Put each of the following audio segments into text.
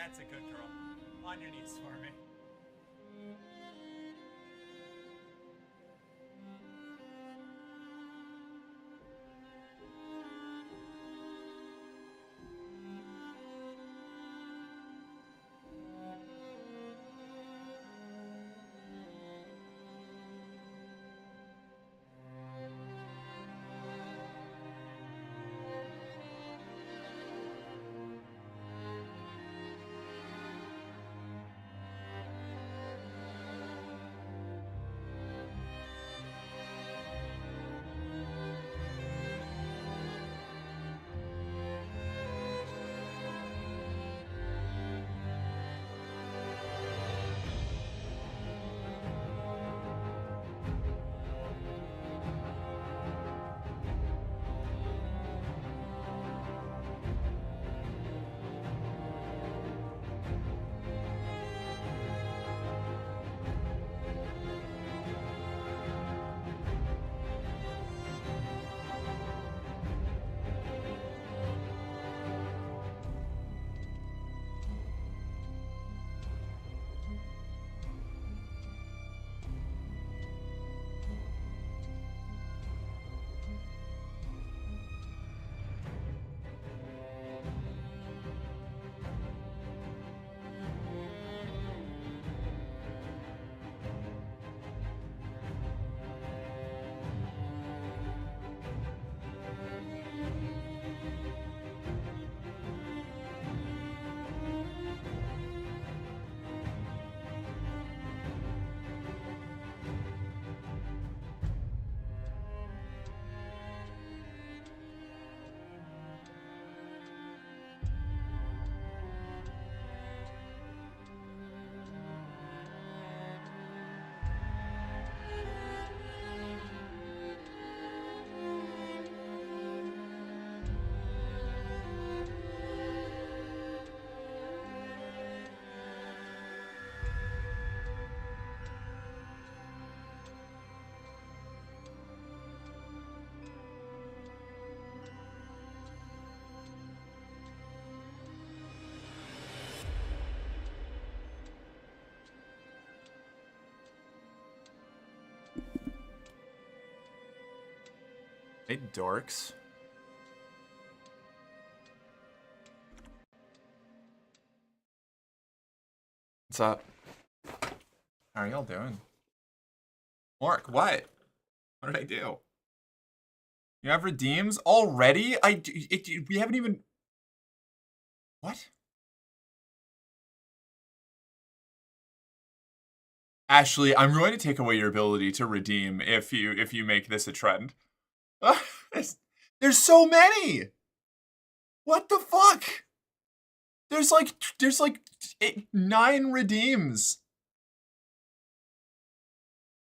That's a good girl. On your knees for me. Hey, dorks. What's up? How are y'all doing? Mark, what? What did I do? You have redeems already? We haven't even... What? Ashley, I'm going to take away your ability to redeem if you make this a trend. There's so many! What the fuck? There's like 9 redeems.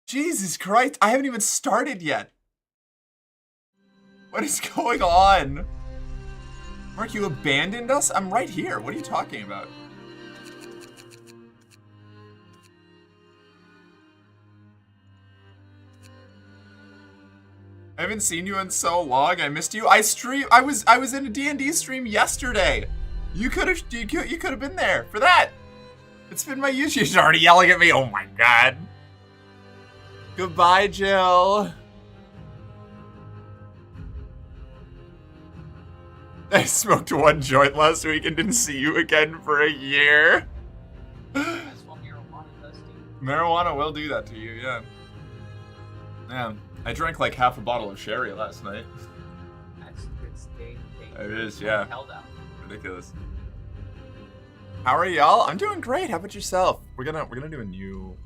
Jesus Christ, I haven't even started yet. What is going on? Mark, you abandoned us? I'm right here. What are you talking about? I haven't seen you in so long. I missed you. I was in a D&D stream yesterday. You could have been there for that. It's been my YouTube. She's already yelling at me. Oh my god. Goodbye, Jill. I smoked 1 joint last week and didn't see you again for a year. That's what marijuana does to you. Marijuana will do that to you, yeah. Yeah. I drank like half a bottle of sherry last night. It's dangerous. It is, yeah. Held out. Ridiculous. How are y'all? I'm doing great. How about yourself? We're gonna do a new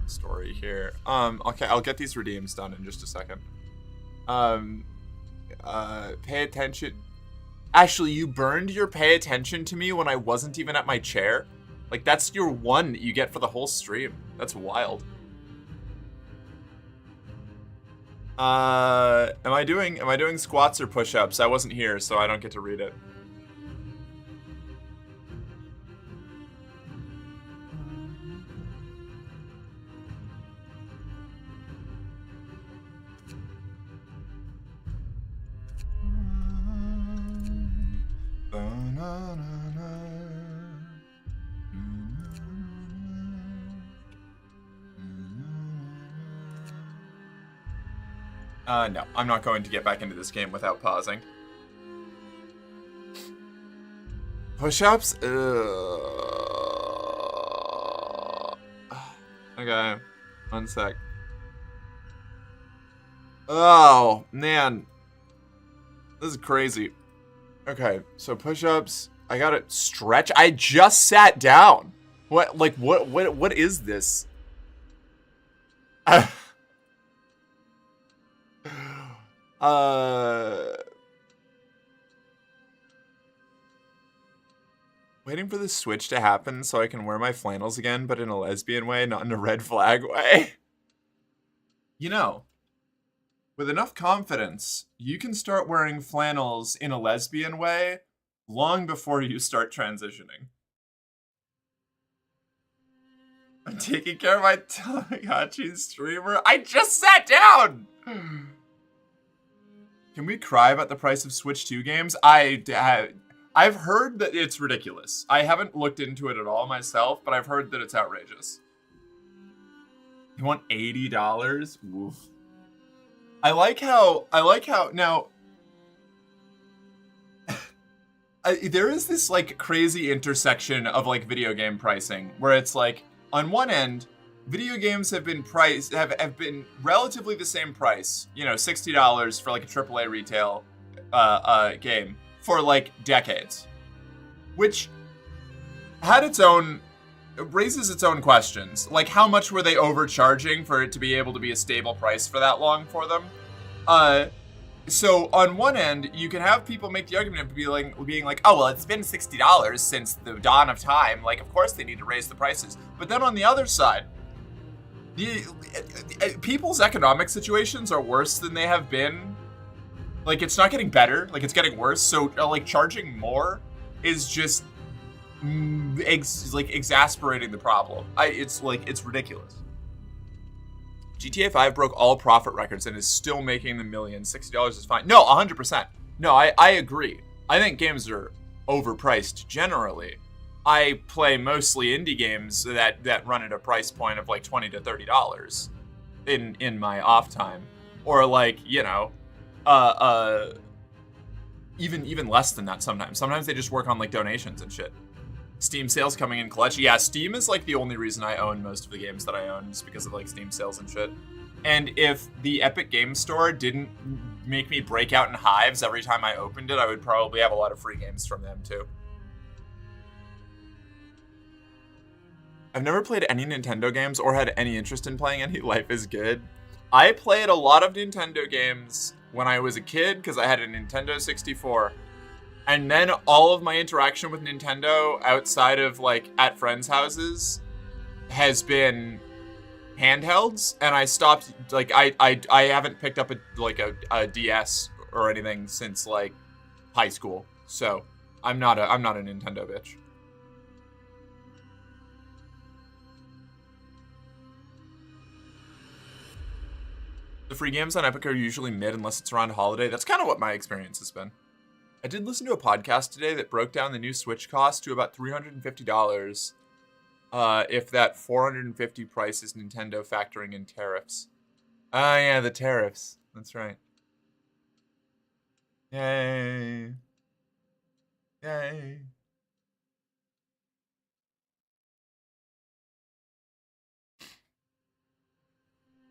story here. Okay, I'll get these redeems done in just a second. Pay attention. Ashley, you burned your pay attention to me when I wasn't even at my chair. Like, that's your 1 that you get for the whole stream. That's wild. Am I doing squats or push-ups? I wasn't here, so I don't get to read it. No, I'm not going to get back into this game without pausing. Push-ups? Okay, one sec. Oh, man. This is crazy. Okay, so push-ups. I gotta stretch. I just sat down. What is this? Waiting for the switch to happen so I can wear my flannels again, but in a lesbian way, not in a red flag way. You know, with enough confidence, you can start wearing flannels in a lesbian way long before you start transitioning. I'm taking care of my Tamagotchi streamer. I just sat down! Can we cry about the price of Switch 2 games? I've heard that it's ridiculous. I haven't looked into it at all myself, but I've heard that it's outrageous. You want $80? Oof. I like how now there is this like crazy intersection of like video game pricing where it's like on one end video games have been have been relatively the same price, you know, $60 for like a AAA retail game for like decades, which raises its own questions. Like, how much were they overcharging for it to be able to be a stable price for that long for them? So on one end, you can have people make the argument of being like, oh, well, it's been $60 since the dawn of time. Like, of course they need to raise the prices. But then on the other side, people's economic situations are worse than they have been. Like, it's not getting better. Like, it's getting worse. So, like, charging more is just exasperating the problem. It's ridiculous. GTA 5 broke all profit records and is still making the millions. $60 is fine. No, 100%. No, I agree. I think games are overpriced generally. I play mostly indie games that run at a price point of like $20 to $30 in my off time, or like, you know, even less than that sometimes. Sometimes they just work on like donations and shit. Steam sales coming in clutch. Yeah, Steam is like the only reason I own most of the games that I own, is because of like Steam sales and shit. And if the Epic Games Store didn't make me break out in hives every time I opened it, I would probably have a lot of free games from them too. I've never played any Nintendo games or had any interest in playing any. Life is Good. I played a lot of Nintendo games when I was a kid because I had a Nintendo 64. And then all of my interaction with Nintendo outside of like at friends' houses has been handhelds, and I stopped, like I haven't picked up a DS or anything since like high school. So I'm not a Nintendo bitch. The free games on Epic are usually mid unless it's around a holiday. That's kind of what my experience has been. I did listen to a podcast today that broke down the new Switch cost to about $350, if that $450 price is Nintendo factoring in tariffs. Ah, yeah, the tariffs. That's right. Yay. Yay.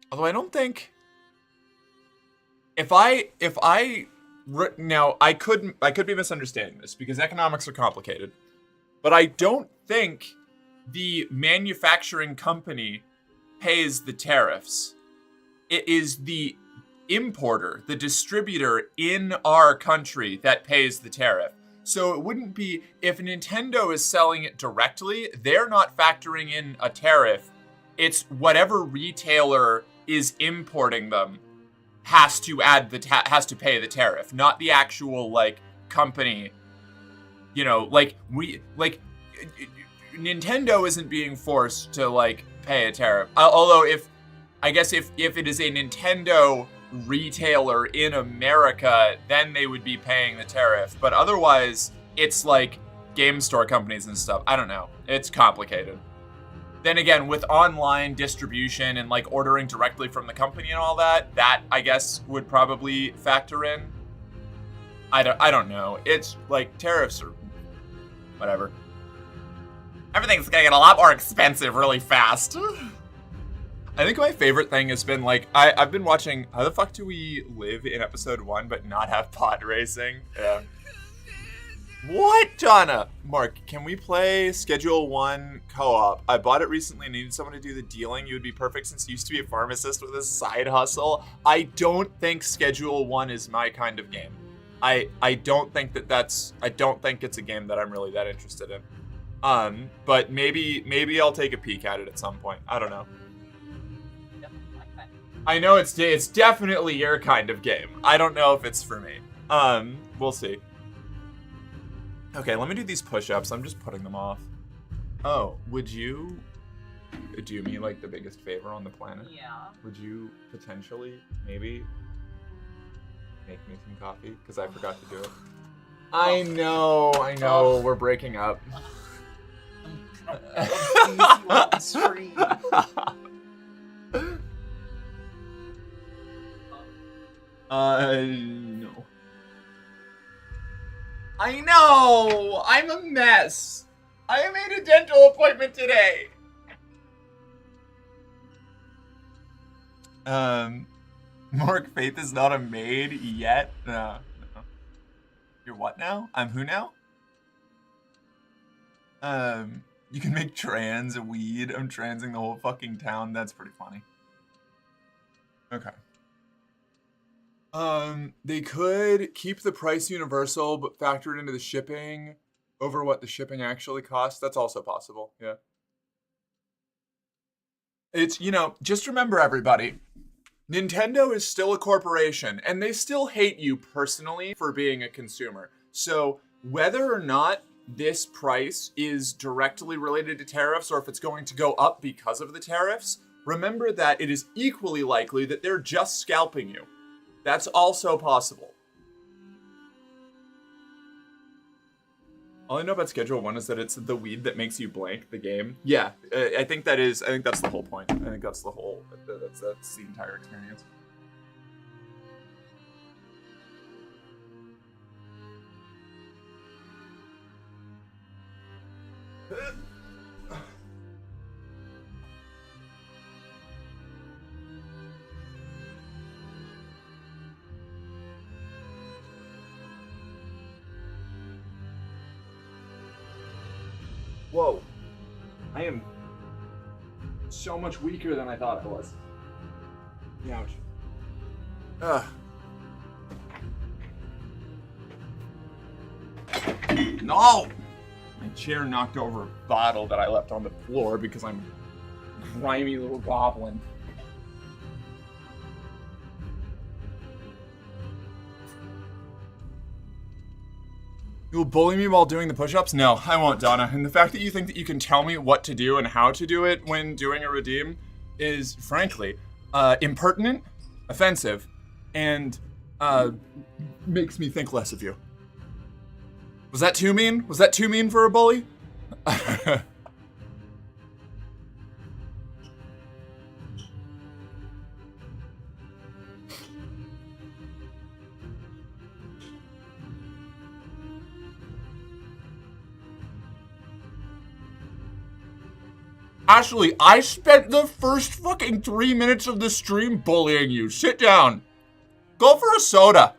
Although I don't think... Now, I could be misunderstanding this because economics are complicated, but I don't think the manufacturing company pays the tariffs. It is the importer, the distributor in our country that pays the tariff. So it wouldn't be, if Nintendo is selling it directly, they're not factoring in a tariff. It's whatever retailer is importing them has to pay the tariff, not the actual like company. You know, like Nintendo isn't being forced to like pay a tariff. Although if it is a Nintendo retailer in America, then they would be paying the tariff. But otherwise, it's like game store companies and stuff. I don't know. It's complicated. Then again, with online distribution and like ordering directly from the company and all that, that I guess would probably factor in. I don't know. It's like tariffs or whatever. Everything's gonna get a lot more expensive really fast. I think my favorite thing has been like I've been watching How the Fuck Do We Live in episode 1 but not have pod racing? Yeah. What, Donna? Mark, can we play Schedule 1 co-op? I bought it recently and needed someone to do the dealing. You would be perfect since you used to be a pharmacist with a side hustle. I don't think Schedule 1 is my kind of game. I don't think I don't think it's a game that I'm really that interested in. But maybe I'll take a peek at it at some point. I don't know. I know it's definitely your kind of game. I don't know if it's for me. We'll see. Okay, let me do these push-ups. I'm just putting them off. Oh, would you do me like the biggest favor on the planet? Yeah. Would you potentially, maybe, make me some coffee? Because I forgot to do it. I know, we're breaking up. Stream. No. I know! I'm a mess! I made a dental appointment today! Mark, Faith is not a maid yet? No. You're what now? I'm who now? You can make trans a weed. I'm transing the whole fucking town. That's pretty funny. Okay. They could keep the price universal, but factor it into the shipping over what the shipping actually costs. That's also possible, yeah. It's, just remember everybody, Nintendo is still a corporation, and they still hate you personally for being a consumer. So whether or not this price is directly related to tariffs or if it's going to go up because of the tariffs, remember that it is equally likely that they're just scalping you. That's also possible. All I know about Schedule 1 is that it's the weed that makes you blank the game. Yeah, I think that's the whole point. I think that's that's the entire experience. Whoa. I am so much weaker than I thought I was. Ouch. Ugh. No! My chair knocked over a bottle that I left on the floor because I'm a grimy little goblin. You'll bully me while doing the push-ups? No, I won't, Donna. And the fact that you think that you can tell me what to do and how to do it when doing a redeem is, frankly, impertinent, offensive, and makes me think less of you. Was that too mean? Was that too mean for a bully? Ashley, I spent the first fucking 3 minutes of the stream bullying you. Sit down. Go for a soda.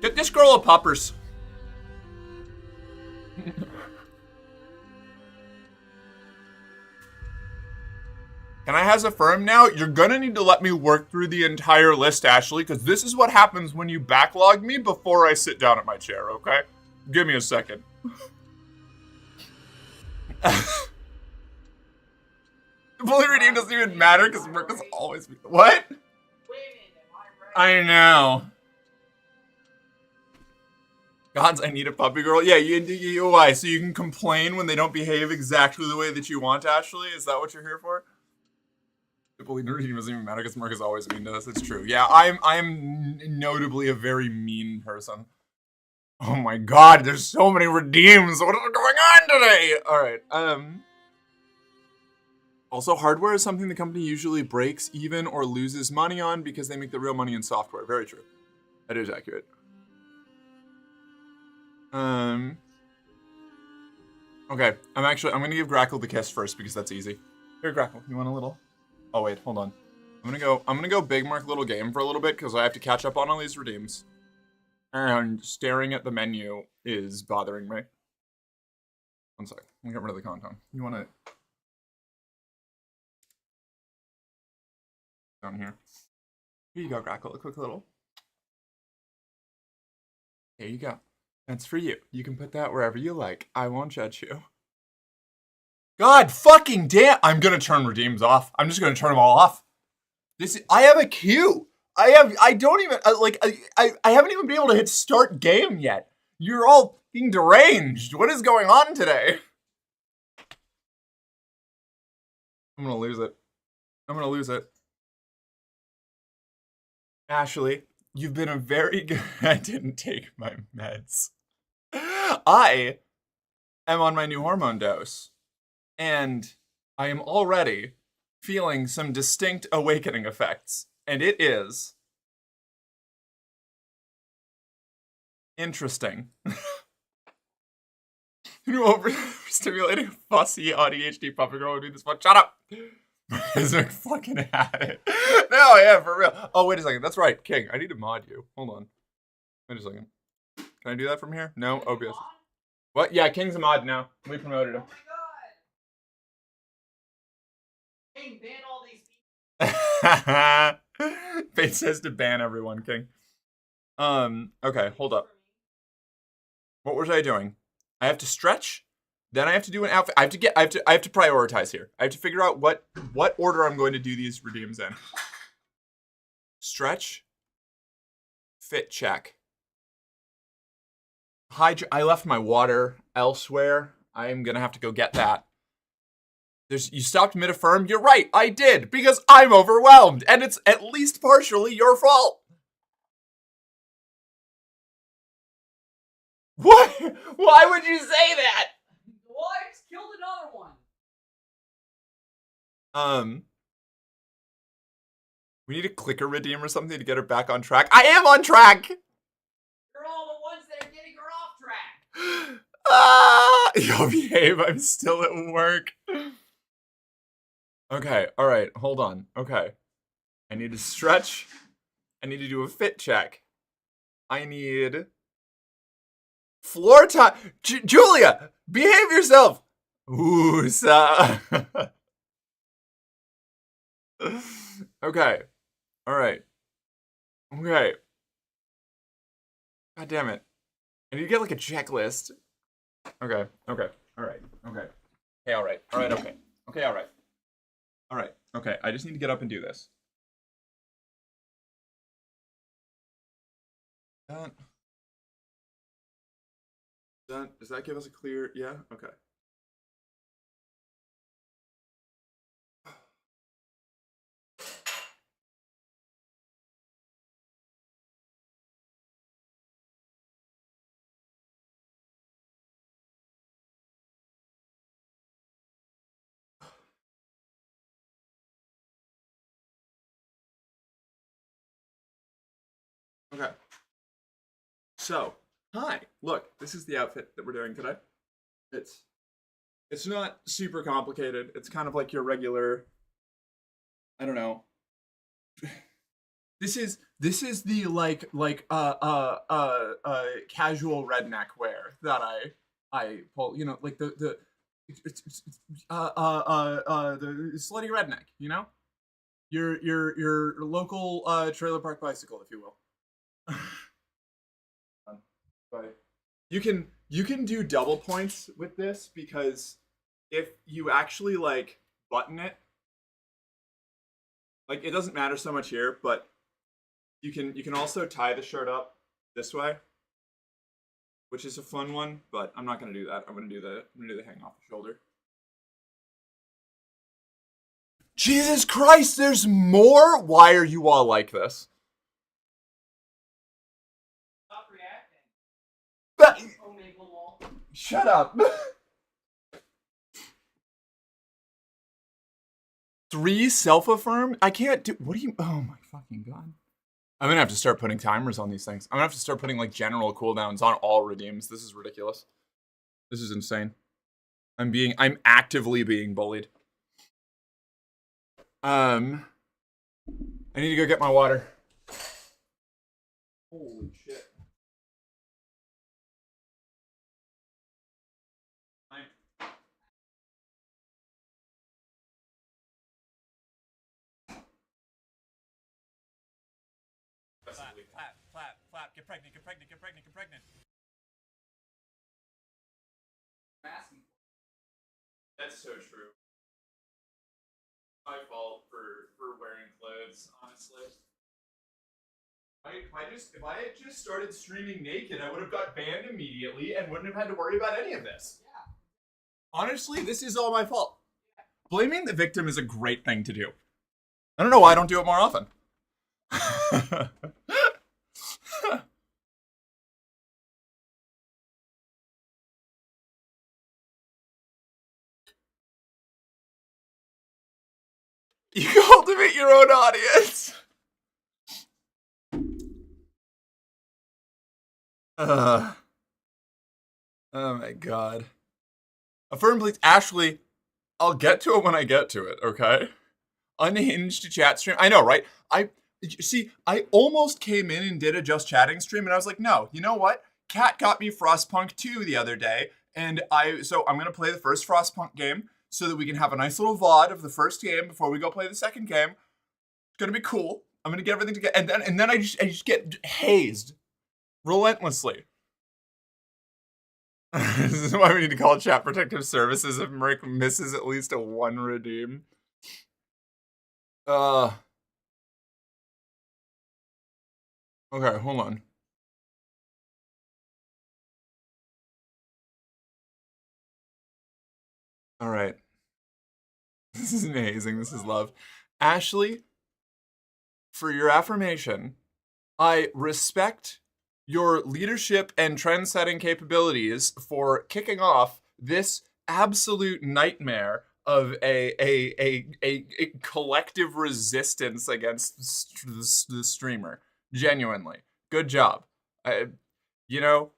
Get this girl a poppers. Can I has a firm now? You're gonna need to let me work through the entire list, Ashley, because this is what happens when you backlog me before I sit down at my chair, okay? Give me a second. The bully redeem doesn't even matter because work is always... What? I know. Gods, I need a puppy girl. Yeah, you why? So you can complain when they don't behave exactly the way that you want, Ashley? Is that what you're here for? Bullying to redeem doesn't even matter because Mark is always mean to us. It's true. Yeah, I'm notably a very mean person. Oh my god, there's so many redeems. What is going on today? Alright, also, hardware is something the company usually breaks even or loses money on because they make the real money in software. Very true. That is accurate. Okay, I'm gonna give Grackle the kiss first because that's easy. Here, Grackle, you want a little? Oh wait, hold on. I'm gonna go big Mark Little Game for a little bit because I have to catch up on all these redeems. And staring at the menu is bothering me. One sec, let me get rid of the content. You wanna... Down here. Here you go, Grackle, a quick little. Here you go. That's for you. You can put that wherever you like. I won't judge you. God fucking damn! I'm gonna turn redeems off. I'm just gonna turn them all off. I have a queue. I haven't even been able to hit start game yet. You're all being deranged. What is going on today? I'm gonna lose it. I'm gonna lose it. Ashley, you've been a very good... I didn't take my meds. I am on my new hormone dose. And I am already feeling some distinct awakening effects. And it is... interesting. Overstimulating, fussy, ADHD puppy girl would do this much. Shut up! Is there fucking at it? No, yeah, for real. Oh, wait a second. That's right, King. I need to mod you. Hold on. Wait a second. Can I do that from here? No, OBS. What? Yeah, King's a mod now. We promoted him. Oh my god! King, ban all these people. Fate says to ban everyone, King. Okay, hold up. What was I doing? I have to stretch. Then I have to do an outfit. I have to prioritize here. I have to figure out what order I'm going to do these redeems in. Stretch. Fit check. I left my water elsewhere. I'm gonna have to go get that. You stopped mid-affirm? You're right, I did, because I'm overwhelmed, and it's at least partially your fault. What? Why would you say that? Well, I just killed another one. We need a clicker redeem or something to get her back on track. I am on track! You're all the ones that are getting her off track. Ah! Yo, behave, I'm still at work. Okay, alright, hold on. Okay. I need to stretch. I need to do a fit check. I need... floor time. Julia, behave yourself. Ooh, okay. All right. Okay. God damn it. I need to get like a checklist. Okay. Okay. All right. Okay. Okay. All right. All right. Okay. Okay. All right. All right. Okay. I just need to get up and do this. Does that give us a clear? Yeah? Okay. Okay. So, hi. Look, this is the outfit that we're doing today. It's not super complicated. It's kind of like your regular, I don't know. This is the casual redneck wear that I pull, you know, like the slutty redneck, you know? Your local trailer park bicycle, if you will. But you can do double points with this because if you actually like button it, like it doesn't matter so much here, but you can also tie the shirt up this way, which is a fun one, but I'm not gonna do that. I'm gonna do the hang off the shoulder. Jesus Christ, there's more? Why are you all like this? Stop reacting. But, Omega wall. shut up. 3 self-affirm? I can't do, what do you, oh my fucking god. I'm gonna have to start putting timers on these things. I'm gonna have to start putting like general cooldowns on all redeems. This is ridiculous. This is insane. I'm actively being bullied. I need to go get my water. Holy shit. Flap, get pregnant. That's so true. My fault for wearing clothes, honestly. If I had just started streaming naked, I would have got banned immediately and wouldn't have had to worry about any of this. Yeah. Honestly, this is all my fault. Blaming the victim is a great thing to do. I don't know why I don't do it more often. You cultivate your own audience. Oh my god. Affirm, please. Ashley, I'll get to it when I get to it, okay? Unhinged chat stream. I know, right? I almost came in and did a just chatting stream, and I was like, no, you know what? Kat got me Frostpunk 2 the other day, and so I'm gonna play the first Frostpunk game so that we can have a nice little VOD of the first game before we go play the second game. It's gonna be cool. I'm gonna get everything together, and then I just get hazed relentlessly. This is why we need to call Chat Protective Services if Merc misses at least a 1 redeem. Okay, hold on. All right. This is amazing. This is love. Ashley, for your affirmation, I respect your leadership and trend-setting capabilities for kicking off this absolute nightmare of a collective resistance against the streamer. Genuinely, good job. You know,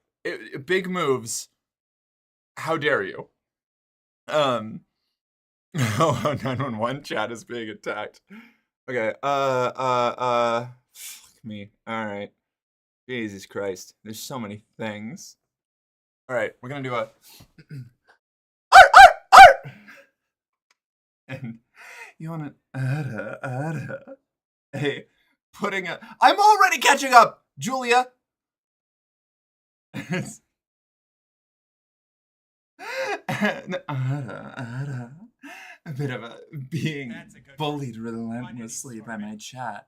big moves. How dare you? Oh, 911 chat is being attacked. Okay, fuck me. Alright. Jesus Christ. There's so many things. Alright, we're gonna do a... Art! And you wanna... Hey, putting a... I'm already catching up, Julia! A bit of a being bullied relentlessly by my chat.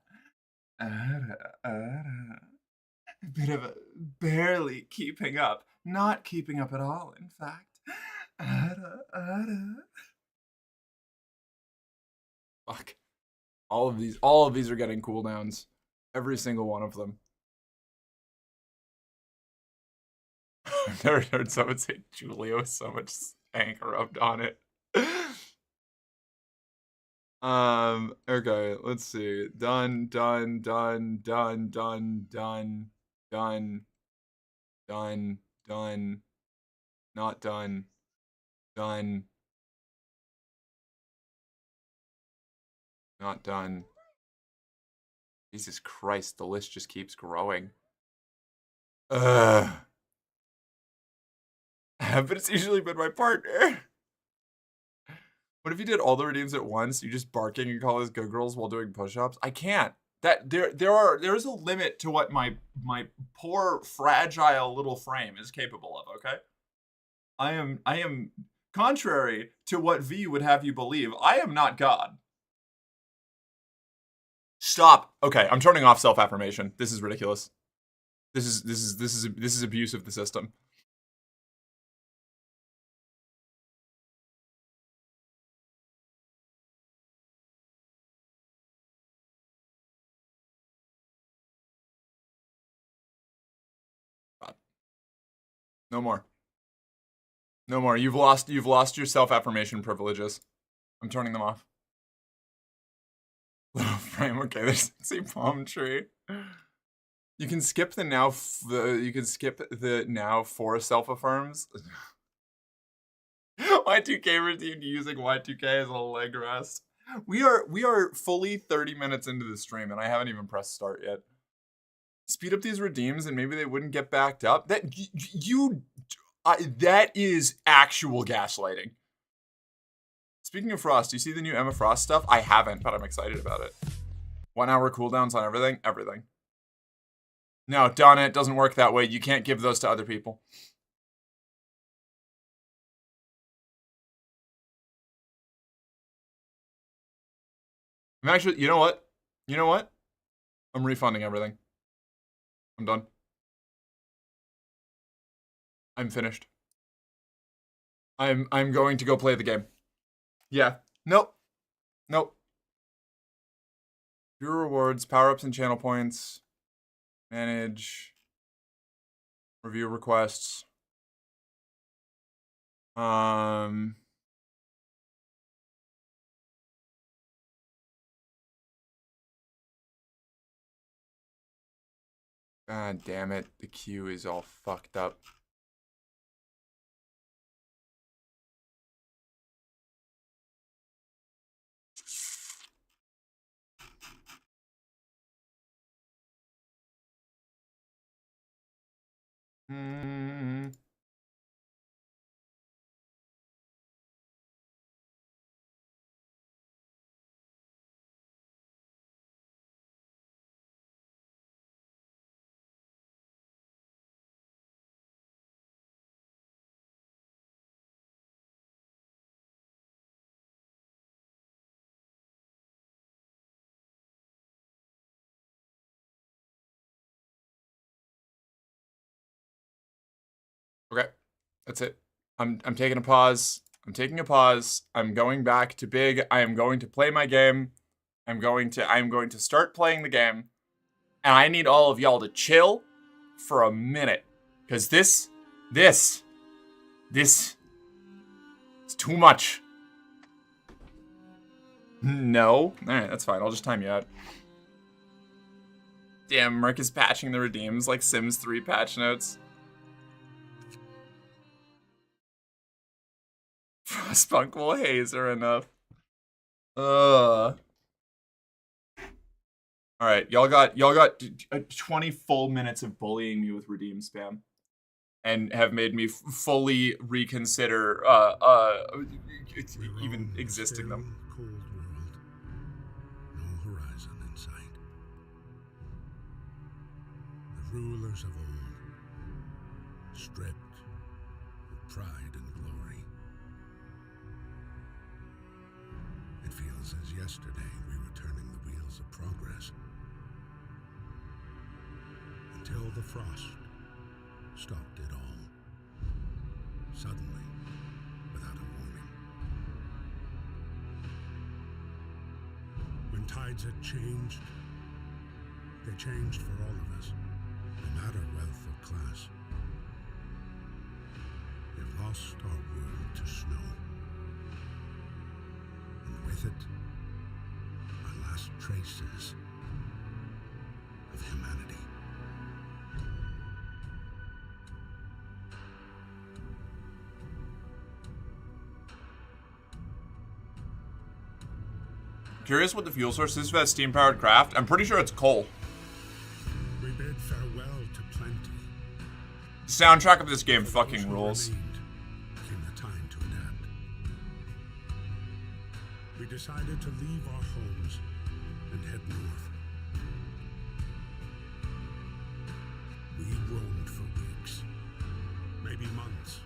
A bit of a barely keeping up. Not keeping up at all, in fact. Fuck. All of these are getting cooldowns. Every single one of them. I've never heard someone say Julia with so much stank rubbed on it. Okay, let's see. Done. Not done. Done. Not done. Jesus Christ, the list just keeps growing. But it's usually been my partner. What if you did all the redeems at once? You just barking and call us good girls while doing push-ups? I can't. There is a limit to what my poor fragile little frame is capable of, okay? I am contrary to what V would have you believe. I am not God. Stop. Okay, I'm turning off self-affirmation. This is ridiculous. This is abuse of the system. No more. No more. You've lost your self-affirmation privileges. I'm turning them off. Little frame. Okay, there's a palm tree. You can skip the now. You can skip the now for self-affirms. Y2K redeemed using Y2K as a leg rest. We are fully 30 minutes into the stream, and I haven't even pressed start yet. Speed up these redeems, and maybe they wouldn't get backed up. That is actual gaslighting. Speaking of Frost, do you see the new Emma Frost stuff? I haven't, but I'm excited about it. 1 hour cooldowns on everything? Everything. No, Donna, it doesn't work that way. You can't give those to other people. I'm actually, you know what? You know what? I'm refunding everything. I'm done. I'm finished. I'm going to go play the game. Yeah. Nope. Nope. Viewer rewards, power-ups and channel points. Manage. Review requests. God damn it. The queue is all fucked up. Okay, that's it. I'm taking a pause. I'm taking a pause. I'm going back to big. I am going to play my game. I'm going to start playing the game. And I need all of y'all to chill for a minute. Because this is too much. No. Alright, that's fine. I'll just time you out. Damn, Merc is patching the redeems like Sims 3 patch notes. Frostpunk will hazer enough. Alright, y'all got 20 full minutes of bullying me with redeem spam. And have made me fully reconsider even existing them. Cold world. No horizon in sight. The rulers of old, stripped of pride and glory. It feels as yesterday we were turning the wheels of progress. Until the frost stopped it all. Suddenly, without a warning. When tides had changed, they changed for all of us, no matter wealth or class. We've lost our world to snow. And with it, our last traces of humanity. Curious what the fuel source is for that steam-powered craft. I'm pretty sure it's coal. We bid farewell to plenty. The soundtrack of this game fucking rules. Came the time to adapt. We decided to leave our homes and head north. We roamed for weeks, maybe months,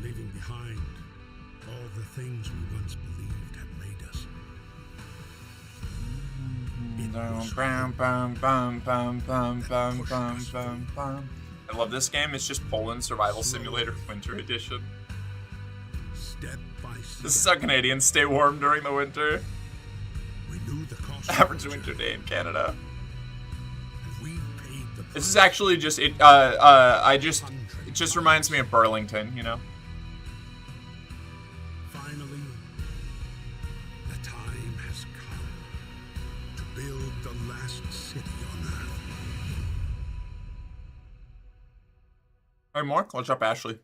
leaving behind all the things we once believed had made us. I love this game. It's just Poland Survival Simulator Winter Edition. Step by step. This is how Canadians stay warm during the winter. We knew the cost. Average winter day in Canada. And we paid the This is actually just it. I just It just reminds me of Burlington, you know? Finally, the time has come to build the last city on Earth. Alright, Mark, what's up, Ashley?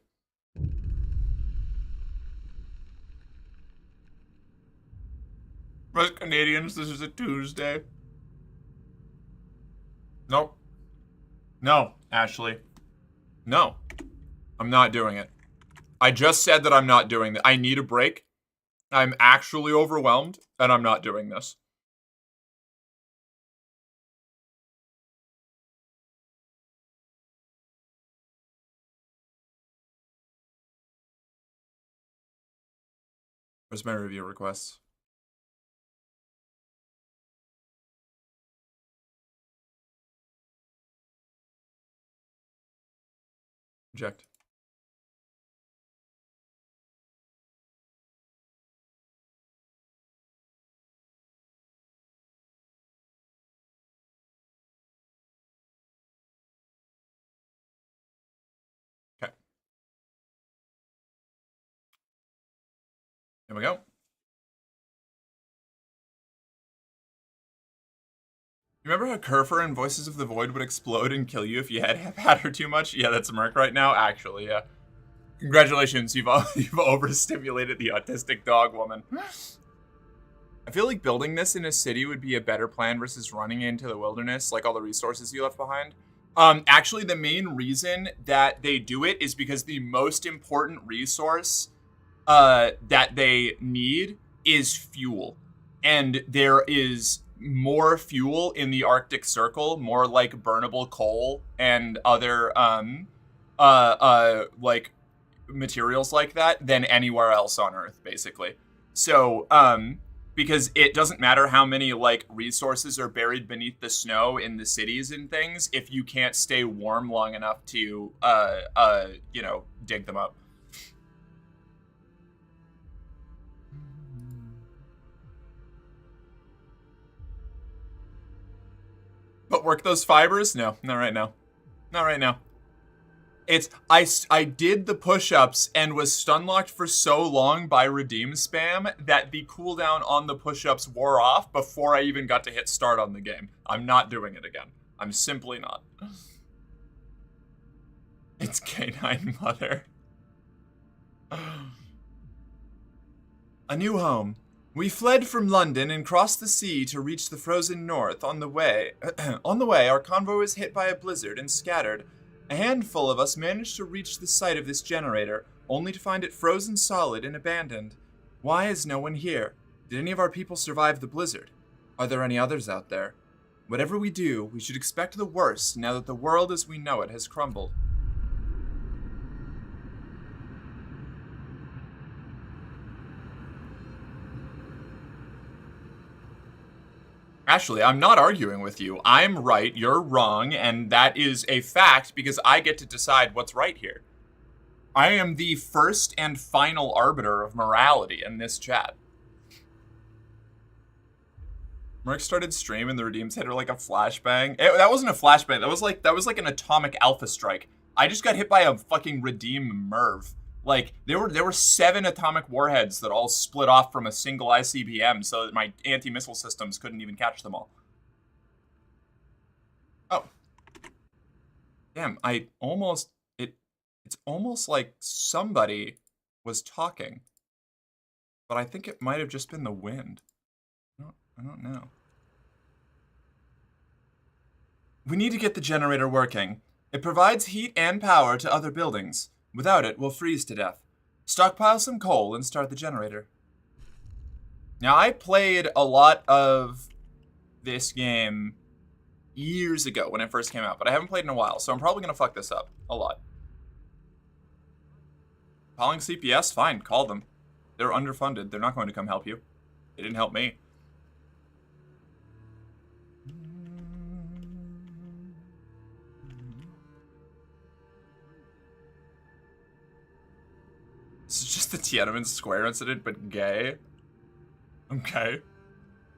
Most Canadians, this is a Tuesday. Nope. No, Ashley. No. I'm not doing it. I just said that I'm not doing that. I need a break. I'm actually overwhelmed, and I'm not doing this. Where's my review requests? Reject. Okay. Here we go. You remember how Kerfer in Voices of the Void would explode and kill you if you had her too much? Yeah, that's Merc right now, actually, yeah. Congratulations, you've overstimulated the autistic dog woman. I feel like building this in a city would be a better plan versus running into the wilderness, like all the resources you left behind. Actually, the main reason that they do it is because the most important resource that they need is fuel. And there is more fuel in the Arctic Circle, more like burnable coal and other like materials like that than anywhere else on Earth, basically. So, because it doesn't matter how many like resources are buried beneath the snow in the cities and things if you can't stay warm long enough to you know, dig them up. But work those fibers? No, not right now. Not right now. It's I did the push-ups and was stun-locked for so long by redeem spam that the cooldown on the push-ups wore off before I even got to hit start on the game. I'm not doing it again. I'm simply not. It's K9 Mother. A new home. We fled from London and crossed the sea to reach the frozen north. On the way, our convoy was hit by a blizzard and scattered. A handful of us managed to reach the site of this generator, only to find it frozen solid and abandoned. Why is no one here? Did any of our people survive the blizzard? Are there any others out there? Whatever we do, we should expect the worst now that the world as we know it has crumbled. Ashley, I'm not arguing with you. I'm right, you're wrong, and that is a fact because I get to decide what's right here. I am the first and final arbiter of morality in this chat. Merc started stream and the redeems hit her like a flashbang. That wasn't a flashbang. That was like an atomic alpha strike. I just got hit by a fucking redeem Merv. Like, there were 7 atomic warheads that all split off from a single ICBM so that my anti-missile systems couldn't even catch them all. Oh. Damn, it's almost like somebody was talking. But I think it might have just been the wind. I don't know. We need to get the generator working. It provides heat and power to other buildings. Without it, we'll freeze to death. Stockpile some coal and start the generator. Now, I played a lot of this game years ago when it first came out, but I haven't played in a while, so I'm probably going to fuck this up a lot. Calling CPS? Fine, call them. They're underfunded. They're not going to come help you. They didn't help me. This is just the Tiananmen Square incident, but gay. Okay.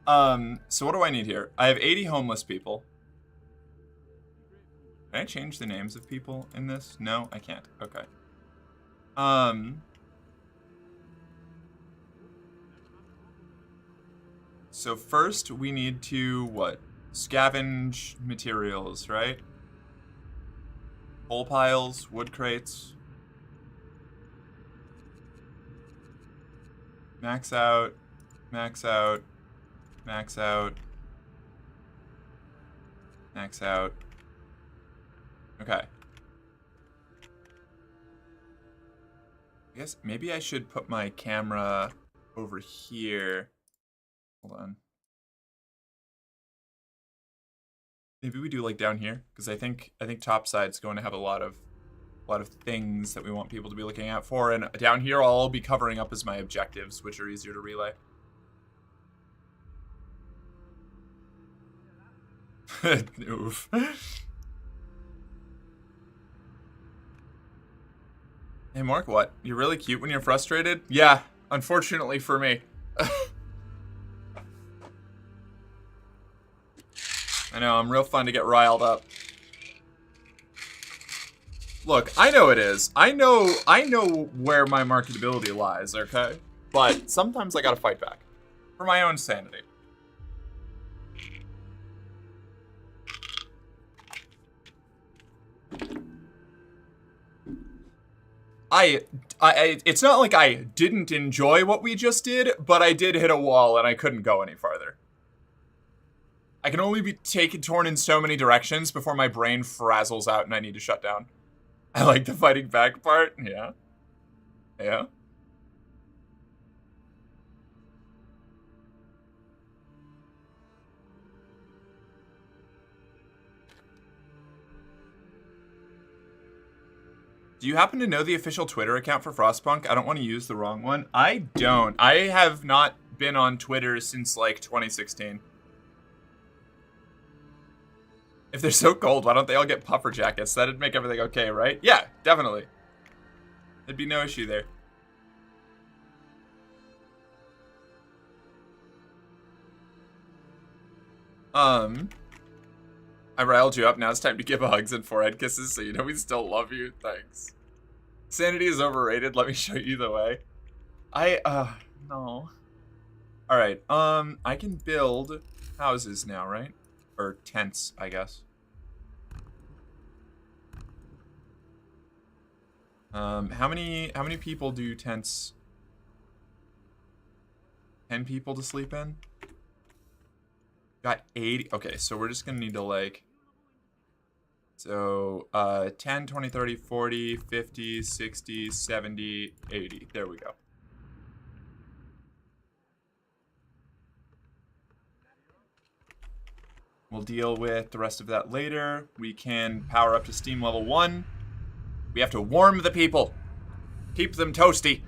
So what do I need here? I have 80 homeless people. Can I change the names of people in this? No, I can't. Okay. So first we need to, what? Scavenge materials, right? Coal piles, wood crates. Max out, max out, max out, max out. Okay. I guess maybe I should put my camera over here. Hold on. Maybe we do like down here, because I think topside's going to have a lot of things that we want people to be looking out for, and down here I'll be covering up as my objectives, which are easier to relay. Oof. Hey Mark, what? You're really cute when you're frustrated? Yeah, unfortunately for me. I know, I'm real fun to get riled up. Look, I know it is. I know where my marketability lies, okay? But sometimes I gotta fight back. For my own sanity. It's not like I didn't enjoy what we just did, but I did hit a wall and I couldn't go any farther. I can only be torn in so many directions before my brain frazzles out and I need to shut down. I like the fighting back part. Yeah. Yeah. Do you happen to know the official Twitter account for Frostpunk? I don't want to use the wrong one. I don't. I have not been on Twitter since like 2016. If they're so cold, why don't they all get puffer jackets? That'd make everything okay, right? Yeah, definitely. There'd be no issue there. I riled you up. Now it's time to give hugs and forehead kisses so you know we still love you. Thanks. Sanity is overrated. Let me show you the way. No. Alright, I can build houses now, right? Or tents, I guess. How many people do tents? 10 people to sleep in? Got 80. Okay, so we're just gonna need to like... So, 10, 20, 30, 40, 50, 60, 70, 80. There we go. We'll deal with the rest of that later. We can power up to steam level 1. We have to warm the people. Keep them toasty.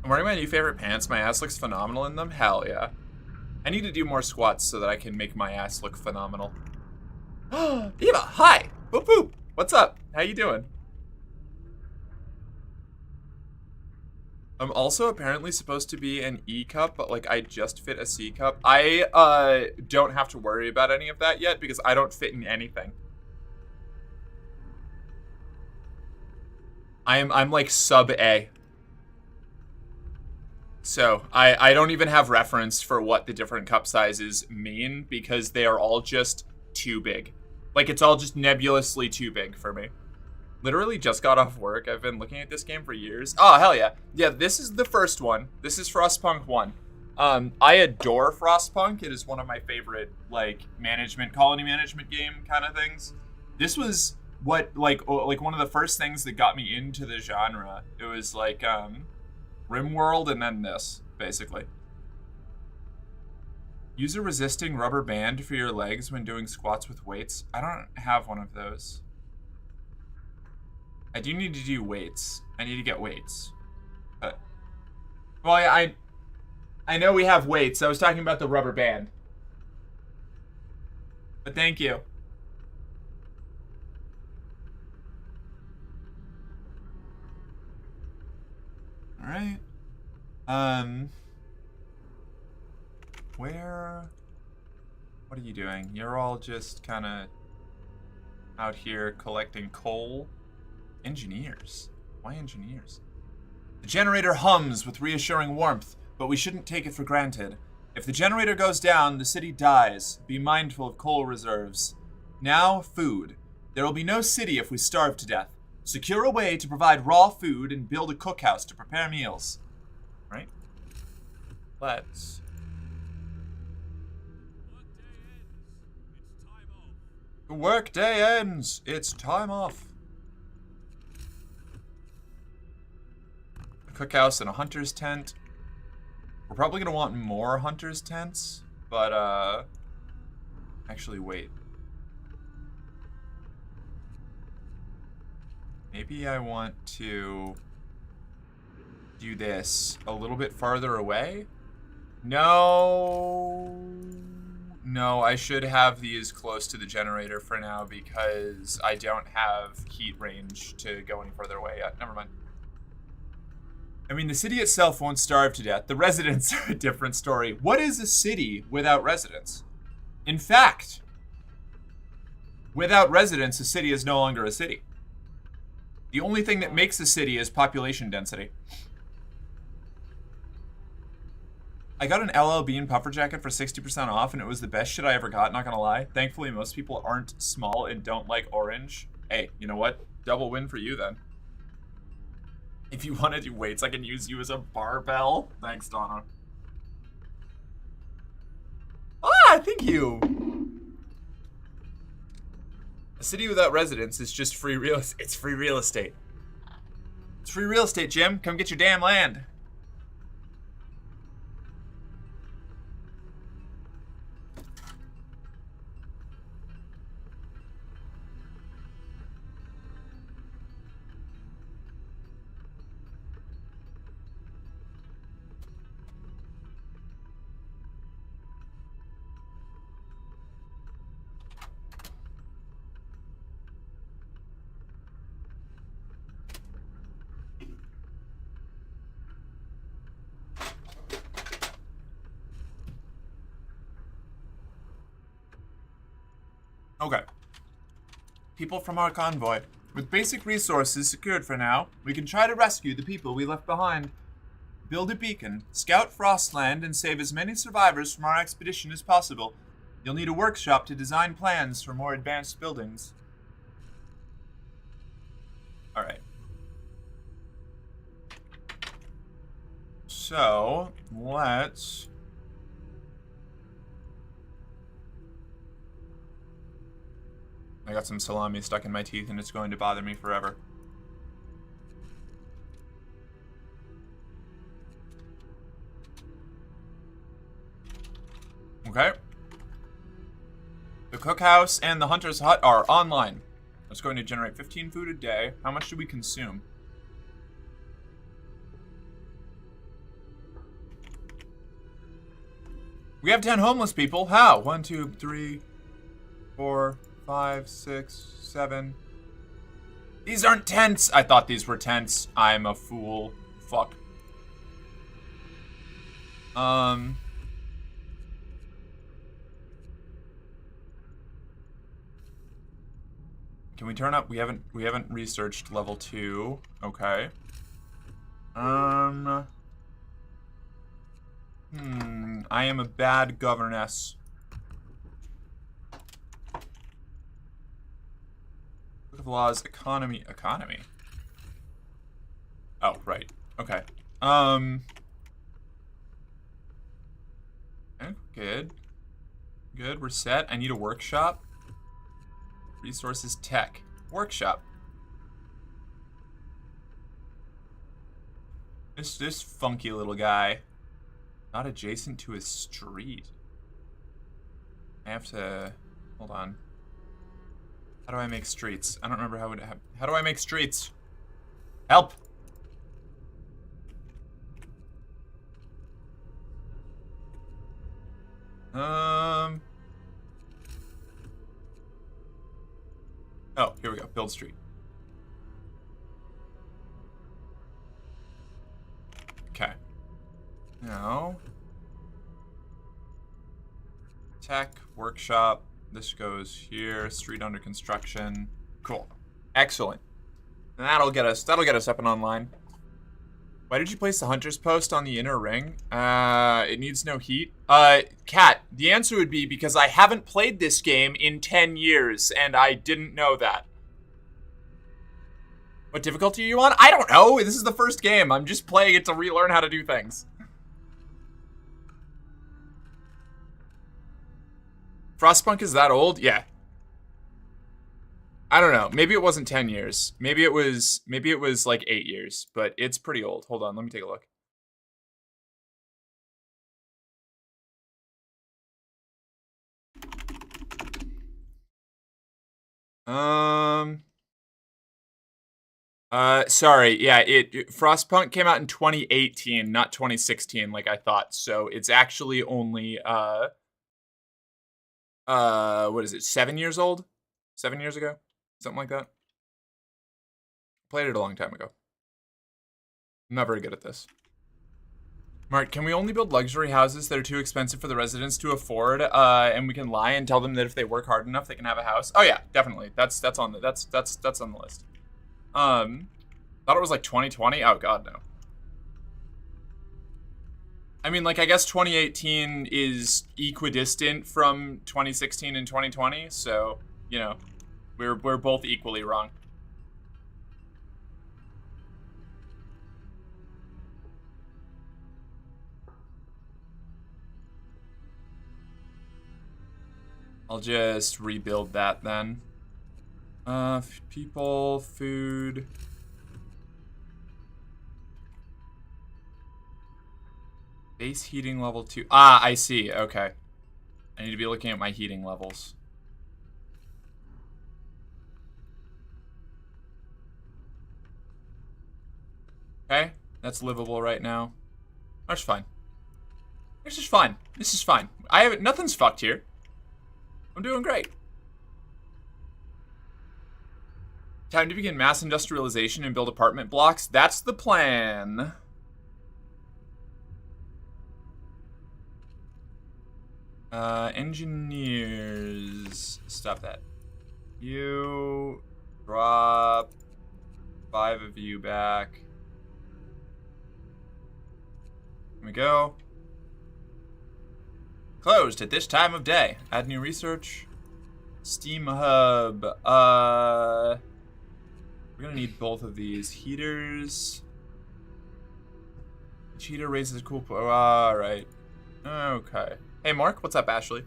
I'm wearing my new favorite pants. My ass looks phenomenal in them. Hell yeah. I need to do more squats so that I can make my ass look phenomenal. Eva, hi! Boop boop! What's up? How you doing? I'm also apparently supposed to be an E cup, but like I just fit a C cup. I don't have to worry about any of that yet because I don't fit in anything. I'm like sub A. So I don't even have reference for what the different cup sizes mean because they are all just too big. Like it's all just nebulously too big for me. Literally just got off work. I've been looking at this game for years. Oh, hell yeah. Yeah, this is the first one. This is Frostpunk 1. I adore Frostpunk. It is one of my favorite, like, colony management game kind of things. This was what, like one of the first things that got me into the genre. It was, like, RimWorld and then this, basically. Use a resisting rubber band for your legs when doing squats with weights. I don't have one of those. I do need to do weights. I need to get weights. Well, I know we have weights. I was talking about the rubber band. But thank you. All right. What are you doing? You're all just kind of out here collecting coal. Engineers. Why engineers? The generator hums with reassuring warmth, but we shouldn't take it for granted. If the generator goes down, the city dies. Be mindful of coal reserves. Now, food. There will be no city if we starve to death. Secure a way to provide raw food and build a cookhouse to prepare meals. Right? Let's. The workday ends. It's time off. A cookhouse and a hunter's tent. We're probably gonna want more hunter's tents, but actually wait. Maybe I want to do this a little bit farther away? No, I should have these close to the generator for now because I don't have heat range to go any further away yet. Never mind. I mean, the city itself won't starve to death. The residents are a different story. What is a city without residents? In fact, without residents, a city is no longer a city. The only thing that makes a city is population density. I got an LL Bean puffer jacket for 60% off, and it was the best shit I ever got, not gonna lie. Thankfully, most people aren't small and don't like orange. Hey, you know what? Double win for you, then. If you want to do weights, I can use you as a barbell. Thanks, Donna. Ah, thank you. A city without residents is just free real estate. It's free real estate. It's free real estate, Jim. Come get your damn land. Okay. People from our convoy. With basic resources secured for now, we can try to rescue the people we left behind. Build a beacon, scout Frostland, and save as many survivors from our expedition as possible. You'll need a workshop to design plans for more advanced buildings. Alright. So, let's... I got some salami stuck in my teeth and it's going to bother me forever. Okay. The cookhouse and the hunter's hut are online. That's going to generate 15 food a day. How much do we consume? We have 10 homeless people. How? 1, 2, 3, 4... 5, 6, 7. These aren't tents. I thought these were tents. I'm a fool. Fuck. Can we turn up? We haven't researched level 2. Okay. I am a bad governess. Of laws, economy. Oh, right. Okay. Good. Good, we're set. I need a workshop. Resources, tech. Workshop. This funky little guy. Not adjacent to a street. I have to... Hold on. How do I make streets? I don't remember how do I make streets? Help! Oh, here we go. Build street. Okay. Now, tech, workshop, This goes here. Street under construction. Cool. Excellent. And that'll get us up and online. Why did you place the hunter's post on the inner ring? It needs no heat. Kat, the answer would be because I haven't played this game in 10 years, and I didn't know that. What difficulty are you on? I don't know. This is the first game. I'm just playing it to relearn how to do things. Frostpunk is that old? Yeah. I don't know. Maybe it wasn't 10 years. Maybe it was like 8 years, but it's pretty old. Hold on, let me take a look. Sorry. Yeah, Frostpunk came out in 2018, not 2016 like I thought. So it's actually only what is it? 7 years old? 7 years ago? Something like that. Played it a long time ago. I'm not very good at this. Mark, can we only build luxury houses that are too expensive for the residents to afford? And we can lie and tell them that if they work hard enough, they can have a house. Oh yeah, definitely. That's on the list. Thought it was like 2020. Oh god, no. I mean, like, I guess 2018 is equidistant from 2016 and 2020, so you know, we're both equally wrong. I'll just rebuild that then. People, food. Base heating level 2. Ah, I see. Okay. I need to be looking at my heating levels. Okay, that's livable right now. That's fine. This is fine. This is fine. Nothing's fucked here. I'm doing great. Time to begin mass industrialization and build apartment blocks. That's the plan. Engineers. Stop that. You drop 5 of you back. Here we go. Closed at this time of day. Add new research. Steam hub. We're gonna need both of these heaters. Each heater raises a cool. All right. Okay. Hey, Mark. What's up, Ashley?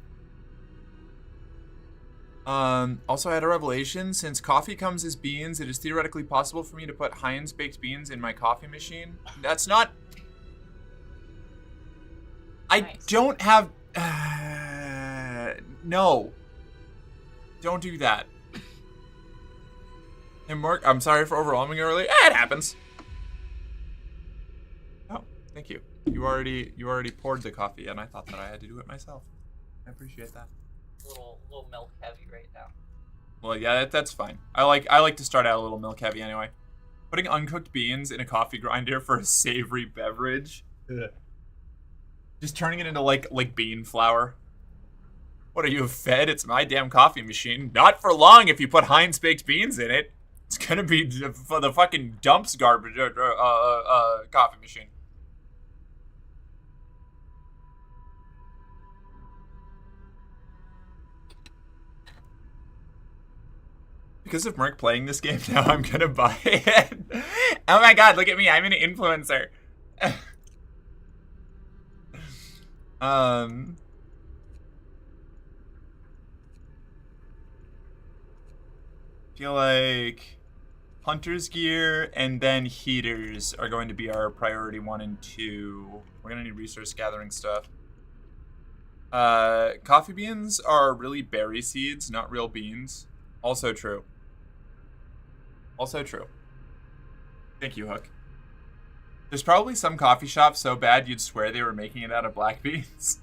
Also, I had a revelation. Since coffee comes as beans, it is theoretically possible for me to put Heinz baked beans in my coffee machine. That's not. I Nice. don't have. No. Don't do that. Hey, Mark, I'm sorry for overwhelming early. It happens. Oh, thank you. You already poured the coffee, and I thought that I had to do it myself. I appreciate that. A little milk heavy right now. Well, yeah, that's fine. I like to start out a little milk heavy anyway. Putting uncooked beans in a coffee grinder for a savory beverage. Ugh. Just turning it into like bean flour. What are you, fed? It's my damn coffee machine. Not for long if you put Heinz baked beans in it. It's gonna be for the fucking dumps garbage coffee machine. Because of Merc playing this game now, I'm gonna buy it. Oh my god, look at me, I'm an influencer. Feel like hunter's gear and then heaters are going to be our priority 1 and 2. We're gonna need resource gathering stuff. Coffee beans are really berry seeds, not real beans. Also true. Also true. Thank you, Hook. There's probably some coffee shop so bad you'd swear they were making it out of black beans.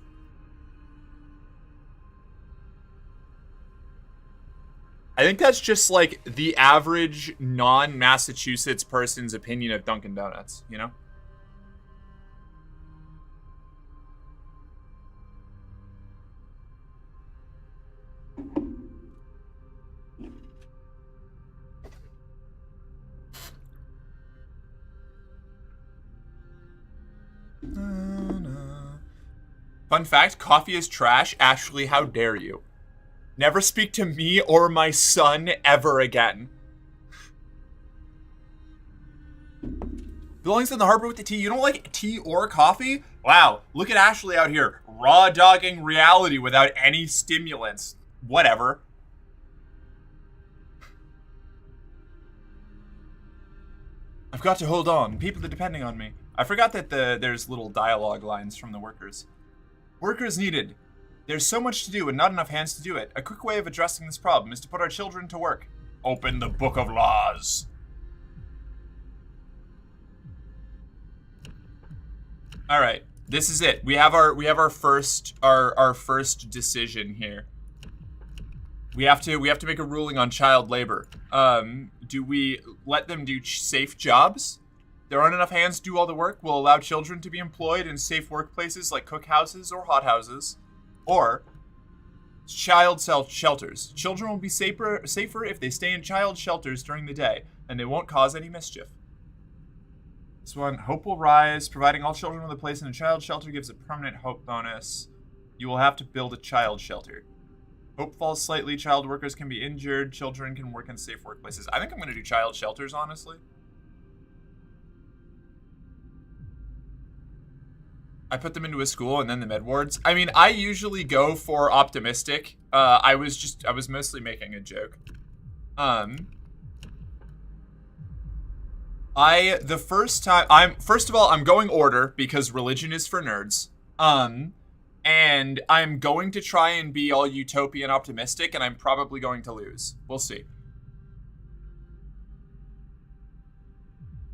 I think that's just like the average non-Massachusetts person's opinion of Dunkin' Donuts, you know? Fun fact, coffee is trash. Ashley, how dare you? Never speak to me or my son ever again. Belongs in the harbor with the tea. You don't like tea or coffee? Wow, look at Ashley out here, raw dogging reality without any stimulants. Whatever. I've got to hold on. People are depending on me. I forgot that there's little dialogue lines from the workers. Workers needed. There's so much to do and not enough hands to do it. A quick way of addressing this problem is to put our children to work. Open the book of laws. All right, this is it. We have our first decision here. We have to make a ruling on child labor. Do we let them do safe jobs? There aren't enough hands to do all the work. We'll allow children to be employed in safe workplaces like cookhouses or hothouses, or child shelters. Children will be safer if they stay in child shelters during the day, and they won't cause any mischief. This one, hope will rise. Providing all children with a place in a child shelter gives a permanent hope bonus. You will have to build a child shelter. Hope falls slightly. Child workers can be injured. Children can work in safe workplaces. I think I'm going to do child shelters, honestly. I put them into a school and then the med wards. I mean, I usually go for optimistic. I was mostly making a joke. First of all, I'm going order because religion is for nerds. And I'm going to try and be all utopian optimistic, and I'm probably going to lose. We'll see.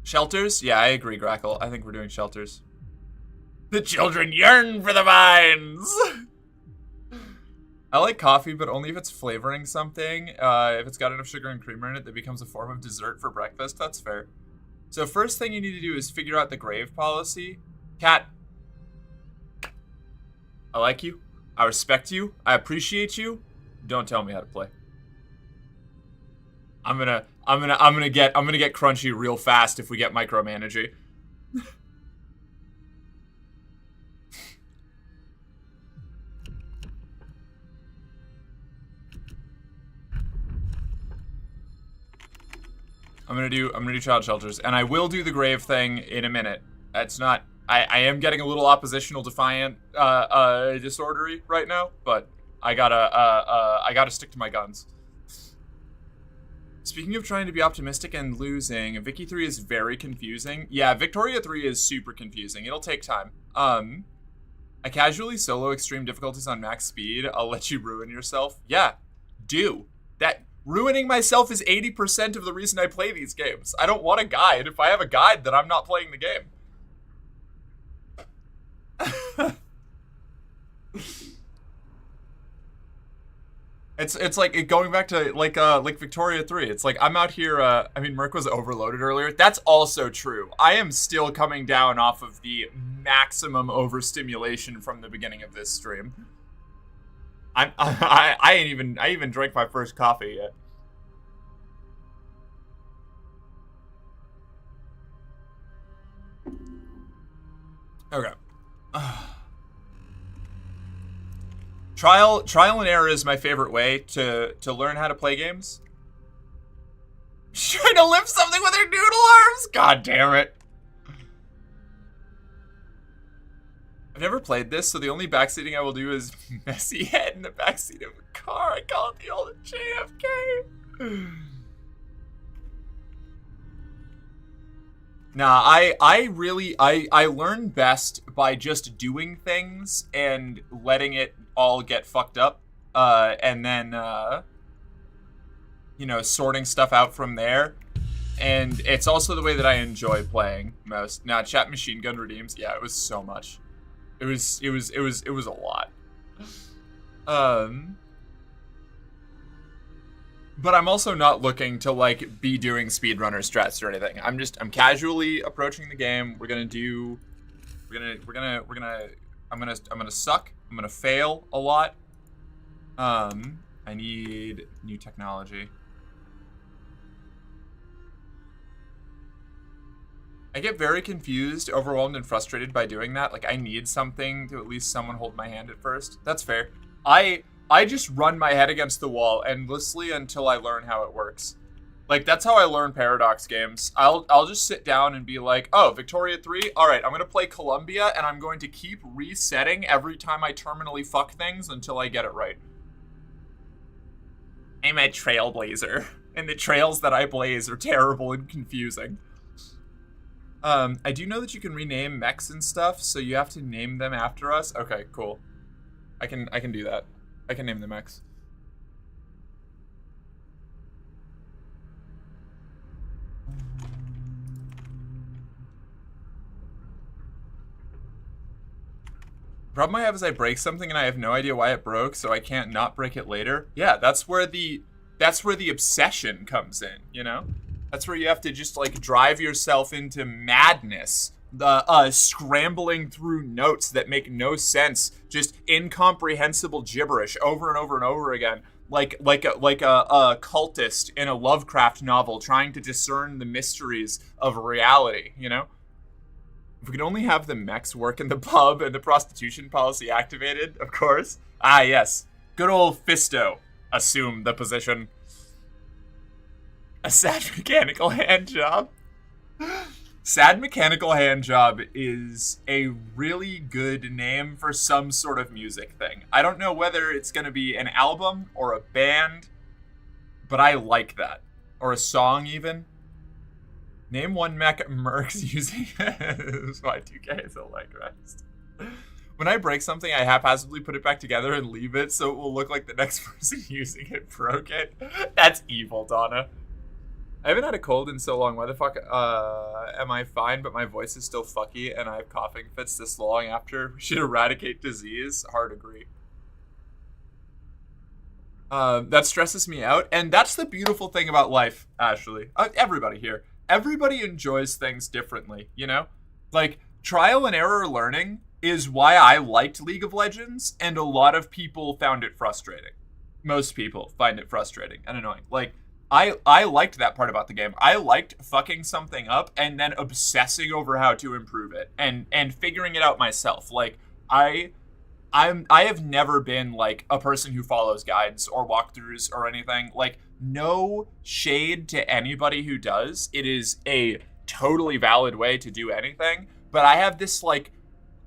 Shelters? Yeah, I agree, Grackle. I think we're doing shelters. The children yearn for the vines! I like coffee, but only if it's flavoring something. If it's got enough sugar and creamer in it, that becomes a form of dessert for breakfast. That's fair. So first thing you need to do is figure out the grave policy. Cat, I like you. I respect you. I appreciate you. Don't tell me how to play. I'm gonna get crunchy real fast if we get micromanaging. I'm gonna do child shelters, and I will do the grave thing in a minute. That's not. I am getting a little oppositional defiant, disordery right now, but I gotta stick to my guns. Speaking of trying to be optimistic and losing, Vicky 3 is very confusing. Yeah, Victoria 3 is super confusing. It'll take time. I casually solo extreme difficulties on max speed. I'll let you ruin yourself. Yeah, do. That ruining myself is 80% of the reason I play these games. I don't want a guide. If I have a guide, then I'm not playing the game. It's like going back to like Victoria 3. It's like I'm out here. I mean, Merc was overloaded earlier. That's also true. I am still coming down off of the maximum overstimulation from the beginning of this stream. I even drank my first coffee yet. Okay. Trial and error is my favorite way to learn how to play games. Trying to lift something with her noodle arms? God damn it. I've never played this, so the only backseating I will do is messy head in the backseat of a car. I call it the old JFK. Nah, I learn best by just doing things and letting it all get fucked up, and then, you know, sorting stuff out from there. And it's also the way that I enjoy playing most. Now, chat machine gun redeems. Yeah, it was so much. It was a lot. But I'm also not looking to like be doing speedrunner strats or anything. I'm casually approaching the game. I'm gonna suck. I'm gonna fail a lot. I need new technology. I get very confused, overwhelmed, and frustrated by doing that. Like, I need something to at least someone hold my hand at first. That's fair. I just run my head against the wall endlessly until I learn how it works. Like, that's how I learn Paradox games. I'll just sit down and be like, oh, Victoria 3? Alright, I'm gonna play Columbia, and I'm going to keep resetting every time I terminally fuck things until I get it right. I'm a trailblazer, and the trails that I blaze are terrible and confusing. I do know that you can rename mechs and stuff, so you have to name them after us. Okay, cool. I can do that. I can name the mechs. The problem I have is I break something and I have no idea why it broke, so I can't not break it later. Yeah, that's where the obsession comes in, you know? That's where you have to just, like, drive yourself into madness. Scrambling through notes that make no sense. Just incomprehensible gibberish over and over and over again. Like a cultist in a Lovecraft novel trying to discern the mysteries of reality, you know? If we could only have the mechs work in the pub and the prostitution policy activated, of course. Ah, yes. Good old Fisto. Assume the position. A sad mechanical hand job. Sad mechanical hand job is a really good name for some sort of music thing. I don't know whether it's going to be an album or a band, but I like that. Or a song, even. Name one mech mercs using Y2K is hilarious. When I break something, I haphazardly put it back together and leave it so it will look like the next person using it broke it. That's evil, Donna. I haven't had a cold in so long. Why the fuck am I fine, but my voice is still fucky and I have coughing fits this long after? We should eradicate disease. Hard agree. That stresses me out. And that's the beautiful thing about life, Ashley. Everybody here. Everybody enjoys things differently, you know? Like, trial and error learning is why I liked League of Legends, and a lot of people found it frustrating. Most people find it frustrating and annoying. Like, I liked that part about the game. I liked fucking something up and then obsessing over how to improve it and figuring it out myself. Like, I have never been like a person who follows guides or walkthroughs or anything. Like, no shade to anybody who does. It is a totally valid way to do anything. But I have this like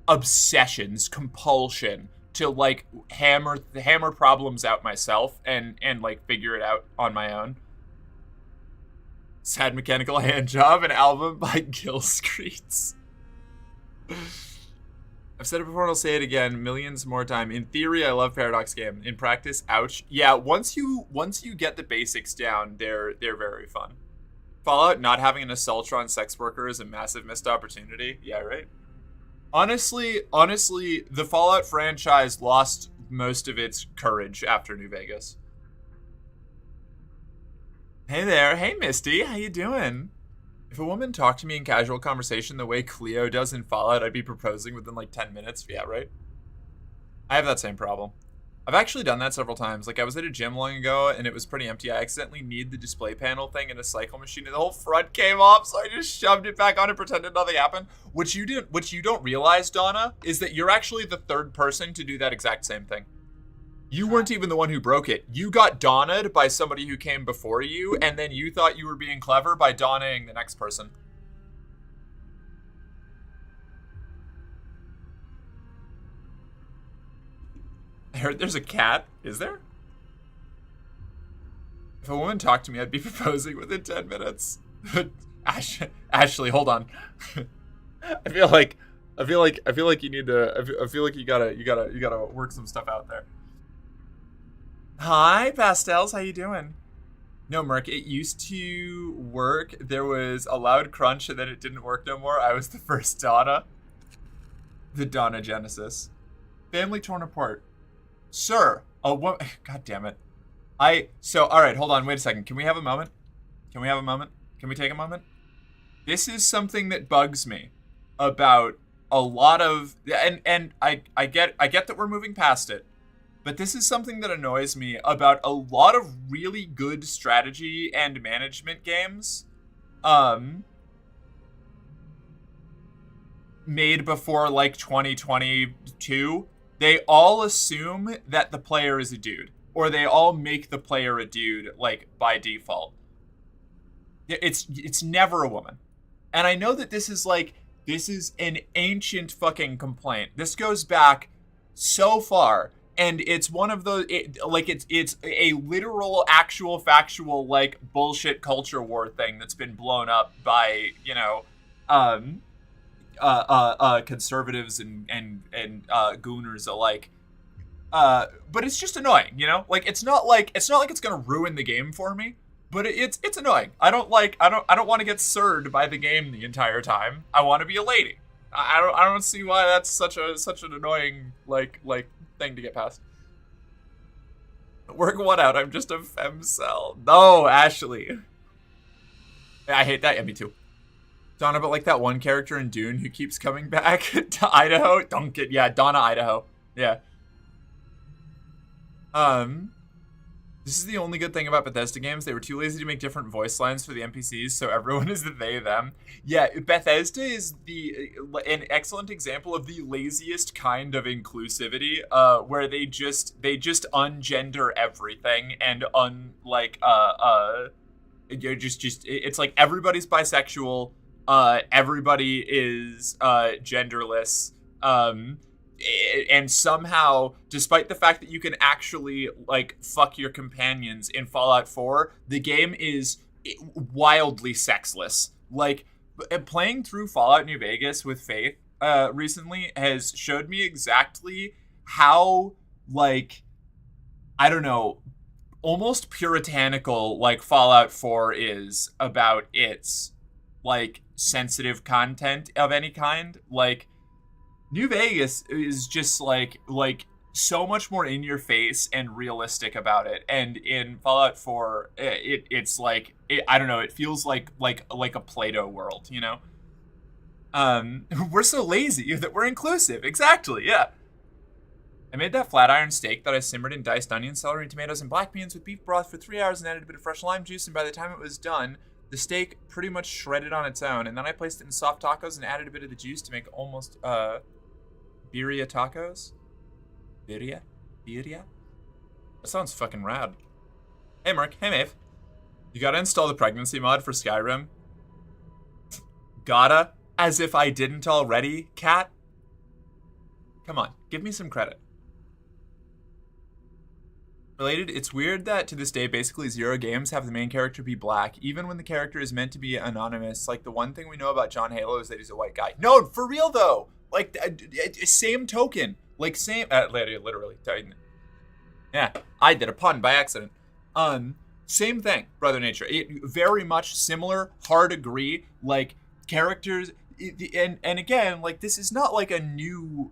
obsessions, compulsion to like hammer problems out myself and like figure it out on my own. Sad mechanical hand job, an album by Gil Screets. I've said it before and I'll say it again millions more time. In theory, I love Paradox game. In practice, ouch. Yeah, once you get the basics down, they're very fun. Fallout not having an Assaultron sex worker is a massive missed opportunity. Yeah, right? Honestly, the Fallout franchise lost most of its courage after New Vegas. Hey there. Hey, Misty. How you doing? If a woman talked to me in casual conversation the way Cleo does in Fallout, I'd be proposing within like 10 minutes. Yeah, right? I have that same problem. I've actually done that several times. Like, I was at a gym long ago and it was pretty empty. I accidentally kneed the display panel thing in a cycle machine and the whole front came off, so I just shoved it back on and pretended nothing happened. What you don't realize, Donna, is that you're actually the third person to do that exact same thing. You weren't even the one who broke it. You got Donna'd by somebody who came before you, and then you thought you were being clever by Donnaing the next person. I heard there's a cat. Is there? If a woman talked to me, I'd be proposing within 10 minutes. Ashley, hold on. I feel like you need to. I feel like you gotta work some stuff out there. Hi, Pastels. How you doing? No, Merc. It used to work. There was a loud crunch, and then it didn't work no more. I was the first Donna. The Donna Genesis. Family torn apart. Sir, a woman. God damn it. All right, hold on. Wait a second. Can we have a moment? Can we take a moment? This is something that bugs me about a lot of, and I get that we're moving past it. But this is something that annoys me about a lot of really good strategy and management games. made before like 2022, they all assume that the player is a dude, or they all make the player a dude like by default. It's never a woman. And I know that this is an ancient fucking complaint. This goes back so far, and it's one of those it's a literal, actual, factual like bullshit culture war thing that's been blown up by conservatives and gooners alike. But it's just annoying, you know? Like it's not like it's gonna ruin the game for me. But it's annoying. I don't want to get surred by the game the entire time. I want to be a lady. I don't see why that's such an annoying like thing to get past. Work one out. I'm just a femcel. No, Ashley. I hate that. Yeah, me too. Donna, but like that one character in Dune who keeps coming back to Idaho. Donna, Idaho. Yeah. This is the only good thing about Bethesda games. They were too lazy to make different voice lines for the NPCs, so everyone is the they, them. Yeah, Bethesda is an excellent example of the laziest kind of inclusivity, where they just ungender everything and it's like everybody's bisexual, everybody is genderless, and somehow, despite the fact that you can actually like fuck your companions in Fallout 4, the game is wildly sexless. Like playing through Fallout New Vegas with Faith recently has showed me exactly how, like, I don't know, almost puritanical like Fallout 4 is about its like sensitive content of any kind. Like New Vegas is just like so much more in your face and realistic about it, and in Fallout 4, it's like I don't know. It feels like a Play-Doh world, you know. We're so lazy that we're inclusive. Exactly, yeah. I made that flat iron steak that I simmered in diced onions, celery, tomatoes, and black beans with beef broth for 3 hours and added a bit of fresh lime juice. And by the time it was done, the steak pretty much shredded on its own. And then I placed it in soft tacos and added a bit of the juice to make almost birria tacos? Birria? That sounds fucking rad. Hey, Mark. Hey, Maeve. You gotta install the pregnancy mod for Skyrim? Gotta? As if I didn't already, cat? Come on, give me some credit. Related, it's weird that to this day, basically zero games have the main character be black, even when the character is meant to be anonymous. Like, the one thing we know about John Halo is that he's a white guy. No, for real, though! Like, same token. Like, same... literally. Yeah, I did a pun by accident. Same thing, Brother Nature. It very much similar, hard agree. Like, characters... And again, like, this is not like a new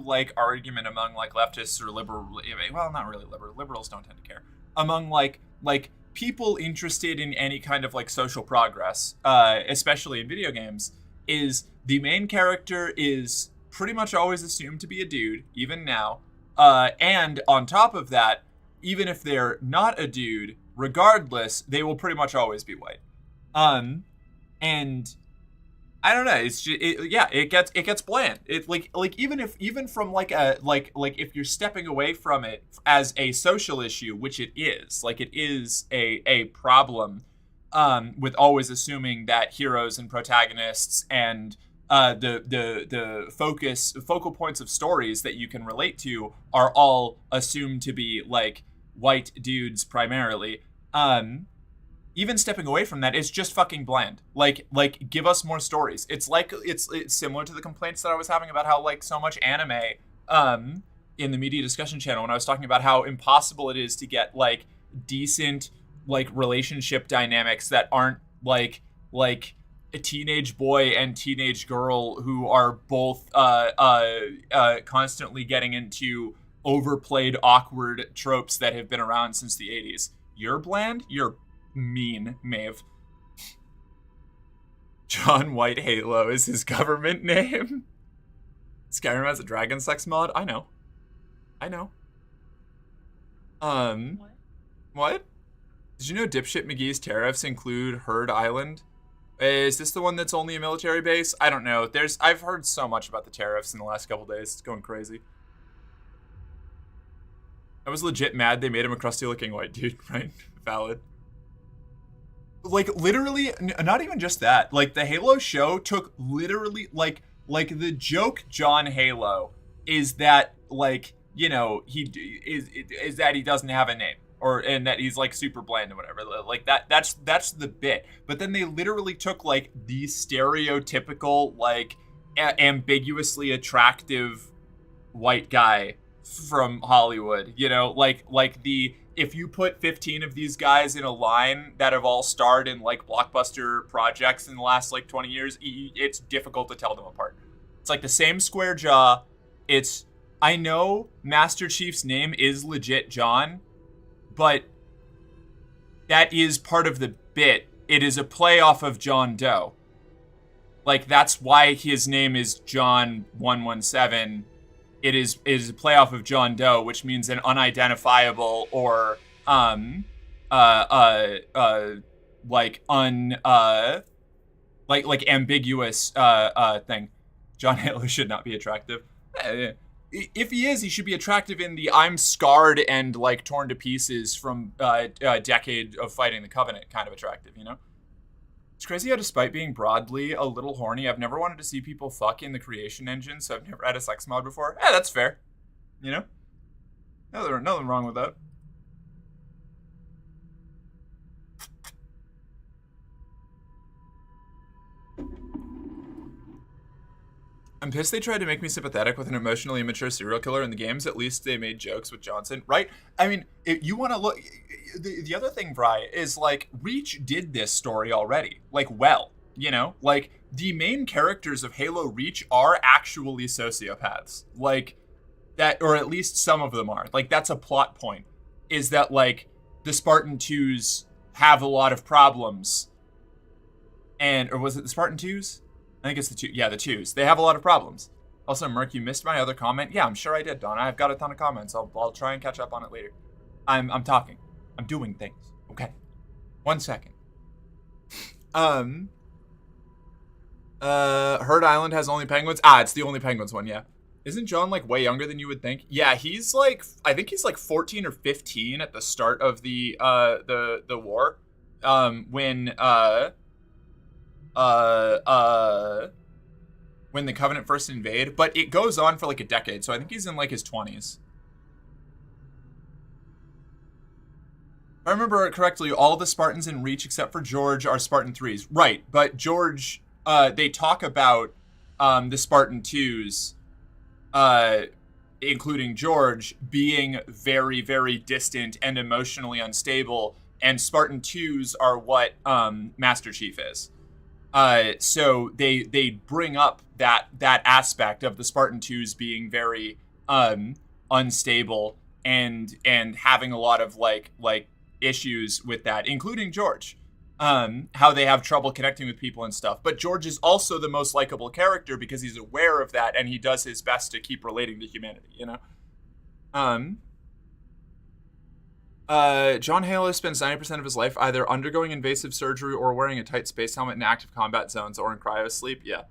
like argument among like leftists or liberal, well, not really liberals don't tend to care, among like people interested in any kind of like social progress, especially in video games, is the main character is pretty much always assumed to be a dude, even now, and on top of that, even if they're not a dude, regardless, they will pretty much always be white, and I don't know. It's just, it gets bland. It like even from like if you're stepping away from it as a social issue, which it is, like it is a problem, with always assuming that heroes and protagonists and the focal points of stories that you can relate to are all assumed to be like white dudes primarily. Even stepping away from that, it's just fucking bland. Like give us more stories. It's like it's similar to the complaints that I was having about how like so much anime in the media discussion channel when I was talking about how impossible it is to get like decent like relationship dynamics that aren't like a teenage boy and teenage girl who are both constantly getting into overplayed awkward tropes that have been around since the 80s. You're bland? You're mean, Maeve. John White Halo is his government name. Skyrim has a dragon sex mod? I know. What? Did you know Dipshit McGee's tariffs include Herd Island? Is this the one that's only a military base? I don't know. I've heard so much about the tariffs in the last couple days. It's going crazy. I was legit mad they made him a crusty-looking white dude, right? Valid. Like, literally, not even just that. Like, the Halo show took literally, like the joke John Halo is that, like, you know, is that he doesn't have a name. And that he's like super bland or whatever. Like that's the bit. But then they literally took like the stereotypical, like ambiguously attractive white guy from Hollywood, you know, like if you put 15 of these guys in a line that have all starred in like blockbuster projects in the last like 20 years, it's difficult to tell them apart. It's like the same square jaw. I know Master Chief's name is legit John, but that is part of the bit. It is a play off of John Doe. Like, that's why his name is John 117. It is a play off of John Doe, which means an unidentifiable or ambiguous thing. John Halo should not be attractive. If he is, he should be attractive in the I'm scarred and like torn to pieces from a decade of fighting the Covenant kind of attractive, you know? It's crazy how despite being broadly a little horny, I've never wanted to see people fuck in the creation engine, so I've never had a sex mod before. That's fair. You know? Nothing wrong with that. I'm pissed they tried to make me sympathetic with an emotionally immature serial killer in the games. At least they made jokes with Johnson, right? I mean, if you want to look... The other thing, Bri, is, like, Reach did this story already. Like, well, you know? Like, the main characters of Halo Reach are actually sociopaths. Like, that... Or at least some of them are. Like, that's a plot point. Is that, like, the Spartan 2s have a lot of problems. Or was it the Spartan 2s? I think it's the 2. Yeah, the 2s. They have a lot of problems. Also, Merc, you missed my other comment. Yeah, I'm sure I did, Donna. I've got a ton of comments. I'll try and catch up on it later. I'm talking. I'm doing things. Okay. 1 second. Herd Island has only penguins. It's the only penguins one, yeah. Isn't John like way younger than you would think? Yeah, he's like, I think he's like 14 or 15 at the start of the war. When the Covenant first invade, but it goes on for like a decade, so I think he's in like his 20s. If I remember correctly, all the Spartans in Reach except for George are Spartan 3s. Right, but George, they talk about the Spartan 2s, including George, being very, very distant and emotionally unstable, and Spartan 2s are what Master Chief is. So they bring up that aspect of the Spartan 2s being very unstable and having a lot of like issues with that, including George. How they have trouble connecting with people and stuff. But George is also the most likable character because he's aware of that and he does his best to keep relating to humanity, you know? John Halo spends 90% of his life either undergoing invasive surgery or wearing a tight space helmet in active combat zones or in cryo sleep. Yeah.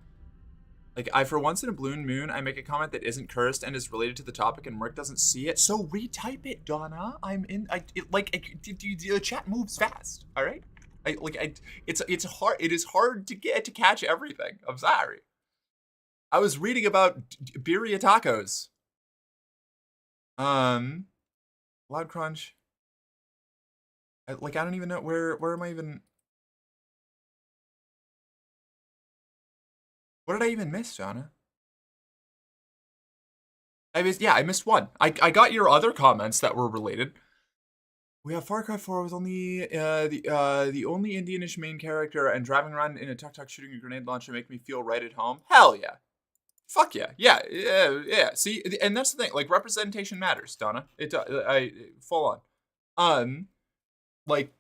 Like, for once in a blue moon, I make a comment that isn't cursed and is related to the topic and Merc doesn't see it. So retype it, Donna. The chat moves fast. All right. It's hard. It is hard to get to catch everything. I'm sorry. I was reading about birria tacos. Loud Crunch. I don't even know where am I even. What did I even miss, Jonna? I missed one. I got your other comments that were related. We have Far Cry 4 with only the only Indianish main character and driving around in a tuk-tuk shooting a grenade launcher make me feel right at home. Hell yeah. Fuck yeah. Yeah. See, and that's the thing. Like, representation matters, Donna. I full on. Like,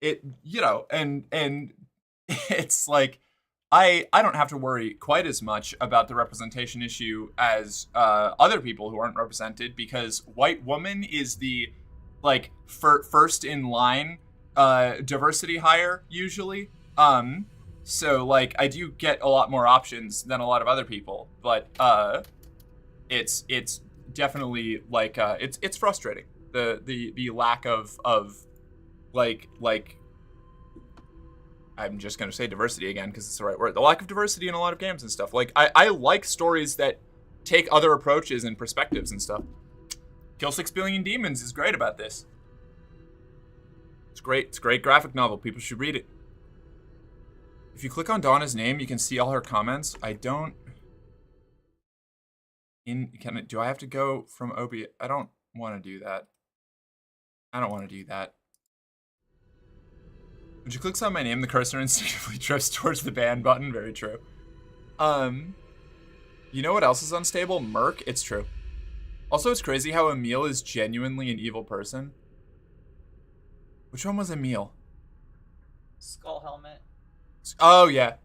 it, you know, and it's like, I don't have to worry quite as much about the representation issue as other people who aren't represented, because white woman is the, like, first in line diversity hire, usually. So, like, I do get a lot more options than a lot of other people, but it's definitely like it's frustrating. The lack of like I'm just gonna say diversity again because it's the right word. The lack of diversity in a lot of games and stuff. Like I like stories that take other approaches and perspectives and stuff. Kill 6 Billion Demons is great about this. It's great. It's a great graphic novel. People should read it. If you click on Donna's name, you can see all her comments. I don't. Do I have to go from OB? I don't want to do that. I don't want to do that. When she clicks on my name, the cursor instinctively drifts towards the ban button. Very true. You know what else is unstable? Merc. It's true. Also, it's crazy how Emil is genuinely an evil person. Which one was Emil? Skull helmet. Oh, yeah.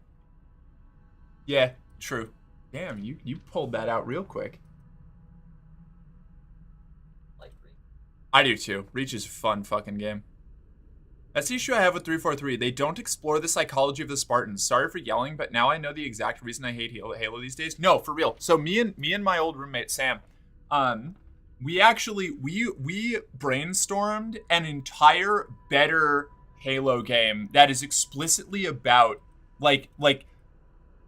Yeah, true. Damn, you pulled that out real quick. Like Reach. I do too. Reach is a fun fucking game. That's the issue I have with 343. They don't explore the psychology of the Spartans. Sorry for yelling, but now I know the exact reason I hate Halo these days. No, for real. So me and my old roommate Sam, we actually we brainstormed an entire better Halo game that is explicitly about like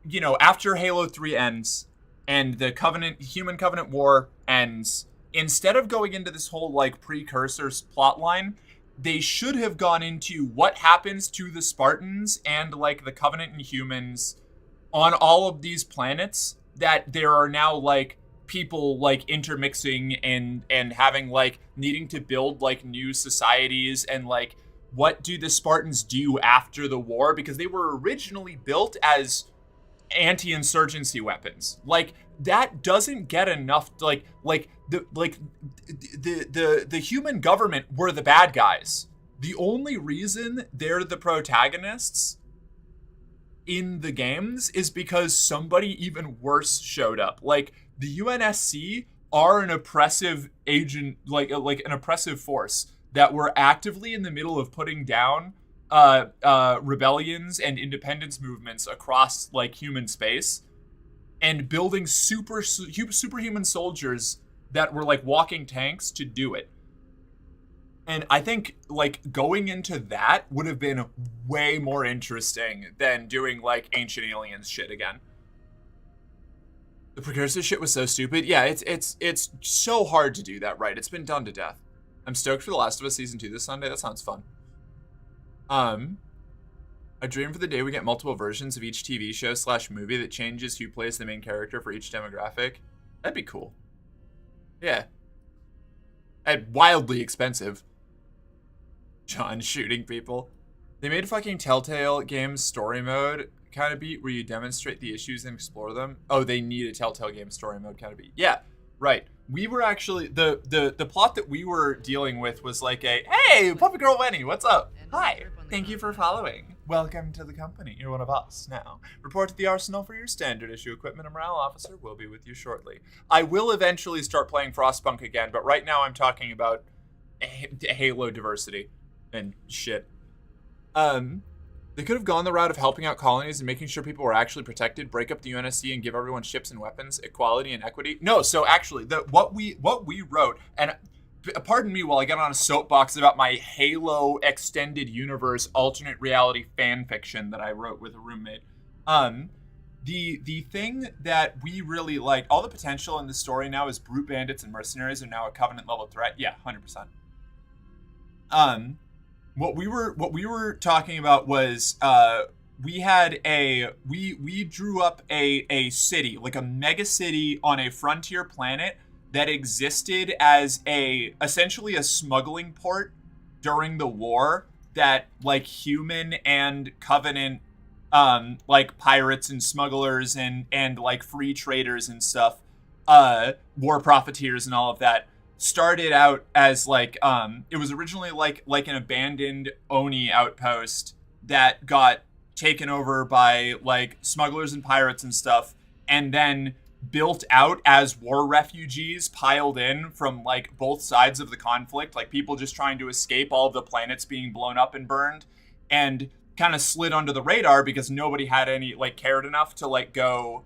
you know, after Halo 3 ends and the human covenant war ends, instead of going into this whole like precursor plot line, they should have gone into what happens to the Spartans and like the Covenant and humans on all of these planets that there are now like people like intermixing and having like needing to build like new societies, and like what do the Spartans do after the war, because they were originally built as anti-insurgency weapons. Like that doesn't get enough. Like the human government were the bad guys. The only reason they're the protagonists in the games is because somebody even worse showed up. Like the UNSC are an oppressive agent, like an oppressive force that were actively in the middle of putting down rebellions and independence movements across like human space, and building superhuman soldiers that were like walking tanks to do it. And I think like going into that would have been way more interesting than doing like Ancient Aliens shit again. The precursor shit was so stupid. Yeah, it's so hard to do that right. It's been done to death. I'm stoked for The Last of Us Season 2 this Sunday. That sounds fun. I dream for the day we get multiple versions of each TV show / movie that changes who plays the main character for each demographic. That'd be cool. Yeah. And wildly expensive. John shooting people. They made fucking Telltale Games story mode kind of beat where you demonstrate the issues and explore them. Oh, they need a Telltale Games story mode kind of beat. Yeah, right. We were actually, the plot that we were dealing with was like a, hey, Puppy Girl Wenny, what's up? Hi, thank you for following. Welcome to the company. You're one of us now. Report to the arsenal for your standard issue equipment. A morale officer will be with you shortly. I will eventually start playing Frostpunk again, but right now I'm talking about Halo diversity and shit. They could have gone the route of helping out colonies and making sure people were actually protected, break up the UNSC and give everyone ships and weapons, equality and equity. No, so actually, what we wrote, and pardon me while I get on a soapbox about my Halo extended universe alternate reality fan fiction that I wrote with a roommate. The thing that we really like, all the potential in the story now is brute bandits and mercenaries are now a Covenant level threat. Yeah, 100%. What we were talking about was we drew up a city, like a mega city on a frontier planet that existed as essentially a smuggling port during the war that like human and Covenant like pirates and smugglers and like free traders and stuff, war profiteers and all of that, started out as like it was originally like an abandoned Oni outpost that got taken over by like smugglers and pirates and stuff, and then built out as war refugees piled in from like both sides of the conflict, like people just trying to escape all of the planets being blown up and burned. And kind of slid under the radar because nobody had any, like, cared enough to, like, go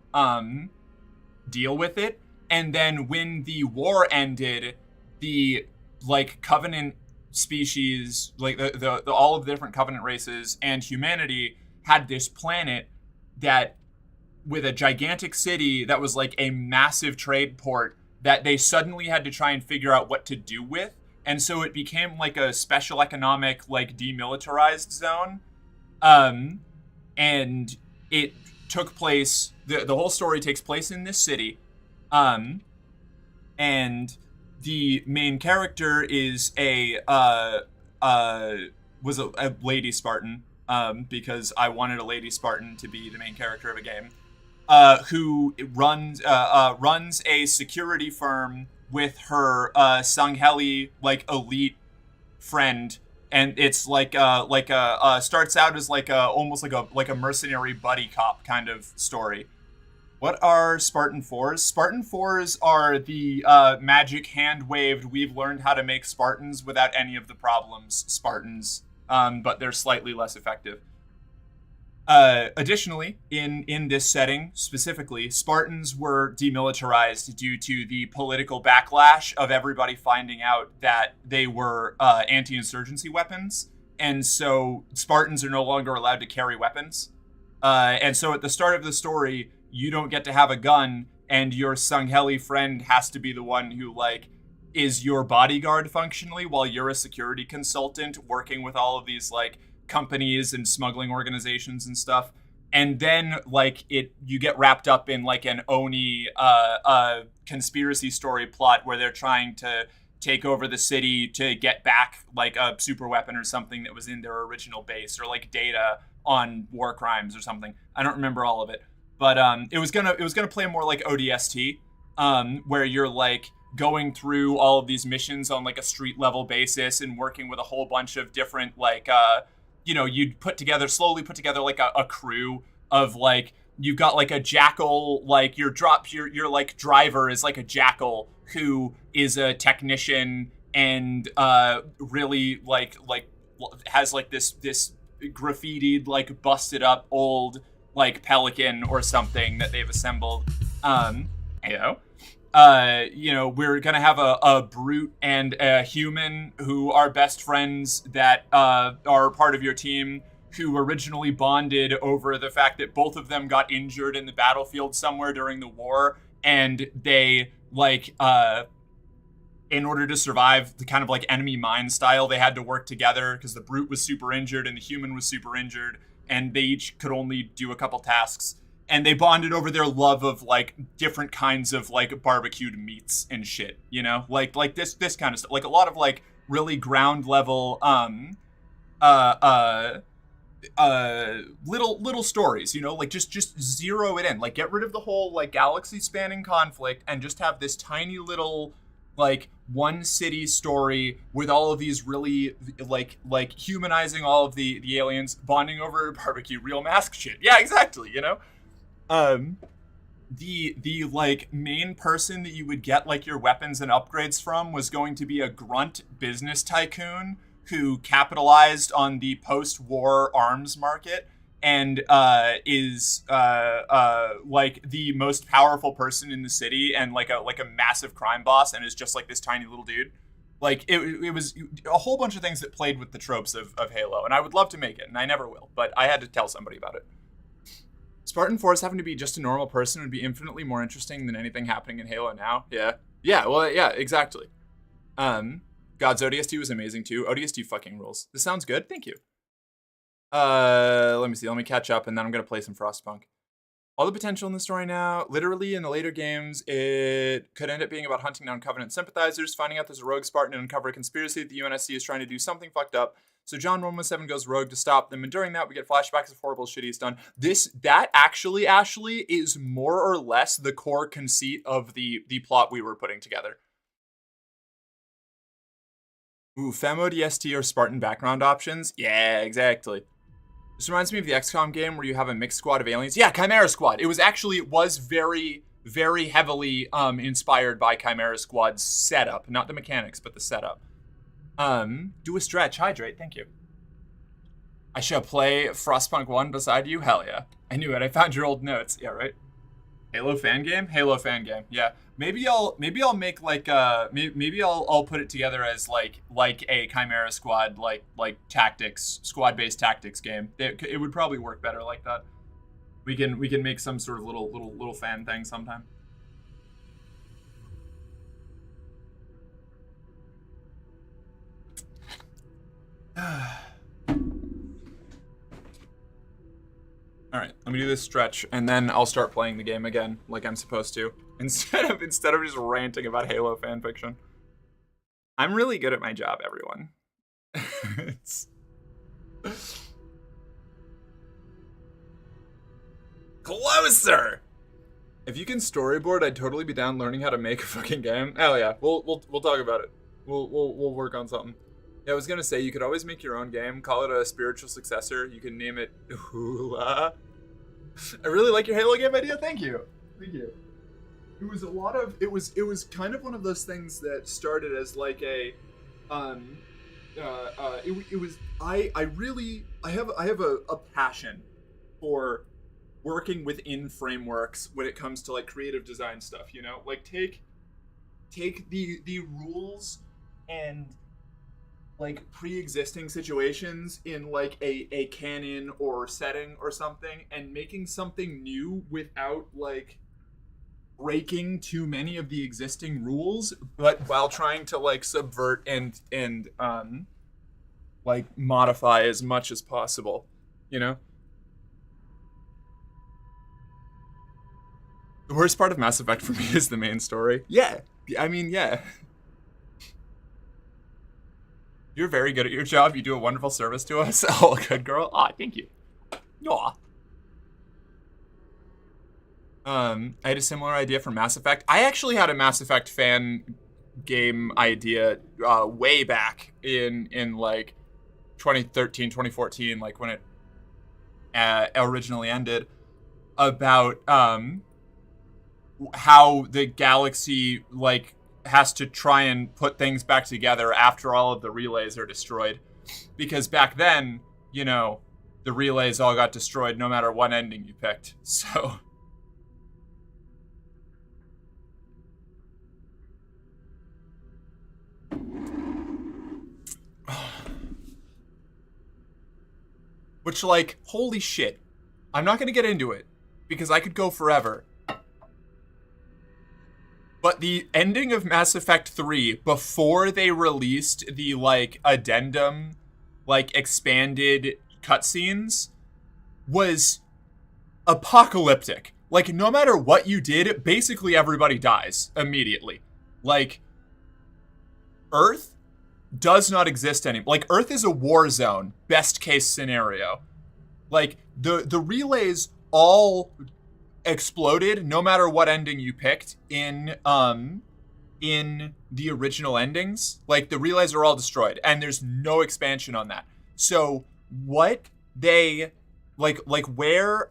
deal with it. And then when the war ended, the, like, Covenant species, like, the all of the different Covenant races and humanity had this planet that, with a gigantic city that was, like, a massive trade port that they suddenly had to try and figure out what to do with. And so it became, like, a special economic, like, demilitarized zone. And it took place, the whole story takes place in this city. And the main character is was a lady Spartan, because I wanted a lady Spartan to be the main character of a game, who runs a security firm with her Sangheli, like, elite friend. And it's like starts out as almost like a mercenary buddy cop kind of story. What are Spartan 4s? Spartan 4s are the magic hand-waved, we've learned how to make Spartans without any of the problems Spartans, but they're slightly less effective. Additionally, in this setting specifically, Spartans were demilitarized due to the political backlash of everybody finding out that they were anti-insurgency weapons, and so Spartans are no longer allowed to carry weapons. And so at the start of the story, you don't get to have a gun, and your Sangheli friend has to be the one who, like, is your bodyguard functionally while you're a security consultant working with all of these, like, companies and smuggling organizations and stuff. And then, like, you get wrapped up in, like, an Oni conspiracy story plot where they're trying to take over the city to get back, like, a super weapon or something that was in their original base, or, like, data on war crimes or something. I don't remember all of it. But it was gonna play more like ODST, where you're, like, going through all of these missions on, like, a street level basis and working with a whole bunch of different, like, you'd slowly put together like a crew of, like, you've got, like, a jackal, like, your like driver is like a jackal who is a technician and really like has, like, this graffitied, like, busted up old, like, pelican or something that they've assembled. We're gonna have a brute and a human who are best friends that are part of your team, who originally bonded over the fact that both of them got injured in the battlefield somewhere during the war, and they, like, in order to survive the kind of, like, enemy mine style, they had to work together because the brute was super injured and the human was super injured, and they each could only do a couple tasks. And they bonded over their love of, like, different kinds of, like, barbecued meats and shit, you know? Like this kind of stuff. Like, a lot of, like, really ground level, little stories, you know? Like, just zero it in. Like, get rid of the whole, like, galaxy-spanning conflict and just have this tiny little, like, one city story with all of these really, like humanizing all of the aliens, bonding over barbecue, real mask shit. Yeah, exactly, you know? The like main person that you would get, like, your weapons and upgrades from was going to be a grunt business tycoon who capitalized on the post-war arms market and is like the most powerful person in the city and like a massive crime boss, and is just like this tiny little dude. Like, it was a whole bunch of things that played with the tropes of Halo, and I would love to make it, and I never will, but I had to tell somebody about it. Spartan Force having to be just a normal person would be infinitely more interesting than anything happening in Halo now. Yeah, well, yeah, exactly. God's ODST was amazing too. ODST fucking rules. This sounds good. Thank you. Let me see. Let me catch up, and then I'm gonna play some Frostpunk. All the potential in the story now. Literally, in the later games, it could end up being about hunting down Covenant sympathizers, finding out there's a rogue Spartan, and uncover a conspiracy that the UNSC is trying to do something fucked up. So John 117 goes rogue to stop them, and during that, we get flashbacks of horrible shit he's done. That actually, Ashley, is more or less the core conceit of the plot we were putting together. Ooh, FemODST or Spartan background options? Yeah, exactly. This reminds me of the XCOM game where you have a mixed squad of aliens. Yeah, Chimera Squad. It was very, very heavily inspired by Chimera Squad's setup. Not the mechanics, but the setup. Do a stretch. Hydrate. Thank you. I shall play Frostpunk 1 beside you? Hell yeah. I knew it. I found your old notes. Yeah, right? Halo fan game? Halo fan game. Yeah. Maybe I'll make like maybe I'll put it together as like a Chimera Squad like tactics, squad-based tactics game. It would probably work better like that. We can make some sort of little fan thing sometime. All right, let me do this stretch, and then I'll start playing the game again, like I'm supposed to, instead of just ranting about Halo fanfiction. I'm really good at my job, everyone. Closer. If you can storyboard, I'd totally be down learning how to make a fucking game. Hell yeah, we'll talk about it. We'll work on something. Yeah, I was gonna say, you could always make your own game, call it a spiritual successor. You can name it Hula. I really like your Halo game idea. Thank you. It was it was kind of one of those things that started as like a, I have a passion for working within frameworks when it comes to like creative design stuff, you know? Like take the rules and like pre-existing situations in like a canon or setting or something, and making something new without like breaking too many of the existing rules, but while trying to like subvert and like modify as much as possible, you know? The worst part of Mass Effect for me is the main story. Yeah, I mean, yeah. You're very good at your job. You do a wonderful service to us. Oh, good girl. Ah, thank you. Aw. I had a similar idea for Mass Effect. I actually had a Mass Effect fan game idea way back in like 2013, 2014, like when it originally ended, about how the galaxy like has to try and put things back together after all of the relays are destroyed. Because back then, you know, the relays all got destroyed no matter what ending you picked. So which, like, holy shit. I'm not gonna get into it because I could go forever. But the ending of Mass Effect 3, before they released the, like, addendum, like, expanded cutscenes, was apocalyptic. Like, no matter what you did, basically everybody dies immediately. Like, Earth does not exist anymore. Like, Earth is a war zone, best case scenario. Like, the relays all exploded no matter what ending you picked in the original endings. Like, the relays are all destroyed and there's no expansion on that. So what they like where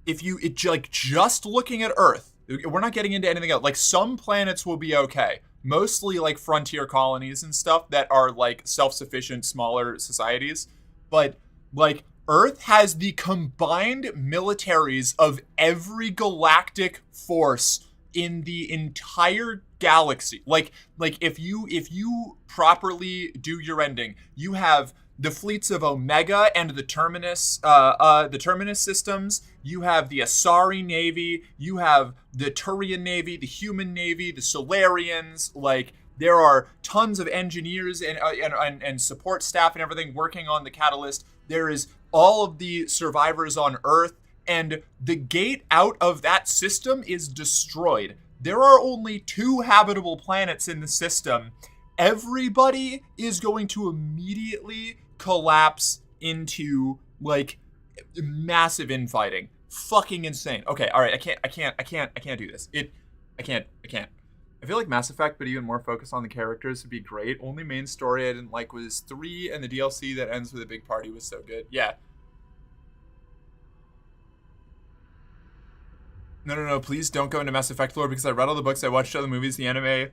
if you like just looking at Earth, we're not getting into anything else. Like, some planets will be okay, mostly like frontier colonies and stuff that are like self-sufficient smaller societies, but like Earth has the combined militaries of every galactic force in the entire galaxy. Like if you properly do your ending, you have the fleets of Omega and the Terminus systems. You have the Asari Navy. You have the Turian Navy, the Human Navy, the Solarians. Like, there are tons of engineers and support staff and everything working on the Catalyst. There is all of the survivors on Earth, and the gate out of that system is destroyed. There are only 2 habitable planets in the system. Everybody is going to immediately collapse into like massive infighting. Fucking insane. Okay, all right, I can't do this. I can't. I feel like Mass Effect, but even more focused on the characters, would be great. Only main story I didn't like was 3, and the DLC that ends with a big party was so good. Yeah. No, please don't go into Mass Effect lore, because I read all the books, I watched all the movies, the anime,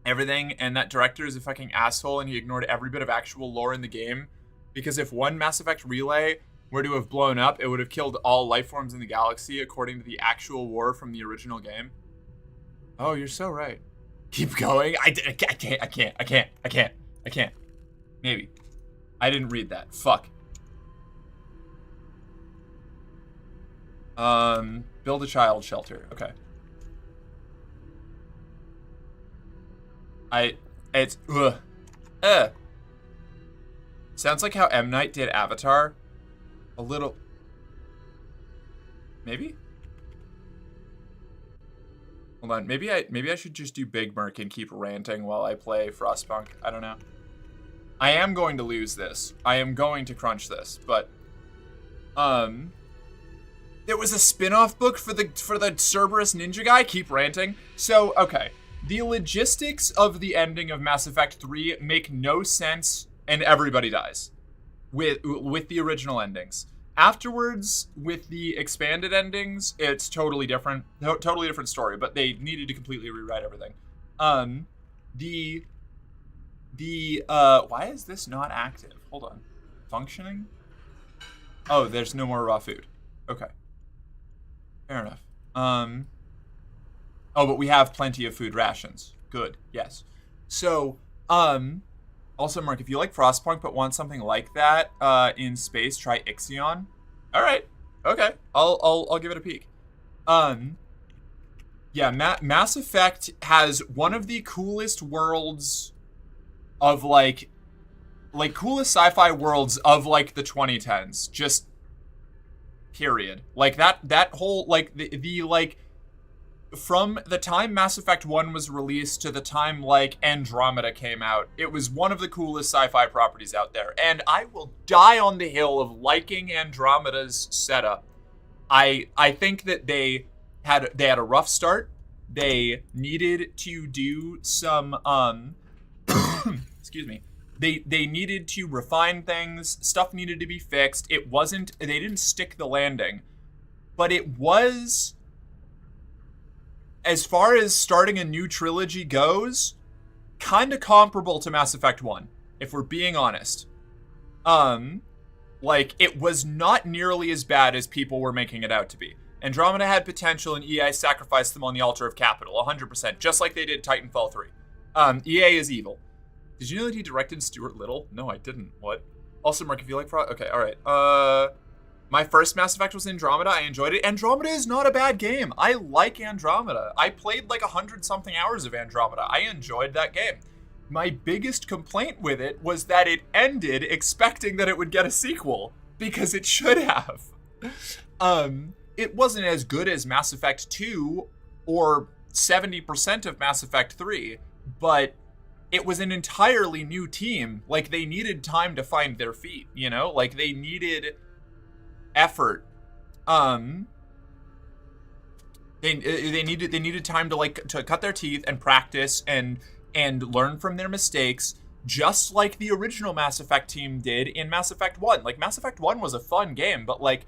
everything, and that director is a fucking asshole, and he ignored every bit of actual lore in the game Because if one Mass Effect relay were to have blown up, it would have killed all life forms in the galaxy according to the actual war from the original game. Oh, you're so right. Keep going. I can't. Maybe. I didn't read that. Fuck. Build a child shelter. Okay. It's, sounds like how M. Night did Avatar. A little. Maybe? Hold on. Maybe I should just do Big Merc and keep ranting while I play Frostpunk. I don't know. I am going to lose this. I am going to crunch this, but there was a spin-off book for the Cerberus ninja guy. Keep ranting. So, okay. The logistics of the ending of Mass Effect 3 make no sense, and everybody dies with the original endings. Afterwards, with the expanded endings, it's totally different. Totally different story, but they needed to completely rewrite everything. Why is this not active? Hold on. Functioning? Oh, there's no more raw food. Okay. Fair enough. Oh, but we have plenty of food rations. Good. Yes. So, also, Mark, if you like Frostpunk but want something like that in space, try Ixion. All right. Okay. I'll give it a peek. Yeah, Mass Effect has one of the coolest worlds of like coolest sci-fi worlds of like the 2010s. Just period. Like that whole like the like from the time Mass Effect 1 was released to the time, like, Andromeda came out, it was one of the coolest sci-fi properties out there. And I will die on the hill of liking Andromeda's setup. I think that they had a rough start. They needed to do some, excuse me. They needed to refine things. Stuff needed to be fixed. They didn't stick the landing. But it was, as far as starting a new trilogy goes, kind of comparable to Mass Effect 1, if we're being honest. Like, it was not nearly as bad as people were making it out to be. Andromeda had potential, and EA sacrificed them on the altar of capital, 100%, just like they did Titanfall 3. EA is evil. Did you know that he directed Stuart Little? No, I didn't. What? Also, Mark, if you like... Okay, alright. My first Mass Effect was Andromeda. I enjoyed it. Andromeda is not a bad game. I like Andromeda. I played like 100-something hours of Andromeda. I enjoyed that game. My biggest complaint with it was that it ended expecting that it would get a sequel, because it should have. It wasn't as good as Mass Effect 2 or 70% of Mass Effect 3, but it was an entirely new team. Like, they needed time to find their feet, you know? Like, they needed effort. They needed time to, like, to cut their teeth and practice and learn from their mistakes, just like the original Mass Effect team did in Mass Effect 1. Like, Mass Effect 1 was a fun game, but, like,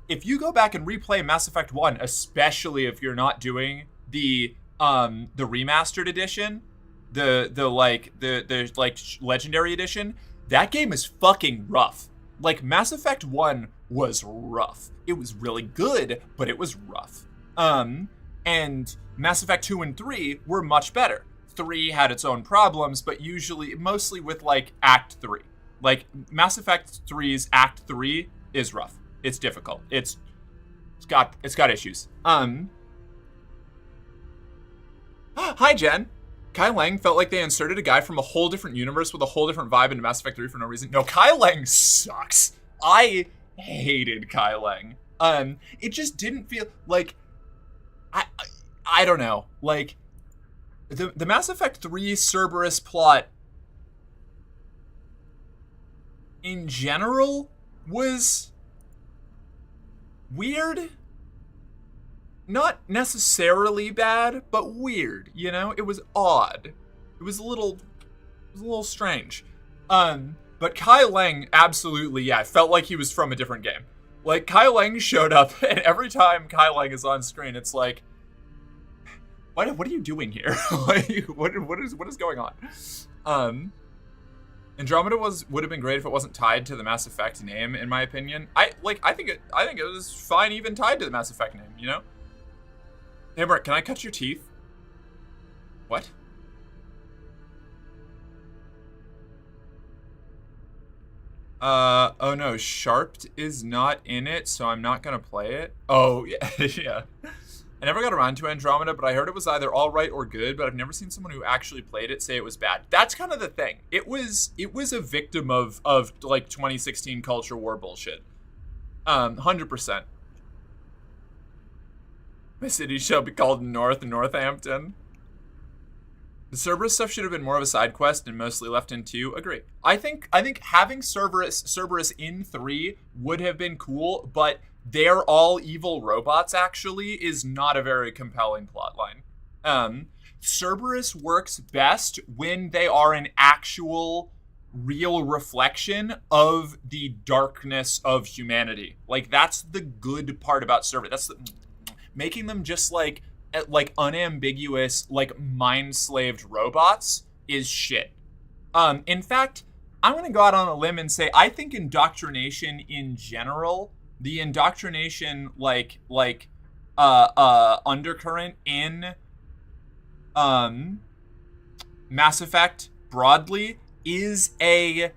if you go back and replay Mass Effect 1, especially if you're not doing the remastered edition, the legendary edition, that game is fucking rough. Like, Mass Effect 1 was rough. It was really good, but it was rough. And Mass Effect 2 and 3 were much better. 3 had its own problems, but mostly with, like, Act 3. Like, Mass Effect 3's Act 3 is rough. It's difficult. It's got issues. Hi, Jen. Kai Lang felt like they inserted a guy from a whole different universe with a whole different vibe into Mass Effect 3 for no reason. No, Kai Lang sucks. I hated Kai Lang. It just didn't feel like... I don't know. Like, the Mass Effect 3 Cerberus plot in general was weird. Not necessarily bad, but weird, you know? It was odd. It was a little strange. But Kai Lang absolutely, yeah, felt like he was from a different game. Like, Kai Lang showed up, and every time Kai Lang is on screen, it's like, what are you doing here? Like, what is going on? Andromeda would have been great if it wasn't tied to the Mass Effect name, in my opinion. I think it was fine even tied to the Mass Effect name, you know? Hey Mark, can I cut your teeth? What? Oh no, Sharped is not in it, so I'm not gonna play it. Oh, yeah, yeah. I never got around to Andromeda, but I heard it was either alright or good, but I've never seen someone who actually played it say it was bad. That's kind of the thing. It was a victim of like 2016 culture war bullshit. 100%. My city shall be called Northampton. The Cerberus stuff should have been more of a side quest and mostly left in 2. Agree. I think having Cerberus in 3 would have been cool, but they're all evil robots actually is not a very compelling plotline. Cerberus works best when they are an actual real reflection of the darkness of humanity. Like, that's the good part about Cerberus. That's making them just like unambiguous, like mind-slaved robots is shit. In fact, I'm gonna go out on a limb and say I think indoctrination in general, the indoctrination undercurrent in Mass Effect broadly is a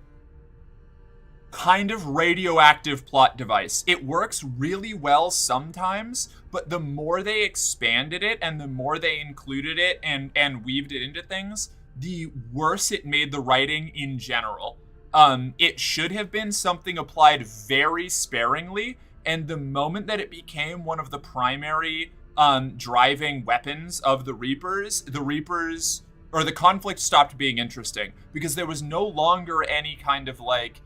kind of radioactive plot device. It works really well sometimes, but the more they expanded it and the more they included it and weaved it into things, the worse it made the writing in general. It should have been something applied very sparingly, and the moment that it became one of the primary driving weapons of the Reapers, or the conflict stopped being interesting, because there was no longer any kind of like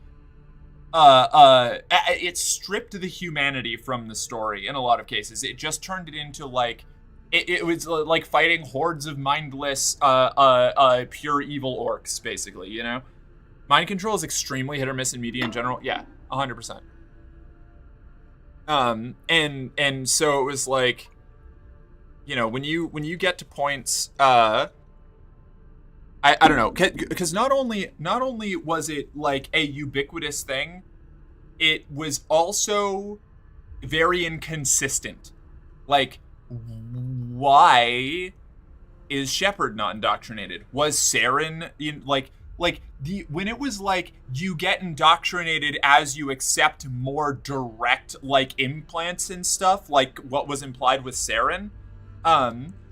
it stripped the humanity from the story in a lot of cases. It just turned it into like it was like fighting hordes of mindless pure evil orcs, basically, you know? Mind control is extremely hit or miss in media in general. Yeah, 100%. And so it was like, you know, when you get to points, I don't know, because not only was it like a ubiquitous thing, it was also very inconsistent. Like, why is Shepard not indoctrinated? Was Saren in when it was like you get indoctrinated as you accept more direct like implants and stuff, like what was implied with Saren?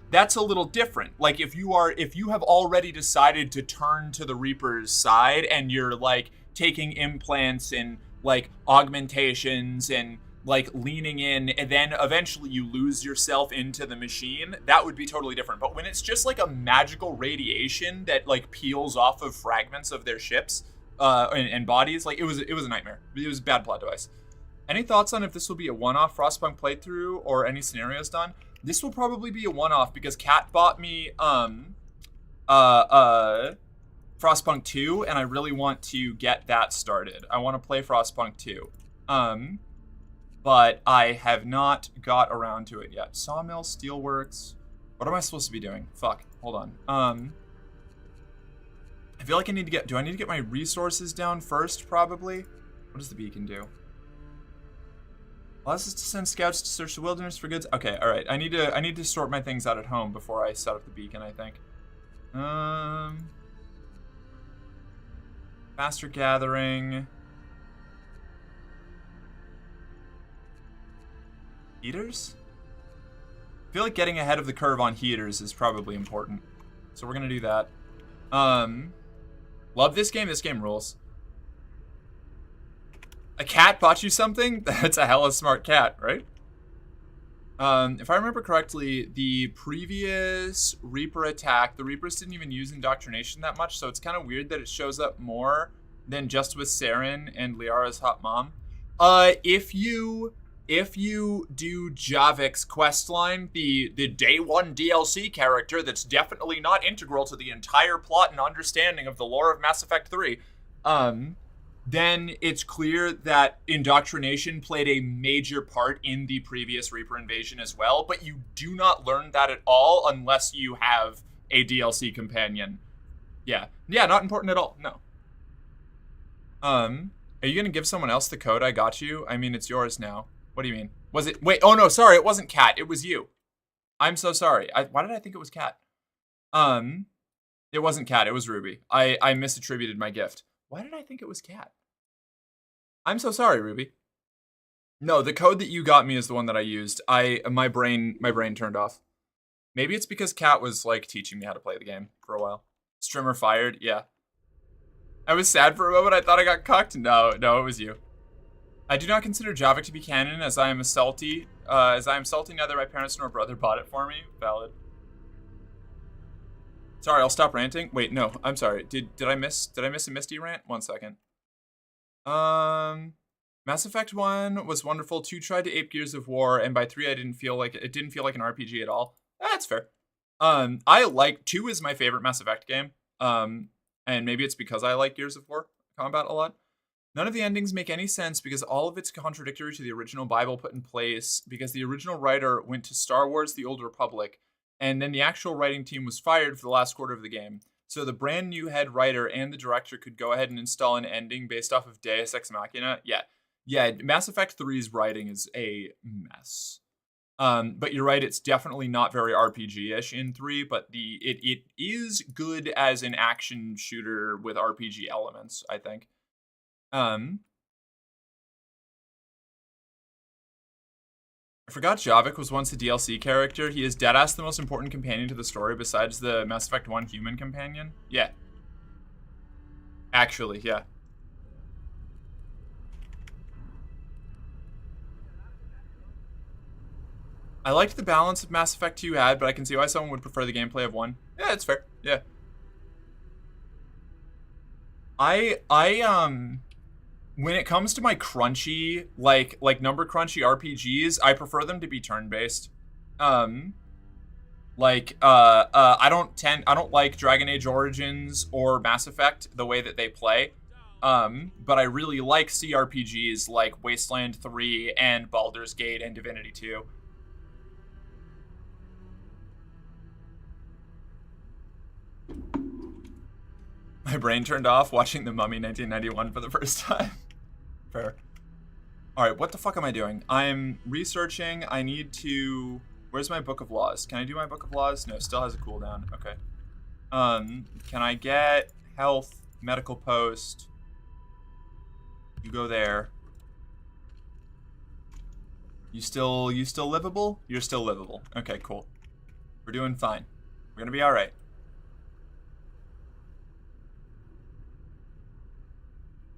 That's a little different. Like, if you have already decided to turn to the Reaper's side and you're like taking implants and like augmentations and like leaning in, and then eventually you lose yourself into the machine, that would be totally different. But when it's just like a magical radiation that like peels off of fragments of their ships and bodies, like it was a nightmare. It was a bad plot device. Any thoughts on if this will be a one-off Frostpunk playthrough or any scenarios done? This will probably be a one-off because Kat bought me Frostpunk 2, and I really want to get that started. I want to play Frostpunk 2. But I have not got around to it yet. Sawmill, Steelworks. What am I supposed to be doing? Fuck. Hold on. I feel like I need to get... Do I need to get my resources down first, probably? What does the beacon do? Allows us to send scouts to search the wilderness for goods. Okay, alright. I need to sort my things out at home before I set up the beacon, I think. Faster gathering. Heaters? I feel like getting ahead of the curve on heaters is probably important. So we're gonna do that. Love this game. This game rules. A cat bought you something? That's a hella smart cat, right? If I remember correctly, the previous Reaper attack, the Reapers didn't even use indoctrination that much, so it's kind of weird that it shows up more than just with Saren and Liara's hot mom. If you do Javik's questline, the day one DLC character that's definitely not integral to the entire plot and understanding of the lore of Mass Effect 3, then it's clear that indoctrination played a major part in the previous Reaper invasion as well, but you do not learn that at all unless you have a DLC companion. Yeah, not important at all, no. Are you gonna give someone else the code? I got you. I mean, it's yours now. What do you mean? Was it? Wait. Oh no, sorry. It wasn't Cat. It was you. I'm so sorry. Why did I think it was Cat? It wasn't Cat. It was Ruby. I misattributed my gift. Why did I think it was Cat? I'm so sorry, Ruby. No, the code that you got me is the one that I used. My brain turned off. Maybe it's because Cat was like teaching me how to play the game for a while. Strimmer fired. Yeah. I was sad for a moment. I thought I got cucked. No, it was you. I do not consider Javik to be canon, as I am salty neither my parents nor brother bought it for me. Valid. Sorry, I'll stop ranting. Wait, no, I'm sorry. Did I miss a Misty rant? 1 second. Mass Effect 1 was wonderful. 2 tried to ape Gears of War, and by 3 it didn't feel like an RPG at all. That's fair. 2 is my favorite Mass Effect game. And maybe it's because I like Gears of War combat a lot. None of the endings make any sense because all of it's contradictory to the original Bible put in place, because the original writer went to Star Wars: The Old Republic, and then the actual writing team was fired for the last quarter of the game. So the brand new head writer and the director could go ahead and install an ending based off of Deus Ex Machina. Yeah, Mass Effect 3's writing is a mess. But you're right, it's definitely not very RPG-ish in 3, but it is good as an action shooter with RPG elements, I think. I forgot Javik was once a DLC character. He is deadass the most important companion to the story besides the Mass Effect 1 human companion. Yeah. Actually, yeah. I liked the balance of Mass Effect 2 had, but I can see why someone would prefer the gameplay of 1. Yeah, it's fair. Yeah. When it comes to my crunchy, like number crunchy RPGs, I prefer them to be turn-based. I don't like Dragon Age Origins or Mass Effect the way that they play. But I really like CRPGs like Wasteland 3 and Baldur's Gate and Divinity 2. My brain turned off watching The Mummy 1991 for the first time. Fair. Alright, what the fuck am I doing? I'm researching. I need to... Where's my Book of Laws? Can I do my Book of Laws? No, still has a cooldown. Okay. Can I get health, medical post? You go there. You still livable? You're still livable. Okay, cool. We're doing fine. We're gonna be alright.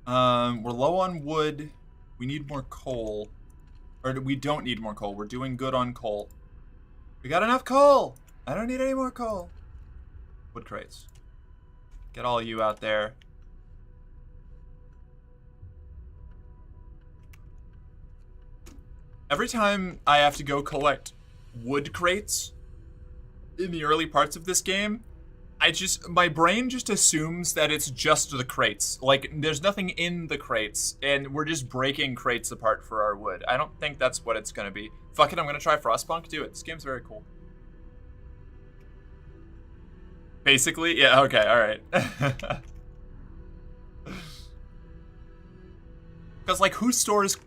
We're low on wood. We need more coal. Or we don't need more coal. We're doing good on coal. We got enough coal! I don't need any more coal. Wood crates. Get all you out there. Every time I have to go collect wood crates in the early parts of this game, my brain just assumes that it's just the crates. Like, there's nothing in the crates, and we're just breaking crates apart for our wood. I don't think that's what it's gonna be. Fuck it, I'm gonna try Frostpunk. Do it. This game's very cool. Basically, yeah, okay, alright. Because, like, who stores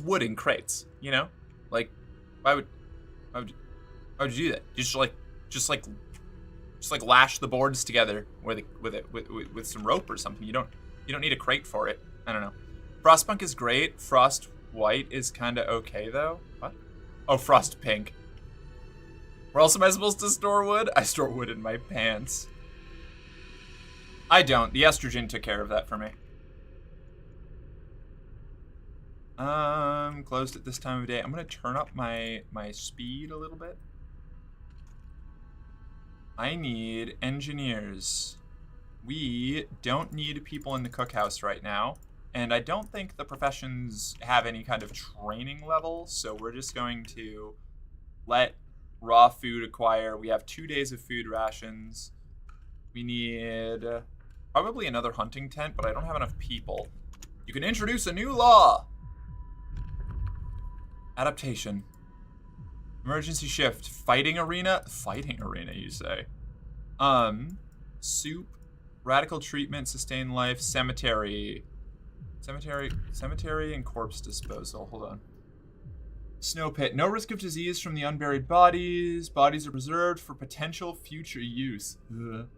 wood in crates, you know? Like, why would you do that? Just lash the boards together with some rope or something. You don't need a crate for it. I don't know. Frostpunk is great. Frost White is kind of okay though. What? Oh, Frost Pink. Where else am I supposed to store wood? I store wood in my pants. I don't. The estrogen took care of that for me. Closed at this time of day. I'm gonna turn up my speed a little bit. I need engineers. We don't need people in the cookhouse right now, and I don't think the professions have any kind of training level, so we're just going to let raw food acquire. We have 2 days of food rations. We need probably another hunting tent, but I don't have enough people. You can introduce a new law! Adaptation. Emergency shift. Fighting arena? Fighting arena, you say. Soup. Radical treatment. Sustain life. Cemetery. Cemetery and corpse disposal. Hold on. Snow pit. No risk of disease from the unburied bodies. Bodies are preserved for potential future use. Ugh.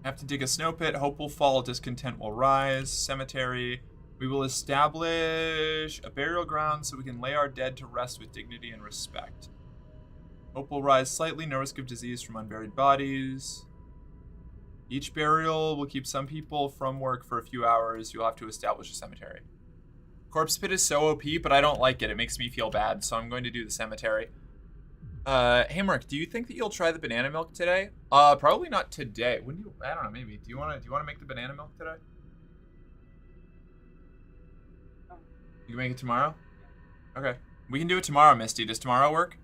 Have to dig a snow pit. Hope will fall. Discontent will rise. Cemetery. We will establish a burial ground so we can lay our dead to rest with dignity and respect. Hope will rise slightly. No risk of disease from unburied bodies. Each burial will keep some people from work for a few hours. You'll have to establish a cemetery. Corpse pit is so OP, but I don't like it. It makes me feel bad, so I'm going to do the cemetery. Hey Mark, do you think that you'll try the banana milk today? Probably not today. When do you? I don't know. Maybe. Do you want to make the banana milk today? You can make it tomorrow. Okay, we can do it tomorrow, Misty. Does tomorrow work?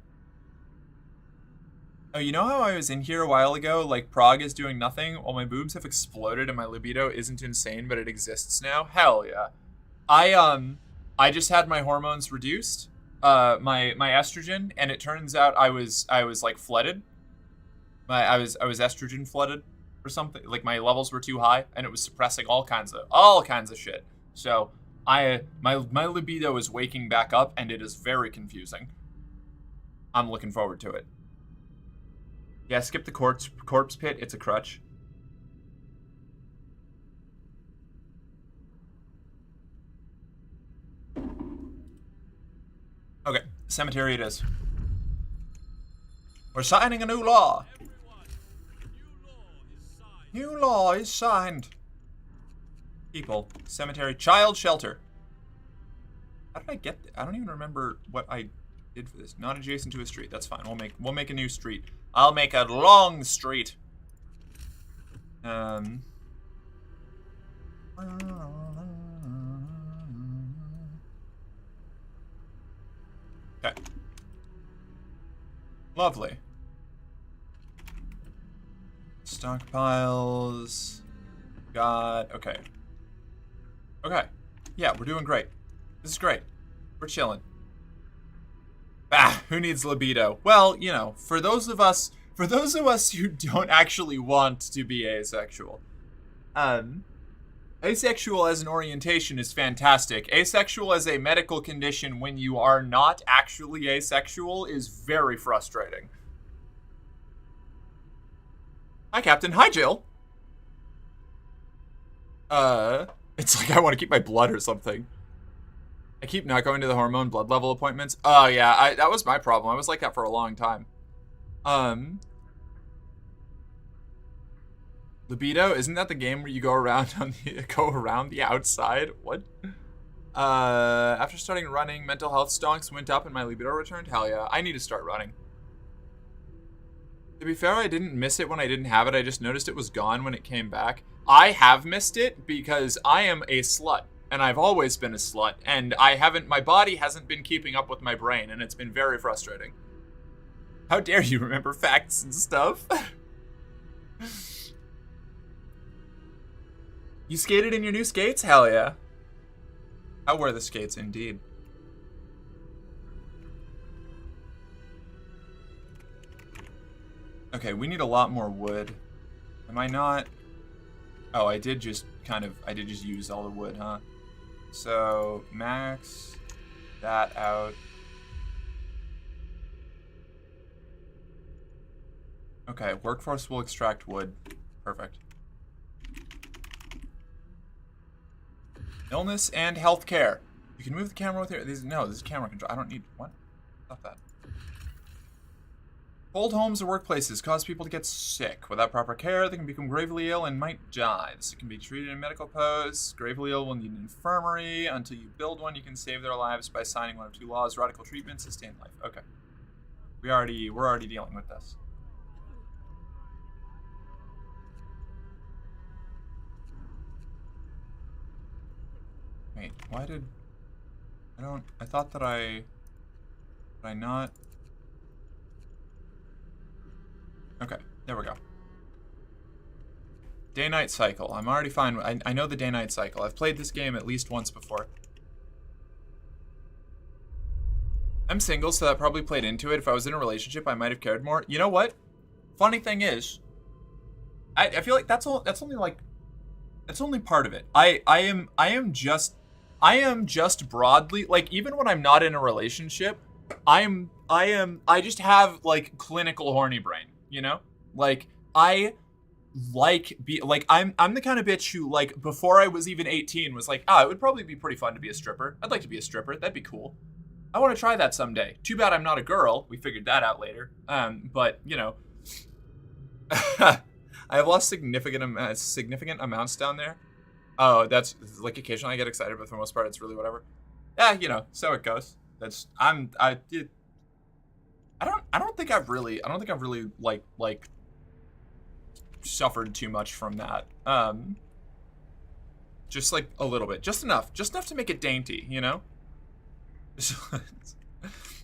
Oh, you know how I was in here a while ago, like Prague is doing nothing? Well, my boobs have exploded and my libido isn't insane, but it exists now. Hell yeah. I just had my hormones reduced, my estrogen, and it turns out I was like flooded. I was estrogen flooded or something. Like my levels were too high and it was suppressing all kinds of shit. So my libido is waking back up and it is very confusing. I'm looking forward to it. Yeah, skip the corpse pit. It's a crutch. Okay, cemetery it is. We're signing a new law. New law is signed. People, cemetery, child shelter. How did I get? I don't even remember what I did for this. Not adjacent to a street. That's fine. We'll make a new street. I'll make a long street. Okay. Lovely. Stockpiles. Got. Okay. Okay. Yeah, we're doing great. This is great. We're chilling. Ah, who needs libido? Well, you know, for those of us who don't actually want to be asexual. Asexual as an orientation is fantastic. Asexual as a medical condition when you are not actually asexual is very frustrating. Hi, Captain. Hi, Jill. It's like I want to keep my blood or something. I keep not going to the hormone blood level appointments. Oh, yeah, that was my problem. I was like that for a long time. Libido, isn't that the game where you go around the outside? What? After starting running, mental health stonks went up and my libido returned. Hell yeah, I need to start running. To be fair, I didn't miss it when I didn't have it. I just noticed it was gone when it came back. I have missed it because I am a slut. And I've always been a slut, and my body hasn't been keeping up with my brain, and it's been very frustrating. How dare you remember facts and stuff? You skated in your new skates? Hell yeah. How were the skates, indeed. Okay, we need a lot more wood. Am I not? Oh, I did just use all the wood, huh? So, max that out. Okay, workforce will extract wood. Perfect. Illness and healthcare. You can move the camera with your... No, this is camera control. I don't need... What? Stop that. Cold homes or workplaces cause people to get sick. Without proper care, they can become gravely ill and might die. This can be treated in medical posts. Gravely ill will need an infirmary. Until you build one, you can save their lives by signing one of two laws. Radical treatment, sustain life. Okay. We're already dealing with this. Wait, why did... I thought that did I not... Okay, there we go. Day-night cycle. I'm already fine. I know the day-night cycle. I've played this game at least once before. I'm single, so that probably played into it. If I was in a relationship, I might have cared more. You know what? Funny thing is, I feel like that's only like It's only part of it. I am just broadly, like, even when I'm not in a relationship, I just have like clinical horny brain, you know? Like I I'm the kind of bitch who, like, before I was even 18 was like, it would probably be pretty fun to be a stripper. I'd like to be a stripper. That'd be cool. I want to try that someday. Too bad I'm not a girl. We figured that out later. But you know, I have lost significant amounts down there. Oh, that's like occasionally I get excited, but for the most part, it's really whatever. Yeah, you know, so it goes. I don't think I've really like suffered too much from that. Just like a little bit, just enough to make it dainty, you know.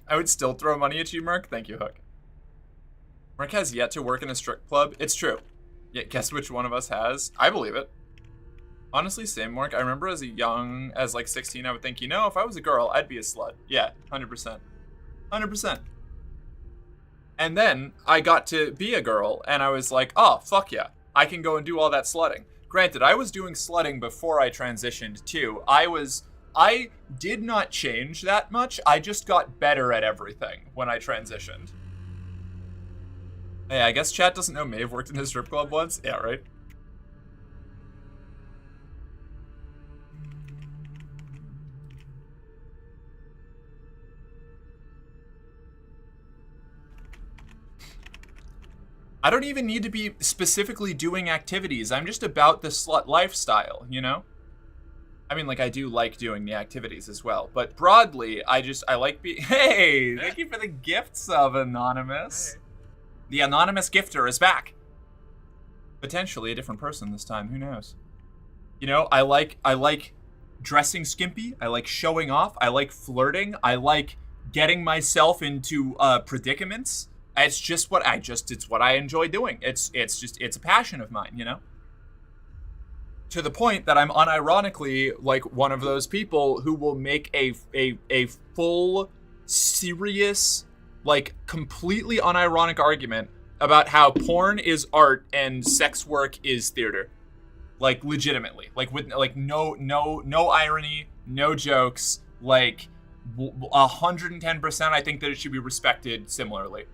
I would still throw money at you, Mark. Thank you, Hook. Mark has yet to work in a strip club. It's true. Yeah, guess which one of us has? I believe it. Honestly, same, Mark. I remember as like 16, I would think, you know, if I was a girl, I'd be a slut. Yeah, 100%. 100%. And then I got to be a girl, and I was like, oh, fuck yeah. I can go and do all that slutting. Granted, I was doing slutting before I transitioned, too. I did not change that much. I just got better at everything when I transitioned. Hey, I guess chat doesn't know Maeve worked in a strip club once. Yeah, right? I don't even need to be specifically doing activities. I'm just about the slut lifestyle, you know? I mean, like, I do like doing the activities as well. But broadly, I like being... Hey! Thank you for the gifts of Anonymous. Hey. The Anonymous gifter is back. Potentially a different person this time. Who knows? You know, I like dressing skimpy. I like showing off. I like flirting. I like getting myself into predicaments. It's just it's what I enjoy doing. It's a passion of mine, you know? To the point that I'm unironically like one of those people who will make a full, serious, like completely unironic argument about how porn is art and sex work is theater. Like legitimately. Like with like no irony, no jokes, like 110% I think that it should be respected similarly.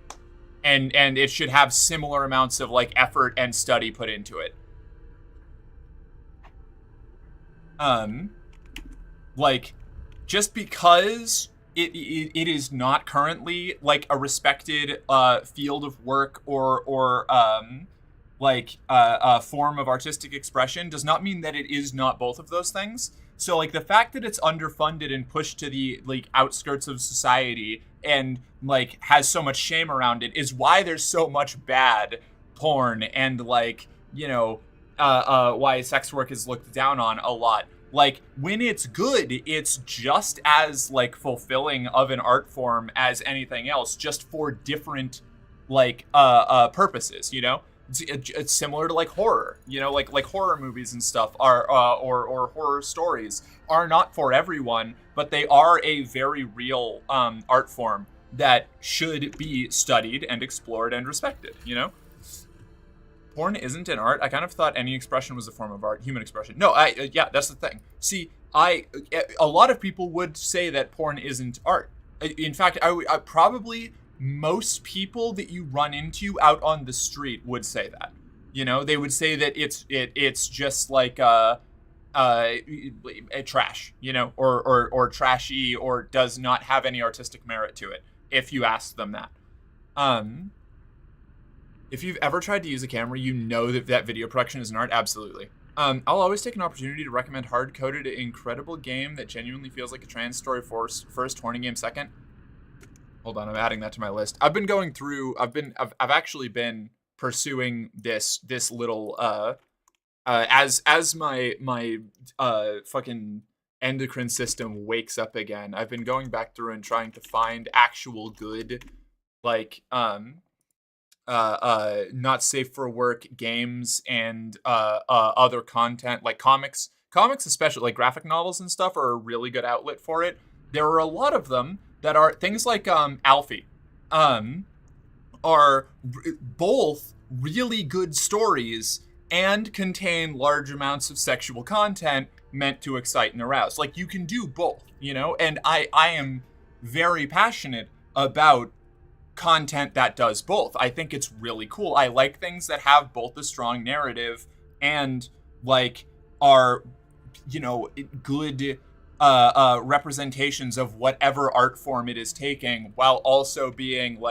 And it should have similar amounts of like effort and study put into it. Like, just because it is not currently like a respected field of work or a form of artistic expression does not mean that it is not both of those things. So like the fact that it's underfunded and pushed to the like outskirts of society and like has so much shame around it is why there's so much bad porn and like, you know, why sex work is looked down on a lot. Like when it's good, it's just as like fulfilling of an art form as anything else, just for different like purposes, you know? It's similar to like horror, you know, like horror movies and stuff are or horror stories are not for everyone, but they are a very real art form that should be studied and explored and respected, you know? Porn isn't an art. I kind of thought any expression was a form of art, human expression. No, yeah, that's the thing. See, a lot of people would say that porn isn't art. In fact, I probably most people that you run into out on the street would say that. You know, they would say that it's just like a trash, you know, or trashy, or does not have any artistic merit to it. If you ask them that. If you've ever tried to use a camera, you know that video production is an art. Absolutely. I'll always take an opportunity to recommend hard-coded, incredible game that genuinely feels like a trans story first, horny game second. Hold on, I'm adding that to my list. I've been going through. I've actually been pursuing this little as my fucking endocrine system wakes up again. I've been going back through and trying to find actual good, like not safe for work games and other content like comics especially like graphic novels and stuff are a really good outlet for it. There are a lot of them that are things like Alfie are both really good stories and contain large amounts of sexual content meant to excite and arouse. Like, you can do both, you know? And I am very passionate about content that does both. I think it's really cool. I like things that have both a strong narrative and, like, are, you know, good representations of whatever art form it is taking, while also being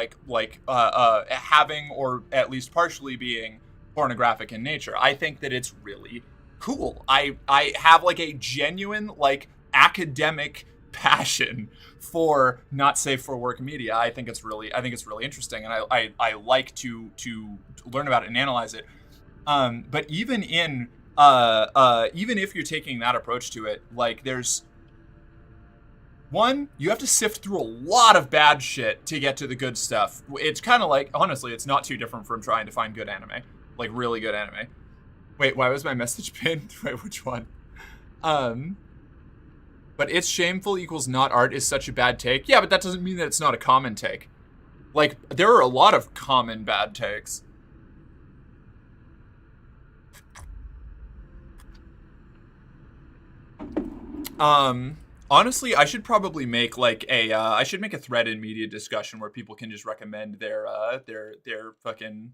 having, or at least partially being, pornographic in nature. I think that it's really cool. I have like a genuine like academic passion for not safe for work media. I think it's really interesting, and I like to learn about it and analyze it. But even if you're taking that approach to it, like, there's one, you have to sift through a lot of bad shit to get to the good stuff. It's kind of like, honestly, it's not too different from trying to find good anime. Like, really good anime. Wait, why was my message pinned? Wait, which one? But it's shameful equals not art is such a bad take. Yeah, but that doesn't mean that it's not a common take. Like, there are a lot of common bad takes. Honestly, I should probably make like I should make a thread in media discussion where people can just recommend their fucking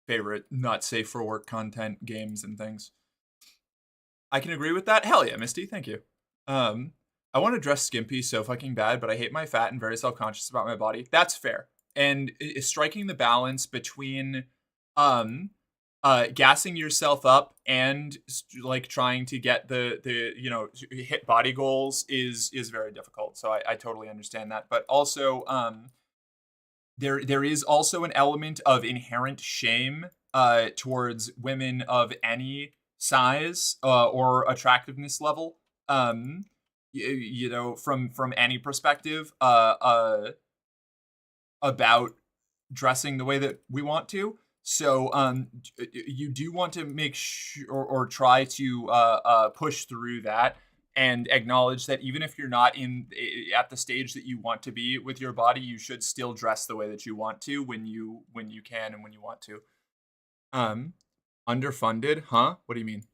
favorite not safe for work content, games, and things. I can agree with that. Hell yeah, Misty, thank you. I want to dress skimpy so fucking bad, but I hate my fat and very self-conscious about my body. That's fair. And striking the balance between gassing yourself up and like trying to get the you know, hit body goals is very difficult. So I totally understand that. But also there is also an element of inherent shame towards women of any size or attractiveness level, you know, from any perspective about dressing the way that we want to. So you do want to make sure or try to push through that and acknowledge that even if you're not at the stage that you want to be with your body, you should still dress the way that you want to when you can and when you want to. Underfunded, huh? What do you mean?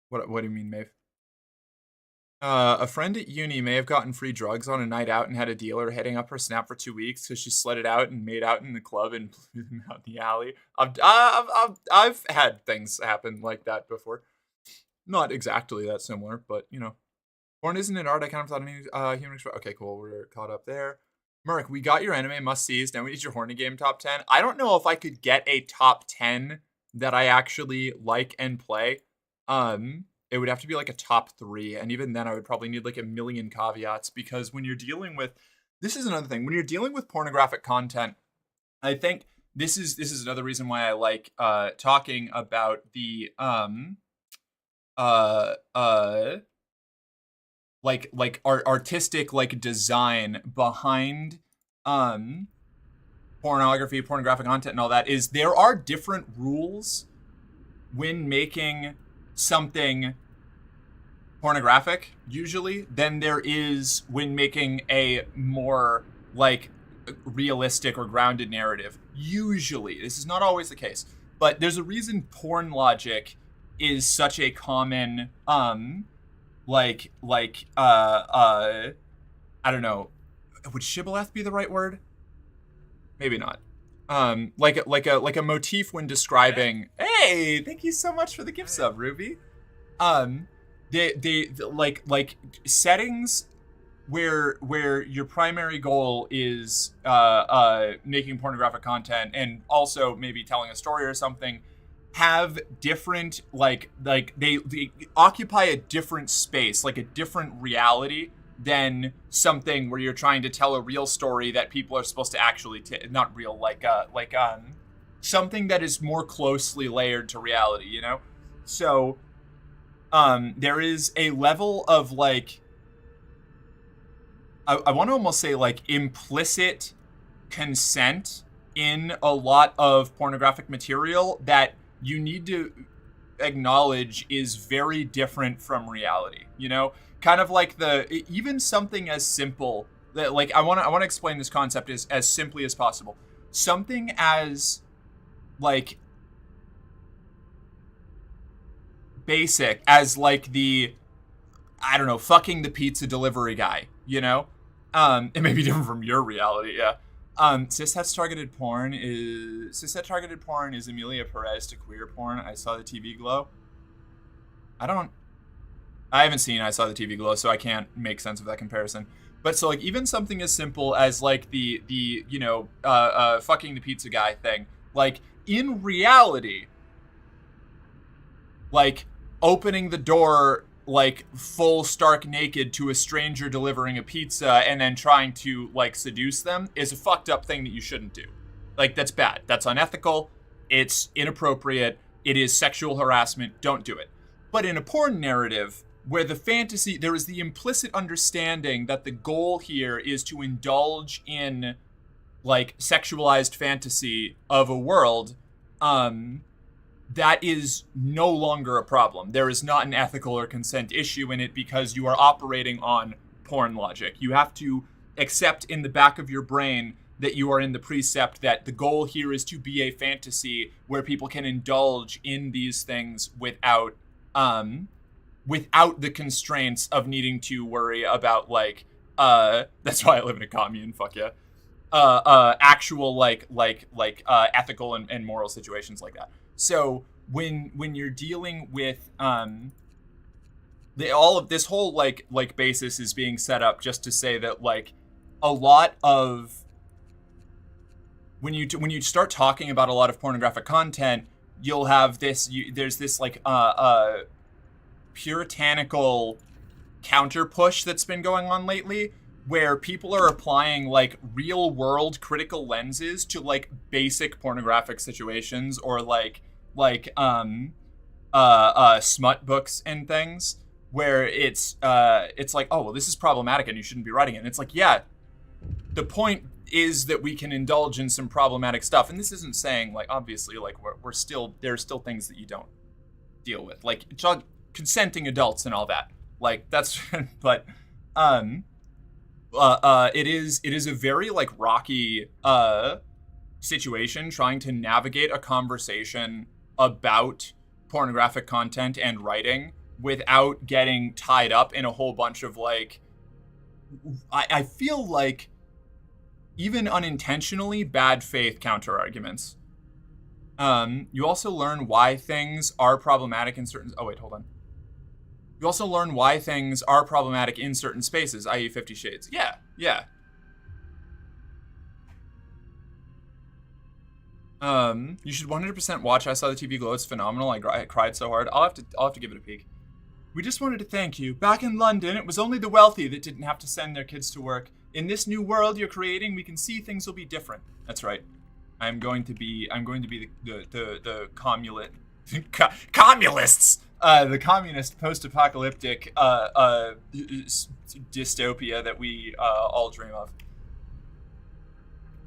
What do you mean, Maeve? A friend at uni may have gotten free drugs on a night out and had a dealer hitting up her Snap for 2 weeks because she slutted out and made out in the club and blew them out in the alley. I've had things happen like that before. Not exactly that similar, but, you know. Porn isn't an art. I kind of thought human expression. Okay, cool. We're caught up there. Merc, we got your anime must-sees. Now we need your horny game top 10. I don't know if I could get a top 10 that I actually like and play. It would have to be like a top 3, and even then I would probably need like a million caveats, because when you're dealing with, this is another thing, when you're dealing with pornographic content, I think this is another reason why I like talking about the like artistic like design behind pornographic content and all that. Is there are different rules when making something pornographic usually than there is when making a more like realistic or grounded narrative. Usually, this is not always the case, but there's a reason porn logic is such a common I don't know, would shibboleth be the right word? Maybe not. Like a motif when describing. Hey, thank you so much for the gift sub, Ruby. They like settings where your primary goal is making pornographic content and also maybe telling a story or something, have different like they occupy a different space, like a different reality than something where you're trying to tell a real story that people are supposed to actually not real, something that is more closely layered to reality, you know? So there is a level of like I want to almost say like implicit consent in a lot of pornographic material that you need to acknowledge is very different from reality, you know? Kind of like even something as simple that, like, I want to explain this concept as simply as possible. Something as like basic as like the, I don't know, fucking the pizza delivery guy, you know? It may be different from your reality, yeah. Cishet targeted porn is Emilia Perez to queer porn. I saw the TV glow. I haven't seen I saw the TV glow, so I can't make sense of that comparison. But so like even something as simple as like the you know fucking the pizza guy thing, like in reality, like opening the door like full stark naked to a stranger delivering a pizza and then trying to like seduce them is a fucked up thing that you shouldn't do. Like that's bad. That's unethical. It's inappropriate. It is sexual harassment. Don't do it. But in a porn narrative where the fantasy, there is the implicit understanding that the goal here is to indulge in like sexualized fantasy of a world, that is no longer a problem. There is not an ethical or consent issue in it because you are operating on porn logic. You have to accept in the back of your brain that you are in the precept that the goal here is to be a fantasy where people can indulge in these things without the constraints of needing to worry about like that's why I live in a commune, fuck yeah. Actual ethical and moral situations like that. So when you're dealing with all of this whole like basis is being set up just to say that like a lot of when you start talking about a lot of pornographic content, you'll have there's this like puritanical counter push that's been going on lately where people are applying like real world critical lenses to like basic pornographic situations or like smut books and things where it's like, oh well, this is problematic and you shouldn't be writing it. And it's like, yeah, the point is that we can indulge in some problematic stuff, and this isn't saying like obviously like we're still, there's still things that you don't deal with, like consenting adults and all that, like that's but it is a very like rocky situation trying to navigate a conversation about pornographic content and writing without getting tied up in a whole bunch of like I feel like even unintentionally bad faith counter arguments. You also learn why things are problematic in certain You also learn why things are problematic in certain spaces, i.e. 50 Shades. Yeah. You should 100% watch I Saw the TV Glow. It's phenomenal. I cried so hard. I'll have to give it a peek. We just wanted to thank you. Back in London, it was only the wealthy that didn't have to send their kids to work. In this new world you're creating, we can see things will be different. That's right. I'm going to be the communists. The communist post-apocalyptic dystopia that we all dream of.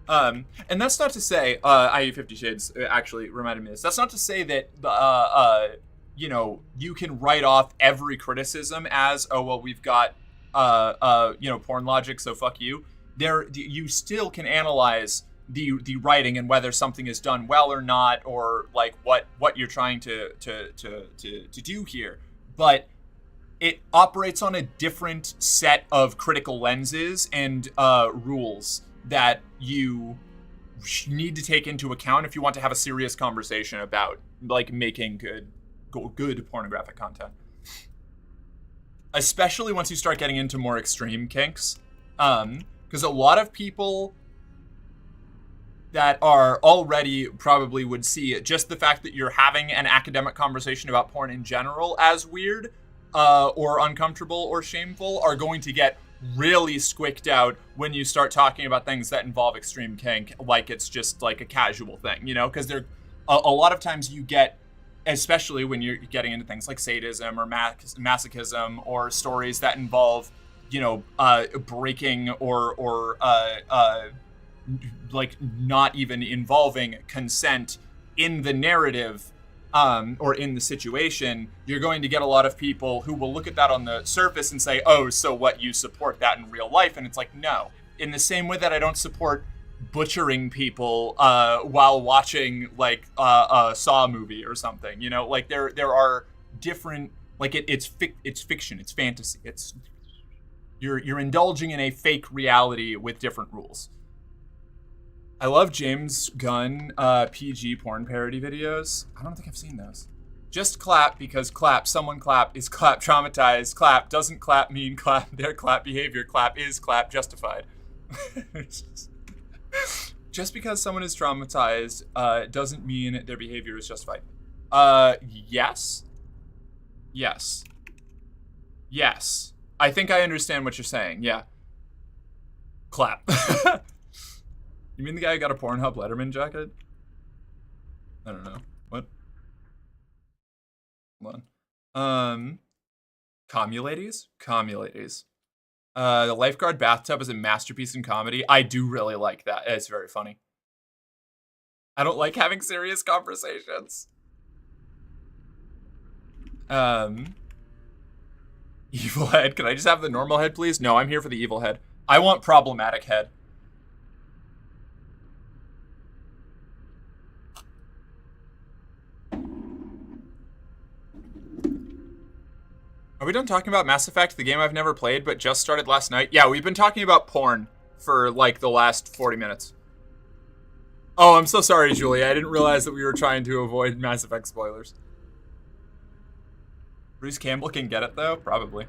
And that's not to say, i.e. 50 Shades actually reminded me of this. That's not to say that, you can write off every criticism as, oh, well, we've got, porn logic, so fuck you. You still can analyze the writing and whether something is done well or not, or like what you're trying to do here. But it operates on a different set of critical lenses and rules that you need to take into account if you want to have a serious conversation about like making good pornographic content. Especially once you start getting into more extreme kinks. Because a lot of people that are already probably would see just the fact that you're having an academic conversation about porn in general as weird or uncomfortable or shameful are going to get really squicked out when you start talking about things that involve extreme kink, like it's just like a casual thing, because there a lot of times you get, especially when you're getting into things like sadism or masochism or stories that involve, breaking or like not even involving consent in the narrative or in the situation, you're going to get a lot of people who will look at that on the surface and say, oh, so what, you support that in real life? And it's like, no. In the same way that I don't support butchering people while watching like a Saw movie or something, like there are different, like it's fiction, it's fantasy, it's you're indulging in a fake reality with different rules. I love James Gunn PG porn parody videos. I don't think I've seen those. Just clap because clap, someone clap is clap traumatized. Clap doesn't clap mean clap. Their clap behavior. Clap is clap justified. Just because someone is traumatized doesn't mean their behavior is justified. Yes. Yes. Yes. I think I understand what you're saying. Yeah. Clap. You mean the guy who got a Pornhub Letterman jacket? I don't know. What? Hold on. Commuladies? Commuladies. The lifeguard bathtub is a masterpiece in comedy. I do really like that. It's very funny. I don't like having serious conversations. Evil head. Can I just have the normal head, please? No, I'm here for the evil head. I want problematic head. Are we done talking about Mass Effect, the game I've never played but just started last night? Yeah, we've been talking about porn for like the last 40 minutes. Oh, I'm so sorry, Julie. I didn't realize that we were trying to avoid Mass Effect spoilers. Bruce Campbell can get it, though? Probably.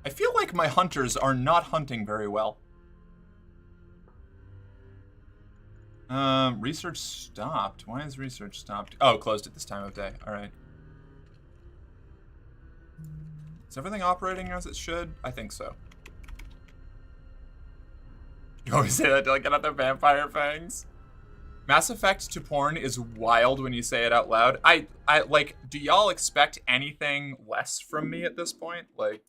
I feel like my hunters are not hunting very well. Research stopped. Why is research stopped? Oh, closed at this time of day. All right. Is everything operating as it should? I think so. You always say that to like get out the vampire fangs. Mass Effect to porn is wild when you say it out loud. I like, do y'all expect anything less from me at this point? Like,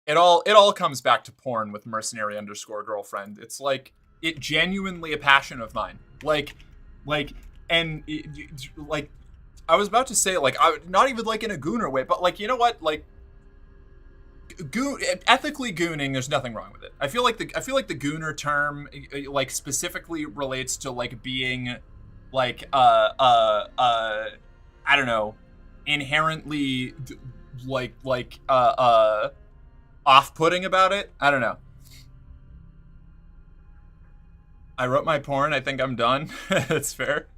it all comes back to porn with mercenary_girlfriend. It's like, it genuinely a passion of mine. Like, and like, I was about to say, like, not even like in a gooner way, but like, you know what, like, ethically gooning, there's nothing wrong with it. I feel like the gooner term like specifically relates to like being like I don't know, inherently like off-putting about it. I don't know. I wrote my porn. I think I'm done. That's fair.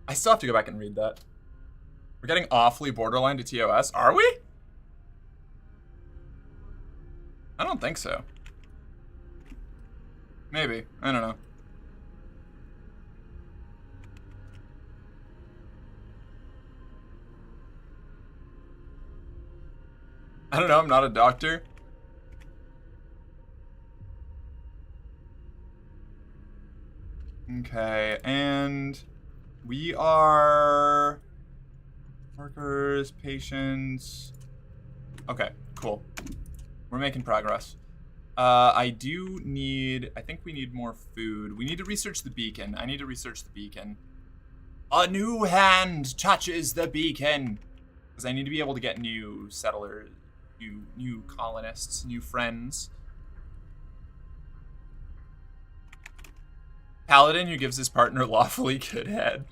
I still have to go back and read that. We're getting awfully borderline to TOS. Are we? I don't think so. Maybe. I don't know. I don't know. I'm not a doctor. Okay, and we are workers, patients. Okay, cool. We're making progress. I think we need more food. We need to research the beacon. I need to research the beacon. A new hand touches the beacon. Because I need to be able to get new settlers, new colonists, new friends. Paladin who gives his partner lawfully good head.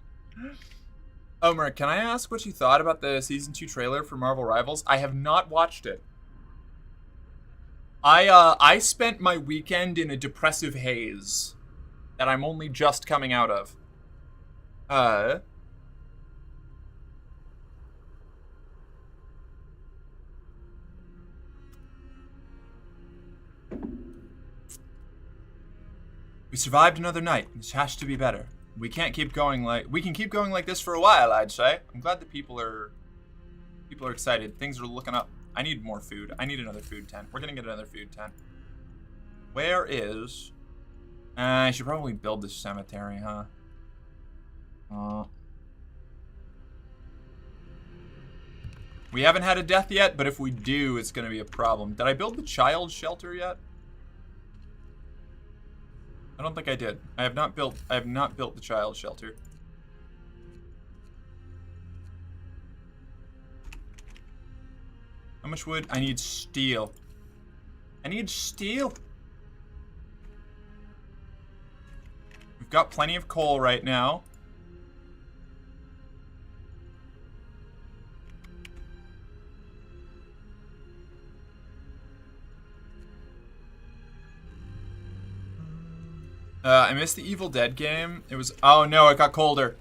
Omer, can I ask what you thought about the Season 2 trailer for Marvel Rivals? I have not watched it. I spent my weekend in a depressive haze that I'm only just coming out of. We survived another night. This has to be better. We can keep going like this for a while, I'd say. I'm glad that people are excited. Things are looking up. I need more food. I need another food tent. We're gonna get another food tent. Where is... I should probably build this cemetery, huh? We haven't had a death yet, but if we do, it's gonna be a problem. Did I build the child shelter yet? I don't think I did. I have not built the child shelter. How much wood? I need steel. I need steel. We've got plenty of coal right now. I missed the Evil Dead game. It was... Oh, no, it got colder.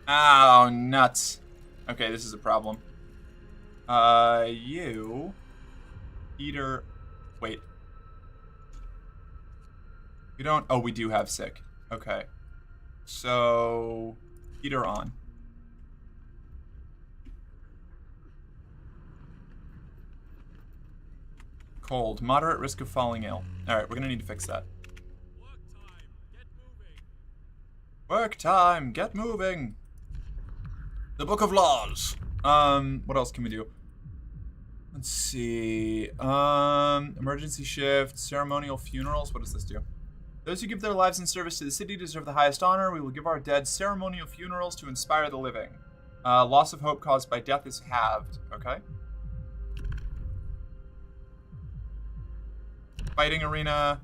Oh, nuts. Okay, this is a problem. You... Peter... Wait. We don't... Oh, we do have sick. Okay. So... Peter on. Cold. Moderate risk of falling ill. Alright, we're gonna need to fix that. Work time, get moving. The Book of Laws. What else can we do? Let's see. Emergency shift, ceremonial funerals. What does this do? Those who give their lives in service to the city deserve the highest honor. We will give our dead ceremonial funerals to inspire the living. Loss of hope caused by death is halved. Okay. Fighting arena.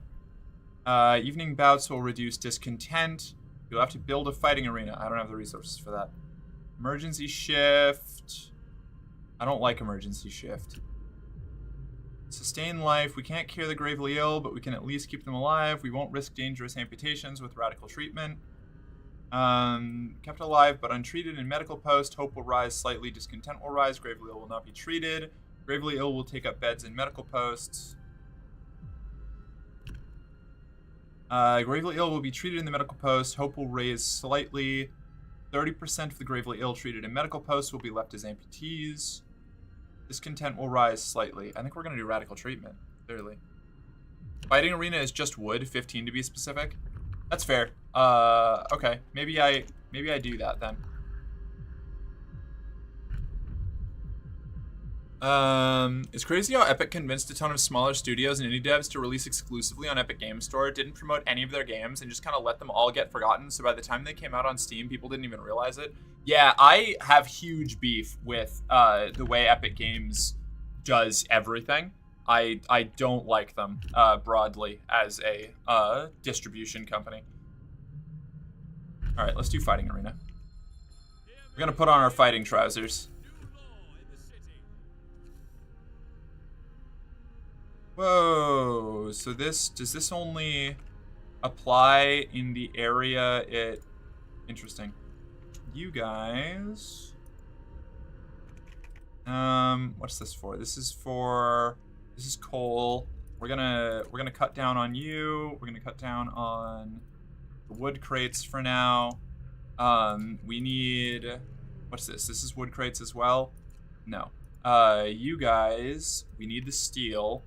Evening bouts will reduce discontent. You'll have to build a fighting arena. I don't have the resources for that. Emergency shift. I don't like emergency shift. Sustain life. We can't cure the gravely ill, but we can at least keep them alive. We won't risk dangerous amputations with radical treatment. Kept alive but untreated in medical post. Hope will rise slightly. Discontent will rise. Gravely ill will not be treated. Gravely ill will take up beds in medical posts. Gravely ill will be treated in the medical post. Hope will raise slightly. 30% of the gravely ill treated in medical posts will be left as amputees. Discontent will rise slightly. I think we're going to do radical treatment, clearly. Fighting arena is just wood, 15 to be specific. That's fair. Okay. Maybe I do that then. It's crazy how Epic convinced a ton of smaller studios and indie devs to release exclusively on Epic Games Store, didn't promote any of their games, and just kind of let them all get forgotten, so by the time they came out on Steam, people didn't even realize it. Yeah, I have huge beef with the way Epic Games does everything. I don't like them broadly as a distribution company. Alright, let's do Fighting Arena. We're gonna put on our fighting trousers. Whoa, so does this only apply in the area it... Interesting. You guys... what's this for? This is coal. We're gonna cut down on you. We're gonna cut down on the wood crates for now. We need... What's this? This is wood crates as well? No. You guys, we need the steel.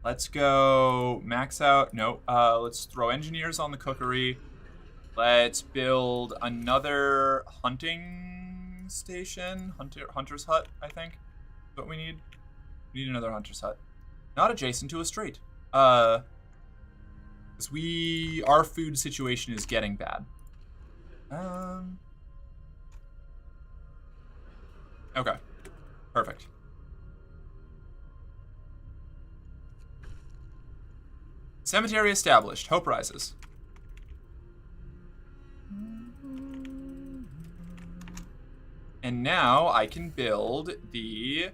Let's go max out. No, let's throw engineers on the cookery. Let's build another hunting station. Hunter's hut, I think. That's what we need. We need another hunter's hut. Not adjacent to a street. Because our food situation is getting bad. Okay. Perfect. Cemetery established. Hope rises. And now I can build the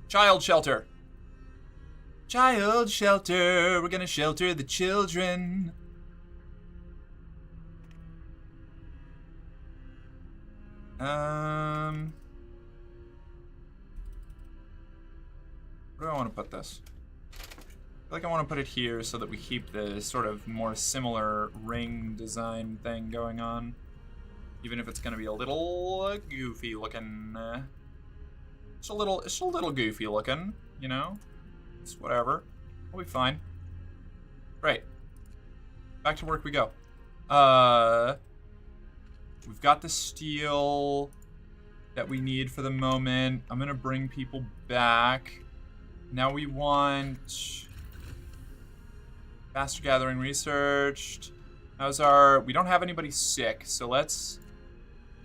child shelter. Child shelter. We're gonna shelter the children. Where do I want to put this? I feel like I want to put it here so that we keep the sort of more similar ring design thing going on. Even if it's going to be a little goofy looking. It's a little goofy looking, you know? It's whatever. We'll be fine. Great. Back to work we go. We've got the steel that we need for the moment. I'm going to bring people back. Now we want faster gathering researched. How's our... We don't have anybody sick, so let's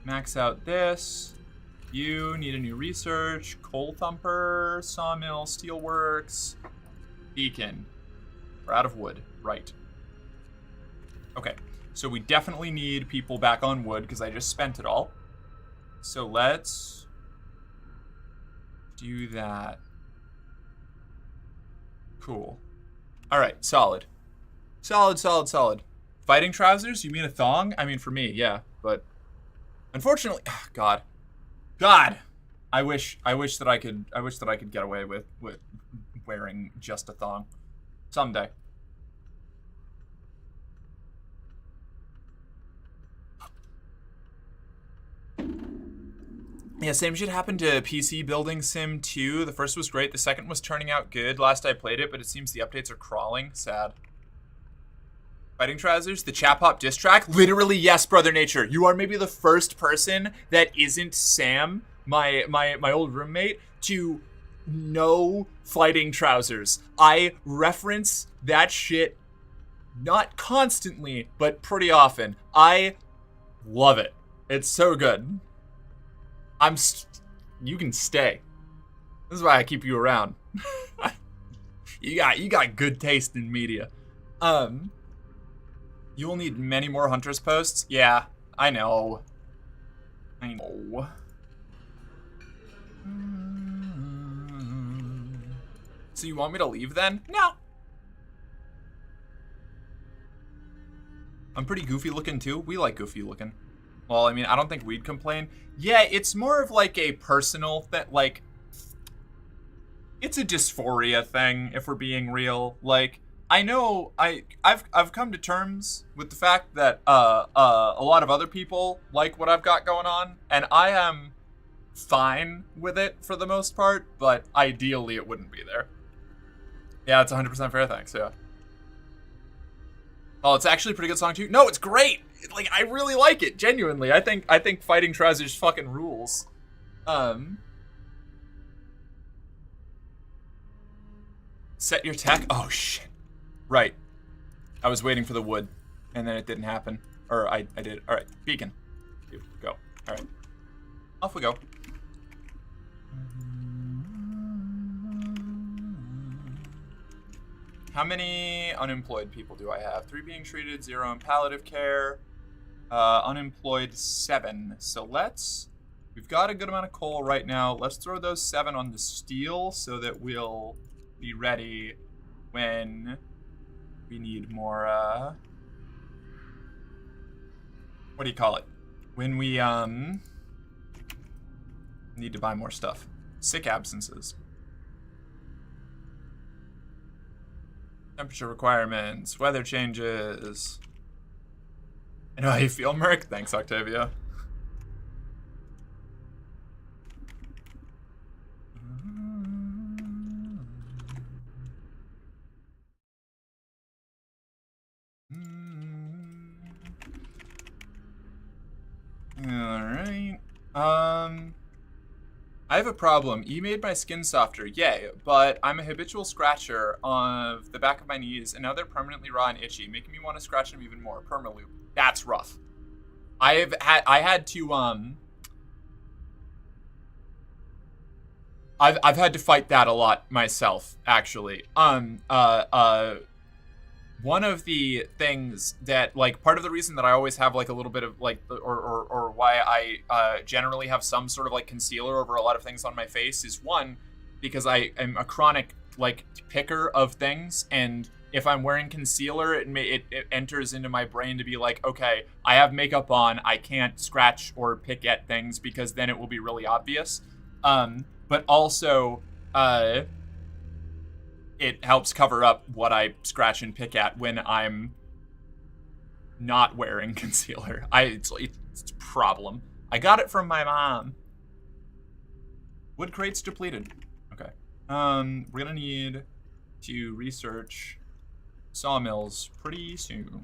max out this. You need a new research. Coal thumper, sawmill, steelworks, beacon. We're out of wood. Right. Okay, so we definitely need people back on wood because I just spent it all. So let's do that. Cool. All right, solid. Solid, solid, solid. Fighting trousers? You mean a thong? I mean, for me, yeah. But unfortunately, God. God! I wish that I could get away with wearing just a thong. Someday. Yeah, same shit happened to PC Building Sim 2. The first was great, the second was turning out good. Last I played it, but it seems the updates are crawling. Sad. Fighting trousers, the Chap Hop diss track? Literally, yes, Brother Nature. You are maybe the first person that isn't Sam, my old roommate, to know Fighting Trousers. I reference that shit not constantly, but pretty often. I love it. It's so good. You can stay. This is why I keep you around. You got good taste in media. You will need many more Hunters posts. Yeah, I know. I know. So you want me to leave then? No. I'm pretty goofy looking too. We like goofy looking. Well, I mean, I don't think we'd complain. Yeah, it's more of like a personal thing. Like, it's a dysphoria thing, if we're being real. Like, I know I've come to terms with the fact that a lot of other people like what I've got going on, and I am fine with it for the most part, but ideally it wouldn't be there. Yeah, it's 100% fair, thanks, yeah. Oh, it's actually a pretty good song too. No, it's great. Like, I really like it, genuinely. I think Fighting Trousers fucking rules. Set your tech. Oh shit. Right. I was waiting for the wood, and then it didn't happen. Or I did. All right, beacon. Go. All right. Off we go. How many unemployed people do I have? 3 being treated, 0 in palliative care. Unemployed 7. So we've got a good amount of coal right now. Let's throw those 7 on the steel so that we'll be ready when we need more, what do you call it? When we, need to buy more stuff. Sick absences. Temperature requirements, weather changes. I know how you feel, Merc. Thanks, Octavia. Alright. I have a problem. E made my skin softer, yay, but I'm a habitual scratcher of the back of my knees, and now they're permanently raw and itchy, making me want to scratch them even more. Permaloop. That's rough. I've had to fight that a lot myself, actually. One of the things that, like, part of the reason that I always have, like, a little bit of, like, or why I generally have some sort of, like, concealer over a lot of things on my face is, one, because I am a chronic, like, picker of things, and if I'm wearing concealer, it enters into my brain to be like, okay, I have makeup on, I can't scratch or pick at things because then it will be really obvious. But also, it helps cover up what I scratch and pick at when I'm not wearing concealer. It's a problem. I got it from my mom. Wood crates depleted. Okay. We're gonna need to research sawmills pretty soon.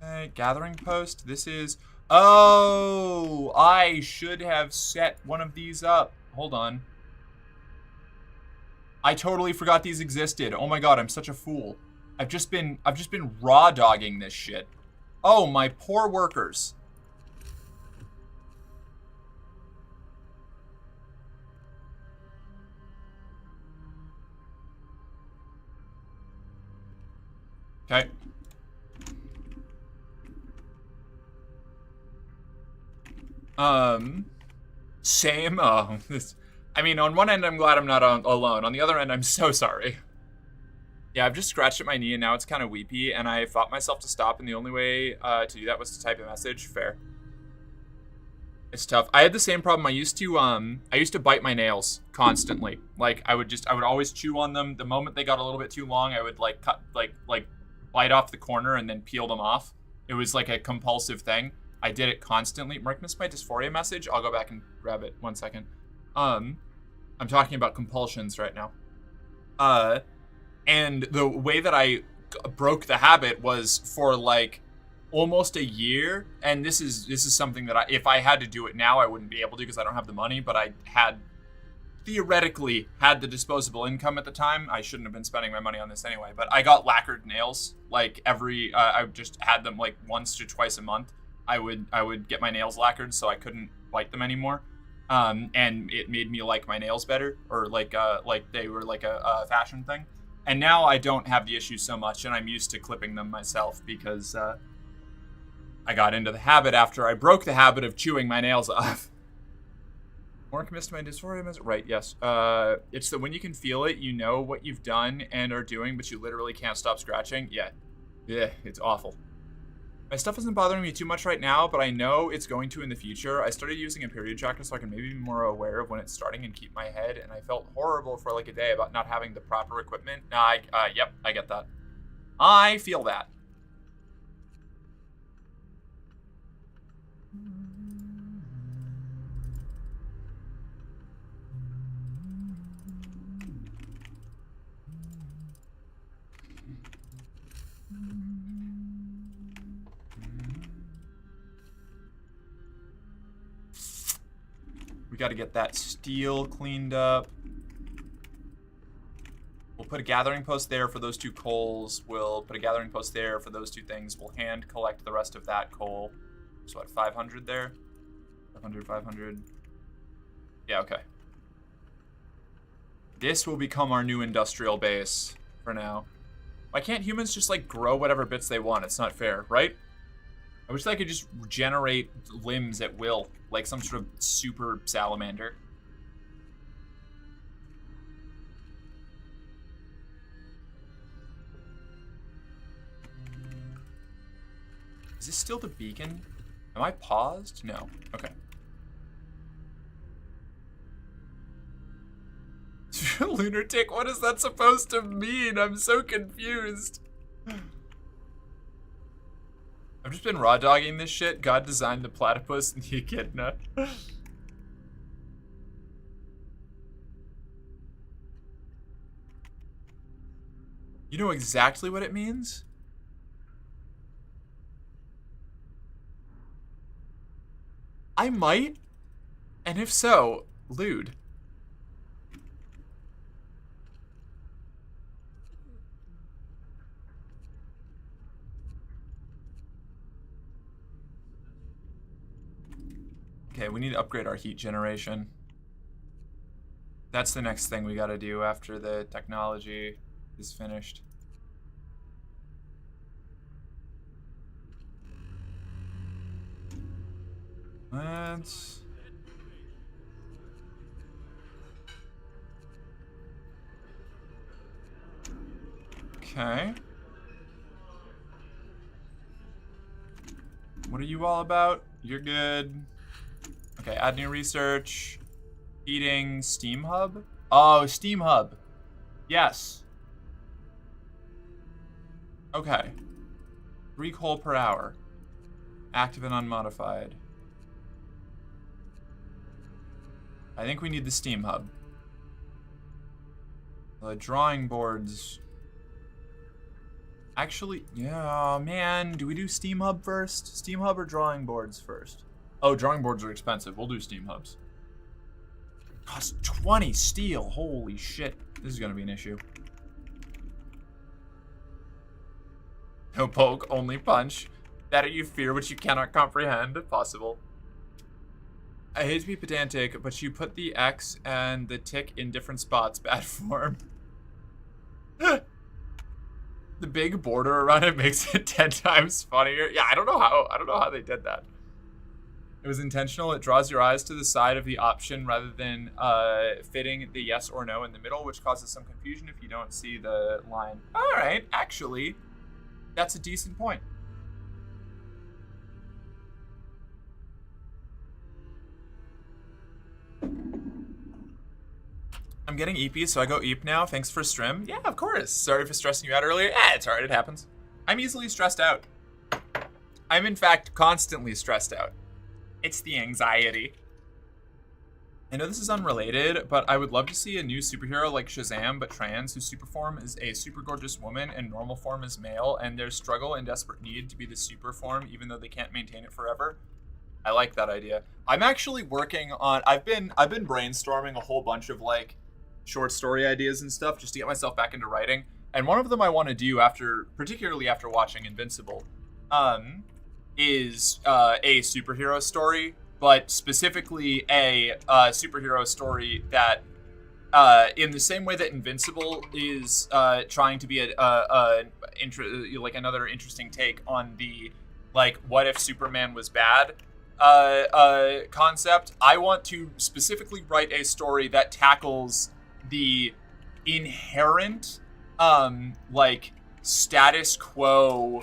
Okay, gathering post. This is... Oh! I should have set one of these up. Hold on. I totally forgot these existed. Oh my god, I'm such a fool. I've just been raw dogging this shit. Oh, my poor workers. Okay. Same. Oh, I mean, on one end, I'm glad I'm not alone. On the other end, I'm so sorry. Yeah, I've just scratched at my knee, and now it's kind of weepy, and I fought myself to stop, and the only way to do that was to type a message. Fair. It's tough. I had the same problem. I used to bite my nails constantly. Like, I would always chew on them. The moment they got a little bit too long, I would, like, cut, like bite off the corner and then peel them off. It was, like, a compulsive thing. I did it constantly. Mark missed my dysphoria message. I'll go back and grab it. 1 second. I'm talking about compulsions right now. And the way that I broke the habit was for like almost a year. And this is something that if I had to do it now, I wouldn't be able to because I don't have the money. But I had theoretically had the disposable income at the time. I shouldn't have been spending my money on this anyway. But I got lacquered nails like I just had them like once to twice a month. I would get my nails lacquered so I couldn't bite them anymore. And it made me like my nails better, or like they were like a fashion thing. And now I don't have the issue so much, and I'm used to clipping them myself because I got into the habit after I broke the habit of chewing my nails off. Mark missed my dysphoria message. Right, yes. It's that when you can feel it, you know what you've done and are doing, but you literally can't stop scratching. Yeah, it's awful. My stuff isn't bothering me too much right now, but I know it's going to in the future. I started using a period tracker so I can maybe be more aware of when it's starting and keep my head, and I felt horrible for like a day about not having the proper equipment. Yep, I get that. I feel that. We got to get that steel cleaned up. We'll put a gathering post there for those 2 coals. We'll put a gathering post there for those 2 things. We'll hand collect the rest of that coal. So what, 500 there? 500. Yeah, okay. This will become our new industrial base for now. Why can't humans just, like, grow whatever bits they want? It's not fair, right? I wish I could just generate limbs at will, like some sort of super salamander. Is this still the beacon? Am I paused? No. Okay. Lunatic, what is that supposed to mean? I'm so confused. I've just been raw dogging this shit. God designed the platypus and the echidna. You know exactly what it means? I might. And if so, lewd. Okay, we need to upgrade our heat generation. That's the next thing we gotta do after the technology is finished. Let's... Okay. What are you all about? You're good. Okay, add new research. Eating Steam Hub? Oh, Steam Hub. Yes. Okay. 3 coal per hour. Active and unmodified. I think we need the Steam Hub. The drawing boards. Actually, yeah, man. Do we do Steam Hub first? Steam Hub or drawing boards first? Oh, drawing boards are expensive. We'll do Steam Hubs. Cost 20 steel. Holy shit. This is going to be an issue. No poke, only punch. That you fear which you cannot comprehend. Possible. I hate to be pedantic, but you put the X and the tick in different spots. Bad form. The big border around it makes it 10 times funnier. Yeah, I don't know how they did that. It was intentional. It draws your eyes to the side of the option rather than fitting the yes or no in the middle, which causes some confusion if you don't see the line. All right, actually, that's a decent point. I'm getting eepy, so I go eep now. Thanks for stream. Yeah, of course. Sorry for stressing you out earlier. Yeah, it's alright. It happens. I'm easily stressed out. I'm, in fact, constantly stressed out. It's the anxiety. I know this is unrelated, but I would love to see a new superhero like Shazam, but trans, whose super form is a super gorgeous woman and normal form is male, and their struggle and desperate need to be the super form, even though they can't maintain it forever. I like that idea. I'm actually working on. I've been brainstorming a whole bunch of like short story ideas and stuff just to get myself back into writing. And one of them I want to do particularly after watching Invincible, is a superhero story, but specifically a superhero story that, in the same way that Invincible is trying to be like another interesting take on the like what if Superman was bad concept. I want to specifically write a story that tackles the inherent like status quo,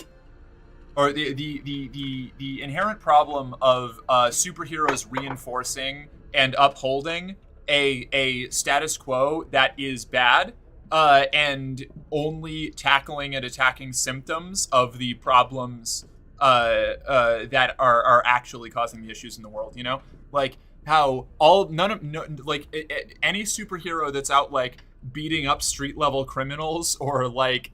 or the inherent problem of superheroes reinforcing and upholding a status quo that is bad, and only tackling and attacking symptoms of the problems that are actually causing the issues in the world. You know, like how any superhero that's out like beating up street level criminals or like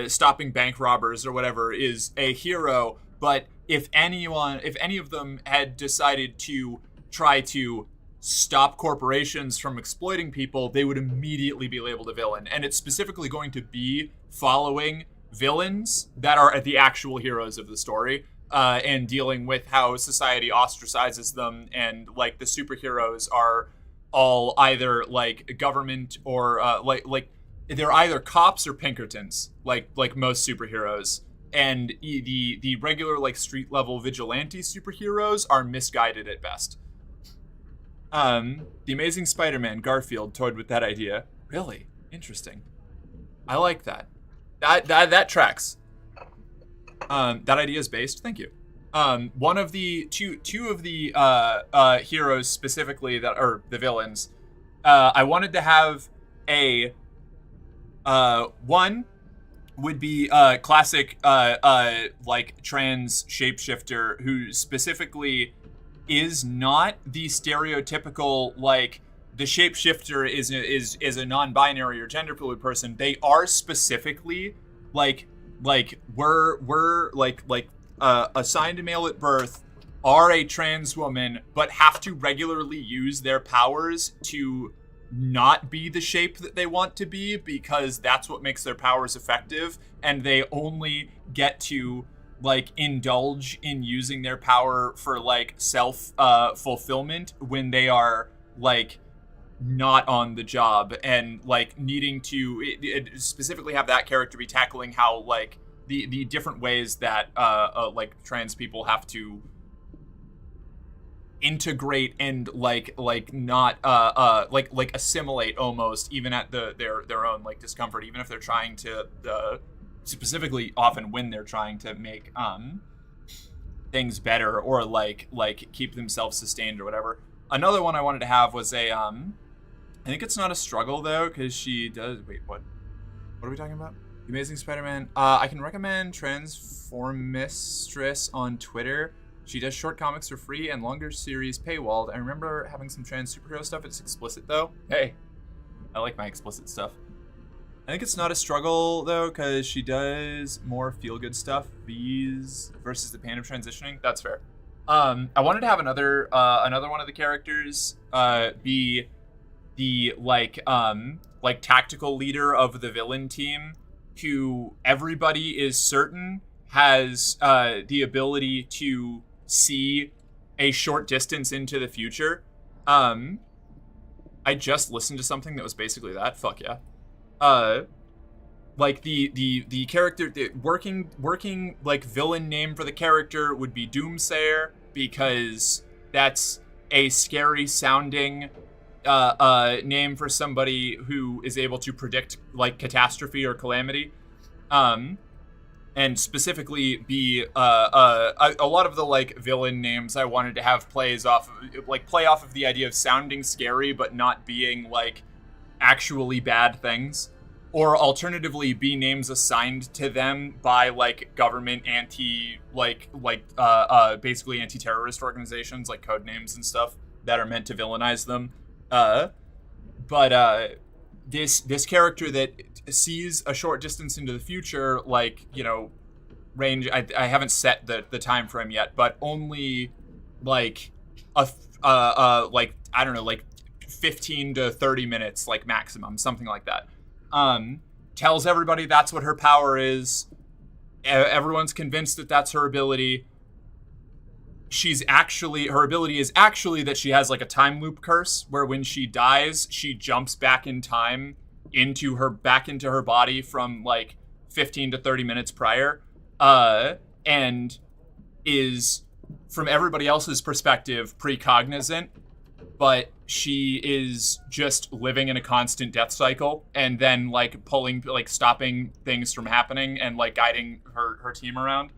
stopping bank robbers or whatever is a hero, but if any of them had decided to try to stop corporations from exploiting people, they would immediately be labeled a villain. And it's specifically going to be following villains that are the actual heroes of the story, and dealing with how society ostracizes them, and like the superheroes are all either like government or like they're either cops or Pinkertons, like most superheroes, and the regular like street level vigilante superheroes are misguided at best. The Amazing Spider-Man, Garfield, toyed with that idea. Really interesting. I like that. That tracks. That idea is based. Thank you. One of the two of the heroes specifically that are the villains. I wanted to have a one would be classic like trans shapeshifter who specifically is not the stereotypical like the shapeshifter is a non-binary or gender fluid person. They are specifically like we're assigned male at birth, are a trans woman, but have to regularly use their powers to not be the shape that they want to be, because that's what makes their powers effective, and they only get to like indulge in using their power for like self fulfillment when they are like not on the job, and like needing to specifically have that character be tackling how like the different ways that like trans people have to integrate and like not like assimilate almost, even at their own like discomfort, even if they're trying to specifically often when they're trying to make things better or like keep themselves sustained or whatever. Another one I wanted to have was a I think it's not a struggle though, because she does what are we talking about? The Amazing Spider-Man. I can recommend Transformistress on Twitter. She does short comics for free and longer series paywalled. I remember having some trans superhero stuff. It's explicit though. Hey, I like my explicit stuff. I think it's not a struggle though, because she does more feel-good stuff. These versus the pain of transitioning. That's fair. I wanted to have another one of the characters be the like tactical leader of the villain team, who everybody is certain has the ability to see a short distance into the future. I just listened to something that was basically that. Fuck yeah. like the character, the working like villain name for the character would be Doomsayer, because that's a scary sounding name for somebody who is able to predict like catastrophe or calamity. And specifically be a lot of the like villain names I wanted to have play off of the idea of sounding scary but not being like actually bad things, or alternatively be names assigned to them by like government basically anti-terrorist organizations, like code names and stuff that are meant to villainize them. But this character that sees a short distance into the future, like, you know, range, I haven't set the time frame yet, but only like like, I don't know, like 15 to 30 minutes, like maximum, something like that. Tells everybody that's what her power is. Everyone's convinced that that's her ability. Her ability is actually that she has like a time loop curse, where when she dies, she jumps back in time into her body from like 15 to 30 minutes prior, and is, from everybody else's perspective, precognizant, but she is just living in a constant death cycle, and then like stopping things from happening and like guiding her team around.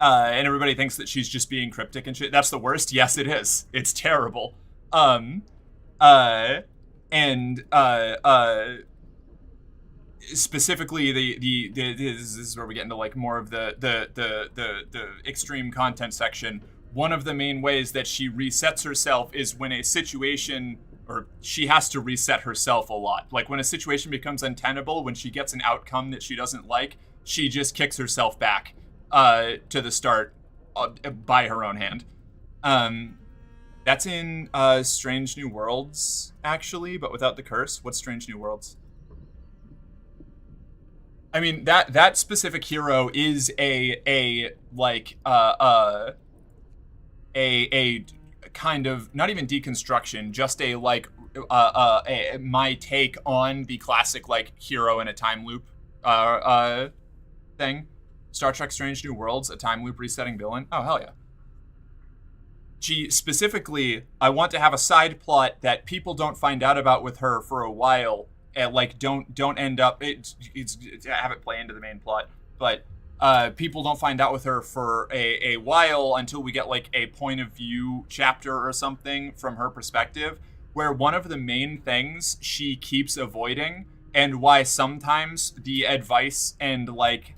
And everybody thinks that she's just being cryptic and shit. That's the worst. Yes, it is. It's terrible. Specifically, this is where we get into like more of the extreme content section. One of the main ways that she resets herself is when a situation, or she has to reset herself a lot. Like when a situation becomes untenable, when she gets an outcome that she doesn't like, she just kicks herself back to the start by her own hand. That's in Strange New Worlds, actually, but without the curse. What's Strange New Worlds? I mean, that specific hero is a kind of, not even deconstruction, just a like my take on the classic like hero in a time loop thing. Star Trek Strange New Worlds, a time loop resetting villain. Oh, hell yeah. She specifically, I want to have a side plot that people don't find out about with her for a while, and like don't end up, it's have it play into the main plot, but people don't find out with her for a while until we get like a point of view chapter or something from her perspective, where one of the main things she keeps avoiding, and why sometimes the advice and like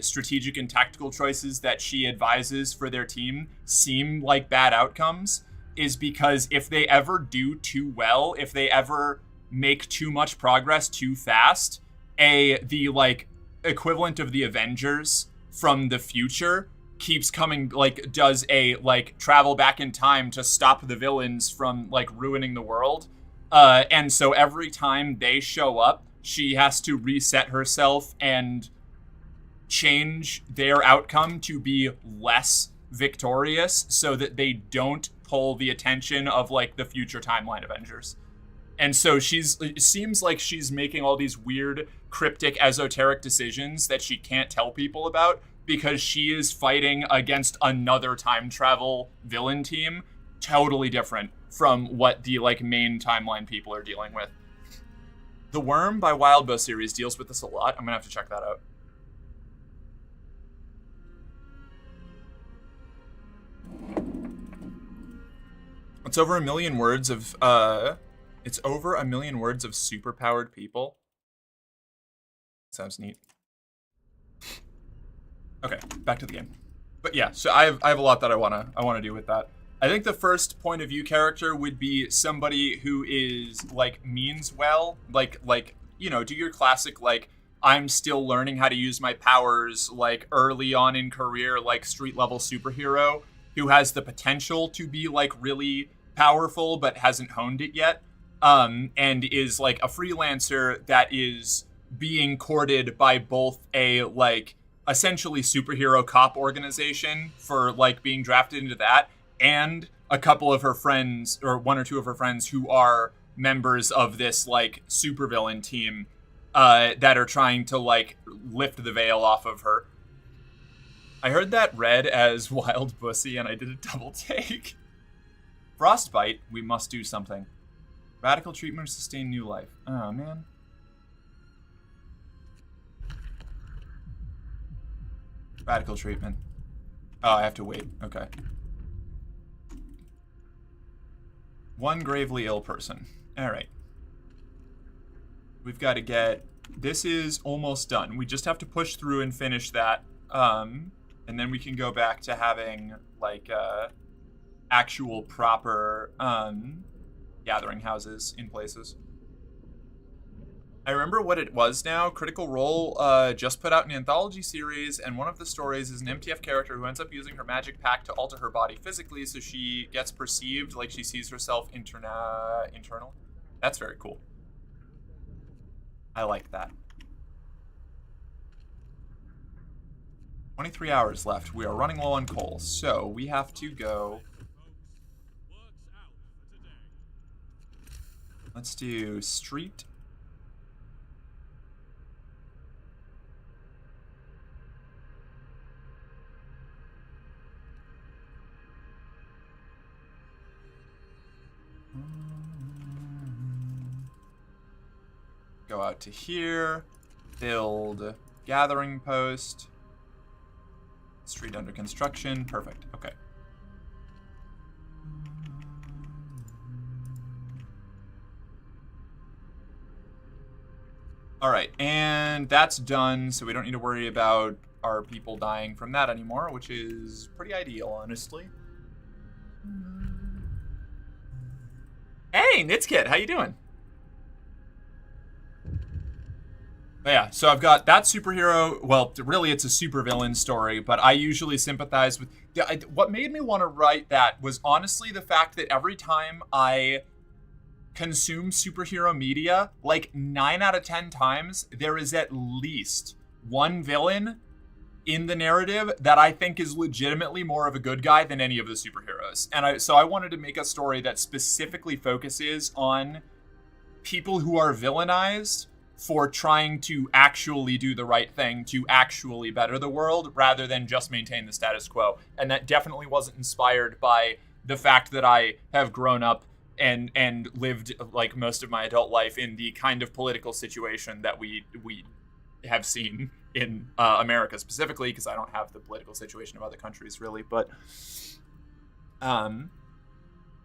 strategic and tactical choices that she advises for their team seem like bad outcomes, is because if they ever do too well, if they ever make too much progress too fast, the like equivalent of the Avengers from the future keeps coming, like does a like travel back in time to stop the villains from like ruining the world, and so every time they show up, she has to reset herself and change their outcome to be less victorious so that they don't pull the attention of like the future timeline Avengers. And so it seems like she's making all these weird, cryptic, esoteric decisions that she can't tell people about because she is fighting against another time travel villain team, totally different from what the like main timeline people are dealing with. The Worm by Wildbow series deals with this a lot. I'm gonna have to check that out. It's over 1 million words of superpowered people. Sounds neat. Okay, back to the game. But yeah, so I have a lot that I wanna do with that. I think the first point of view character would be somebody who is like means well, like you know, do your classic like I'm still learning how to use my powers, like early on in career, like street level superhero who has the potential to be like really powerful but hasn't honed it yet, and is like a freelancer that is being courted by both a like essentially superhero cop organization for like being drafted into that, and a couple of her friends, or one or two of her friends, who are members of this like supervillain team that are trying to like lift the veil off of her. I heard that read as Wild Bussy, and I did a double take. Frostbite, we must do something. Radical treatment to sustain new life. Oh, man. Radical treatment. Oh, I have to wait. Okay. One gravely ill person. Alright. We've got to get... This is almost done. We just have to push through and finish that. And then we can go back to having, like, actual proper gathering houses in places. I remember what it was now. Critical Role just put out an anthology series, and one of the stories is an MTF character who ends up using her magic pack to alter her body physically so she gets perceived like she sees herself internal. That's very cool. I like that. 23 hours left. We are running low on coal, so we have to go... Let's do street. Go out to here. Build gathering post. Street under construction. Perfect. Okay. All right, and that's done, so we don't need to worry about our people dying from that anymore, which is pretty ideal, honestly. Hey, Nitskit, how you doing? But yeah, so I've got that superhero. Well, really, it's a supervillain story, but I usually sympathize with... What made me want to write that was honestly the fact that every time I consume superhero media, like 9 out of 10 times, there is at least one villain in the narrative that I think is legitimately more of a good guy than any of the superheroes. And so I wanted to make a story that specifically focuses on people who are villainized for trying to actually do the right thing, to actually better the world, rather than just maintain the status quo. And that definitely wasn't inspired by the fact that I have grown up and lived like most of my adult life in the kind of political situation that we have seen in America specifically, because I don't have the political situation of other countries really. But on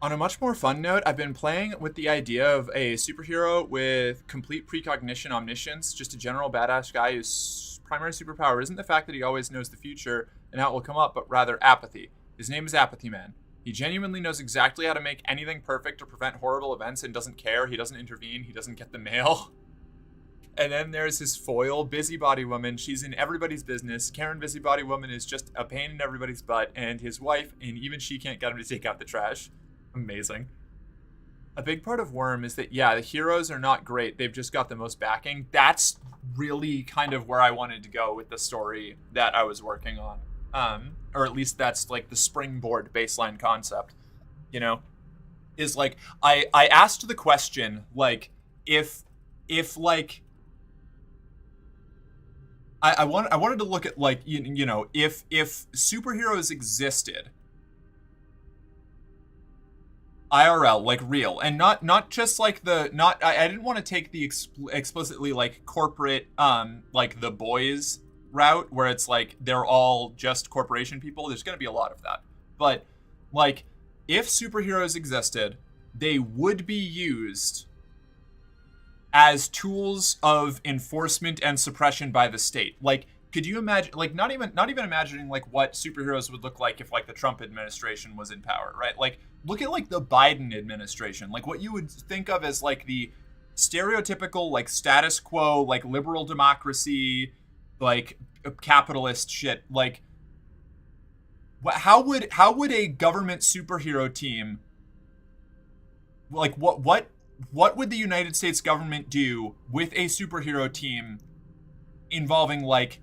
a much more fun note, I've been playing with the idea of a superhero with complete precognition omniscience, just a general badass guy whose primary superpower isn't the fact that he always knows the future and how it will come up, but rather apathy. His name is Apathy Man. He genuinely knows exactly how to make anything perfect or prevent horrible events and doesn't care. He doesn't intervene. He doesn't get the mail. And then there's his foil, Busybody Woman. She's in everybody's business. Karen Busybody Woman is just a pain in everybody's butt. And his wife, and even she can't get him to take out the trash. Amazing. A big part of Worm is that, yeah, the heroes are not great. They've just got the most backing. That's really kind of where I wanted to go with the story that I was working on. Or at least that's like the springboard baseline concept, you know, is like, I asked the question, like, if like, I wanted to look at like, you know, if superheroes existed IRL, like real, and not just like I didn't want to take the explicitly like corporate, like The Boys route where it's like they're all just corporation people. There's going to be a lot of that, but like if superheroes existed, they would be used as tools of enforcement and suppression by the state. Like, could you imagine, like, not even imagining like what superheroes would look like if like the Trump administration was in power, right? Like, look at like the Biden administration, like what you would think of as like the stereotypical like status quo, like liberal democracy, like capitalist shit. Like, how would a government superhero team, like what would the United States government do with a superhero team involving like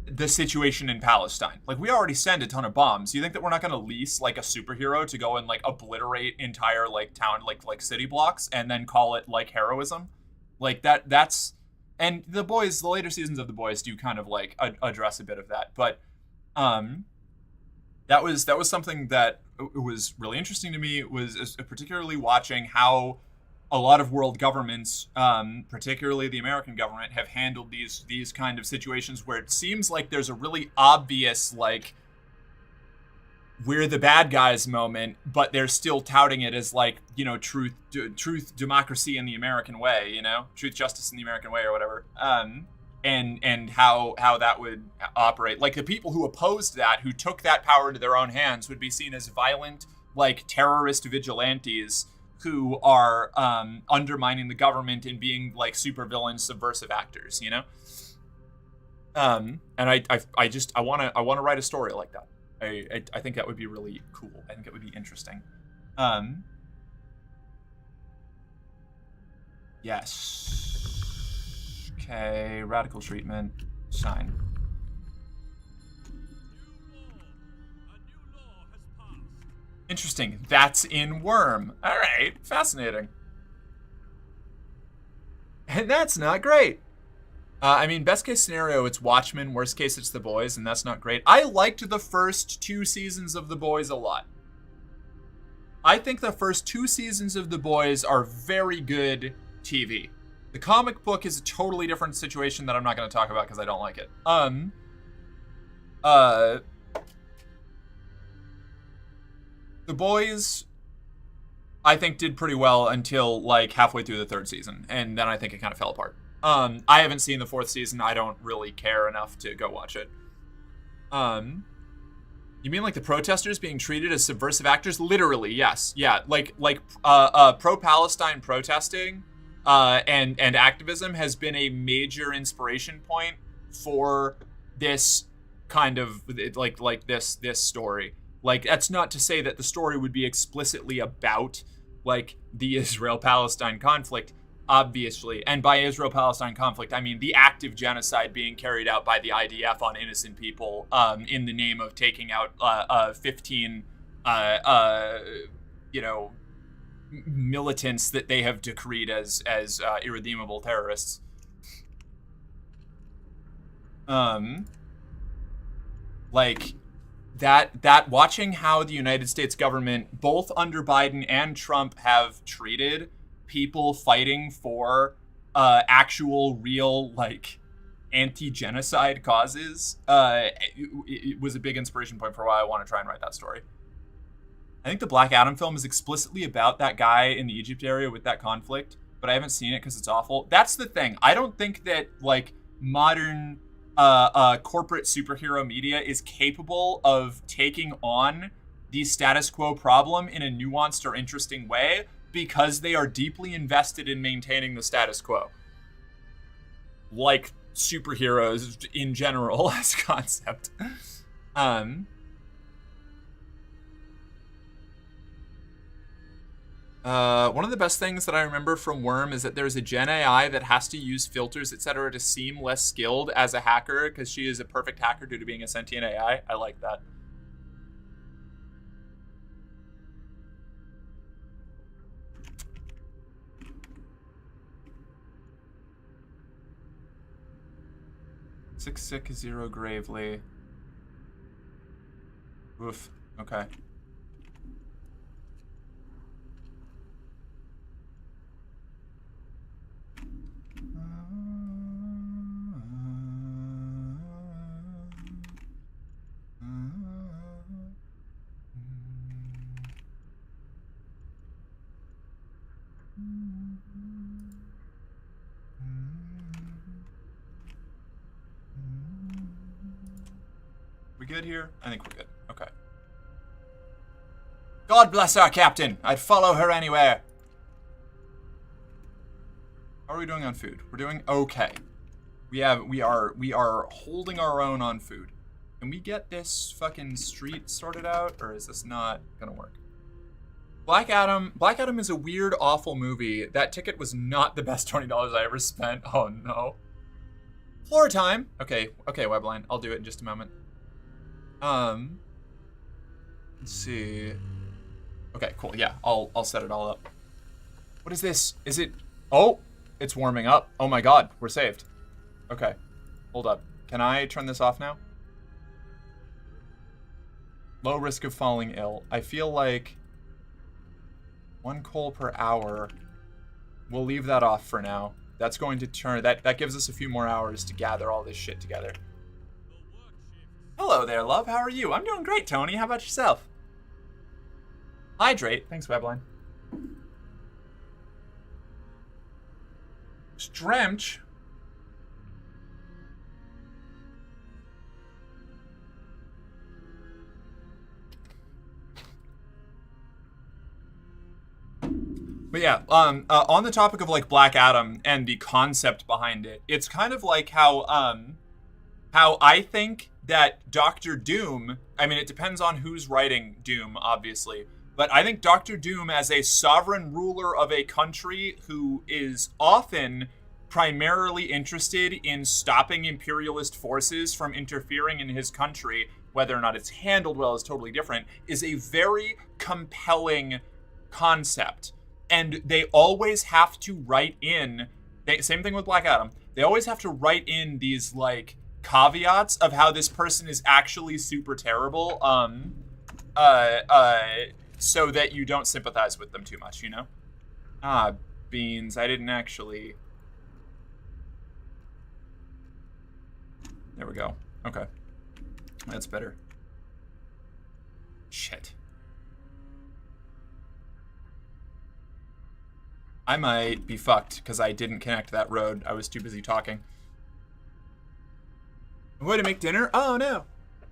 the situation in Palestine. Like, we already send a ton of bombs. You think that we're not going to lease like a superhero to go and like obliterate entire like town like city blocks and then call it like heroism? Like that's and the later seasons of The Boys do kind of like address a bit of that. But that was something that was really interesting to me, was particularly watching how a lot of world governments, particularly the American government, have handled these kind of situations where it seems like there's a really obvious, like, we're the bad guys moment, but they're still touting it as like, you know, truth, democracy in the American way, you know, truth, justice in the American way or whatever. And how that would operate. Like, the people who opposed that, who took that power into their own hands, would be seen as violent, like, terrorist vigilantes who are undermining the government and being like supervillain, subversive actors, you know. And I want to write a story like that. I think that would be really cool. I think it would be interesting. Yes. Okay. Radical treatment. Sign. Interesting. That's in Worm. All right. Fascinating. And that's not great. I mean, best case scenario, it's Watchmen. Worst case, it's The Boys, and that's not great. I liked the first 2 seasons of The Boys a lot. I think the first 2 seasons of The Boys are very good TV. The comic book is a totally different situation that I'm not going to talk about because I don't like it. The Boys, I think, did pretty well until like halfway through the 3rd season, and then I think it kind of fell apart. I haven't seen the 4th season. I don't really care enough to go watch it. You mean like the protesters being treated as subversive actors? Literally, yes. Yeah, like pro-Palestine protesting and activism has been a major inspiration point for this kind of like this story. Like, that's not to say that the story would be explicitly about like the Israel-Palestine conflict, obviously. And by Israel-Palestine conflict, I mean the active genocide being carried out by the IDF on innocent people in the name of taking out 15 militants that they have decreed as irredeemable terrorists. Like that watching how the United States government, both under Biden and Trump, have treated people fighting for actual, real, like, anti-genocide causes, it was a big inspiration point for why I want to try and write that story. I think the Black Adam film is explicitly about that guy in the Egypt area with that conflict, but I haven't seen it because it's awful. That's the thing. I don't think that, like, modern corporate superhero media is capable of taking on the status quo problem in a nuanced or interesting way because they are deeply invested in maintaining the status quo. Like superheroes in general as a concept. One of the best things that I remember from Worm is that there's a Gen AI that has to use filters, etc., to seem less skilled as a hacker because she is a perfect hacker due to being a sentient AI. I like that. Sick, zero gravely. Oof. Okay. We good here? I think we're good. Okay. God bless our captain. I'd follow her anywhere. How are we doing on food? We're doing okay. We are holding our own on food. Can we get this fucking street sorted out, or is this not gonna work? Black Adam is a weird, awful movie. That ticket was not the best $20 I ever spent. Oh no. Floor time. Okay, Webline. I'll do it in just a moment. Let's see. Okay, cool. Yeah, I'll set it all up. What is this? Is it? Oh, it's warming up. Oh my God, we're saved. Okay, hold up. Can I turn this off now? Low risk of falling ill. I feel like 1 coal per hour. We'll leave that off for now. That's going to turn, that gives us a few more hours to gather all this shit together. Hello there, love. How are you? I'm doing great, Tony. How about yourself? Hydrate. Thanks, Webline. Stremch. But yeah, on the topic of like Black Adam and the concept behind it, it's kind of like how I think that Doctor Doom, I mean, it depends on who's writing Doom, obviously, but I think Doctor Doom as a sovereign ruler of a country who is often primarily interested in stopping imperialist forces from interfering in his country, whether or not it's handled well is totally different, is a very compelling concept. And they always have to write in, same thing with Black Adam, they always have to write in these, like, caveats of how this person is actually super terrible, so that you don't sympathize with them too much, you know? Ah, beans, I didn't actually... There we go. Okay. That's better. Shit. I might be fucked because I didn't connect that road. I was too busy talking. Way to make dinner? Oh no.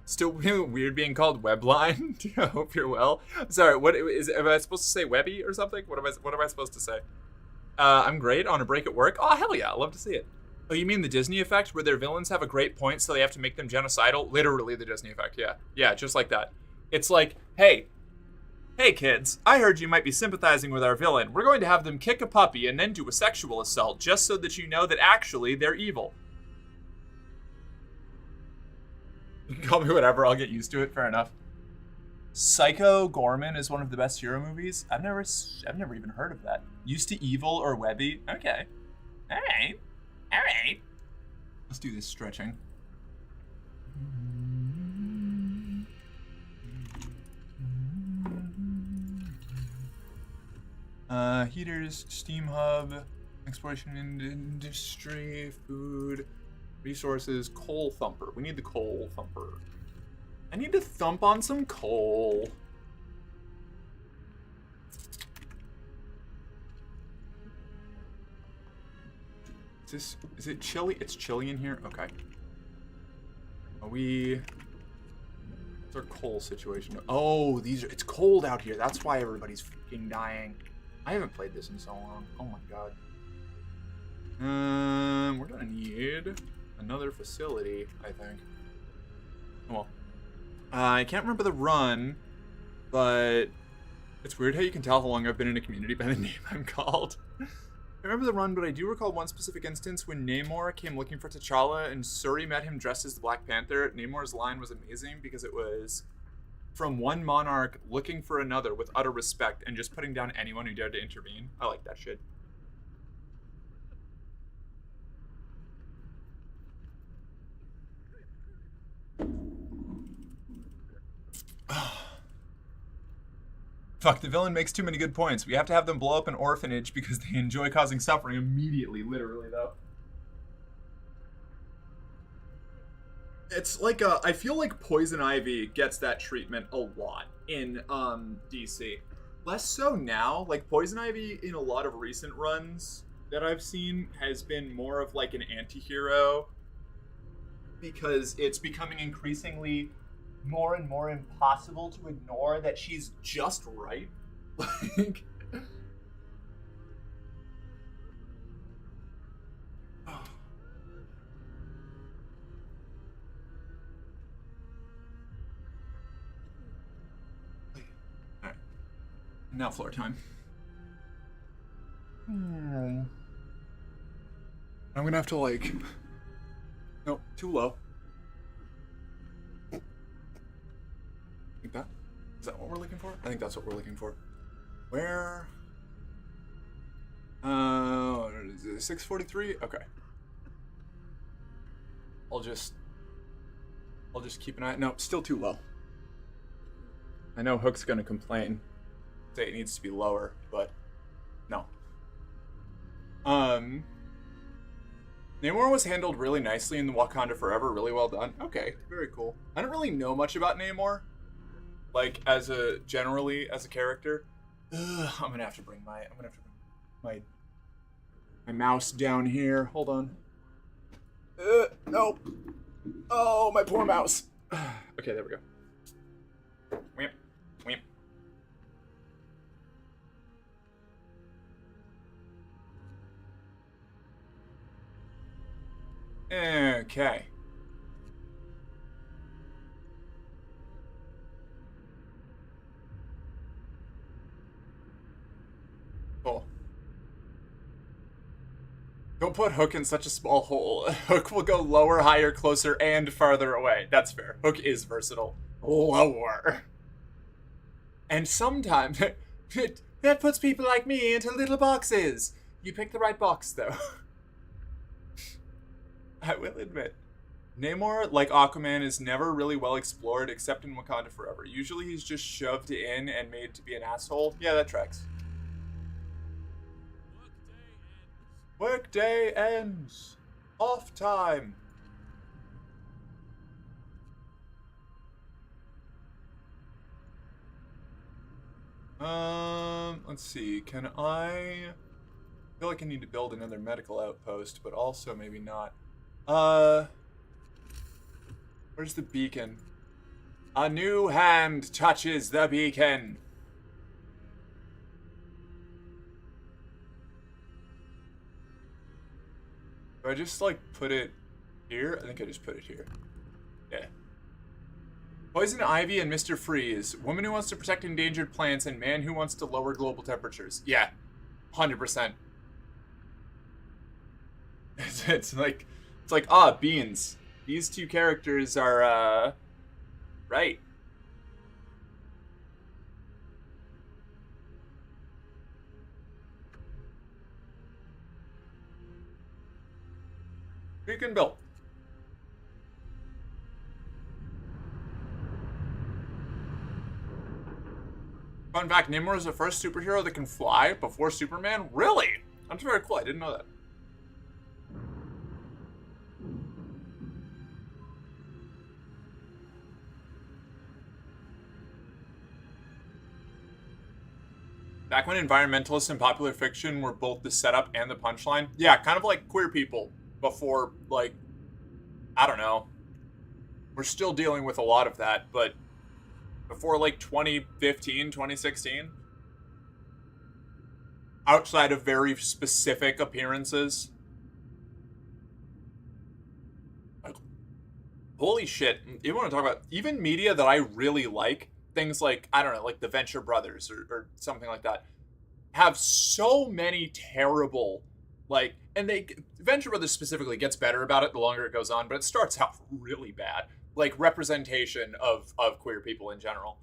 Still weird being called Webline. I hope you're well. Sorry, what is? Am I supposed to say Webby or something? What am I supposed to say? I'm great on a break at work. Oh hell yeah, I love to see it. Oh, you mean the Disney effect where their villains have a great point, so they have to make them genocidal? Literally the Disney effect. Yeah, yeah, just like that. It's like, hey kids, I heard you might be sympathizing with our villain. We're going to have them kick a puppy and then do a sexual assault just so that you know that actually they're evil. You can call me whatever, I'll get used to it, fair enough. Psycho Gorman is one of the best hero movies. I've never even heard of that. Used to Evil or Webby. Okay. Alright. Let's do this stretching. Heaters, steam hub, exploration industry, food, resources, coal thumper. We need the coal thumper. I need to thump on some coal. Is it chilly? It's chilly in here? Okay. What's our coal situation? Oh, it's cold out here. That's why everybody's freaking dying. I haven't played this in so long. Oh my god. We're gonna need another facility, I think. Oh well. I can't remember the run, but it's weird how you can tell how long I've been in a community by the name I'm called. I remember the run, but I do recall one specific instance when Namor came looking for T'Challa and Shuri met him dressed as the Black Panther. Namor's line was amazing because it was from one monarch looking for another with utter respect and just putting down anyone who dared to intervene. I like that shit. Fuck, the villain makes too many good points. We have to have them blow up an orphanage because they enjoy causing suffering immediately, literally, though. It's like, I feel like Poison Ivy gets that treatment a lot in, DC. Less so now. Like, Poison Ivy, in a lot of recent runs that I've seen, has been more of, like, an anti-hero. Because it's becoming increasingly more and more impossible to ignore that she's just right. Like, oh. Alright. Now floor time. I'm gonna have to, like, No, too low. Like that? Is that what we're looking for? I think that's what we're looking for. Where? 643? Okay. I'll just keep an eye. No, still too low. I know Hook's gonna complain. Say it needs to be lower, but no. Namor was handled really nicely in the Wakanda Forever. Really well done. Okay, very cool. I don't really know much about Namor, like generally as a character. I'm gonna have to bring my mouse down here. Hold on. No. Oh, my poor mouse. Okay, there we go. Wimp, wimp. Okay. Cool. Don't put Hook in such a small hole. Hook will go lower, higher, closer, and farther away. That's fair. Hook is versatile. Lower. And sometimes that puts people like me into little boxes. You picked the right box, though. I will admit. Namor, like Aquaman, is never really well explored except in Wakanda Forever. Usually he's just shoved in and made to be an asshole. Yeah, that tracks. Workday ends. Off time. Let's see. Can I feel like I need to build another medical outpost, but also maybe not. Where's the beacon? A new hand touches the beacon. Do I just, like, put it here? I think I just put it here. Yeah. Poison Ivy and Mr. Freeze. Woman who wants to protect endangered plants and man who wants to lower global temperatures. Yeah. 100%. It's like, beans. These two characters are, right. Beacon built. Fun fact, Namor is the first superhero that can fly before Superman? Really? That's very cool. I didn't know that. Back when environmentalists in popular fiction were both the setup and the punchline? Yeah, kind of like queer people before, like, I don't know. We're still dealing with a lot of that, but before, like, 2015, 2016, outside of very specific appearances, like, holy shit. You want to talk about even media that I really like, things like, I don't know, like the Venture Brothers or something like that, have so many terrible, like, and Venture Brothers specifically gets better about it the longer it goes on, but it starts out really bad. Like, representation of queer people in general.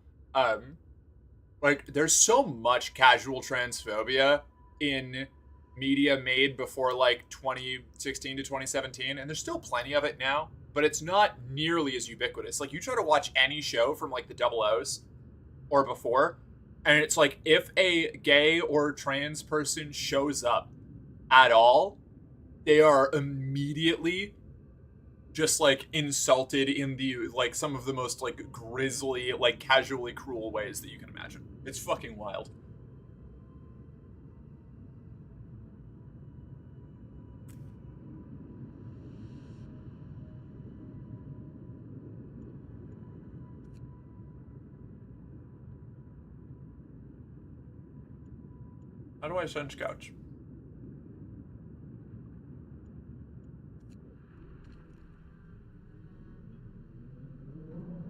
Like, there's so much casual transphobia in media made before, like, 2016 to 2017, and there's still plenty of it now, but it's not nearly as ubiquitous. Like, you try to watch any show from, like, the Double O's or before, and it's like, if a gay or trans person shows up at all, they are immediately just, like, insulted in the, like, some of the most, like, grisly, like, casually cruel ways that you can imagine. It's fucking wild. How do I send scouts?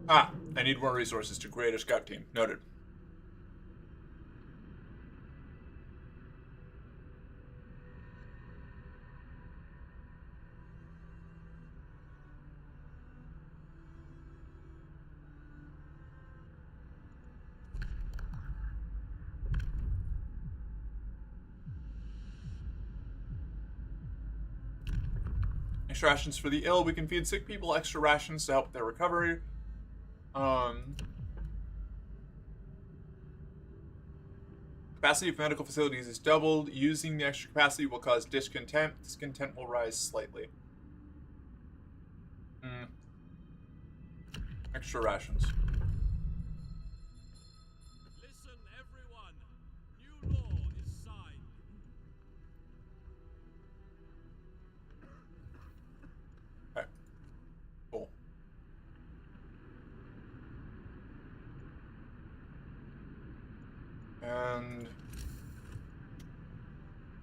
Ah, I need more resources to create a scout team. Noted. Extra rations for the ill. We can feed sick people extra rations to help their recovery. Capacity of medical facilities is doubled. Using the extra capacity will cause discontent. Discontent will rise slightly. Extra rations. Listen, everyone. New law is signed. Okay. Cool. And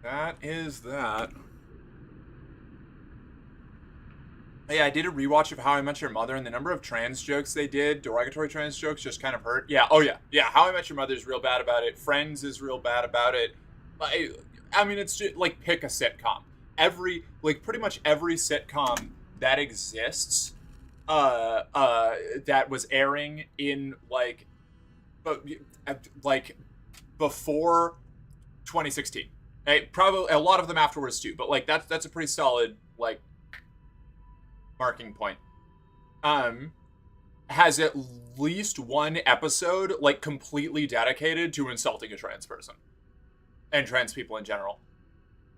that is that. Yeah, I did a rewatch of How I Met Your Mother, and the number of trans jokes they did, derogatory trans jokes, just kind of hurt. Yeah, oh yeah. Yeah, How I Met Your Mother is real bad about it. Friends is real bad about it. I mean, it's just, like, pick a sitcom. Pretty much every sitcom that exists, that was airing in, before 2016. Probably a lot of them afterwards, too, but, that's a pretty solid, marking point. Has at least one episode completely dedicated to insulting a trans person and trans people in general.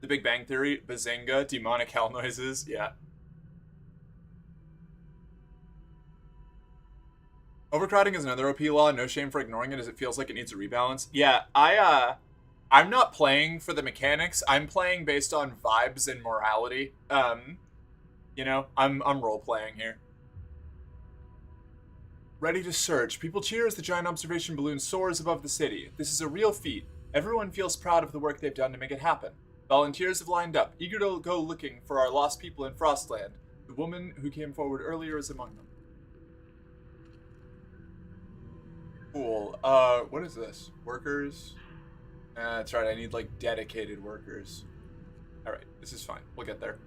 The Big Bang Theory, Bazinga, demonic hell noises, yeah. Overcrowding is another OP law. No shame for ignoring it, as it feels like it needs a rebalance. Yeah, I'm not playing for the mechanics. I'm playing based on vibes and morality. I'm role-playing here. Ready to search. People cheer as the giant observation balloon soars above the city. This is a real feat. Everyone feels proud of the work they've done to make it happen. Volunteers have lined up, eager to go looking for our lost people in Frostland. The woman who came forward earlier is among them. Cool. What is this? Workers? That's right, I need, dedicated workers. Alright, this is fine. We'll get there.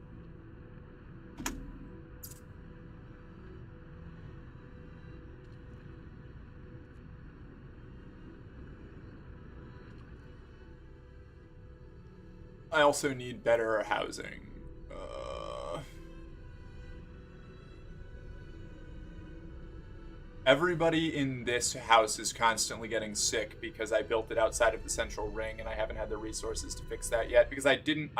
I also need better housing. Everybody in this house is constantly getting sick because I built it outside of the central ring and I haven't had the resources to fix that yet because I didn't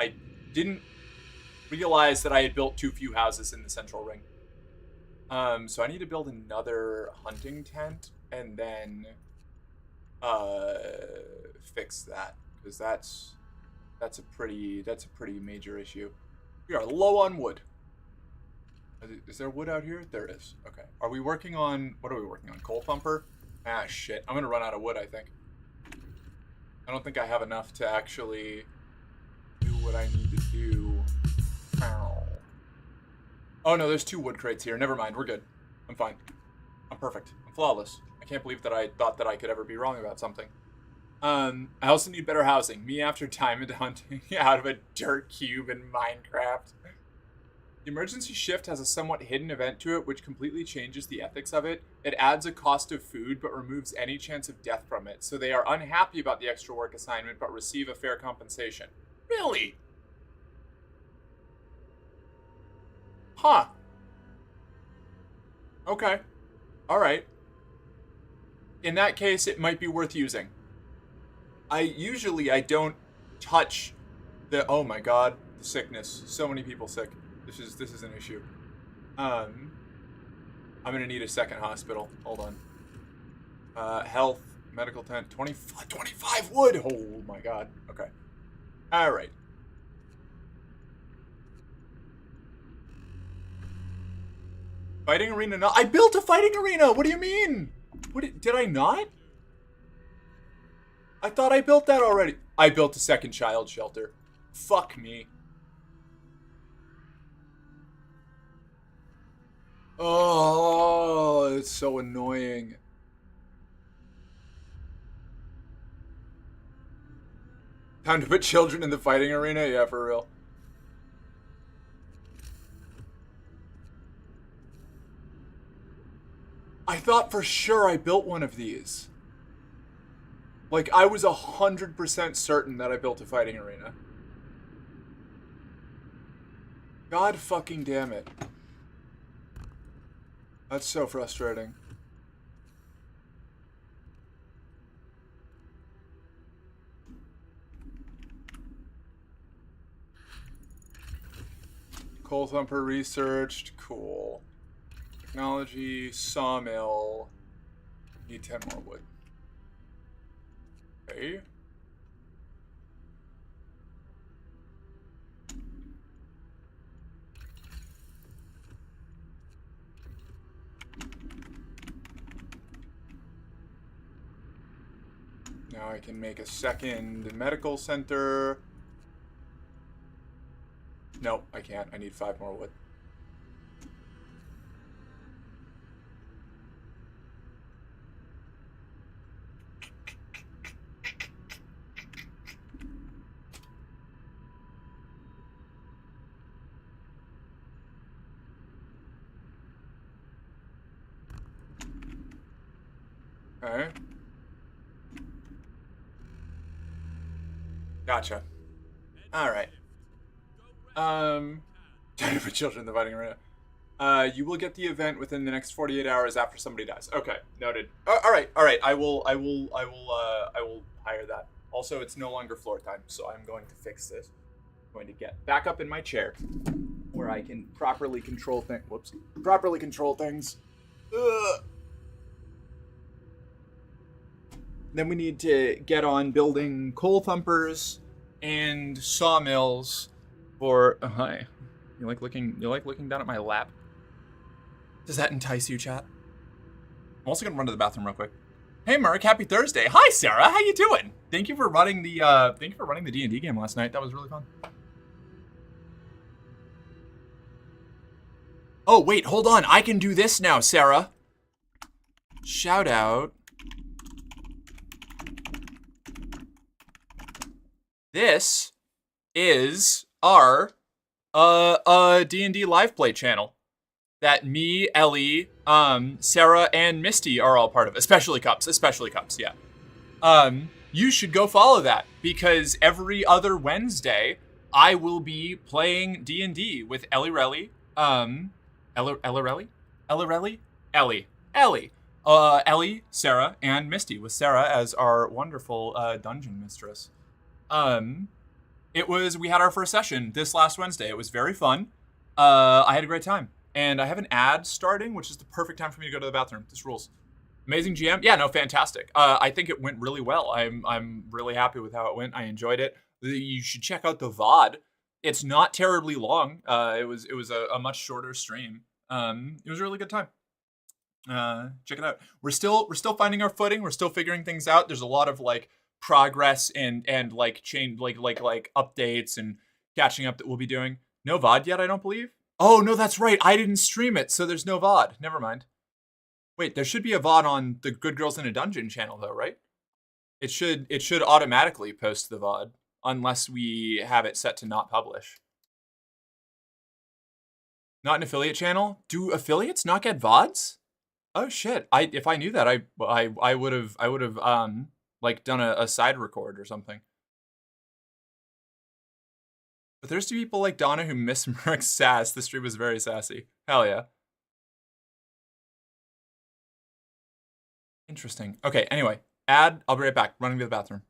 realize that I had built too few houses in the central ring. So I need to build another hunting tent and then fix that because that's a pretty major issue. We are low on wood. Is there wood out here? There is. Okay. Are we working on... What are we working on? Coal thumper? Ah, shit. I'm gonna run out of wood, I think. I don't think I have enough to actually do what I need to do. Ow. Oh, no, there's 2 wood crates here. Never mind. We're good. I'm fine. I'm perfect. I'm flawless. I can't believe that I thought that I could ever be wrong about something. I also need better housing. Me after diamond hunting out of a dirt cube in Minecraft. The emergency shift has a somewhat hidden event to it which completely changes the ethics of it. It adds a cost of food but removes any chance of death from it, so they are unhappy about the extra work assignment but receive a fair compensation. Really? Huh. Okay. Alright. In that case, it might be worth using. I don't touch the... Oh my god. The sickness. So many people sick. This is an issue. I'm gonna need a second hospital. Hold on. Health, medical tent, 25 wood! Oh my god. Okay. Alright. Fighting arena, no. I built a fighting arena! What do you mean? Did I not? I thought I built that already. I built a second child shelter. Fuck me. Oh, it's so annoying. Time to put children in the fighting arena? Yeah, for real. I thought for sure I built one of these. I was 100% certain that I built a fighting arena. God fucking damn it. That's so frustrating. Coal Thumper researched. Cool. Technology, sawmill. Need 10 more wood. Okay. Now I can make a second medical center. Nope, I can't. I need 5 more wood. Okay. Gotcha. Alright. Time for children in the fighting arena. You will get the event within the next 48 hours after somebody dies. Okay, noted. All right. I will hire that. Also, it's no longer floor time, so I'm going to fix this. I'm going to get back up in my chair, where I can properly control things. Whoops. Properly control things. Ugh. Then we need to get on building coal thumpers and sawmills for. Hi. You like looking down at my lap? Does that entice you, chat? I'm also gonna run to the bathroom real quick. Hey, Mark, happy Thursday. Hi, Sarah. How you doing? Thank you for running the D&D game last night. That was really fun. Oh, wait, hold on. I can do this now, Sarah. Shout out. This is our D&D live play channel that me, Ellie, Sarah, and Misty are all part of. Especially Cups, yeah. You should go follow that, because every other Wednesday, I will be playing D&D with Ellie, Ellie, Sarah, and Misty, with Sarah as our wonderful dungeon mistress. We had our first session this last Wednesday. It was very fun. I had a great time. And I have an ad starting, which is the perfect time for me to go to the bathroom. This rules. Amazing GM. Yeah, no, fantastic. I think it went really well. I'm really happy with how it went. I enjoyed it. You should check out the VOD. It's not terribly long. It was a much shorter stream. It was a really good time. Check it out. We're still finding our footing. We're still figuring things out. There's a lot of like progress and like change like updates and catching up that we'll be doing. No VOD yet, I don't believe. Oh no, that's right. I didn't stream it, so there's no VOD. Never mind. Wait, there should be a VOD on the Good Girls in a Dungeon channel though, right? It should automatically post the VOD unless we have it set to not publish. Not an affiliate channel? Do affiliates not get VODs? Oh shit. If I knew that, I would have like done a side record or something. But there's 2 people like Donna who miss Merc's sass. The stream was very sassy. Hell yeah. Interesting. Okay, anyway. I'll be right back. Running to the bathroom.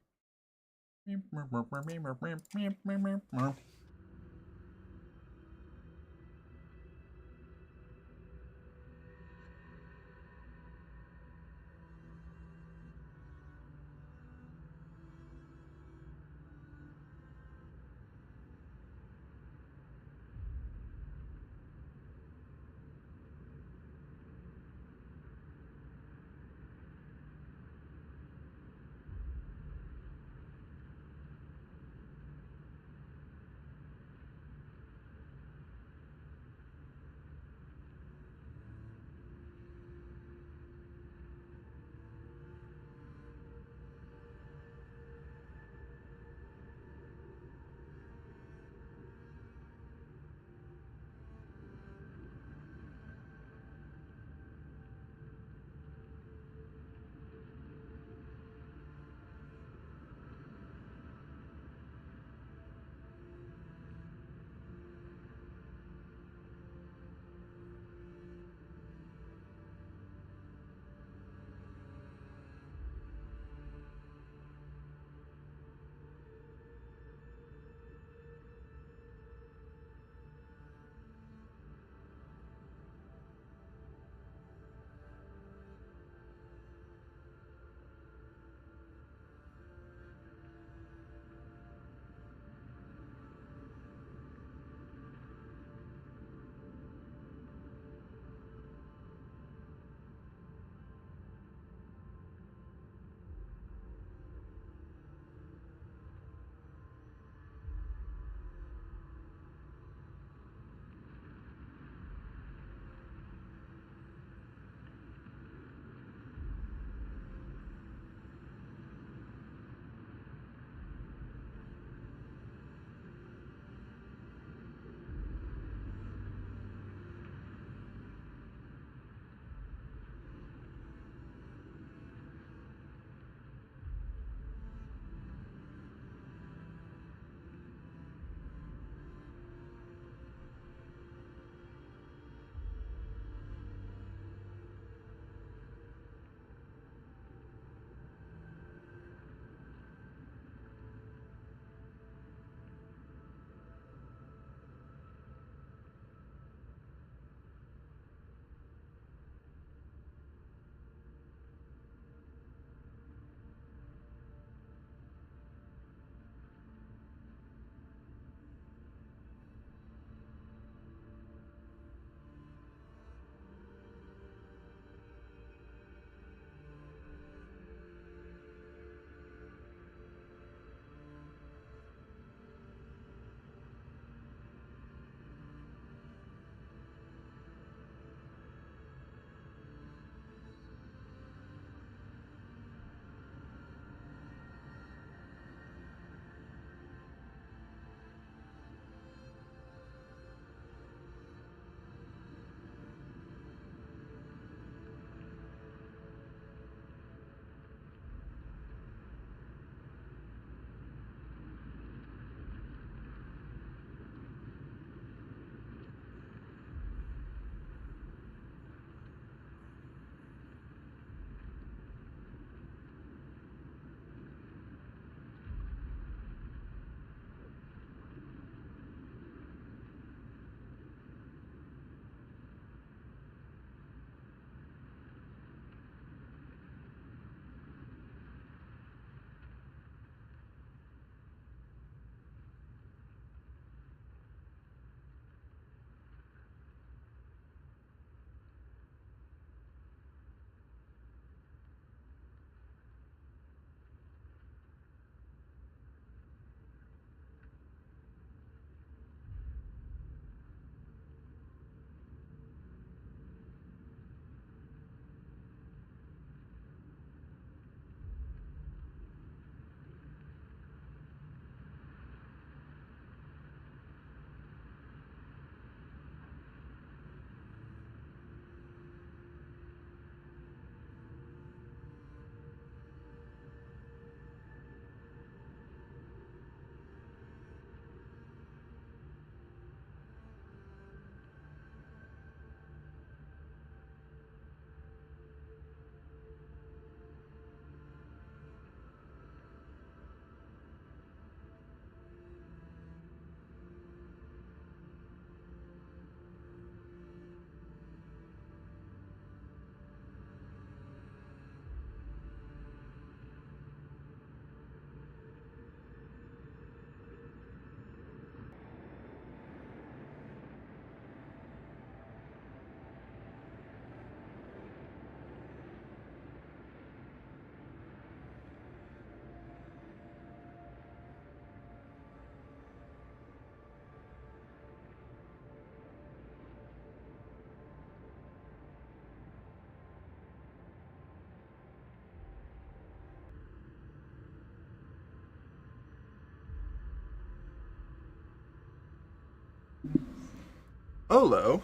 Olo.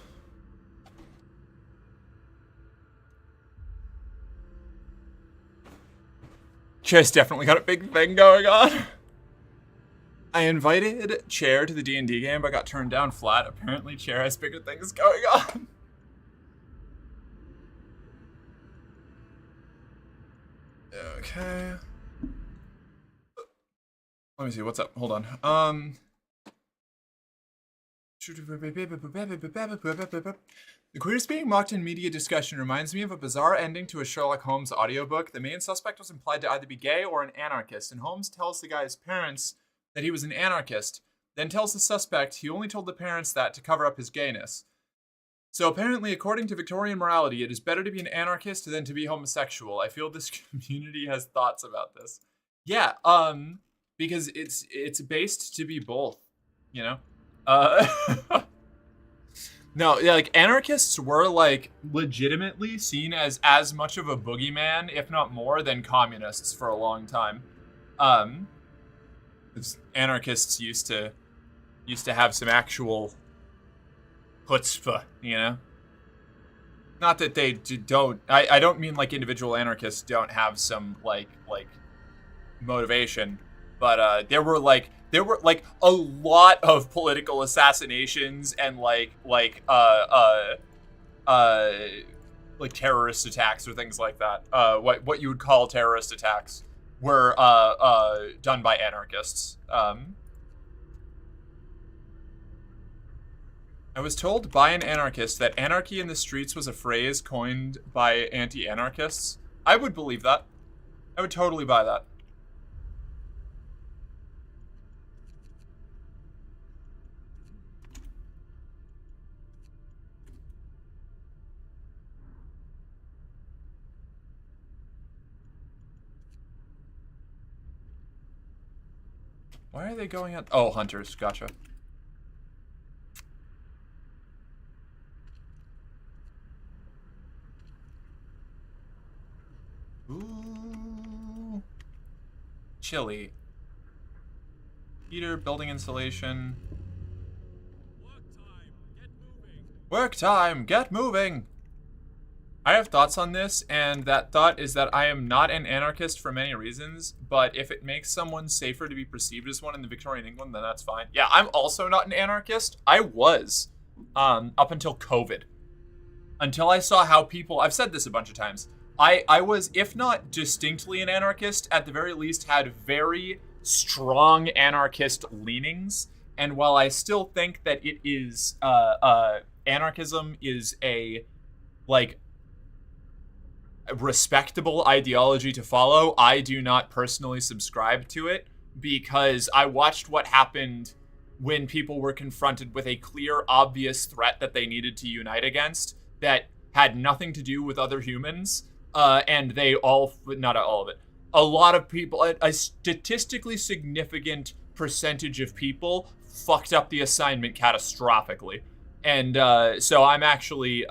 Chair's definitely got a big thing going on. I invited Chair to the D&D game, but got turned down flat. Apparently, Chair has bigger things going on. Okay. Let me see, what's up? Hold on. The queerness being mocked in media discussion reminds me of a bizarre ending to a Sherlock Holmes audiobook. The main suspect was implied to either be gay or an anarchist, and Holmes tells the guy's parents that he was an anarchist, then tells the suspect he only told the parents that to cover up his gayness. So apparently, according to Victorian morality, it is better to be an anarchist than to be homosexual. I feel this community has thoughts about this. Yeah, because it's based to be both, you know? No, yeah, like, anarchists were, like, legitimately seen as much of a boogeyman, if not more, than communists for a long time. Anarchists used to have some actual chutzpah, you know? Not that they don't, I don't mean, like, individual anarchists don't have some, like, motivation, but, there were a lot of political assassinations and like terrorist attacks or things like that. What you would call terrorist attacks were done by anarchists. I was told by an anarchist that anarchy in the streets was a phrase coined by anti-anarchists. I would believe that. I would totally buy that. Why are they going out? Oh, hunters. Gotcha. Ooh. Chilly. Heater, building insulation. Work time, get moving! I have thoughts on this, and that thought is that I am not an anarchist for many reasons, but if it makes someone safer to be perceived as one in the Victorian England, then that's fine. Yeah, I'm also not an anarchist. I was, up until COVID. Until I saw how people, I've said this a bunch of times, I was, if not distinctly an anarchist, at the very least had very strong anarchist leanings, and while I still think that it is, anarchism is a, like, respectable ideology to follow, I do not personally subscribe to it because I watched what happened when people were confronted with a clear, obvious threat that they needed to unite against that had nothing to do with other humans, and they all, not all of it, a lot of people, a statistically significant percentage of people fucked up the assignment catastrophically. And so I'm actually,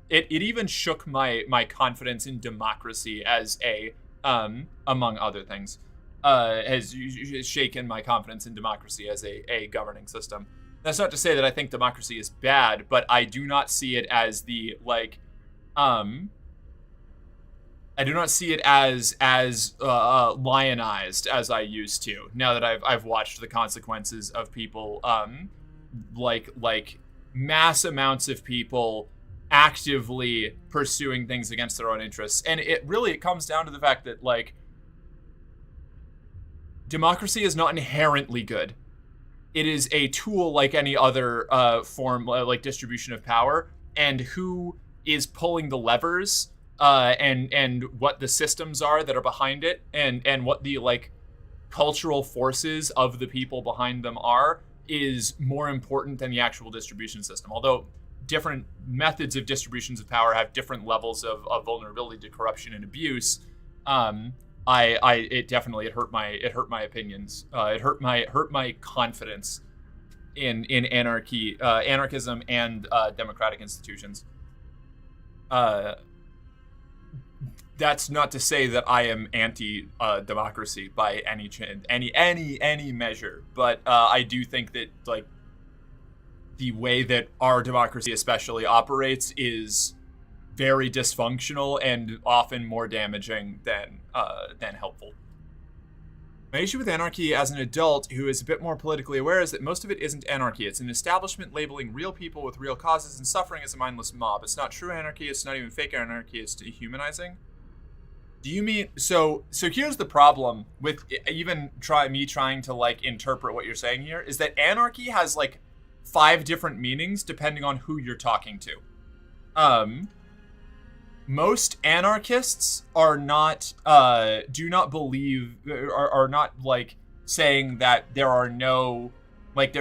it even shook my confidence in democracy as a, among other things, has shaken my confidence in democracy as a governing system. That's not to say that I think democracy is bad, but I do not see it as the, like, I do not see it as lionized as I used to. Now that I've watched the consequences of people, like mass amounts of people actively pursuing things against their own interests. And it comes down to the fact that, like, democracy is not inherently good. It is a tool like any other form, like distribution of power, and who is pulling the levers, and what the systems are that are behind it, and what the, like, cultural forces of the people behind them are, is more important than the actual distribution system. Although different methods of distributions of power have different levels of vulnerability to corruption and abuse, it definitely hurt my opinions. It hurt my confidence in anarchism and democratic institutions. That's not to say that I am anti-democracy by any measure, but I do think that, like, the way that our democracy especially operates is very dysfunctional and often more damaging than helpful. My issue with anarchy as an adult who is a bit more politically aware is that most of it isn't anarchy. It's an establishment labeling real people with real causes and suffering as a mindless mob. It's not true anarchy. It's not even fake anarchy. It's dehumanizing. Do you mean so here's the problem with even trying to like interpret what you're saying here is that anarchy has like 5 different meanings depending on who you're talking to. Most anarchists are not do not believe are not like saying that there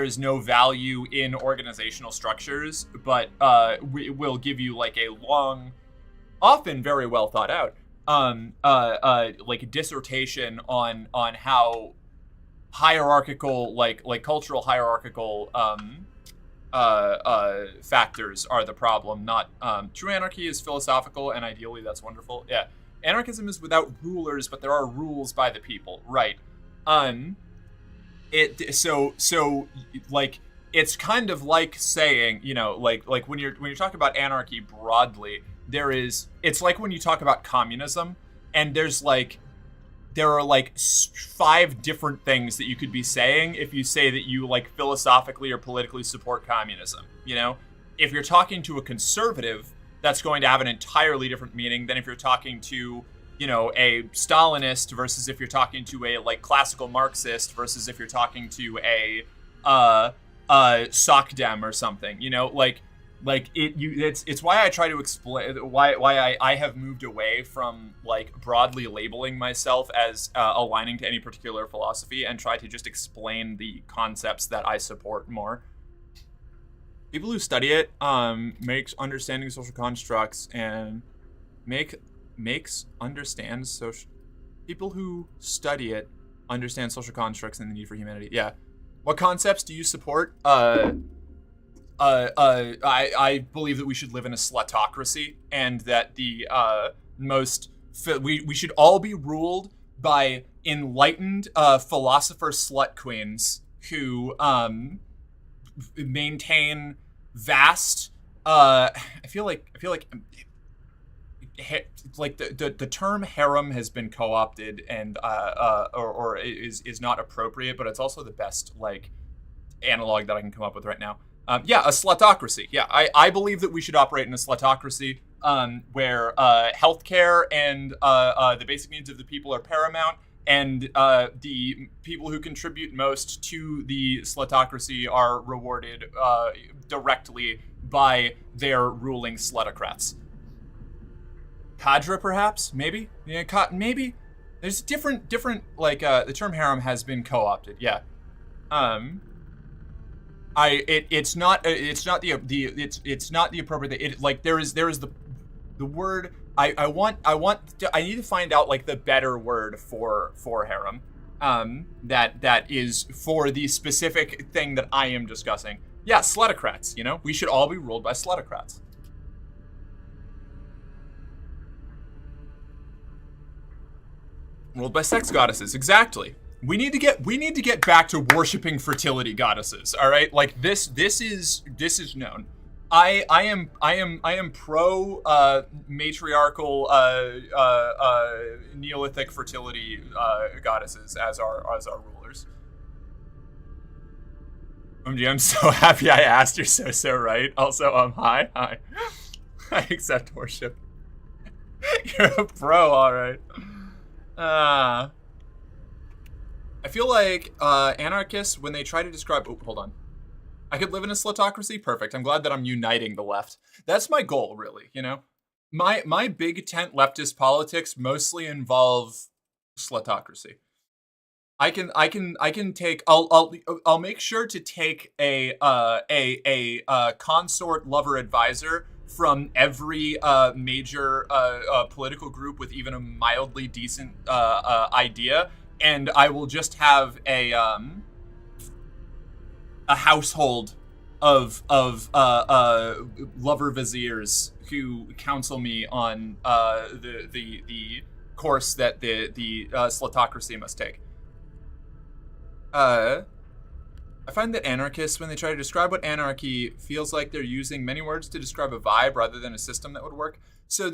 is no value in organizational structures, but we will give you like a long, often very well thought out like a dissertation on how hierarchical like cultural hierarchical factors are the problem, not true anarchy is philosophical and ideally that's wonderful. Yeah. Anarchism is without rulers, but there are rules by the people. Right. So like it's kind of like saying, you know, like when you're talking about anarchy broadly, it's like when you talk about communism and there are like 5 different things that you could be saying if you say that you like philosophically or politically support communism. You know, if you're talking to a conservative, that's going to have an entirely different meaning than if you're talking to, you know, a Stalinist versus if you're talking to a like classical Marxist versus if you're talking to a Sockdem or something. You know, it's why I try to explain why I have moved away from like broadly labeling myself as aligning to any particular philosophy and try to just explain the concepts that I support more. People who study it makes understanding social constructs and makes understand social. People who study it understand social constructs and the need for humanity. Yeah. What concepts do you support? I believe that we should live in a slutocracy and that the we should all be ruled by enlightened philosopher slut queens who maintain vast I feel like the term harem has been co-opted and or is not appropriate, but it's also the best like analog that I can come up with right now. Yeah, a slutocracy. Yeah, I believe that we should operate in a slutocracy where healthcare and the basic needs of the people are paramount, and the people who contribute most to the slutocracy are rewarded directly by their ruling slutocrats. Cadre, perhaps? Maybe? Yeah, maybe. There's different like the term harem has been co-opted. Yeah. It's not the appropriate. There is the word. I need to find out like the better word for harem. That is for the specific thing that I am discussing. Yeah, slutocrats. You know, we should all be ruled by slutocrats. Ruled by sex goddesses, exactly. We need to get back to worshiping fertility goddesses. All right, like this is known. I am pro matriarchal Neolithic fertility goddesses as our rulers. OMG, I'm so happy I asked. You're so right. Also, hi. I accept worship. You're a pro, all right. I feel like anarchists, when they try to describe... Oh, hold on. I could live in a slutocracy? Perfect. I'm glad that I'm uniting the left. That's my goal, really, you know? My big tent leftist politics mostly involve slutocracy. I'll make sure to take a consort lover advisor from every major political group with even a mildly decent idea, and I will just have a household of lover viziers who counsel me on the course that the slutocracy must take. I find that anarchists, when they try to describe what anarchy feels like, they're using many words to describe a vibe rather than a system that would work. So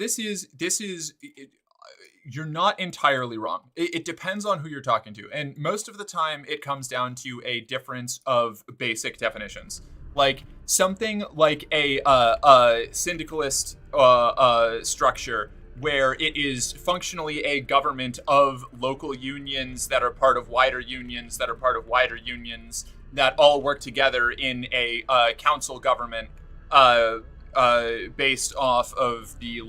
you're not entirely wrong. It depends on who you're talking to. And most of the time, it comes down to a difference of basic definitions. Like something like a syndicalist structure where it is functionally a government of local unions that are part of wider unions that are part of wider unions that all work together in a council government based off of the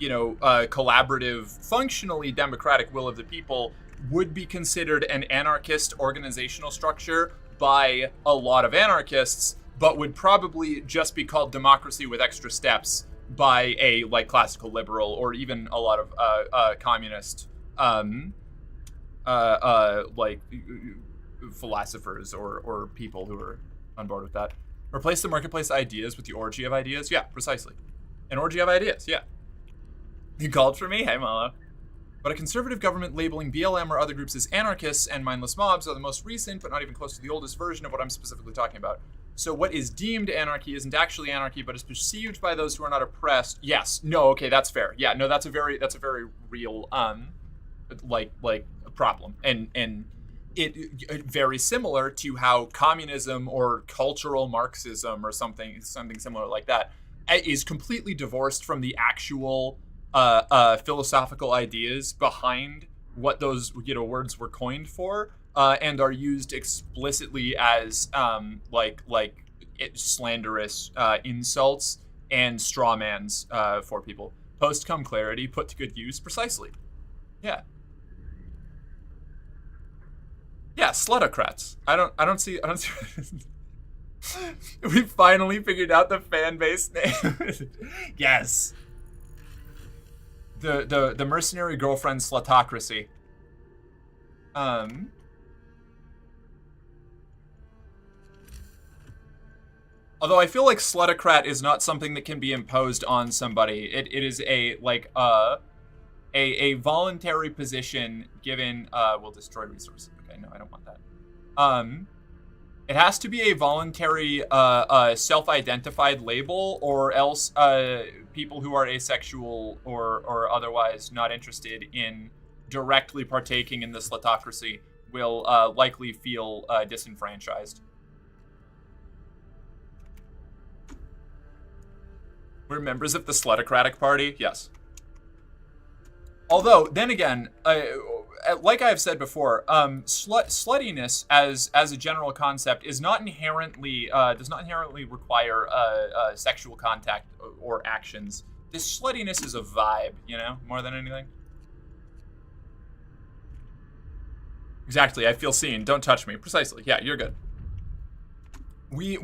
collaborative, functionally democratic will of the people would be considered an anarchist organizational structure by a lot of anarchists, but would probably just be called democracy with extra steps by a classical liberal or even a lot of communist philosophers or people who are on board with that. Replace the marketplace ideas with the orgy of ideas. Yeah, precisely. An orgy of ideas. Yeah. You called for me? Hey, Malo. But a conservative government labeling BLM or other groups as anarchists and mindless mobs are the most recent, but not even close to the oldest version of what I'm specifically talking about. So what is deemed anarchy isn't actually anarchy, but is perceived by those who are not oppressed. Yes. No. Okay. That's fair. Yeah. No. That's a very real problem, and it very similar to how communism or cultural Marxism or something similar like that is completely divorced from the actual philosophical ideas behind what those words were coined for, and are used explicitly as slanderous insults and strawmans for people. Post come clarity, put to good use. Precisely. Yeah. Yeah, slutocrats. I don't see. We finally figured out the fan base name. Yes. The mercenary girlfriend slutocracy. Although I feel like slutocrat is not something that can be imposed on somebody. It is a voluntary position given will destroy resources. Okay, no, I don't want that. It has to be a voluntary self-identified label, or else people who are asexual or otherwise not interested in directly partaking in the slutocracy will likely feel disenfranchised. We're members of the Slutocratic Party? Yes. Although, then again, like I've said before, sluttiness as a general concept is not inherently does not inherently require sexual contact or actions. This sluttiness is a vibe, more than anything. Exactly. I feel seen. Don't touch me. Precisely. Yeah, you're good. The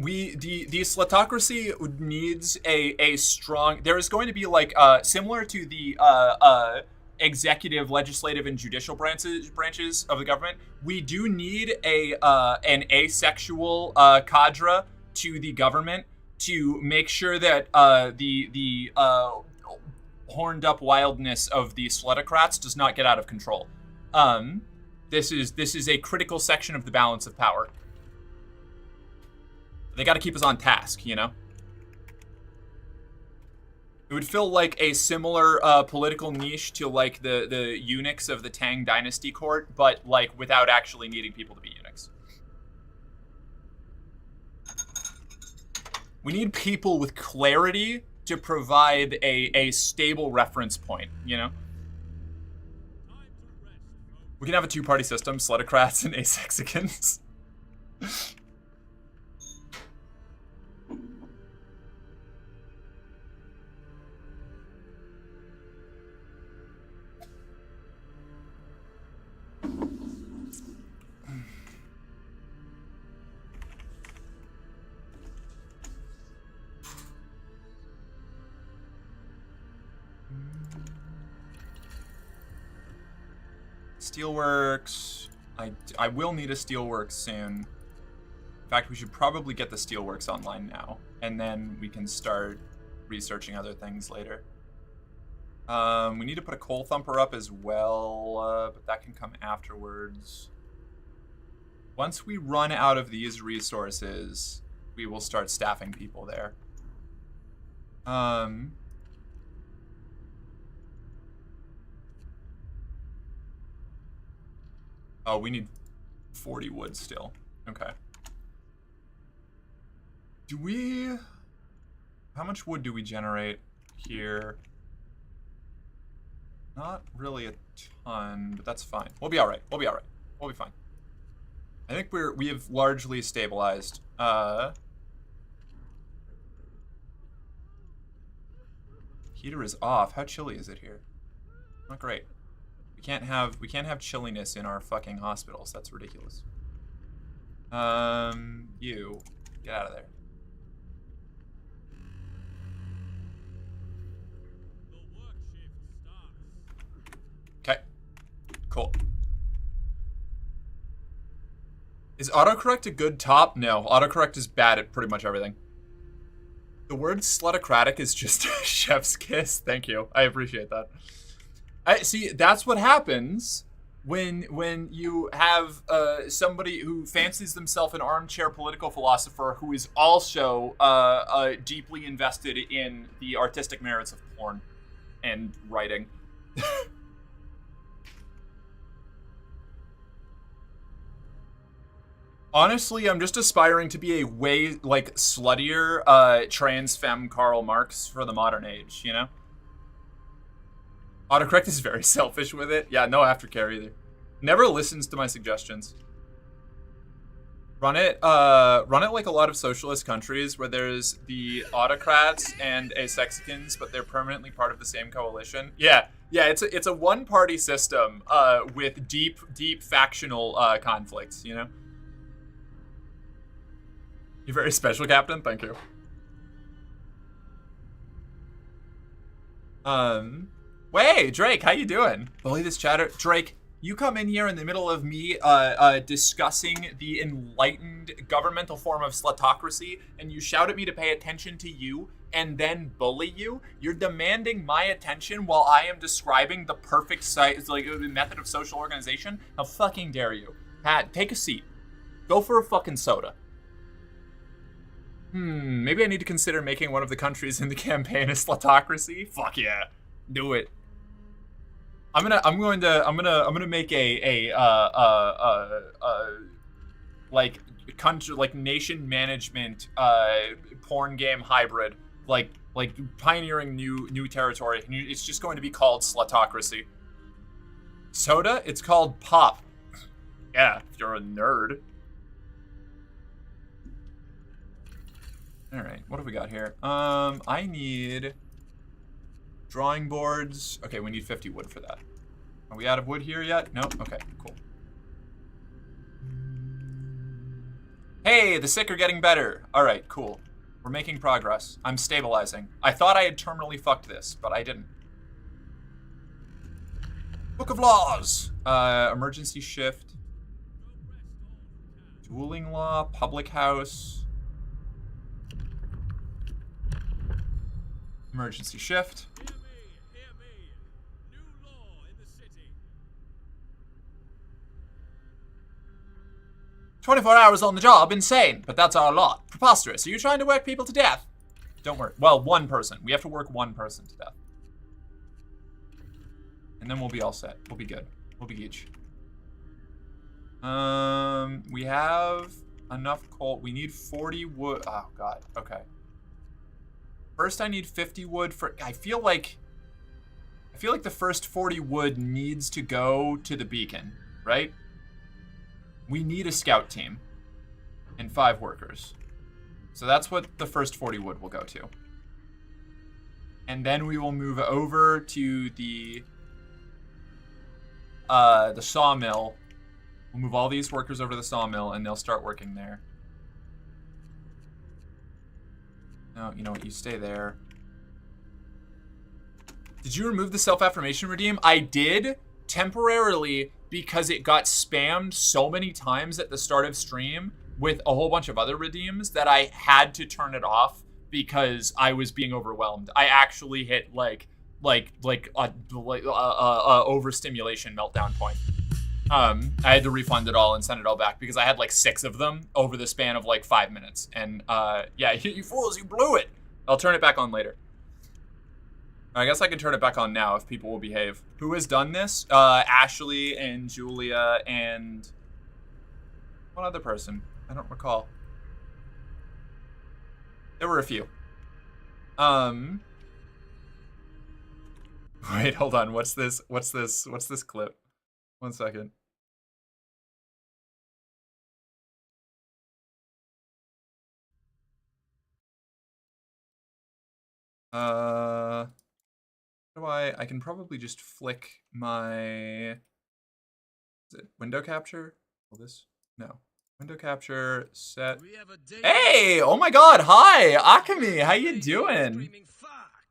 slutocracy needs a strong. There is going to be similar to the executive, legislative, and judicial branches of the government. We do need an asexual cadre to the government to make sure that the horned up wildness of the slutocrats does not get out of control. This is a critical section of the balance of power. They got to keep us on task, It would feel like a similar political niche to the eunuchs of the Tang Dynasty court, but without actually needing people to be eunuchs. We need people with clarity to provide a stable reference point, We can have a two-party system, slutocrats and asexicans. Steelworks. I will need a Steelworks soon. In fact, we should probably get the Steelworks online now, and then we can start researching other things later. We need to put a coal thumper up as well, but that can come afterwards. Once we run out of these resources, we will start staffing people there. Oh, we need 40 wood still. Okay. Do we... How much wood do we generate here? Not really a ton, but that's fine. We'll be all right. We'll be all right. We'll be fine. I think we have largely stabilized. Heater is off. How chilly is it here? Not great. We can't have chilliness in our fucking hospitals. That's ridiculous. You get out of there. Okay. Cool. Is autocorrect a good top? No, autocorrect is bad at pretty much everything. The word slutocratic is just a chef's kiss. Thank you. I appreciate that. I see. That's what happens when you have somebody who fancies themselves an armchair political philosopher who is also deeply invested in the artistic merits of porn and writing. Honestly, I'm just aspiring to be a way, like, sluttier, trans femme Karl Marx for the modern age, you know? Autocorrect is very selfish with it. Yeah, no aftercare either. Never listens to my suggestions. Run it like a lot of socialist countries where there's the autocrats and asexicans, but they're permanently part of the same coalition. Yeah, it's a one-party system, with deep factional, conflicts, you know? You're very special, Captain. Thank you. Wait, Drake, how you doing? Bully this chatter. Drake, you come in here in the middle of me discussing the enlightened governmental form of slutocracy, and you shout at me to pay attention to you and then bully you? You're demanding my attention while I am describing the perfect method of social organization? How fucking dare you? Pat, take a seat. Go for a fucking soda. Maybe I need to consider making one of the countries in the campaign a slutocracy. Fuck yeah, do it. I'm gonna make a country, like, nation management porn game hybrid, like pioneering new territory. It's just going to be called slutocracy. Soda? It's called pop. Yeah, if you're a nerd. All right, what have we got here? I need drawing boards. Okay, we need 50 wood for that. Are we out of wood here yet? No? Okay, cool. Hey, the sick are getting better. All right, cool. We're making progress. I'm stabilizing. I thought I had terminally fucked this, but I didn't. Book of Laws. Emergency shift. Dueling law, public house. Emergency shift. Hear me. New law in the city. 24 hours on the job, insane, but that's our lot. Preposterous. Are you trying to work people to death? Don't work. Well, one person. We have to work one person to death. And then we'll be all set. We'll be good. We'll be geech. We have enough coal. We need 40 wood. Oh, God. Okay. First, I need 50 wood for... I feel like the first 40 wood needs to go to the beacon, right? We need a scout team and 5 workers. So that's what the first 40 wood will go to. And then we will move over to the sawmill. We'll move all these workers over to the sawmill, and they'll start working there. No, you know what? You stay there. Did you remove the self-affirmation redeem? I did, temporarily, because it got spammed so many times at the start of stream with a whole bunch of other redeems that I had to turn it off because I was being overwhelmed. I actually hit overstimulation meltdown point. I had to refund it all and send it all back because I had like 6 of them over the span of like 5 minutes. And yeah, you fools, you blew it. I'll turn it back on later. I guess I can turn it back on now if people will behave. Who has done this? Ashley and Julia and one other person. I don't recall. There were a few. Wait, hold on. What's this? What's this clip? 1 second. How do I can probably just flick my, is it window capture? Will this? No. Window capture, set. Hey! Oh my god, hi! Akami, how you doing?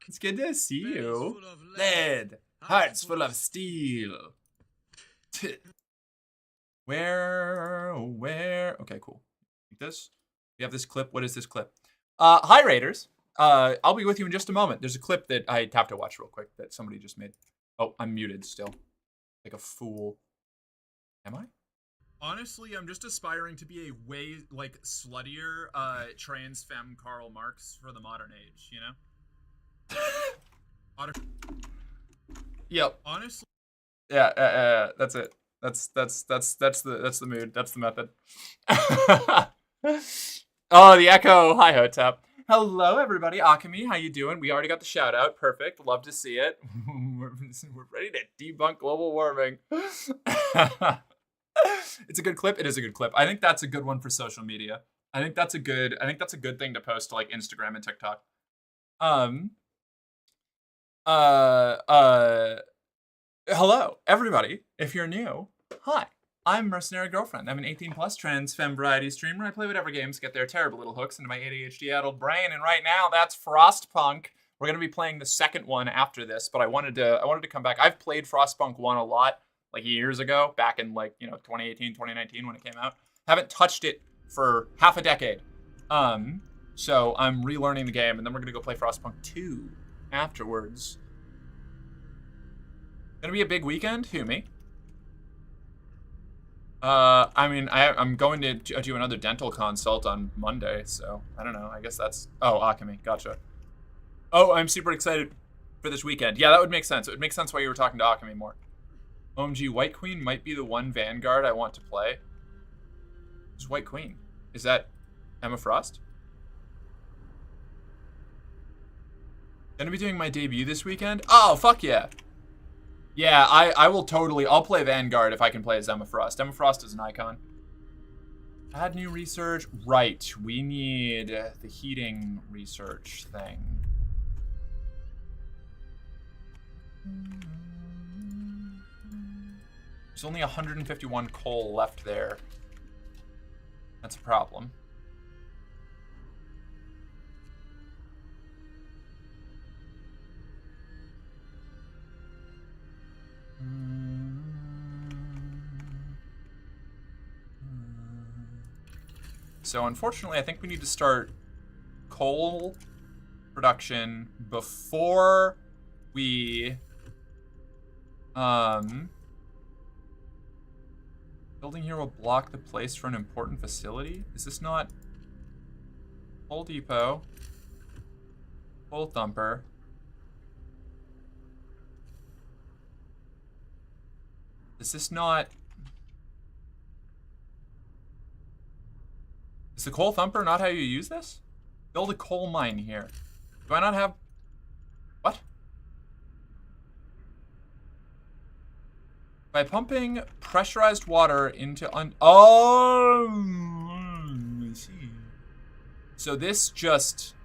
It's good to see you. Lead, hearts full of steel. Where? Okay, cool. This? We have this clip. What is this clip? Hi, Raiders. I'll be with you in just a moment. There's a clip that I have to watch real quick that somebody just made. Oh, I'm muted still. Like a fool. Am I? Honestly, I'm just aspiring to be a way, like, sluttier, trans femme Karl Marx for the modern age, you know? Yep. Honestly. Yeah, that's it. That's the mood. That's the method. Oh, the echo. Hi, Hotep. Hello, everybody. Akami, how you doing? We already got the shout out. Perfect. Love to see it. We're ready to debunk global warming. It's a good clip. It is a good clip. I think that's a good one for social media. I think that's a good thing to post to like Instagram and TikTok. Hello, everybody. If you're new, hi. I'm Mercenary Girlfriend. I'm an 18+ trans femme variety streamer. I play whatever games get their terrible little hooks into my ADHD-addled brain, and right now that's Frostpunk. We're gonna be playing the second one after this, but I wanted to come back. I've played Frostpunk 1 a lot, like years ago, back in like 2018, 2019 when it came out. Haven't touched it for half a decade. So I'm relearning the game, and then we're gonna go play Frostpunk 2 afterwards. Gonna be a big weekend. Who, me? I mean, I'm going to do another dental consult on Monday, so I don't know. I guess that's... Oh, Akami. Gotcha. Oh, I'm super excited for this weekend. Yeah, that would make sense. It would make sense why you were talking to Akami more. OMG, White Queen might be the one Vanguard I want to play. Who's White Queen? Is that Emma Frost? Gonna be doing my debut this weekend? Oh, fuck yeah. Yeah, I will totally... I'll play Vanguard if I can play as Emma Frost. Emma Frost is an icon. Add new research. Right, we need the heating research thing. There's only 151 coal left there. That's a problem. So unfortunately, I think we need to start coal production before we building here will block the place for an important facility. Is this not coal depot? Coal thumper. Is this not... Is the coal thumper not how you use this? Build a coal mine here. Do I not have... What? By pumping pressurized water into Oh! I see. So this just...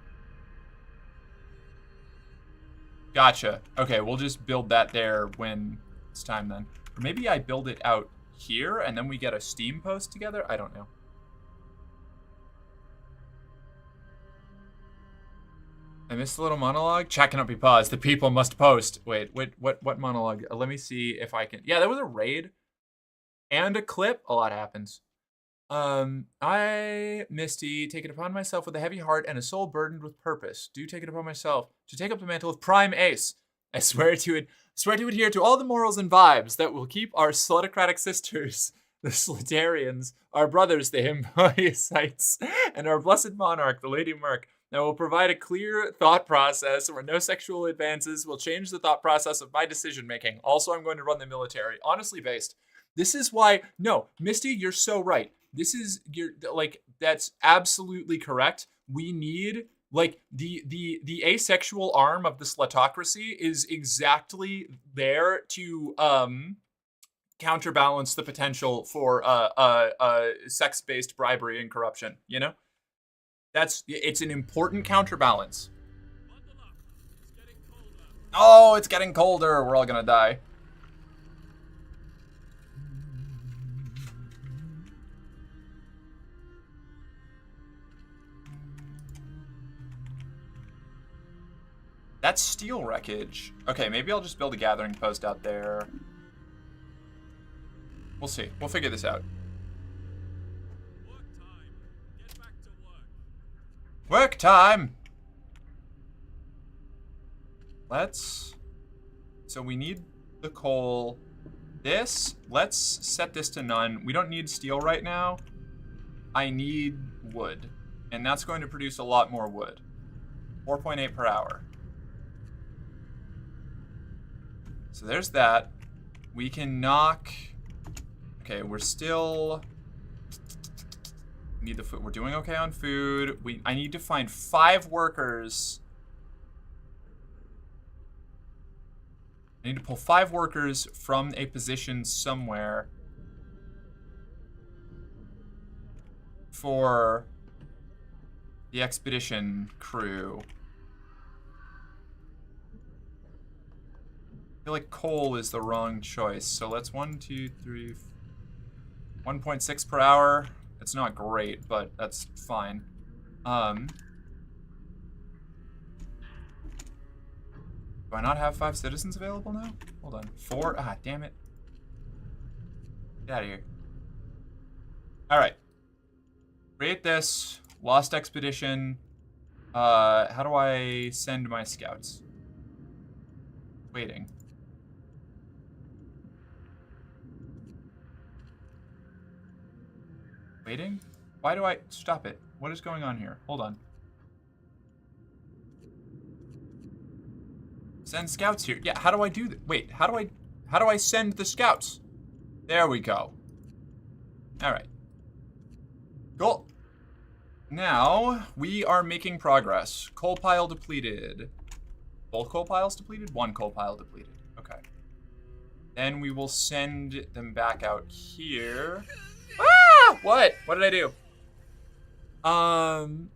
Gotcha. Okay, we'll just build that there when it's time then. Or maybe I build it out here and then we get a steam post together? I don't know. I missed a little monologue. Chat cannot be paused. The people must post. Wait, what monologue? Let me see if I can. Yeah, there was a raid and a clip. A lot happens. I, Misty, take it upon myself with a heavy heart and a soul burdened with purpose. Do take it upon myself to take up the mantle of Prime Ace. I swear to it Swear to adhere to all the morals and vibes that will keep our slutocratic sisters, the Slitarians, our brothers, the Himboyasites, and our blessed monarch, the Lady Merc, that will provide a clear thought process where no sexual advances will change the thought process of my decision making. Also, I'm going to run the military. Honestly based. This is why, no, Misty, you're so right. This is, that's absolutely correct. We need, the asexual arm of the slutocracy is exactly there to, counterbalance the potential for sex-based bribery and corruption, you know? It's an important counterbalance. Oh, it's getting colder. We're all gonna die. That's steel wreckage. Okay, maybe I'll just build a gathering post out there. We'll see. We'll figure this out. Work time! So we need the coal. Let's set this to none. We don't need steel right now. I need wood. And that's going to produce a lot more wood. 4.8 per hour. So there's that. We can knock... Okay, we're still... Need the food. We're doing okay on food. I need to find 5 workers. I need to pull 5 workers from a position somewhere for the expedition crew. I feel like coal is the wrong choice. So let's 1.6 per hour. It's not great, but that's fine. Do I not have 5 citizens available now? Hold on. 4? Ah, damn it. Get out of here. Alright. Create this. Lost expedition. How do I send my scouts? Waiting. Waiting? Why do I... Stop it. What is going on here? Hold on. Send scouts here. Yeah, how do I do that? Wait, how do I send the scouts? There we go. Alright. Cool. Now, we are making progress. Coal pile depleted. Both coal piles depleted? 1 coal pile depleted. Okay. Then we will send them back out here. Ah! What? What did I do?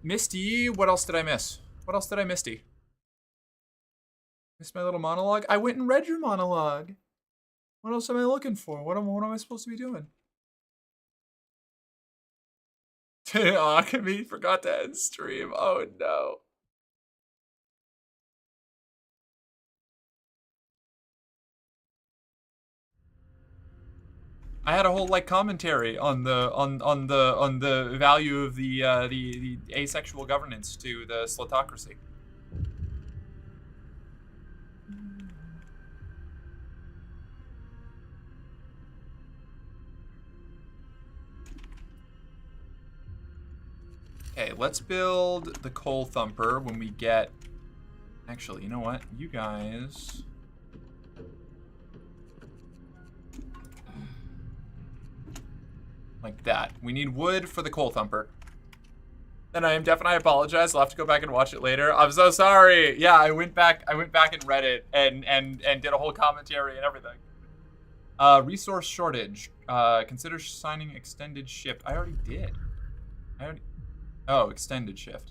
Misty, what else did I miss? What else did I Misty? Missed my little monologue? I went and read your monologue. What else am I looking for? What am I supposed to be doing? Alchemy forgot to end stream. Oh no. I had a whole commentary on the value of the asexual governance to the slutocracy. Okay, let's build the coal thumper when we get... Actually, you know what? You guys... Like that. We need wood for the coal thumper. And I apologize. I'll have to go back and watch it later. I'm so sorry. Yeah, I went back and read it and did a whole commentary and everything. Resource shortage. Consider signing extended shift. I already did. Oh, extended shift.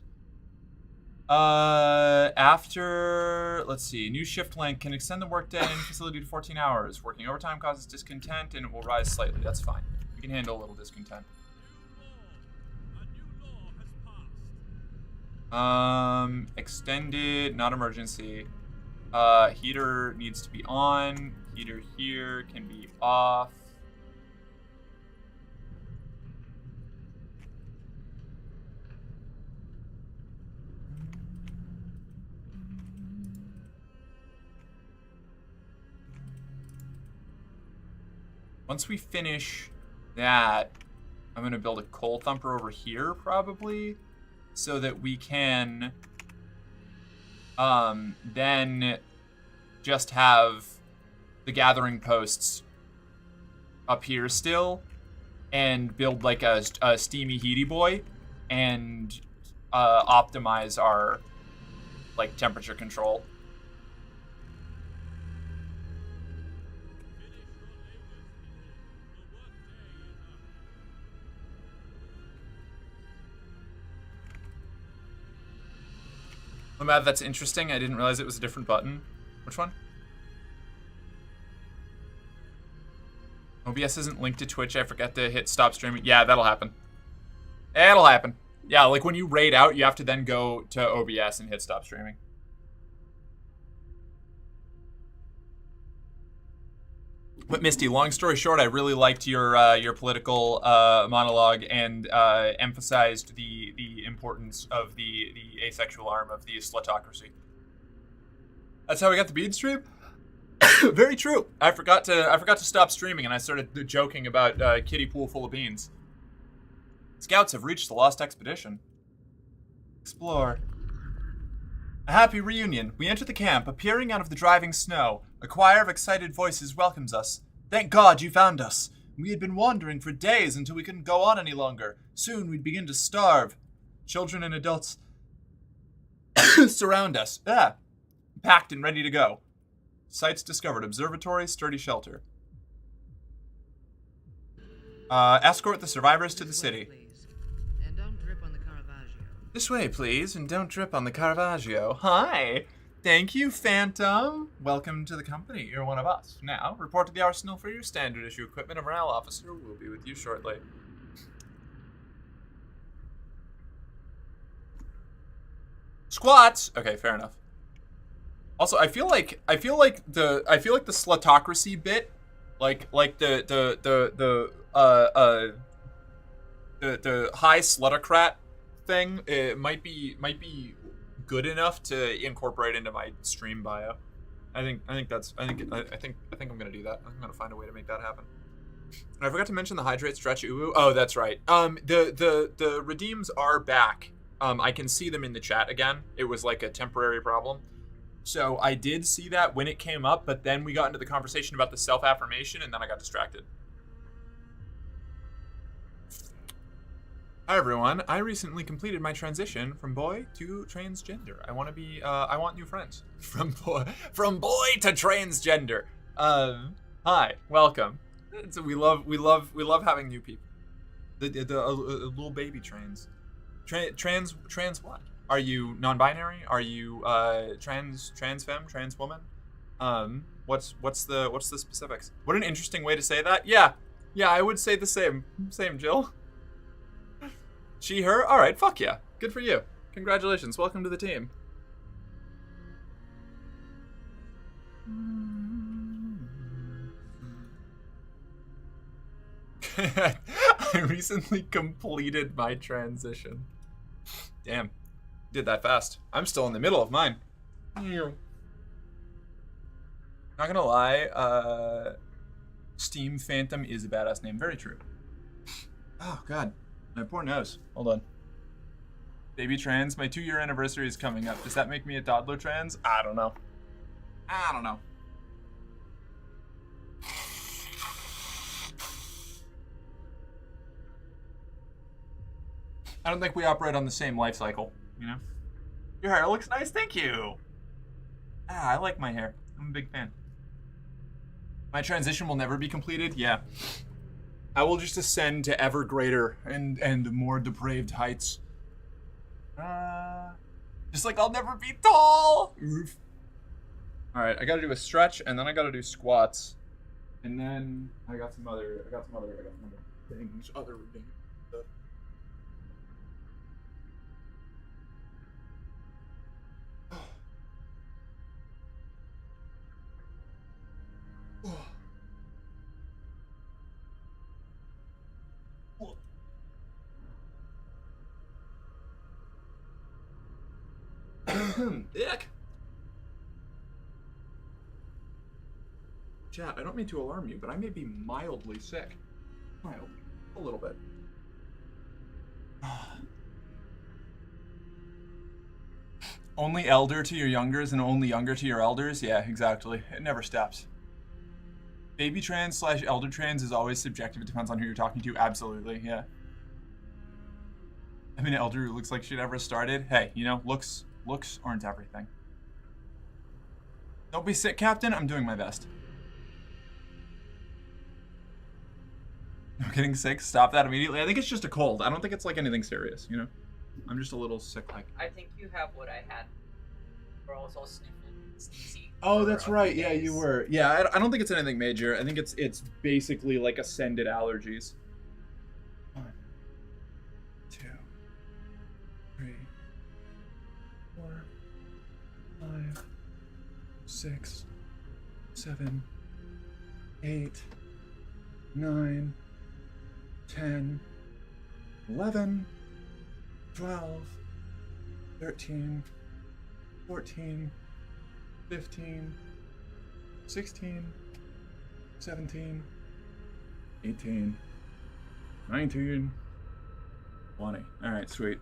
After, let's see, new shift length can extend the workday in facility to 14 hours. Working overtime causes discontent and it will rise slightly. That's fine. We can handle a little discontent. Extended, not emergency. Heater needs to be on. Heater here can be off. Once we finish that, I'm going to build a coal thumper over here, probably, so that we can then just have the gathering posts up here still, and build like a steamy heaty boy, and optimize our like temperature control. I'm mad that's interesting. I didn't realize it was a different button. Which one? OBS isn't linked to Twitch. I forgot to hit stop streaming. Yeah, that'll happen. It'll happen. Yeah, like when you raid out, you have to then go to OBS and hit stop streaming. But Misty, long story short, I really liked your political monologue and emphasized the importance of the asexual arm of the slutocracy. That's how we got the bead stream. Very true. I forgot to stop streaming, and I started joking about kiddie pool full of beans. Scouts have reached the lost expedition. Explore. A happy reunion. We enter the camp, appearing out of the driving snow. A choir of excited voices welcomes us. Thank God you found us. We had been wandering for days until we couldn't go on any longer. Soon we'd begin to starve. Children and adults surround us. Packed and ready to go. Sites discovered. Observatory, sturdy shelter. Escort the survivors to the city. And don't drip on the Caravaggio. This way, please, and don't drip on the Caravaggio. Hi! Thank you, Phantom. Welcome to the company. You're one of us. Now, report to the arsenal for your standard issue equipment. A morale officer will be with you shortly. Squats! Okay, fair enough. Also, I feel like the slutocracy bit, like the high slutocrat thing, it might be good enough to incorporate into my stream bio. I think I'm gonna do that. I'm gonna find a way to make that happen. And I forgot to mention the hydrate stretch uwu. Oh, that's right. The redeems are back. I can see them in the chat again. It was like a temporary problem. So I did see that when it came up, but then we got into the conversation about the self-affirmation, and then I got distracted. Hi everyone, I recently completed my transition from boy to transgender. I want new friends. From boy to transgender. Hi, welcome. We love having new people. The little baby trans. Trans what? Are you non-binary? Are you trans femme, trans woman? What's the specifics? What an interesting way to say that. Yeah, I would say the same, Jill. She, her? All right, fuck yeah. Good for you. Congratulations. Welcome to the team. I recently completed my transition. Damn. Did that fast. I'm still in the middle of mine. Not gonna lie, Steam Phantom is a badass name. Very true. Oh, God. My poor nose. Hold on. Baby trans, my 2-year anniversary is coming up. Does that make me a toddler trans? I don't know. I don't think we operate on the same life cycle, you know? Your hair looks nice, thank you! I like my hair. I'm a big fan. My transition will never be completed? Yeah. I will just ascend to ever greater and more depraved heights. Just like I'll never be tall! Oof. Alright, I gotta do a stretch, and then I gotta do squats. And then I got some other things, other things. Ick. Chat, I don't mean to alarm you, but I may be mildly sick. Mild. A little bit. Only elder to your youngers and only younger to your elders? Yeah, exactly. It never stops. Baby trans / elder trans is always subjective. It depends on who you're talking to. Absolutely, yeah. I mean, an elder who looks like she never started. Hey, you know, looks aren't everything. Don't be sick, Captain. I'm doing my best. I'm getting sick. Stop that immediately. I think it's just a cold. I don't think it's like anything serious, you know? I'm just a little sick like. I think you have what I had. Where I was all sniffling and sneezy. Oh, that's right. Yeah, you were. Yeah, I don't think it's anything major. I think it's basically like ascended allergies. 1, 2, 3, 4, 5, 6, 7, 8, 9, 10, 11, 12, 13, 14, 15, 16, 17, 18, 19, 20. All right, sweet.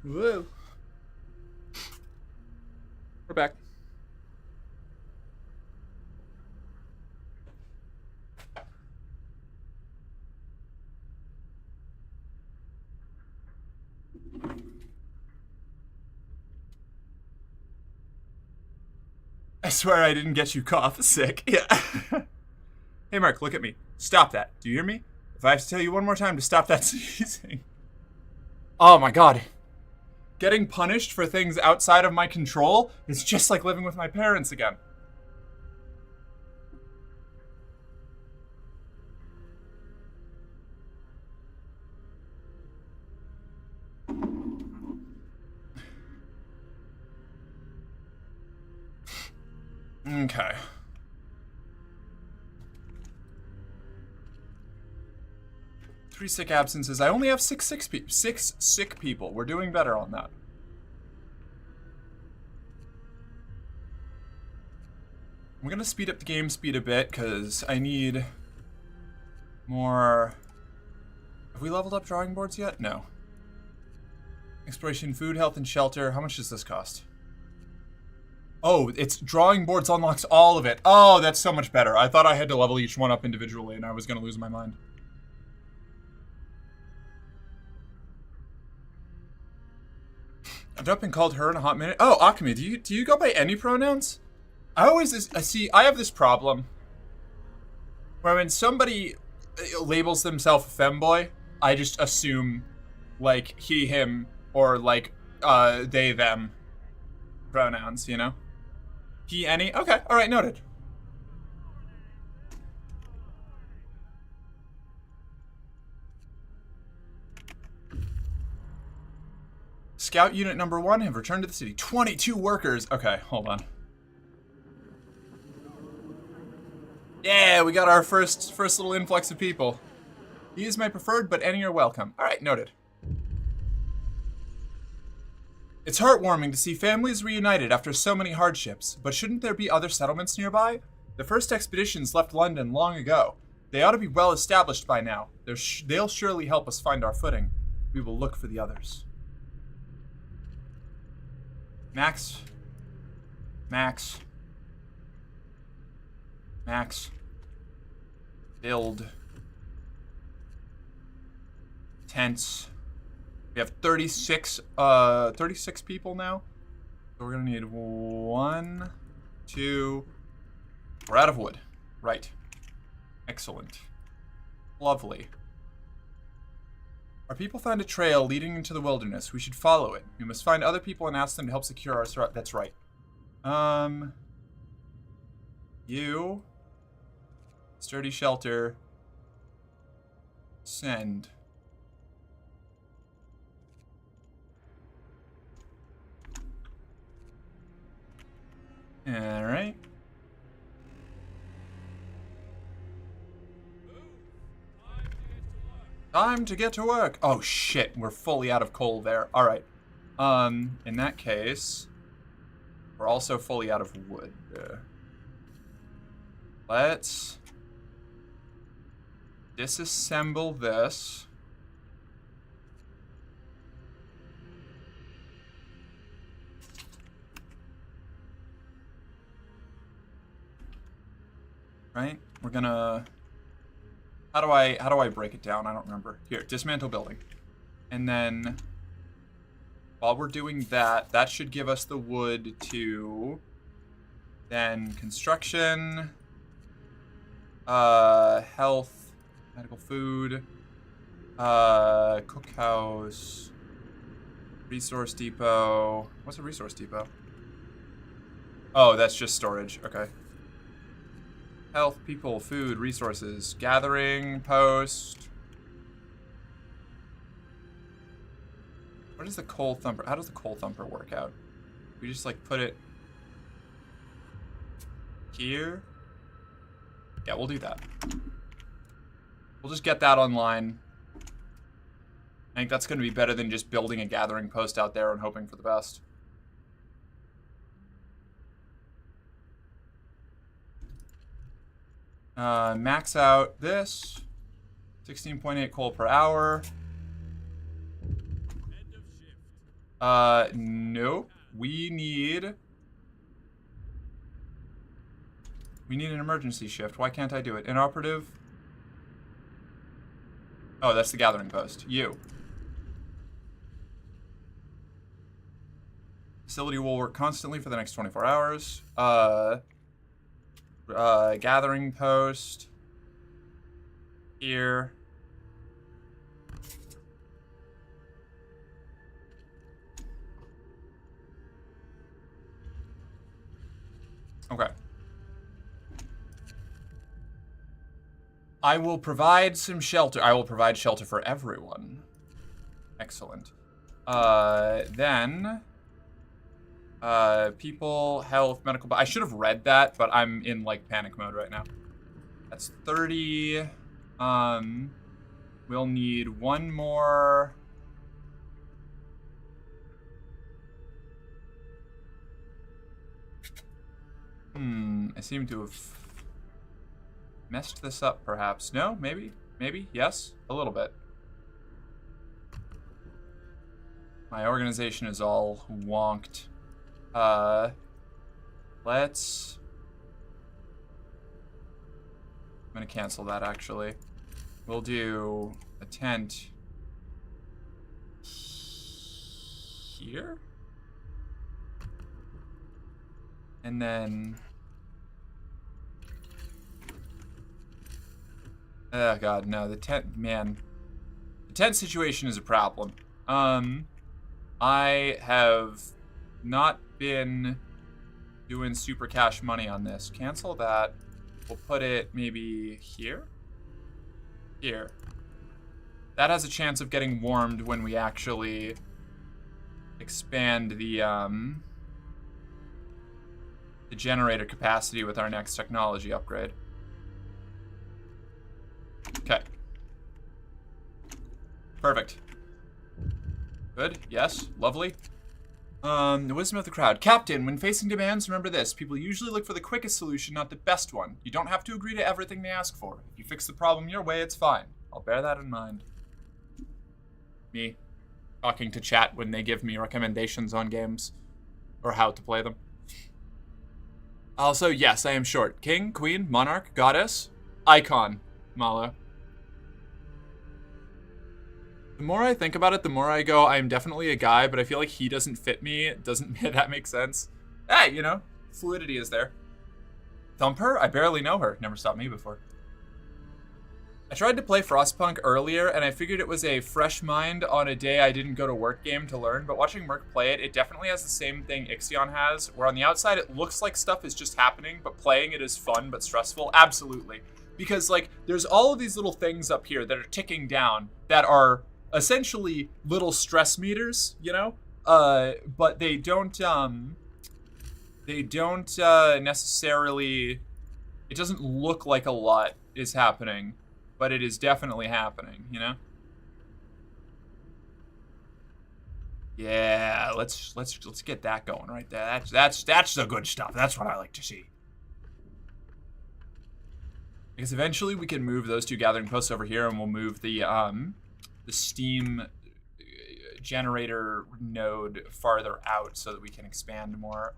Whoa. We're back. I swear I didn't get you cough sick. Yeah. Hey, Mark, look at me. Stop that. Do you hear me? If I have to tell you one more time to stop that sneezing. Oh my god. Getting punished for things outside of my control is just like living with my parents again. Okay. Three sick absences. I only have six sick people. We're doing better on that. I'm gonna speed up the game speed a bit because I need more. Have we leveled up drawing boards yet? No. Exploration, food, health, and shelter. How much does this cost? Oh, it's drawing boards unlocks all of it. Oh, that's so much better. I thought I had to level each one up individually and I was gonna lose my mind. I've not been called her in a hot minute. Oh, Akami, do you go by any pronouns? I have this problem where when somebody labels themselves a femboy, I just assume like he, him, or like they, them pronouns, you know? He, any? Okay, alright, noted. Scout unit number 1 have returned to the city. 22 workers. Okay, hold on. Yeah, we got our first little influx of people. He is my preferred, but any are welcome. All right, noted. It's heartwarming to see families reunited after so many hardships, but shouldn't there be other settlements nearby? The first expeditions left London long ago. They ought to be well established by now. They'll surely help us find our footing. We will look for the others. Max. Build. Tents. We have 36 people now. So we're gonna need 1, 2. We're out of wood. Right. Excellent. Lovely. Our people found a trail leading into the wilderness. We should follow it. We must find other people and ask them to help secure our threat. That's right. You. Sturdy shelter. Send. All right. Time to get to work. Oh shit, we're fully out of coal there. All right. In that case, We're also fully out of wood. Let's disassemble this. Right? We're gonna... How do I break it down? I don't remember. Here, dismantle building. And then while we're doing that, that should give us the wood to then construction, health, medical food, cookhouse, resource depot. What's a resource depot? Oh, that's just storage. Okay. Health, people, food, resources, gathering, post. What is the coal thumper? How does the coal thumper work out? We just like put it here. Yeah, we'll do that. We'll just get that online. I think that's going to be better than just building a gathering post out there and hoping for the best. Max out this. 16.8 coal per hour. Nope. We need an emergency shift. Why can't I do it? Inoperative. Oh, that's the gathering post. You. Facility will work constantly for the next 24 hours. Gathering post. Here. Okay. I will provide some shelter. I will provide shelter for everyone. Excellent. Then... people, health, medical... I should have read that, but I'm in, like, panic mode right now. That's 30. We'll need one more... I seem to have messed this up, perhaps. No? Maybe? Maybe? Yes? A little bit. My organization is all wonked. Let's... I'm gonna cancel that, actually. We'll do a tent here? And then... Oh, God, no. The tent... Man. The tent situation is a problem. I have not been doing super cash money on this. Cancel that. We'll put it maybe here? Here. That has a chance of getting warmed when we actually expand the generator capacity with our next technology upgrade. Okay. Perfect. Good. Yes. Lovely. The wisdom of the crowd. Captain, when facing demands, remember this. People usually look for the quickest solution, not the best one. You don't have to agree to everything they ask for. If you fix the problem your way, it's fine. I'll bear that in mind. Me talking to chat when they give me recommendations on games or how to play them. Also, yes, I am short. King, queen, monarch, goddess, icon, Malo. The more I think about it, the more I go, I'm definitely a guy, but I feel like he doesn't fit me. Doesn't that make sense? Hey, you know, fluidity is there. Thumper? I barely know her. Never stopped me before. I tried to play Frostpunk earlier, and I figured it was a fresh mind on a day I didn't go to work game to learn, but watching Merc play it, it definitely has the same thing Ixion has, where on the outside it looks like stuff is just happening, but playing it is fun but stressful. Absolutely. Because, like, there's all of these little things up here that are ticking down that are essentially little stress meters, you know? But they don't necessarily, it doesn't look like a lot is happening, but it is definitely happening, you know? Yeah, let's get that going right there. That's the good stuff. That's what I like to see. Because eventually we can move those two gathering posts over here, and we'll move the steam generator node farther out so that we can expand more.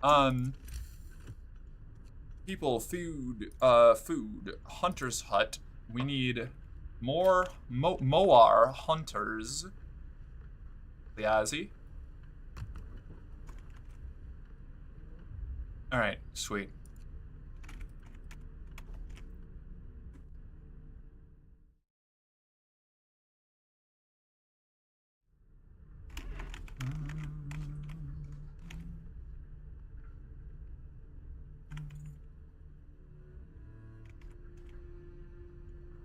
People, food, hunter's hut. We need more Moar hunters. Liazzi. All right, sweet.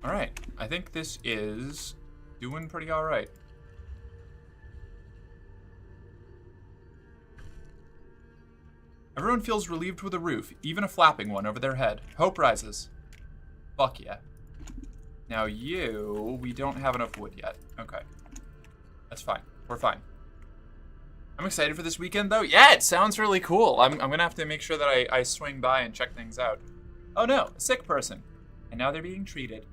All right, I think this is doing pretty all right. Everyone feels relieved with a roof, even a flapping one over their head. Hope rises. Fuck yeah. Now you, we don't have enough wood yet. Okay. That's fine. We're fine. I'm excited for this weekend, though. Yeah, it sounds really cool. I'm gonna have to make sure that I swing by and check things out. Oh no, a sick person. And now they're being treated.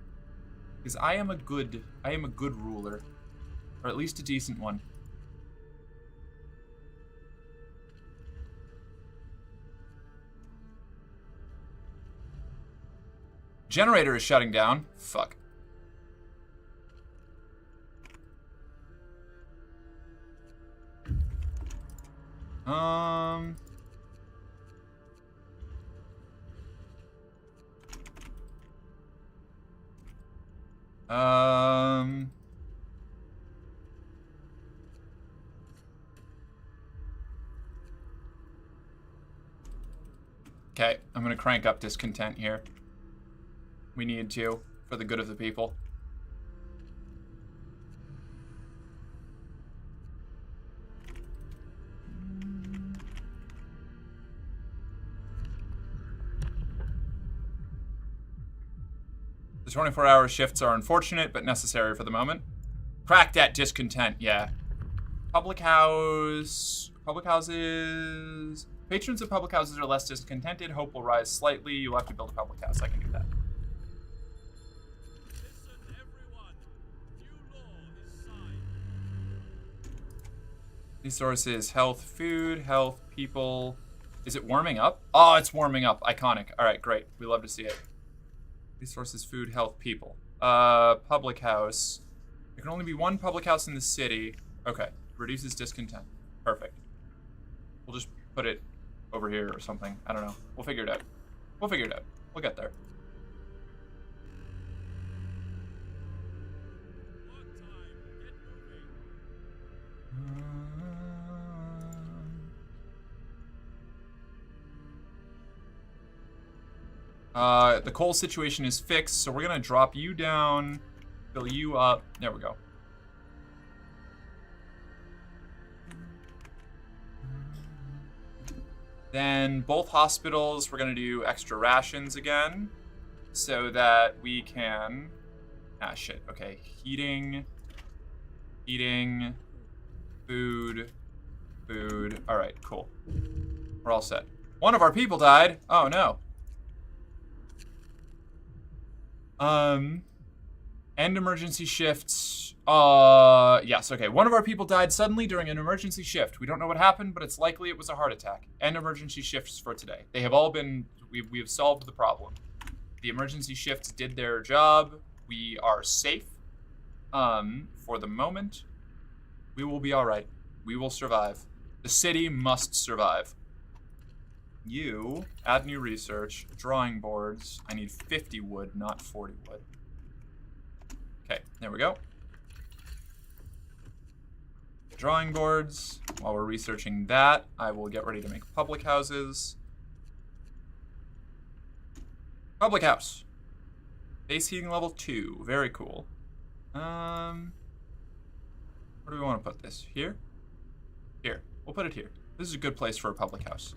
Because I am a good ruler. Or at least a decent one. Generator is shutting down. Fuck. Okay, I'm gonna crank up discontent here. We need to, for the good of the people. The 24-hour shifts are unfortunate, but necessary for the moment. Crack that discontent, yeah. Public houses. Patrons of public houses are less discontented. Hope will rise slightly. You'll have to build a public house. I can do that. Resources, health, food, health, people. Is it warming up? Oh, it's warming up. Iconic. All right, great. We love to see it. Resources, food, health, people. Public house. There can only be one public house in the city. Okay. Reduces discontent. Perfect. We'll just put it over here or something. I don't know. We'll figure it out. We'll figure it out. We'll get there. The coal situation is fixed, so we're gonna drop you down, fill you up. There we go. Then both hospitals, we're gonna do extra rations again, so that we can. Ah, shit. Okay, heating, food. All right, cool. We're all set. One of our people died. Oh no. End emergency shifts. Yes, okay. One of our people died suddenly during an emergency shift. We don't know what happened, but it's likely it was a heart attack. End emergency shifts for today. They have all been, we have solved the problem. The emergency shifts did their job. We are safe. For the moment, we will be all right. We will survive. The city must survive. You, add new research, drawing boards. I need 50 wood, not 40 wood. Okay, there we go. Drawing boards. While we're researching that, I will get ready to make public houses. Public house. Base heating level 2. Very cool. Where do we want to put this? Here? Here. We'll put it here. This is a good place for a public house.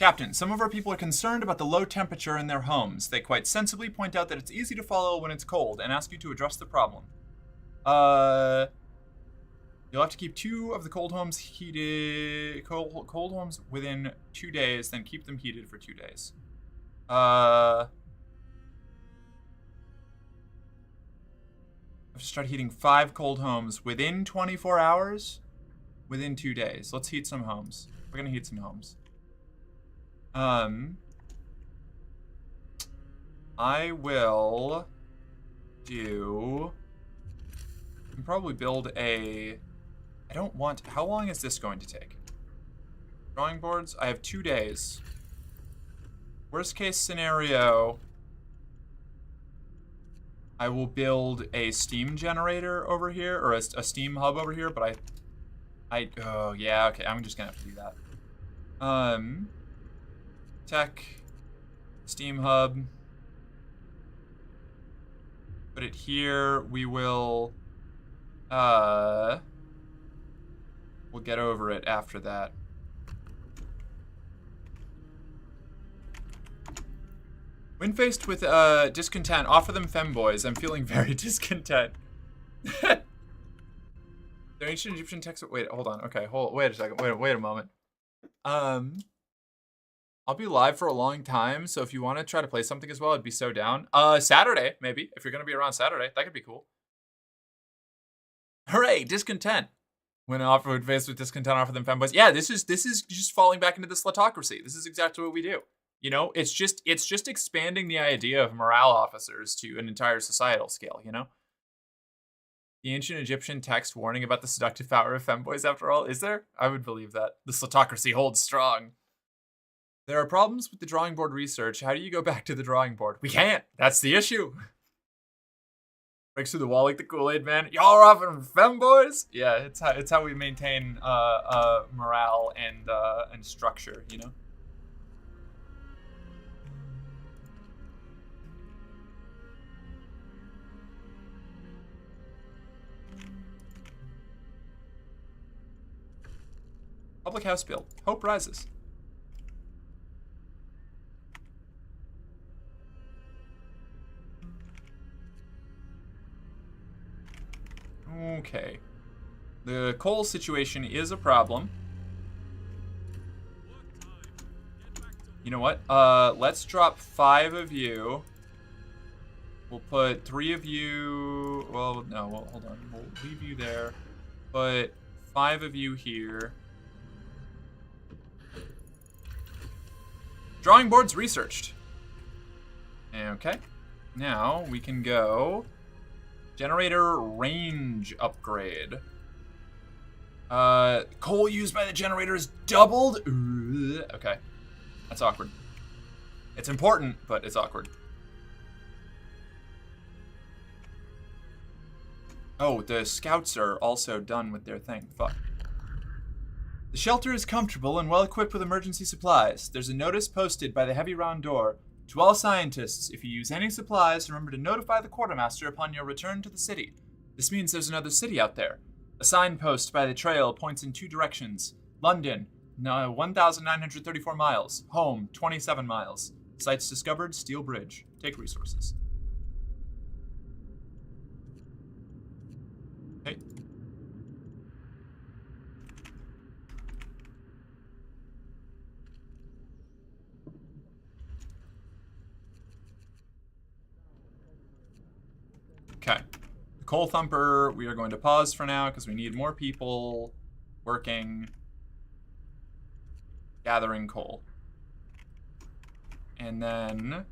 Captain, some of our people are concerned about the low temperature in their homes. They quite sensibly point out that it's easy to follow when it's cold and ask you to address the problem. You'll have to keep 2 of the cold homes heated, cold homes within 2 days, then keep them heated for 2 days. I have to start heating 5 cold homes within 24 hours, within 2 days. Let's heat some homes. We're gonna heat some homes. I will do. I can probably build a. I don't want. How long is this going to take? Drawing boards. I have 2 days. Worst case scenario. I will build a steam generator over here, or a steam hub over here, but oh yeah, okay, I'm just gonna have to do that. Tech, steam hub, put it here, we will, we'll get over it after that. When faced with discontent, offer them femboys. I'm feeling very discontent. The ancient Egyptian text. Wait, hold on. Okay, wait a second. Wait a moment. I'll be live for a long time, so if you want to try to play something as well, I'd be so down. Saturday maybe. If you're gonna be around Saturday, that could be cool. Hooray! Discontent. When faced with discontent, offer them femboys. Yeah, this is just falling back into the slutocracy. This is exactly what we do. You know, it's just expanding the idea of morale officers to an entire societal scale, you know? The ancient Egyptian text warning about the seductive power of femboys, after all, is there? I would believe that. The slutocracy holds strong. There are problems with the drawing board research. How do you go back to the drawing board? We can't. That's the issue. Breaks through the wall like the Kool-Aid man. Y'all are offering femboys? Yeah, it's how we maintain morale and structure, you know? Public house bill. Hope rises. Okay. The coal situation is a problem. You know what? Let's drop 5 of you. We'll put 3 of you. Well, no, well, hold on. We'll leave you there. Put 5 of you here. Drawing boards researched. Okay. Now we can go generator range upgrade. Coal used by the generator is doubled. Ooh, okay. That's awkward. It's important, but it's awkward. Oh, the scouts are also done with their thing. Fuck. The shelter is comfortable and well equipped with emergency supplies. There's a notice posted by the heavy round door. To all scientists, if you use any supplies, remember to notify the quartermaster upon your return to the city. This means there's another city out there. A signpost by the trail points in 2 directions. London, 1,934 miles. Home, 27 miles. Sites discovered, Steel Bridge. Take resources. Okay. Okay. The coal thumper, we are going to pause for now because we need more people working, gathering coal. And then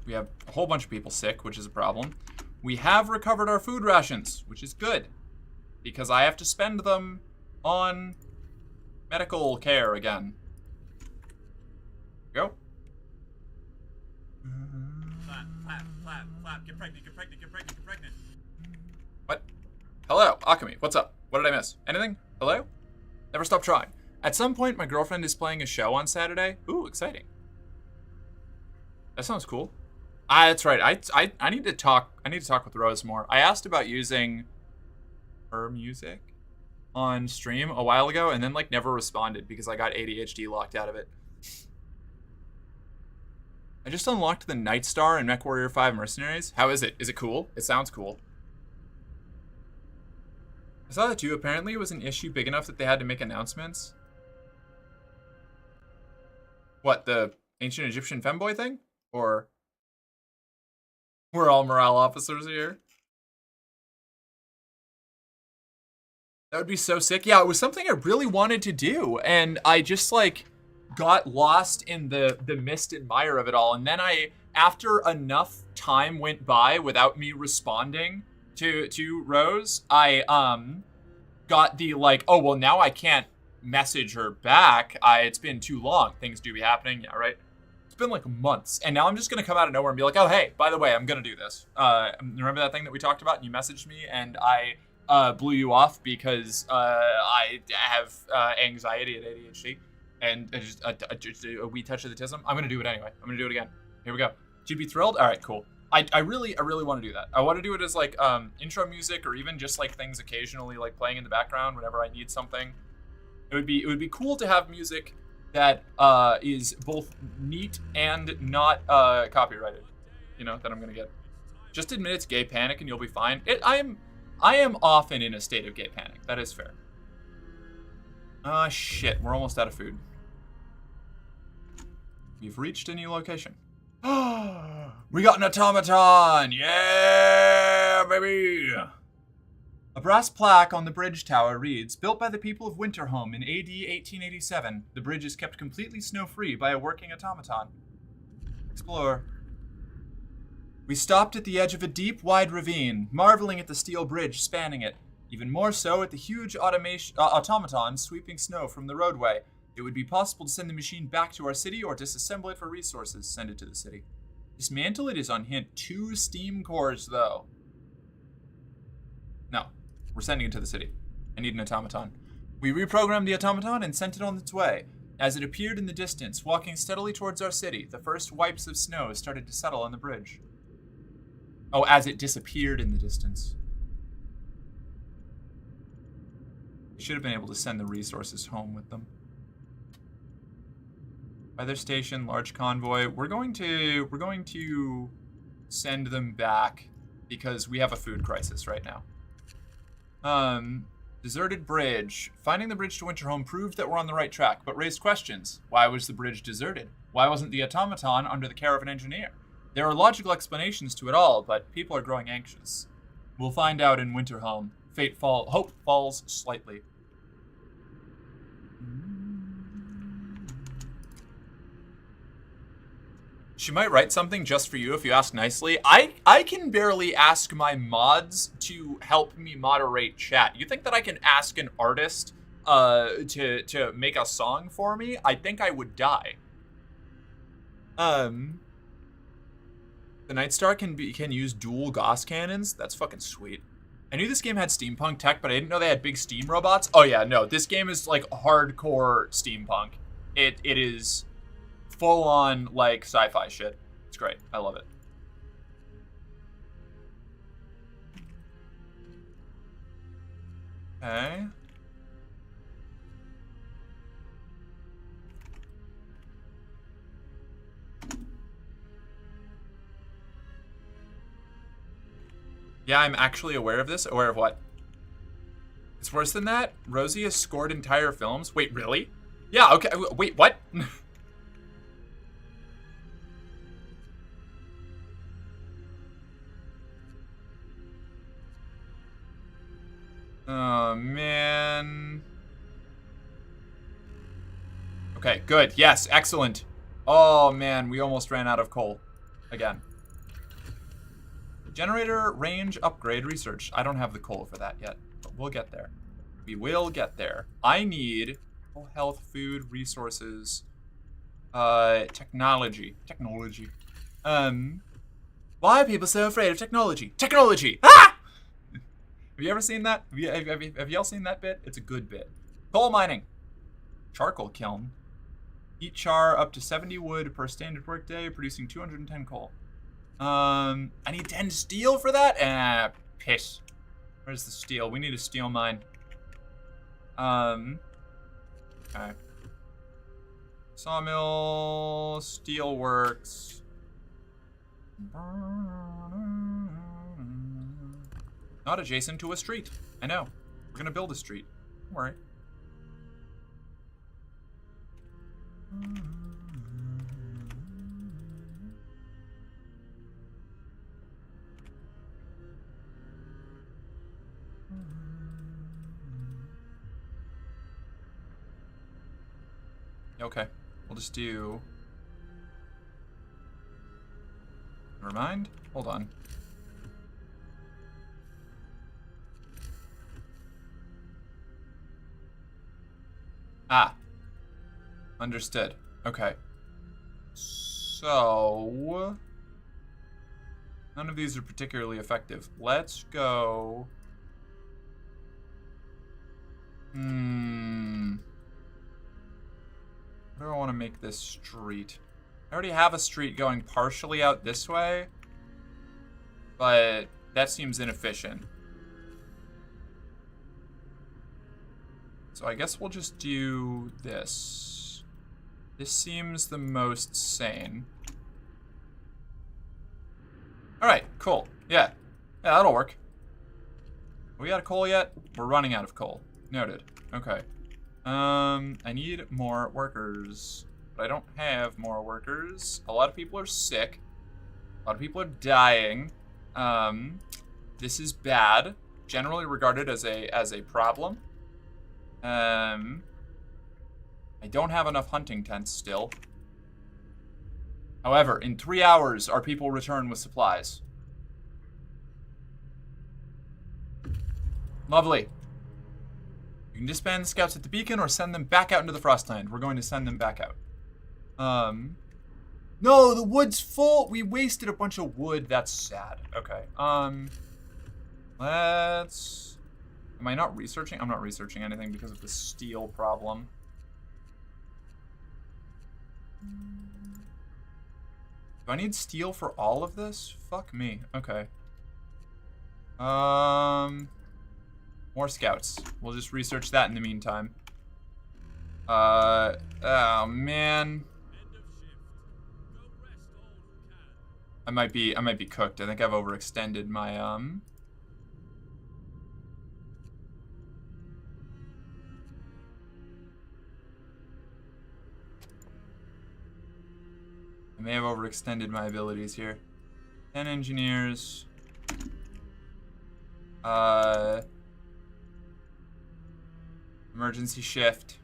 we have a whole bunch of people sick, which is a problem. We have recovered our food rations, which is good because I have to spend them on medical care again. Go. Flap. Get pregnant. What? Hello, Akami. What's up? What did I miss? Anything? Hello? Never stop trying. At some point, my girlfriend is playing a show on Saturday. Ooh, exciting. That sounds cool. That's right. I need to talk with Rose more. I asked about using her music on stream a while ago and then like never responded because I got ADHD locked out of it. I just unlocked the Night Star in MechWarrior 5 Mercenaries. How is it? Is it cool? It sounds cool. I saw that too. Apparently it was an issue big enough that they had to make announcements. What, the ancient Egyptian femboy thing? Or we're all morale officers here? That would be so sick. Yeah, it was something I really wanted to do, and I just like got lost in the mist and mire of it all. And then after enough time went by without me responding to Rose, I got the like, oh well, now I can't message her back. It's been too long. Things do be happening. Yeah, right. It's been like months, and now I'm just gonna come out of nowhere and be like, oh hey, by the way, I'm gonna do this. Remember that thing that we talked about, and you messaged me, and I blew you off because I have anxiety and ADHD, and just a wee touch of the tism. I'm gonna do it anyway. I'm gonna do it again. Here we go. She'd be thrilled. All right, cool. I really want to do that. I want to do it as like intro music, or even just like things occasionally like playing in the background whenever I need something. It would be cool to have music that is both neat and not copyrighted. You know, that I'm gonna get. Just admit it's gay panic and you'll be fine. I am often in a state of gay panic. That is fair. Shit. We're almost out of food. You've reached a new location. We got an automaton! Yeah, baby! A brass plaque on the bridge tower reads, built by the people of Winterhome in AD 1887, the bridge is kept completely snow-free by a working automaton. Explore. We stopped at the edge of a deep, wide ravine, marveling at the steel bridge spanning it. Even more so at the huge automaton sweeping snow from the roadway. It would be possible to send the machine back to our city or disassemble it for resources. Send it to the city. Dismantle it is on hint 2 steam cores, though. No, we're sending it to the city. I need an automaton. We reprogrammed the automaton and sent it on its way. As it appeared in the distance, walking steadily towards our city, the first wipes of snow started to settle on the bridge. Oh, as it disappeared in the distance. We should have been able to send the resources home with them. Weather station, large convoy. We're going to send them back because we have a food crisis right now. Deserted bridge. Finding the bridge to Winterhome proved that we're on the right track, but raised questions. Why was the bridge deserted? Why wasn't the automaton under the care of an engineer? There are logical explanations to it all, but people are growing anxious. We'll find out in Winterhome. Hope falls slightly. She might write something just for you if you ask nicely. I can barely ask my mods to help me moderate chat. You think that I can ask an artist to make a song for me? I think I would die. The Night Star can use dual Gauss cannons. That's fucking sweet. I knew this game had steampunk tech, but I didn't know they had big steam robots. Oh yeah, no, this game is like hardcore steampunk. It is full on like sci-fi shit. It's great. I love it. Okay. Yeah, I'm actually aware of this. Aware of what? It's worse than that? Rosie has scored entire films? Wait, really? Yeah, okay. Wait, what? Oh, man. Okay, good. Yes, excellent. Oh, man, we almost ran out of coal. Again. Generator range upgrade research. I don't have the coal for that yet, but we'll get there. We will get there. I need full health, food, resources, technology. Why are people so afraid of technology? Technology! Ah! Have you ever seen that? Have y'all seen that bit? It's a good bit. Coal mining. Charcoal kiln. Heat char up to 70 wood per standard workday, producing 210 coal. I need 10 steel for that? Piss. Where's the steel? We need a steel mine. Okay. Sawmill, steelworks. Not adjacent to a street. I know. We're gonna build a street. Don't worry. Okay, we'll just do... Never mind. Hold on. Ah. Understood. Okay. So... None of these are particularly effective. Let's go... Where do I want to make this street? I already have a street going partially out this way, but that seems inefficient. So I guess we'll just do this. This seems the most sane. Alright, cool. Yeah. Yeah, that'll work. Are we out of coal yet? We're running out of coal. Noted. Okay. I need more workers. But I don't have more workers. A lot of people are sick. A lot of people are dying. This is bad. Generally regarded as a problem. I don't have enough hunting tents still. However, in 3 hours, our people return with supplies. Lovely. You can disband the scouts at the beacon or send them back out into the Frostland. We're going to send them back out. No, the wood's full. We wasted a bunch of wood. That's sad. Okay. Let's... Am I not researching? I'm not researching anything because of the steel problem. Do I need steel for all of this? Fuck me. Okay. More scouts. We'll just research that in the meantime. Oh man. I might be cooked. I think I've overextended my I may have overextended my abilities here. 10 engineers. Emergency shift.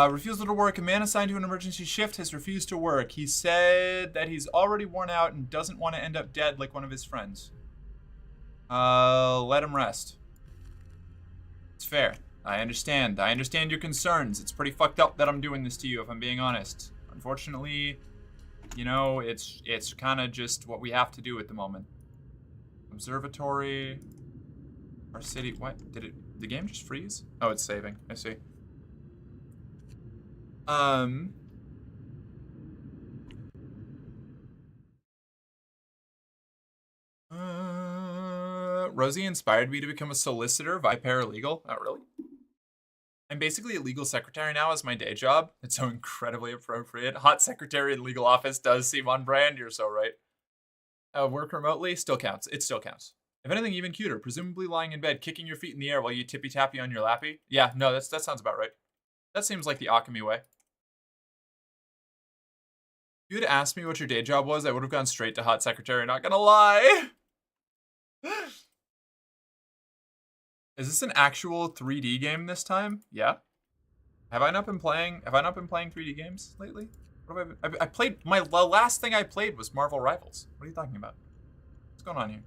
Refusal to work. A man assigned to an emergency shift has refused to work. He said that he's already worn out and doesn't want to end up dead like one of his friends. Let him rest. It's fair. I understand. I understand your concerns. It's pretty fucked up that I'm doing this to you, if I'm being honest. Unfortunately, you know, it's kind of just what we have to do at the moment. Observatory. Our city. What? Did the game just freeze? Oh, it's saving. I see. Rosie inspired me to become a solicitor via paralegal. Oh, really? I'm basically a legal secretary now as my day job. It's so incredibly appropriate. Hot secretary in legal office does seem on brand. You're so right. Work remotely still counts. It still counts. If anything, even cuter. Presumably lying in bed, kicking your feet in the air while you tippy-tappy on your lappy. Yeah, no, that sounds about right. That seems like the Akami way. If you had asked me what your day job was, I would have gone straight to hot secretary, not gonna lie. Is this an actual 3D game this time? Yeah. Have I not been playing 3D games lately? What have I played, the last thing I played was Marvel Rivals. What are you talking about? What's going on here?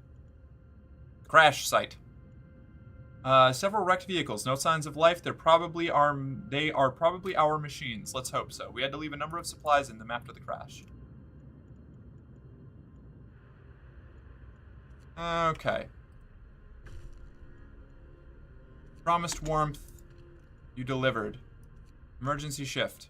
Crash site. Several wrecked vehicles, no signs of life. They are probably our machines. Let's hope so. We had to leave a number of supplies in them after the crash. Okay. Promised warmth. You delivered. Emergency shift.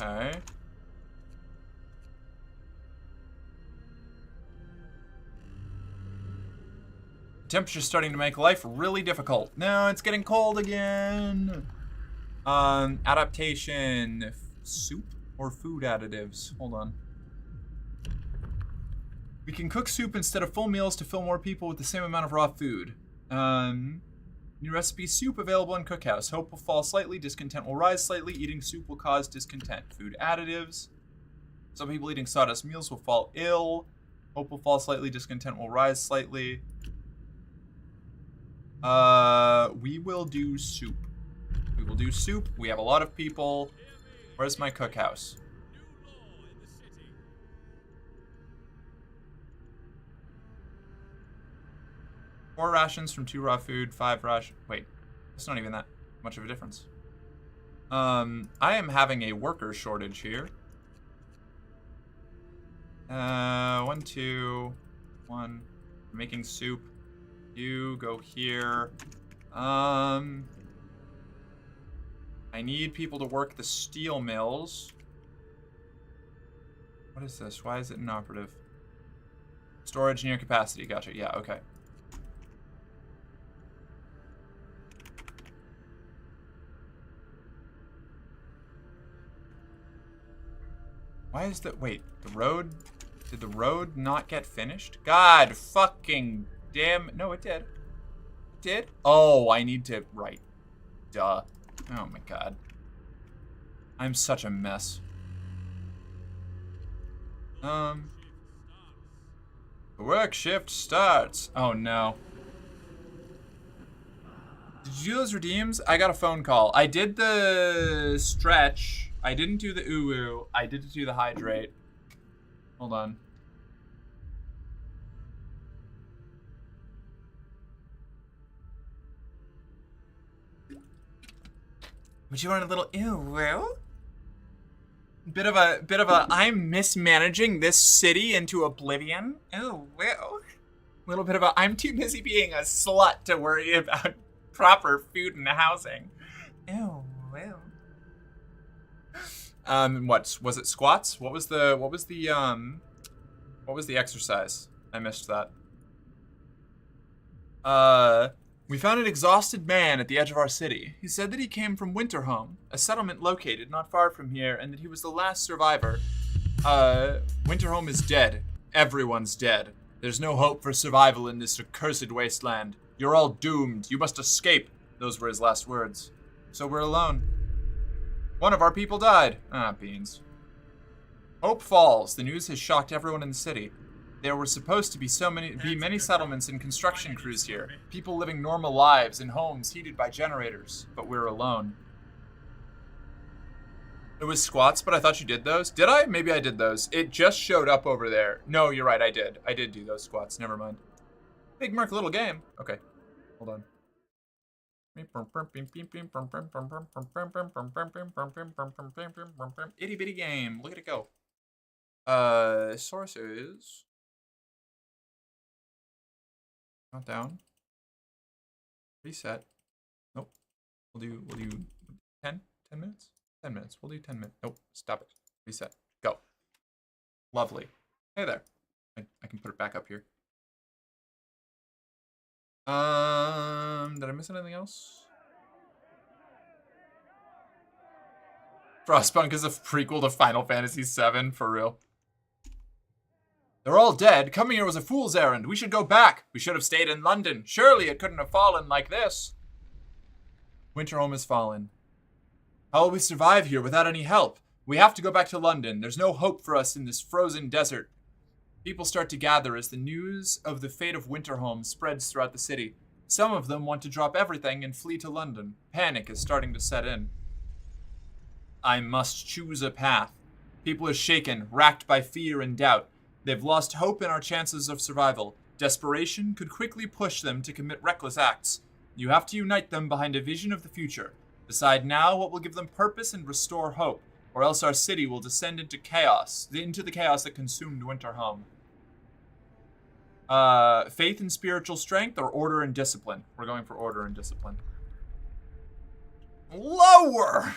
Okay. Temperature's starting to make life really difficult. No, it's getting cold again. Adaptation. Soup or food additives? Hold on. We can cook soup instead of full meals to fill more people with the same amount of raw food. New recipe, soup available in Cookhouse. Hope will fall slightly, discontent will rise slightly. Eating soup will cause discontent. Food additives. Some people eating sawdust meals will fall ill. Hope will fall slightly, discontent will rise slightly. We will do soup. We will do soup. We have a lot of people. Where's my cookhouse? Four rations from 2 raw food, 5 ration. Wait, it's not even that much of a difference. I am having a worker shortage here. 1, 2, 1. Making soup. You go here. I need people to work the steel mills. What is this? Why is it inoperative? Storage near capacity. Gotcha. Yeah, okay. Why is that? Wait, the road? Did the road not get finished? God fucking damn. No, it did. It did? Oh, I need to. Right. Duh. Oh my god. I'm such a mess. The work shift starts. Oh no. Did you do those redeems? I got a phone call. I did the stretch. I didn't do the uwu. I did do the hydrate. Hold on. Would you want a little uwu? Bit of a I'm mismanaging this city into oblivion. Ooh, well. Little bit of a I'm too busy being a slut to worry about proper food and housing. Ew, well. What was it? Squats? What was the exercise? I missed that. We found an exhausted man at the edge of our city. He said that he came from Winterhome, a settlement located not far from here, and that he was the last survivor. Winterhome is dead. Everyone's dead. There's no hope for survival in this accursed wasteland. You're all doomed. You must escape. Those were his last words. So we're alone. One of our people died. Ah, beans. Hope falls. The news has shocked everyone in the city. There were supposed to be many settlements and construction crews here. People living normal lives in homes heated by generators. But we're alone. It was squats, but I thought you did those. Did I? Maybe I did those. It just showed up over there. No, you're right. I did. I did do those squats. Never mind. Big Merc little game. Okay. Hold on. Itty bitty game. Look at it go. Sources. Countdown. Reset. Nope. We'll do 10 minutes? 10 minutes. We'll do 10 minutes. Nope. Stop it. Reset. Go. Lovely. Hey there. I can put it back up here. Did I miss anything else? Frostpunk is a prequel to Final Fantasy VII, for real. They're all dead. Coming here was a fool's errand. We should go back. We should have stayed in London. Surely it couldn't have fallen like this. Winterhome has fallen. How will we survive here without any help? We have to go back to London. There's no hope for us in this frozen desert. People start to gather as the news of the fate of Winterhome spreads throughout the city. Some of them want to drop everything and flee to London. Panic is starting to set in. I must choose a path. People are shaken, racked by fear and doubt. They've lost hope in our chances of survival. Desperation could quickly push them to commit reckless acts. You have to unite them behind a vision of the future. Decide now what will give them purpose and restore hope, or else our city will descend into chaos, into the chaos that consumed Winterhome. Faith and spiritual strength, or order and discipline? We're going for order and discipline. Lower!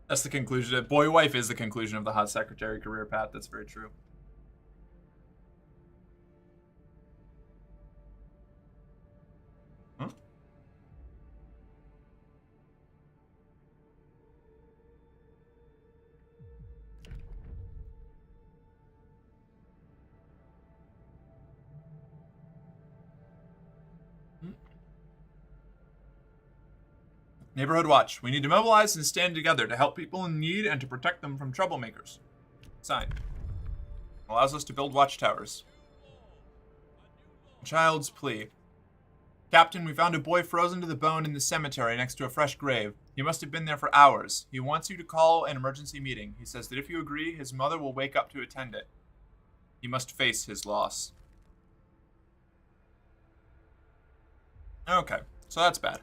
That's the conclusion. Boy wife is the conclusion of the hot secretary career path. That's very true. Huh? Neighborhood Watch. We need to mobilize and stand together to help people in need and to protect them from troublemakers. Signed. Allows us to build watchtowers. Child's plea. Captain, we found a boy frozen to the bone in the cemetery next to a fresh grave. He must have been there for hours. He wants you to call an emergency meeting. He says that if you agree, his mother will wake up to attend it. He must face his loss. Okay, so that's bad.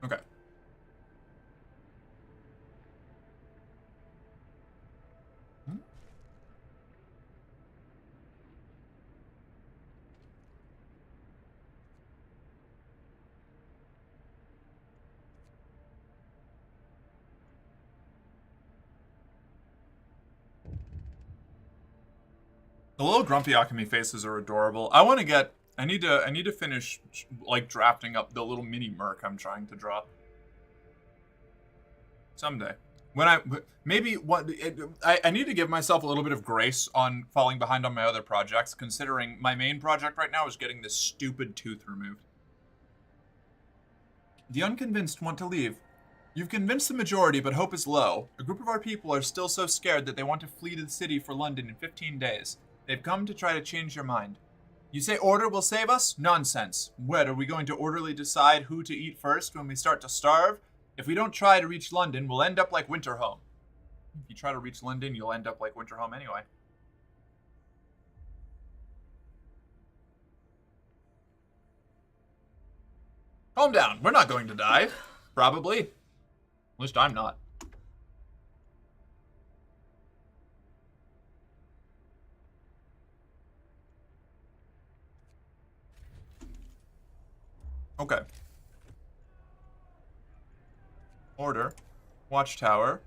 Okay. The little grumpy Akemi faces are adorable. I need to finish like drafting up the little mini merc I'm trying to draw. Someday. I need to give myself a little bit of grace on falling behind on my other projects, considering my main project right now is getting this stupid tooth removed. The unconvinced want to leave. You've convinced the majority, but hope is low. A group of our people are still so scared that they want to flee to the city for London in 15 days. They've come to try to change your mind. You say order will save us? Nonsense. What, are we going to orderly decide who to eat first when we start to starve? If we don't try to reach London, we'll end up like Winterhome. If you try to reach London, you'll end up like Winterhome anyway. Calm down. We're not going to die. Probably. At least I'm not. Okay. Order. Watchtower.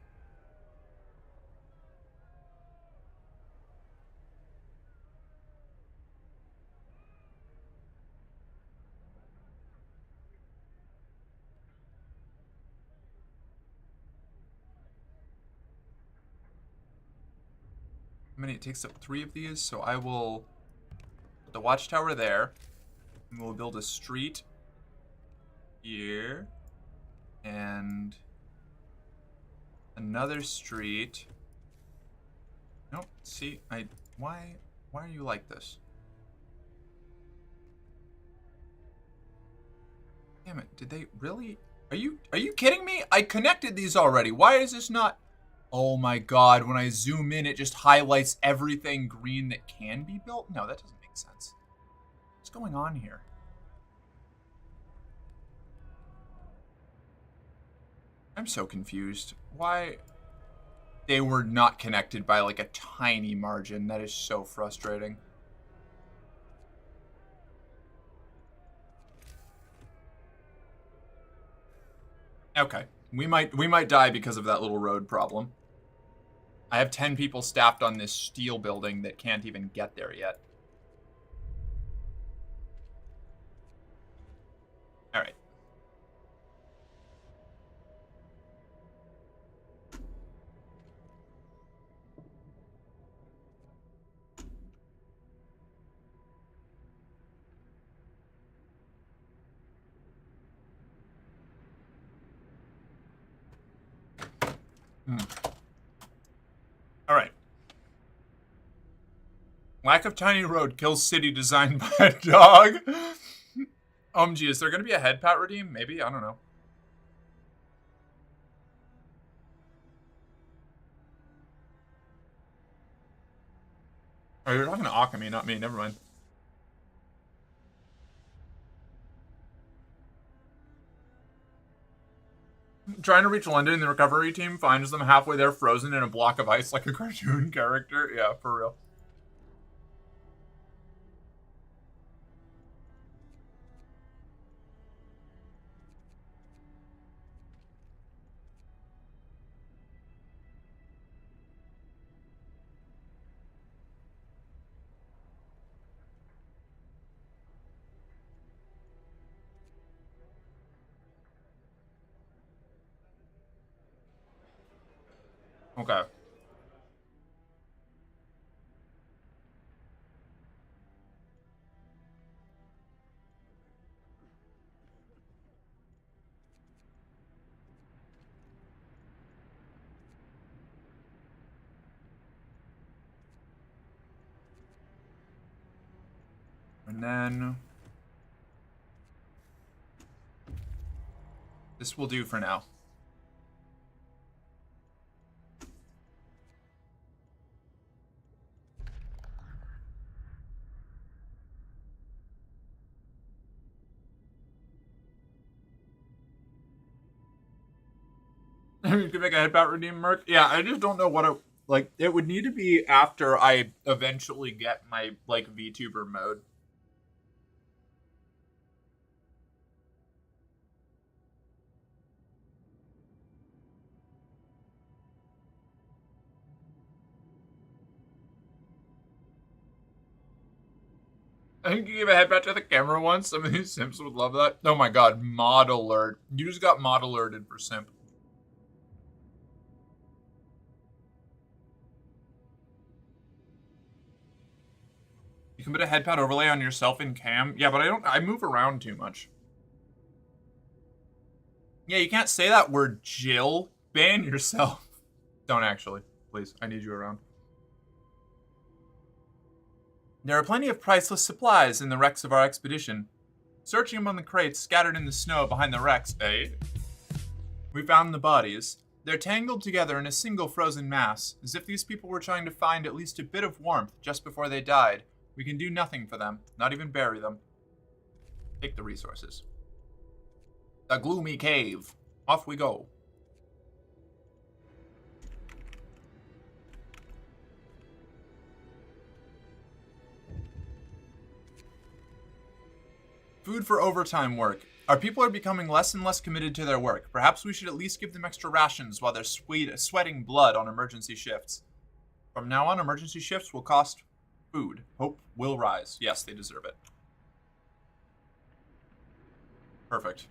It takes up 3 of these, so I will put the watchtower there, and we'll build a street here, and another street. Nope. See, why are you like this? Damn it! Did they really? Are you kidding me? I connected these already. Why is this not? Oh my god, when I zoom in, it just highlights everything green that can be built? No, that doesn't make sense. What's going on here? I'm so confused. Why? They were not connected by like a tiny margin. That is so frustrating. Okay. We might die because of that little road problem. I have 10 people staffed on this steel building that can't even get there yet. All right. All right. Lack of tiny road kills city designed by a dog. Gee, is there going to be a head pat redeem? Maybe? I don't know. Oh, you're talking to Akami, not me. Never mind. Trying to reach London, the recovery team finds them halfway there frozen in a block of ice like a cartoon character. Yeah, for real. Okay. And then this will do for now. You could make a headbat redeem, Merc. Yeah, I just don't know what I like. It would need to be after I eventually get my like VTuber mode. I think you gave a headbat to the camera once. Some of these simps would love that. Oh my god, mod alert. You just got mod alerted for simp. You can put a headpad overlay on yourself in cam. Yeah, but I move around too much. Yeah, you can't say that word, Jill. Ban yourself. Don't actually. Please, I need you around. There are plenty of priceless supplies in the wrecks of our expedition. Searching among the crates scattered in the snow behind the wrecks, we found the bodies. They're tangled together in a single frozen mass, as if these people were trying to find at least a bit of warmth just before they died. We can do nothing for them, not even bury them. Take the resources. The gloomy cave. Off we go. Food for overtime work. Our people are becoming less and less committed to their work. Perhaps we should at least give them extra rations while they're sweating blood on emergency shifts. From now on, emergency shifts will cost food. Hope will rise. Yes, they deserve it. Perfect.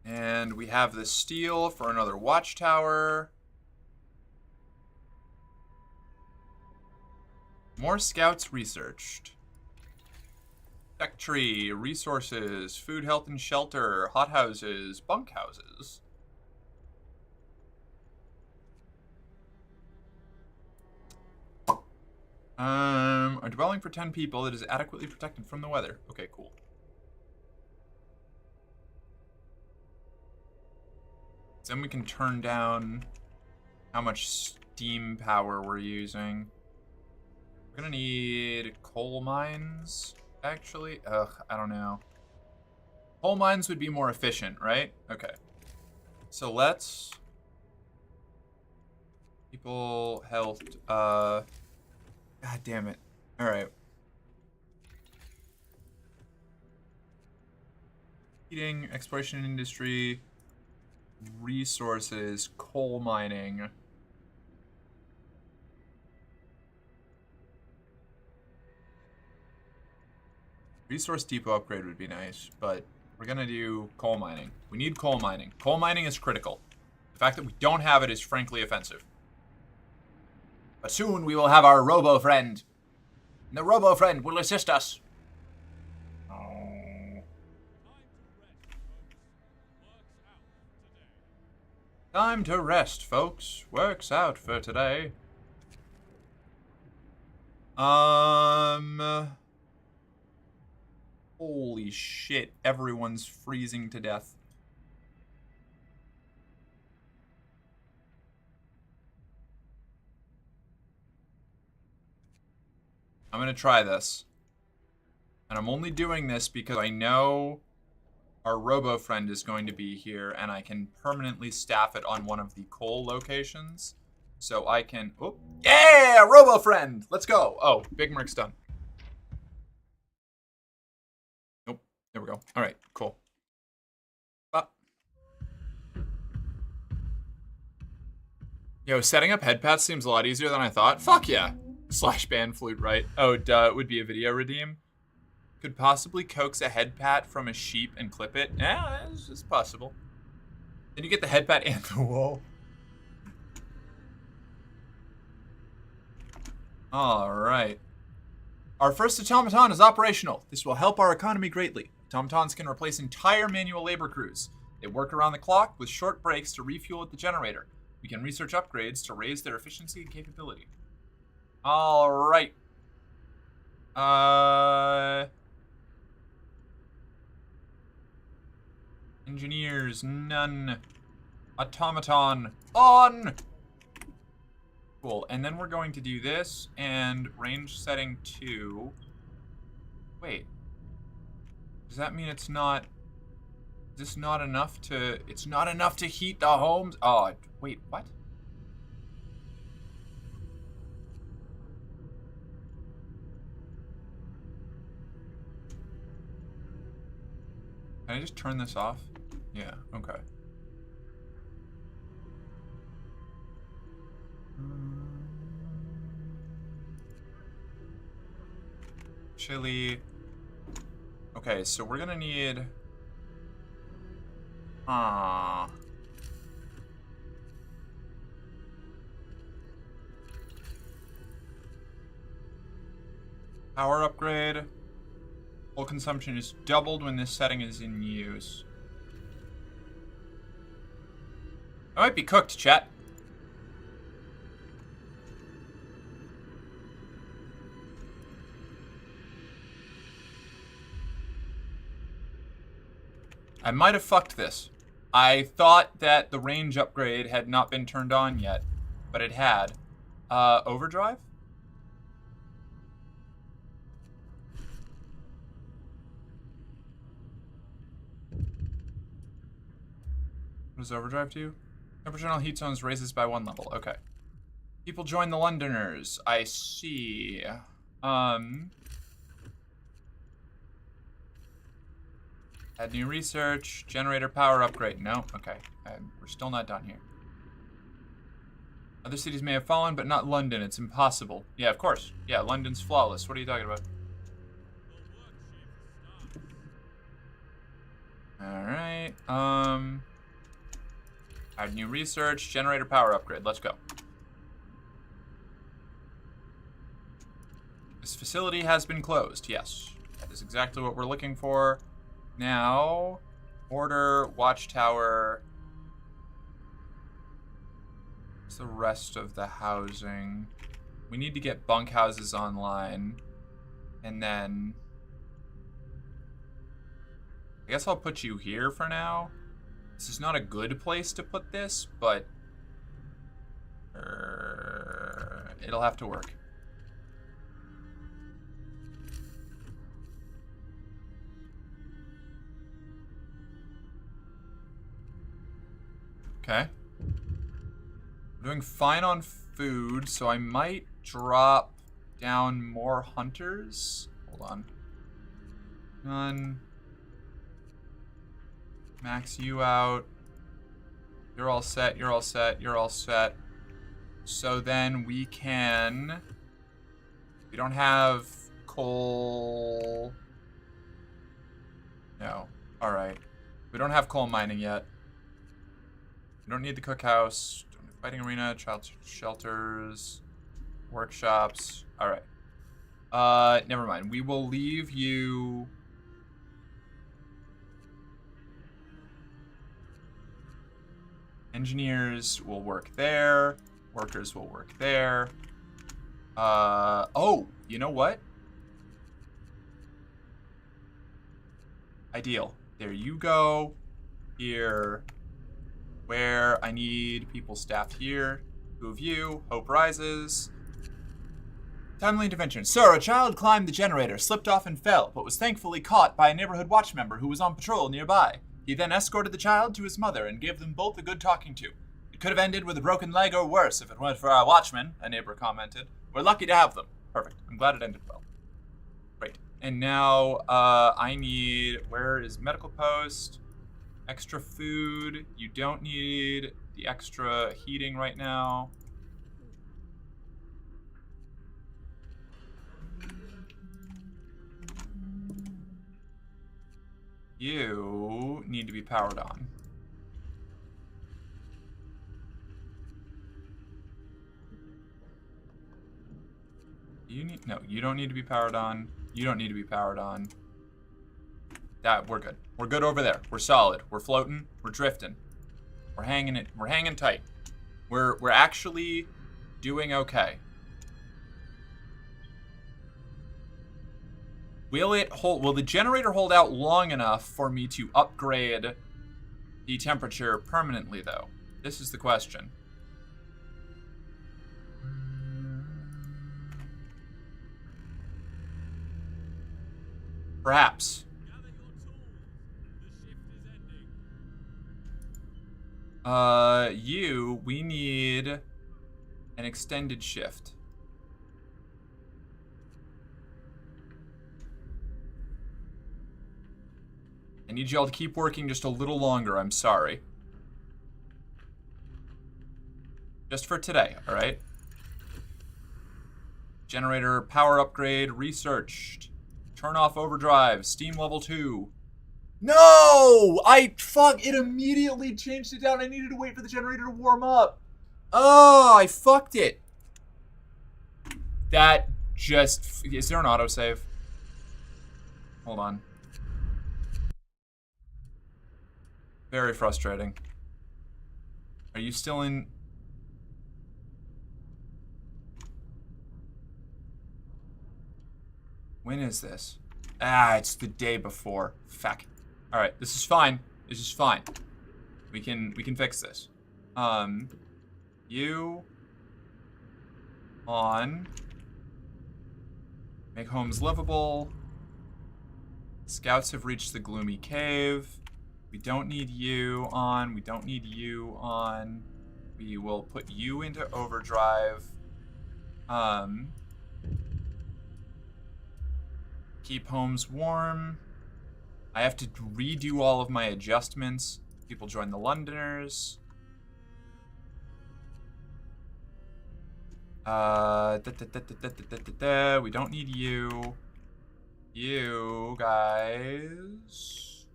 And we have the steel for another watchtower. More scouts researched. Tech tree, resources, food, health, and shelter, hothouses, bunkhouses. A dwelling for 10 people that is adequately protected from the weather. Okay, cool. Then we can turn down how much steam power we're using. We're gonna need coal mines, actually. Ugh, I don't know. Coal mines would be more efficient, right? Okay. So let's... People, health, God damn it. Alright. Heating, exploration industry... Resources, coal mining. Resource depot upgrade would be nice, but we're gonna do coal mining. We need coal mining. Coal mining is critical. The fact that we don't have it is frankly offensive. But soon we will have our robo-friend. And the robo-friend will assist us. Time to rest, folks. Work's out for today. Holy shit, everyone's freezing to death. I'm gonna try this. And I'm only doing this because I know our robo friend is going to be here and I can permanently staff it on one of the coal locations. So I can, oh, yeah, robo friend, let's go. Oh, Big Merc's done. Nope, there we go. All right, cool. Yo, setting up head paths seems a lot easier than I thought. Fuck yeah. Slash ban flute, right? Oh, duh, it would be a video redeem. Could possibly coax a head pat from a sheep and clip it. Yeah, it's possible. Then you get the head pat and the wool. Alright. Our first automaton is operational. This will help our economy greatly. Automatons can replace entire manual labor crews. They work around the clock with short breaks to refuel at the generator. We can research upgrades to raise their efficiency and capability. Alright. Engineers, none. Automaton, on! Cool, and then we're going to do this, and range setting 2. Wait. Does that mean it's not... Is this not enough to... It's not enough to heat the homes? Oh, wait, what? Can I just turn this off? Yeah, okay. Chili. Okay, so we're gonna need... Power upgrade. Fuel consumption is doubled when this setting is in use. I might be cooked, chat. I might have fucked this. I thought that the range upgrade had not been turned on yet, but it had. Overdrive? What does overdrive do? Temperature on heat zones raises by 1 level. Okay. People join the Londoners. I see. Add new research. Generator power upgrade. No. Okay. We're still not done here. Other cities may have fallen, but not London. It's impossible. Yeah, of course. Yeah, London's flawless. What are you talking about? Alright. Add new research. Generator power upgrade. Let's go. This facility has been closed. Yes. That is exactly what we're looking for. Now, order, watchtower. What's the rest of the housing? We need to get bunkhouses online. And then... I guess I'll put you here for now. This is not a good place to put this, but... it'll have to work. Okay. I'm doing fine on food, so I might drop down more hunters. Hold on. None. Max you out. You're all set, you're all set, you're all set. So then we can... We don't have coal... No. Alright. We don't have coal mining yet. We don't need the cookhouse. Don't need fighting arena, child shelters, workshops. Alright. Never mind. We will leave you... Engineers will work there. Workers will work there. Oh, you know what? Ideal. There you go. Here. Where I need people staffed here. 2 of you. Hope rises. Timely intervention. Sir, a child climbed the generator, slipped off and fell, but was thankfully caught by a neighborhood watch member who was on patrol nearby. He then escorted the child to his mother and gave them both a good talking to. It could have ended with a broken leg or worse if it weren't for our watchmen, a neighbor commented. We're lucky to have them. Perfect. I'm glad it ended well. Great. And now, I need... Where is medical post? Extra food. You don't need the extra heating right now. You need to be powered on. You don't need to be powered on. You don't need to be powered on. We're good. We're good over there. We're solid. We're floating. We're drifting. We're hanging it. We're hanging tight. We're actually doing okay. Will the generator hold out long enough for me to upgrade the temperature permanently, though? This is the question. Perhaps. We need an extended shift. I need y'all to keep working just a little longer, I'm sorry. Just for today, alright? Generator power upgrade researched. Turn off overdrive, steam level 2. No! It immediately changed it down. I needed to wait for the generator to warm up. Oh, I fucked it. That just, is there an autosave? Hold on. Very frustrating. Are you still in? When is this? It's the day before. Fuck. All right, this is fine. This is fine. We can fix this. You on. Make homes livable. Scouts have reached the gloomy cave. We don't need you on. We don't need you on. We will put you into overdrive. Keep homes warm. I have to redo all of my adjustments. People join the Londoners. We don't need you. You guys.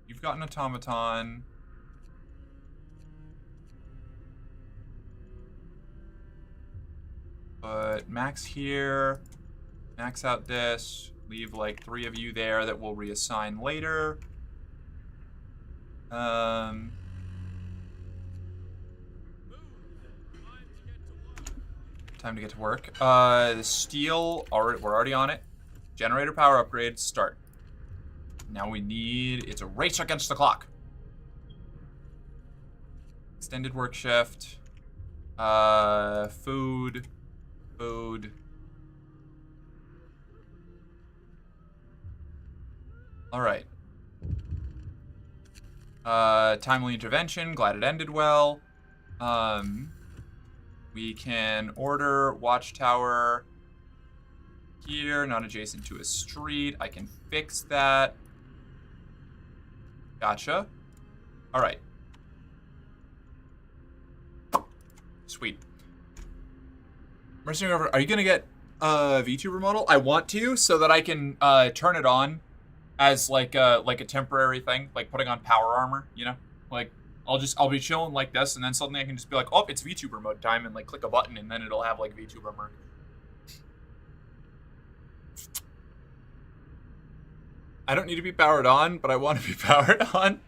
You've got an automaton. But max here. Max out this. Leave like 3 of you there that we'll reassign later. Time to get to work. The steel, we're already on it. Generator power upgrade, start. Now we need, it's a race against the clock. Extended work shift. Food. All right. Timely intervention, glad it ended well. We can order watchtower here, not adjacent to a street. I can fix that. Gotcha. All right. Sweet. Mercenary over. Are you gonna get a VTuber model? I want to, so that I can turn it on as like a temporary thing, like putting on power armor. You know, like I'll be chilling like this, and then suddenly I can just be like, oh, it's VTuber mode time, and like click a button, and then it'll have like VTuber mode. I don't need to be powered on, but I want to be powered on.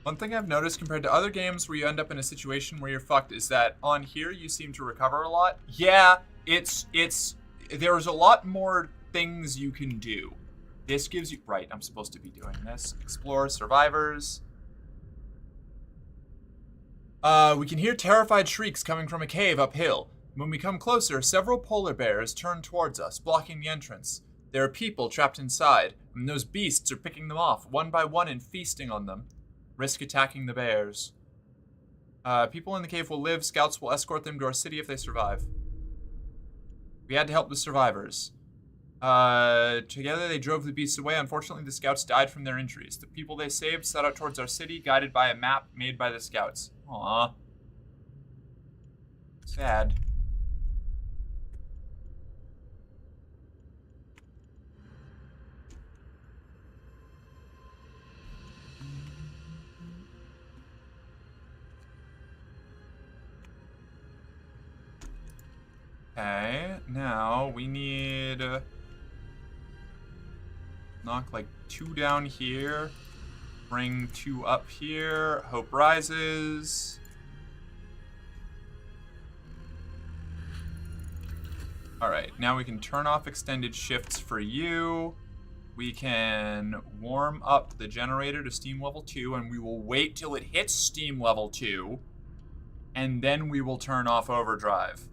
One thing I've noticed compared to other games where you end up in a situation where you're fucked is that on here you seem to recover a lot. Yeah, there's a lot more things you can do. This gives you... Right, I'm supposed to be doing this. Explore survivors. We can hear terrified shrieks coming from a cave uphill. When we come closer, several polar bears turn towards us, blocking the entrance. There are people trapped inside, and those beasts are picking them off, one by one, and feasting on them. Risk attacking the bears. People in the cave will live. Scouts will escort them to our city if they survive. We had to help the survivors. Together they drove the beasts away. Unfortunately, the scouts died from their injuries. The people they saved set out towards our city, guided by a map made by the scouts. Aww. Sad. Okay, now we need... knock like 2 down here. Bring 2 up here. Hope rises. Alright, now we can turn off extended shifts for you. We can warm up the generator to steam level 2, and we will wait till it hits steam level 2. And then we will turn off overdrive.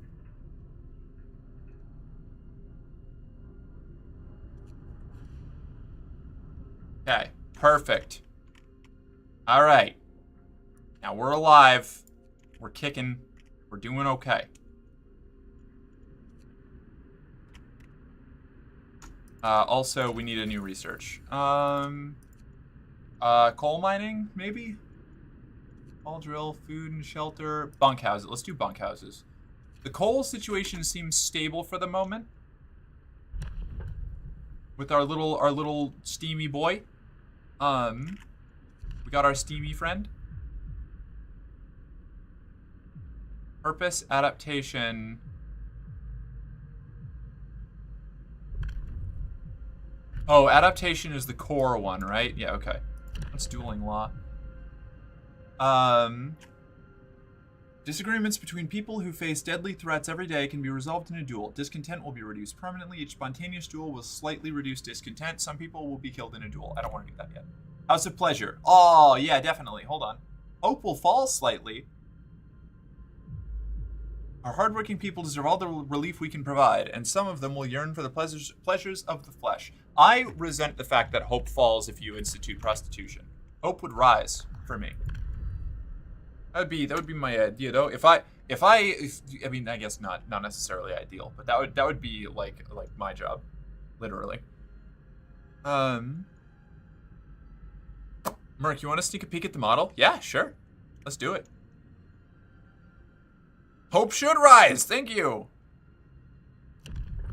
Okay, perfect. All right. Now we're alive. We're kicking. We're doing okay. Also, we need a new research. Coal mining, maybe? All drill, food and shelter. Bunkhouses. Let's do bunkhouses. The coal situation seems stable for the moment. With our little steamy boy. We got our steamy friend. Purpose, adaptation. Oh, adaptation is the core one, right? Yeah, okay. That's dueling law. Disagreements between people who face deadly threats every day can be resolved in a duel. Discontent will be reduced permanently. Each spontaneous duel will slightly reduce discontent. Some people will be killed in a duel. I don't want to do that yet. House of Pleasure. Oh, yeah, definitely. Hold on. Hope will fall slightly. Our hardworking people deserve all the relief we can provide, and some of them will yearn for the pleasures of the flesh. I resent the fact that hope falls if you institute prostitution. Hope would rise for me. That would be my idea, though. I mean, I guess not necessarily ideal, but that would be like my job, literally. Merc, you want to sneak a peek at the model? Yeah, sure. Let's do it. Hope should rise. Thank you.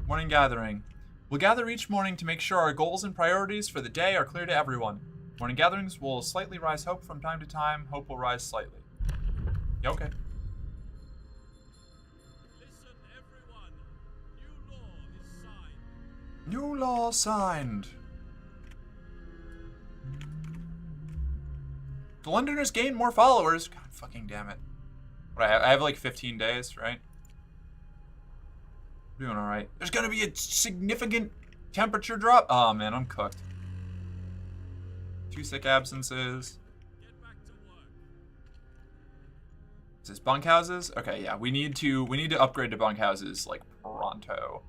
Morning gathering. We'll gather each morning to make sure our goals and priorities for the day are clear to everyone. Morning gatherings will slightly rise hope from time to time. Hope will rise slightly. Yeah, okay. Listen, everyone. New law is signed. New law signed. The Londoners gain more followers. God fucking damn it. What, I have like 15 days, right? We're doing alright. There's gonna be a significant temperature drop. Oh man, I'm cooked. 2 sick absences. Get back to work. Is this bunkhouses? Okay, yeah, we need to upgrade to bunkhouses like pronto.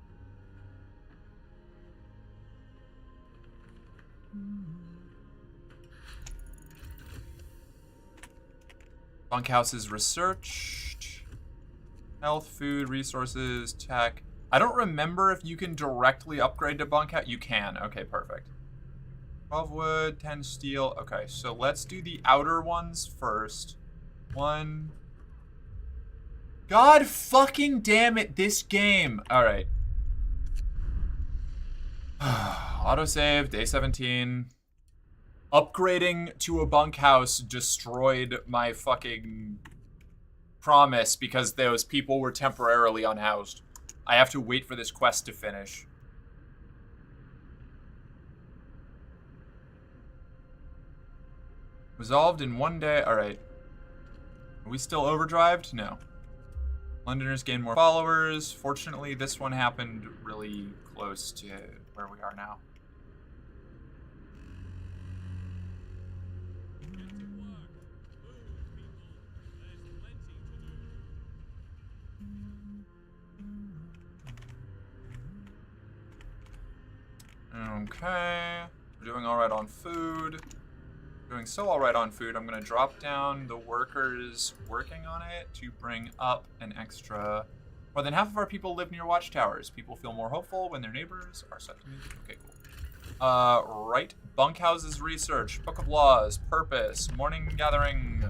Bunkhouses researched. Health, food, resources, tech. I don't remember if you can directly upgrade to bunkhouse. You can. Okay, perfect. 12 wood, 10 steel. Okay, so let's do the outer ones first. 1. God fucking damn it, this game. Alright. Autosave, day 17. Upgrading to a bunkhouse destroyed my fucking promise because those people were temporarily unhoused. I have to wait for this quest to finish. Resolved in 1 day. Alright. Are we still overdrived? No. Londoners gain more followers. Fortunately, this one happened really close to where we are now. Okay. We're doing alright on food. Doing so alright on food, I'm gonna drop down the workers working on it to bring up an extra. More than half of our people live near watchtowers. People feel more hopeful when their neighbors are set to music. Okay, cool. Right. Bunkhouses research. Book of laws. Purpose. Morning gathering.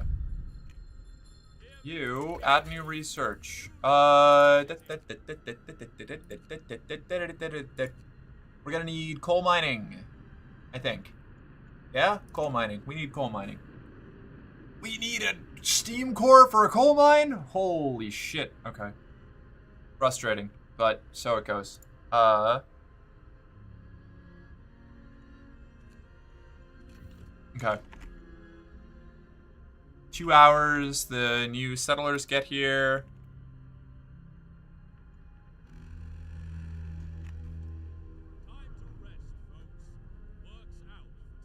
You add new research. We're gonna need coal mining, I think. Yeah? Coal mining. We need coal mining. We need a steam core for a coal mine? Holy shit. Okay. Frustrating, but so it goes. Okay. 2 hours, the new settlers get here.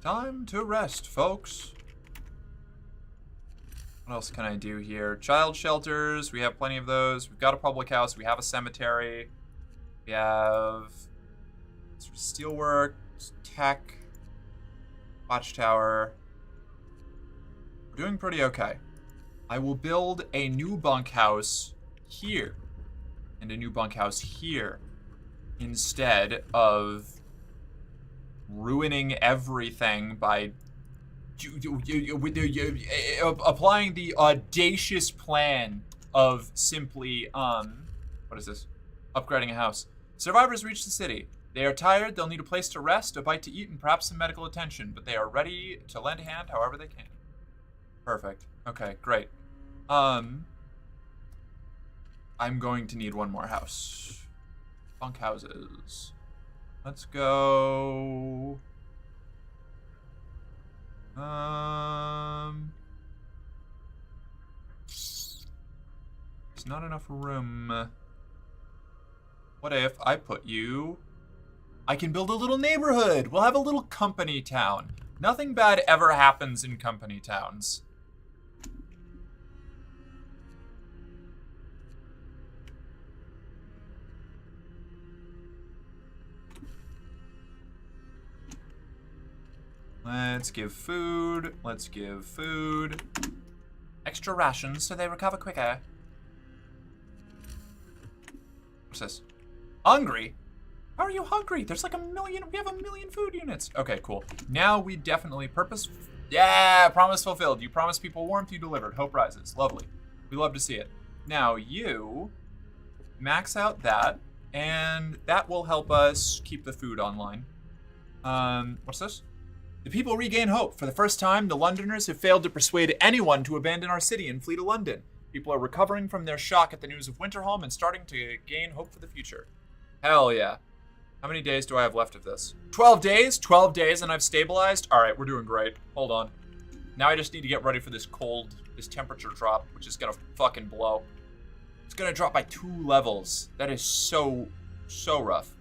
Time to rest, folks. What else can I do here? Child shelters, we have plenty of those. We've got a public house, we have a cemetery. We have sort of steelwork, tech, watchtower. We're doing pretty okay. I will build a new bunkhouse here and a new bunkhouse here instead of ruining everything by applying the audacious plan of simply, what is this? Upgrading a house. Survivors reach the city. They are tired, they'll need a place to rest, a bite to eat, and perhaps some medical attention, but they are ready to lend a hand however they can. Perfect. Okay, great. I'm going to need one more house. Bunkhouses. Let's go. There's not enough room. What if I put you... I can build a little neighborhood. We'll have a little company town. Nothing bad ever happens in company towns. Let's give food. Let's give food. Extra rations so they recover quicker. What's this? Hungry? How are you hungry? There's like a million. We have a million food units. Okay, cool. Now we definitely Yeah, promise fulfilled. You promised people warmth, you delivered. Hope rises. Lovely. We love to see it. Now you max out that, and that will help us keep the food online. What's this? The people regain hope. For the first time, the Londoners have failed to persuade anyone to abandon our city and flee to London. People are recovering from their shock at the news of Winterholm and starting to gain hope for the future. Hell yeah. How many days do I have left of this? 12 days? 12 days and I've stabilized? Alright, we're doing great. Hold on. Now I just need to get ready for this temperature drop, which is gonna fucking blow. It's gonna drop by 2 levels. That is so rough.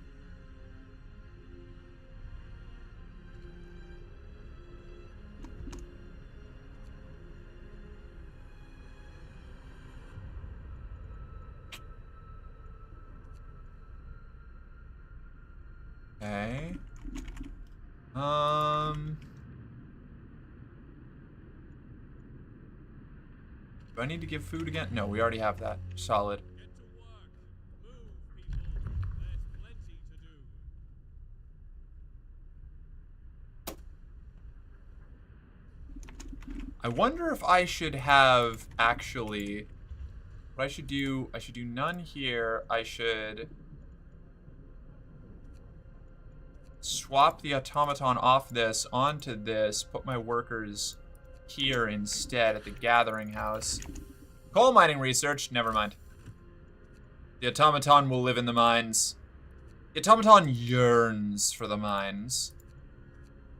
Okay. Do I need to give food again? No, we already have that. Solid. I wonder if I should have actually... What I should do none here. I should... swap the automaton off this onto this, put my workers here instead at the gathering house. Coal mining research, never mind. The automaton will live in the mines. The automaton yearns for the mines.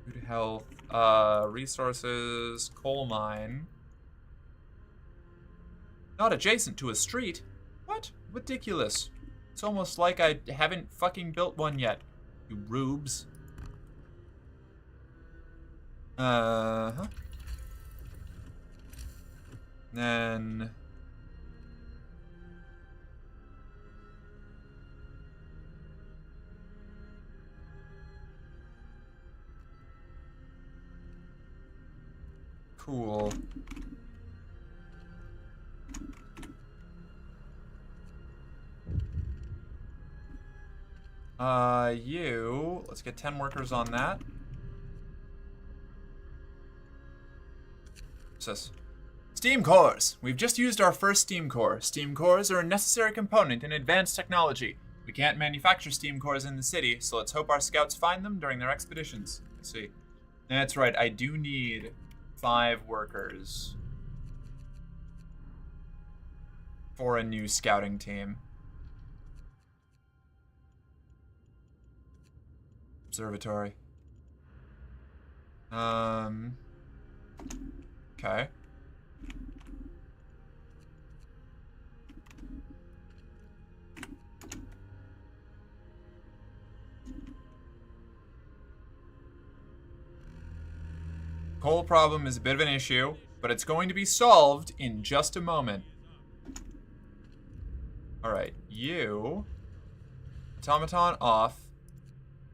Food, health, resources, coal mine. Not adjacent to a street? What? Ridiculous. It's almost like I haven't fucking built one yet. You rubes. Then... Cool. Let's get 10 workers on that. What's this? Steam cores! We've just used our first steam core. Steam cores are a necessary component in advanced technology. We can't manufacture steam cores in the city, so let's hope our scouts find them during their expeditions. Let's see. That's right, I do need 5 workers for a new scouting team. Observatory. Okay. Coal problem is a bit of an issue, but it's going to be solved in just a moment. Alright, you... Automaton off.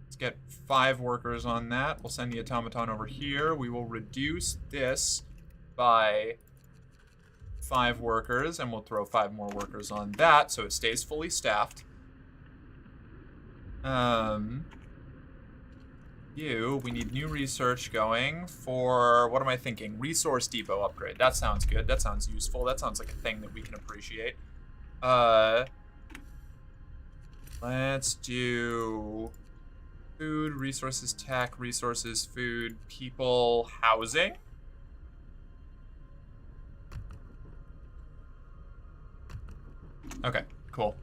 Let's get 5 workers on that. We'll send the automaton over here. We will reduce this by 5 workers, and we'll throw 5 more workers on that, so it stays fully staffed. We need new research going for, what am I thinking? Resource depot upgrade. That sounds good. That sounds useful. That sounds like a thing that we can appreciate. Let's do food, resources, tech, resources, food, people, housing. Okay, cool.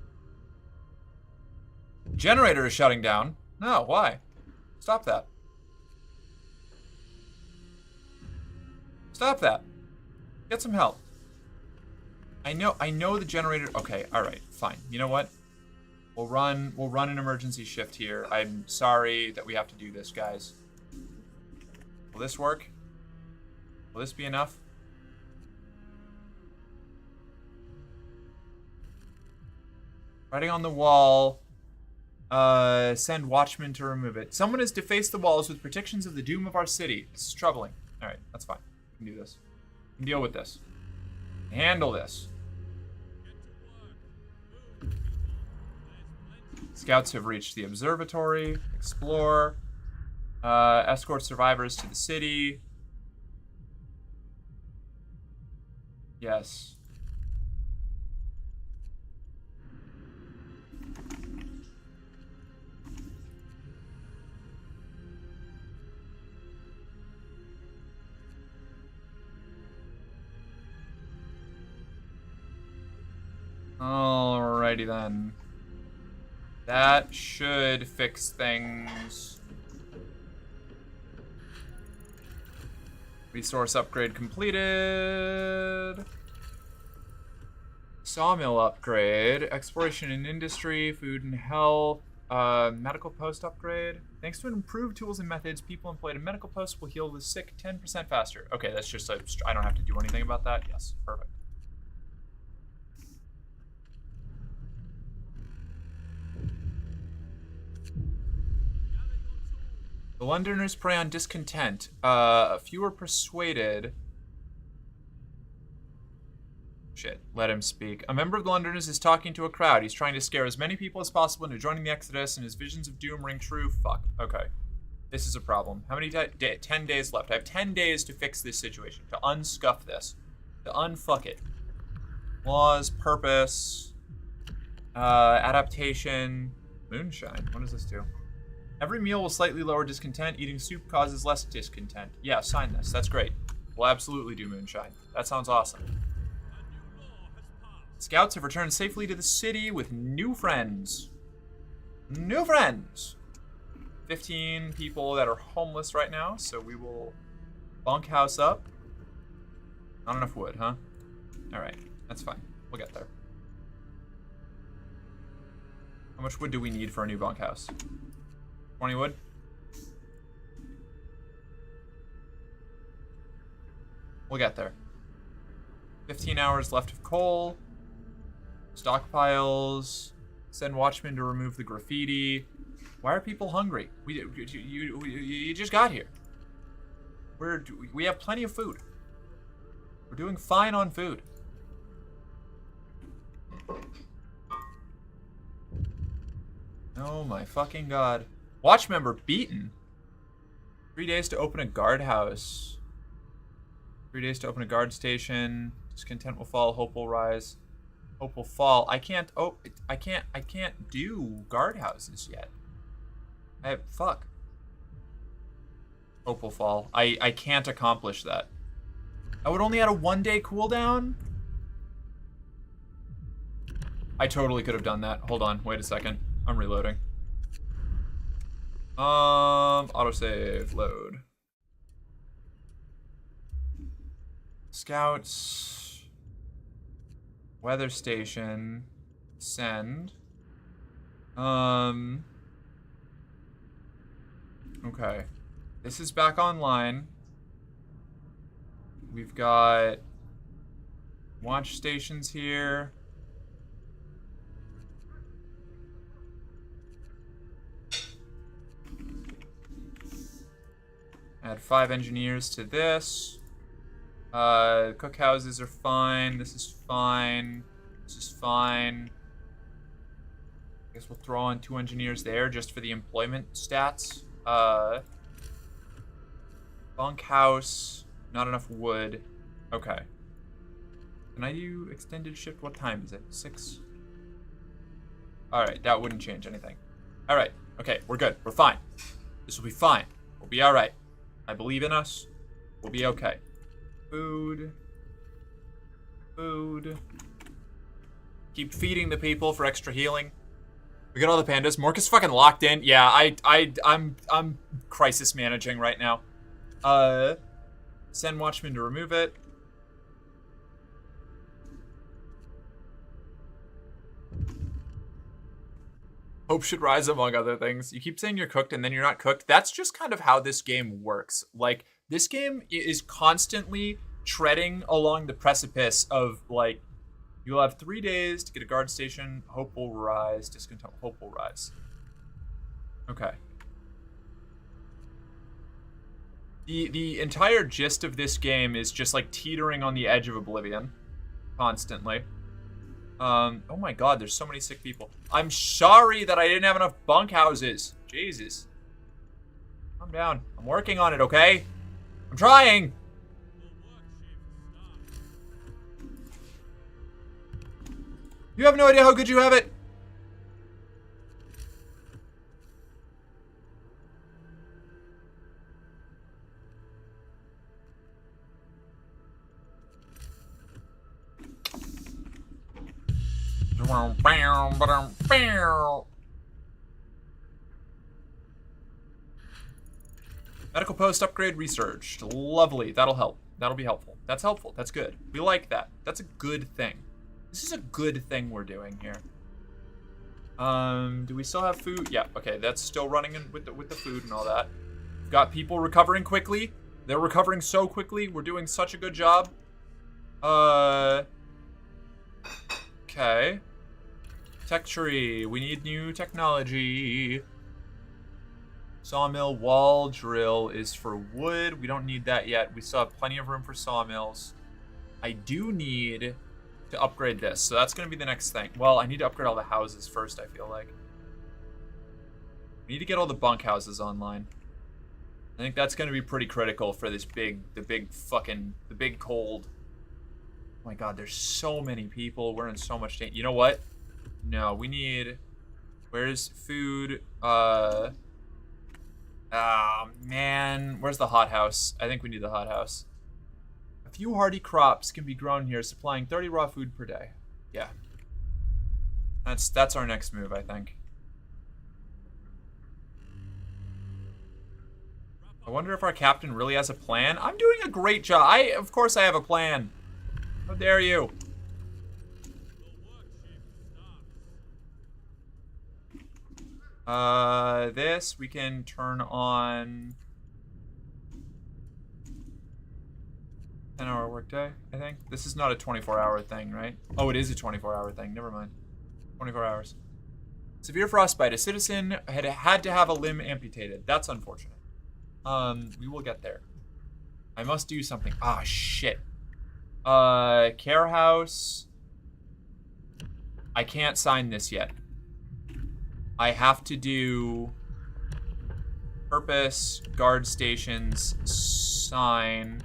Generator is shutting down. No, why? Stop that. Stop that. Get some help. I know the generator. Okay, all right, fine. You know what? We'll run an emergency shift here. I'm sorry that we have to do this, guys. Will this work? Will this be enough? Writing on the wall. Send watchmen to remove it. Someone has defaced the walls with predictions of the doom of our city. This is troubling. Alright, that's fine. We can do this. We can deal with this. Handle this. Scouts have reached the observatory. Explore. Escort survivors to the city. Yes. Alrighty then. That should fix things. Resource upgrade completed. Sawmill upgrade. Exploration and industry. Food and health. Medical post upgrade. Thanks to improved tools and methods, people employed in medical posts will heal the sick 10% faster. Okay, that's just I don't have to do anything about that. Yes, perfect. The Londoners prey on discontent. A few are persuaded. Shit, let him speak. A member of the Londoners is talking to a crowd. He's trying to scare as many people as possible into joining the Exodus, and his visions of doom ring true. Fuck. Okay. This is a problem. How many 10 days left? I have 10 days to fix this situation. To unscuff this. To unfuck it. Laws, purpose, adaptation, moonshine. What does this do? Every meal will slightly lower discontent. Eating soup causes less discontent. Yeah, sign this. That's great. We'll absolutely do moonshine. That sounds awesome. Scouts have returned safely to the city with new friends. New friends! 15 people that are homeless right now, so we will bunkhouse up. Not enough wood, huh? Alright, that's fine. We'll get there. How much wood do we need for a new bunkhouse? 20 wood? We'll get there. 15 hours left of coal. Stockpiles. Send watchmen to remove the graffiti. Why are people hungry? You just got here. We have plenty of food. We're doing fine on food. Oh my fucking god. Watch member beaten. 3 days to open a guardhouse. 3 days to open a guard station. Discontent will fall, hope will rise. Hope will fall. I can't do guardhouses yet. Fuck. Hope will fall. I can't accomplish that. I would only add a 1 day cooldown. I totally could have done that. Hold on, wait a second. I'm reloading. Autosave, load. Scouts. Weather station. Send. Okay. This is back online. We've got watch stations here. Add 5 engineers to this. Cookhouses are fine. This is fine. This is fine. I guess we'll throw on 2 engineers there just for the employment stats. Bunkhouse. Not enough wood. Okay. Can I do extended shift? What time is it? 6? Alright, that wouldn't change anything. Alright, okay, we're good. We're fine. This will be fine. We'll be alright. I believe in us. We'll be okay. Food. Food. Keep feeding the people for extra healing. We got all the pandas. Mork is fucking locked in. Yeah, I'm crisis managing right now. Send watchmen to remove it. Hope should rise, among other things. You keep saying you're cooked and then you're not cooked. That's just kind of how this game works. Like, this game is constantly treading along the precipice of, like, you'll have 3 days to get a guard station. Hope will rise. Discontent. Hope will rise. Okay. The entire gist of this game is just, like, teetering on the edge of oblivion. Constantly. Oh my god, there's so many sick people. I'm sorry that I didn't have enough bunkhouses. Jesus. Calm down. I'm working on it, okay? I'm trying! You have no idea how good you have it! Medical post upgrade researched. Lovely. That'll help. That'll be helpful. That's helpful. That's good. We like that. That's a good thing. This is a good thing we're doing here. Do we still have food? Yeah. Okay. That's still running in with the food and all that. We've got people recovering quickly. They're recovering so quickly. We're doing such a good job. Okay. Tech tree. We need new technology. Sawmill wall drill is for wood. We don't need that yet. We still have plenty of room for sawmills. I do need to upgrade this, so that's going to be the next thing. Well, I need to upgrade all the houses first, I feel like. We need to get all the bunkhouses online. I think that's going to be pretty critical for this the big cold. Oh my god, there's so many people. We're in so much danger. You know what? No, we need... Where's food? Man. Where's the hothouse? I think we need the hothouse. A few hardy crops can be grown here, supplying 30 raw food per day. Yeah. That's our next move, I think. I wonder if our captain really has a plan. I'm doing a great job. Of course I have a plan. How dare you? This we can turn on 10-hour workday, I think. This is not a 24-hour thing, right? Oh, it is a 24-hour thing. Never mind. 24 hours. Severe frostbite. A citizen had to have a limb amputated. That's unfortunate. We will get there. I must do something. Ah, shit. Care house. I can't sign this yet. I have to do purpose, guard stations, sign.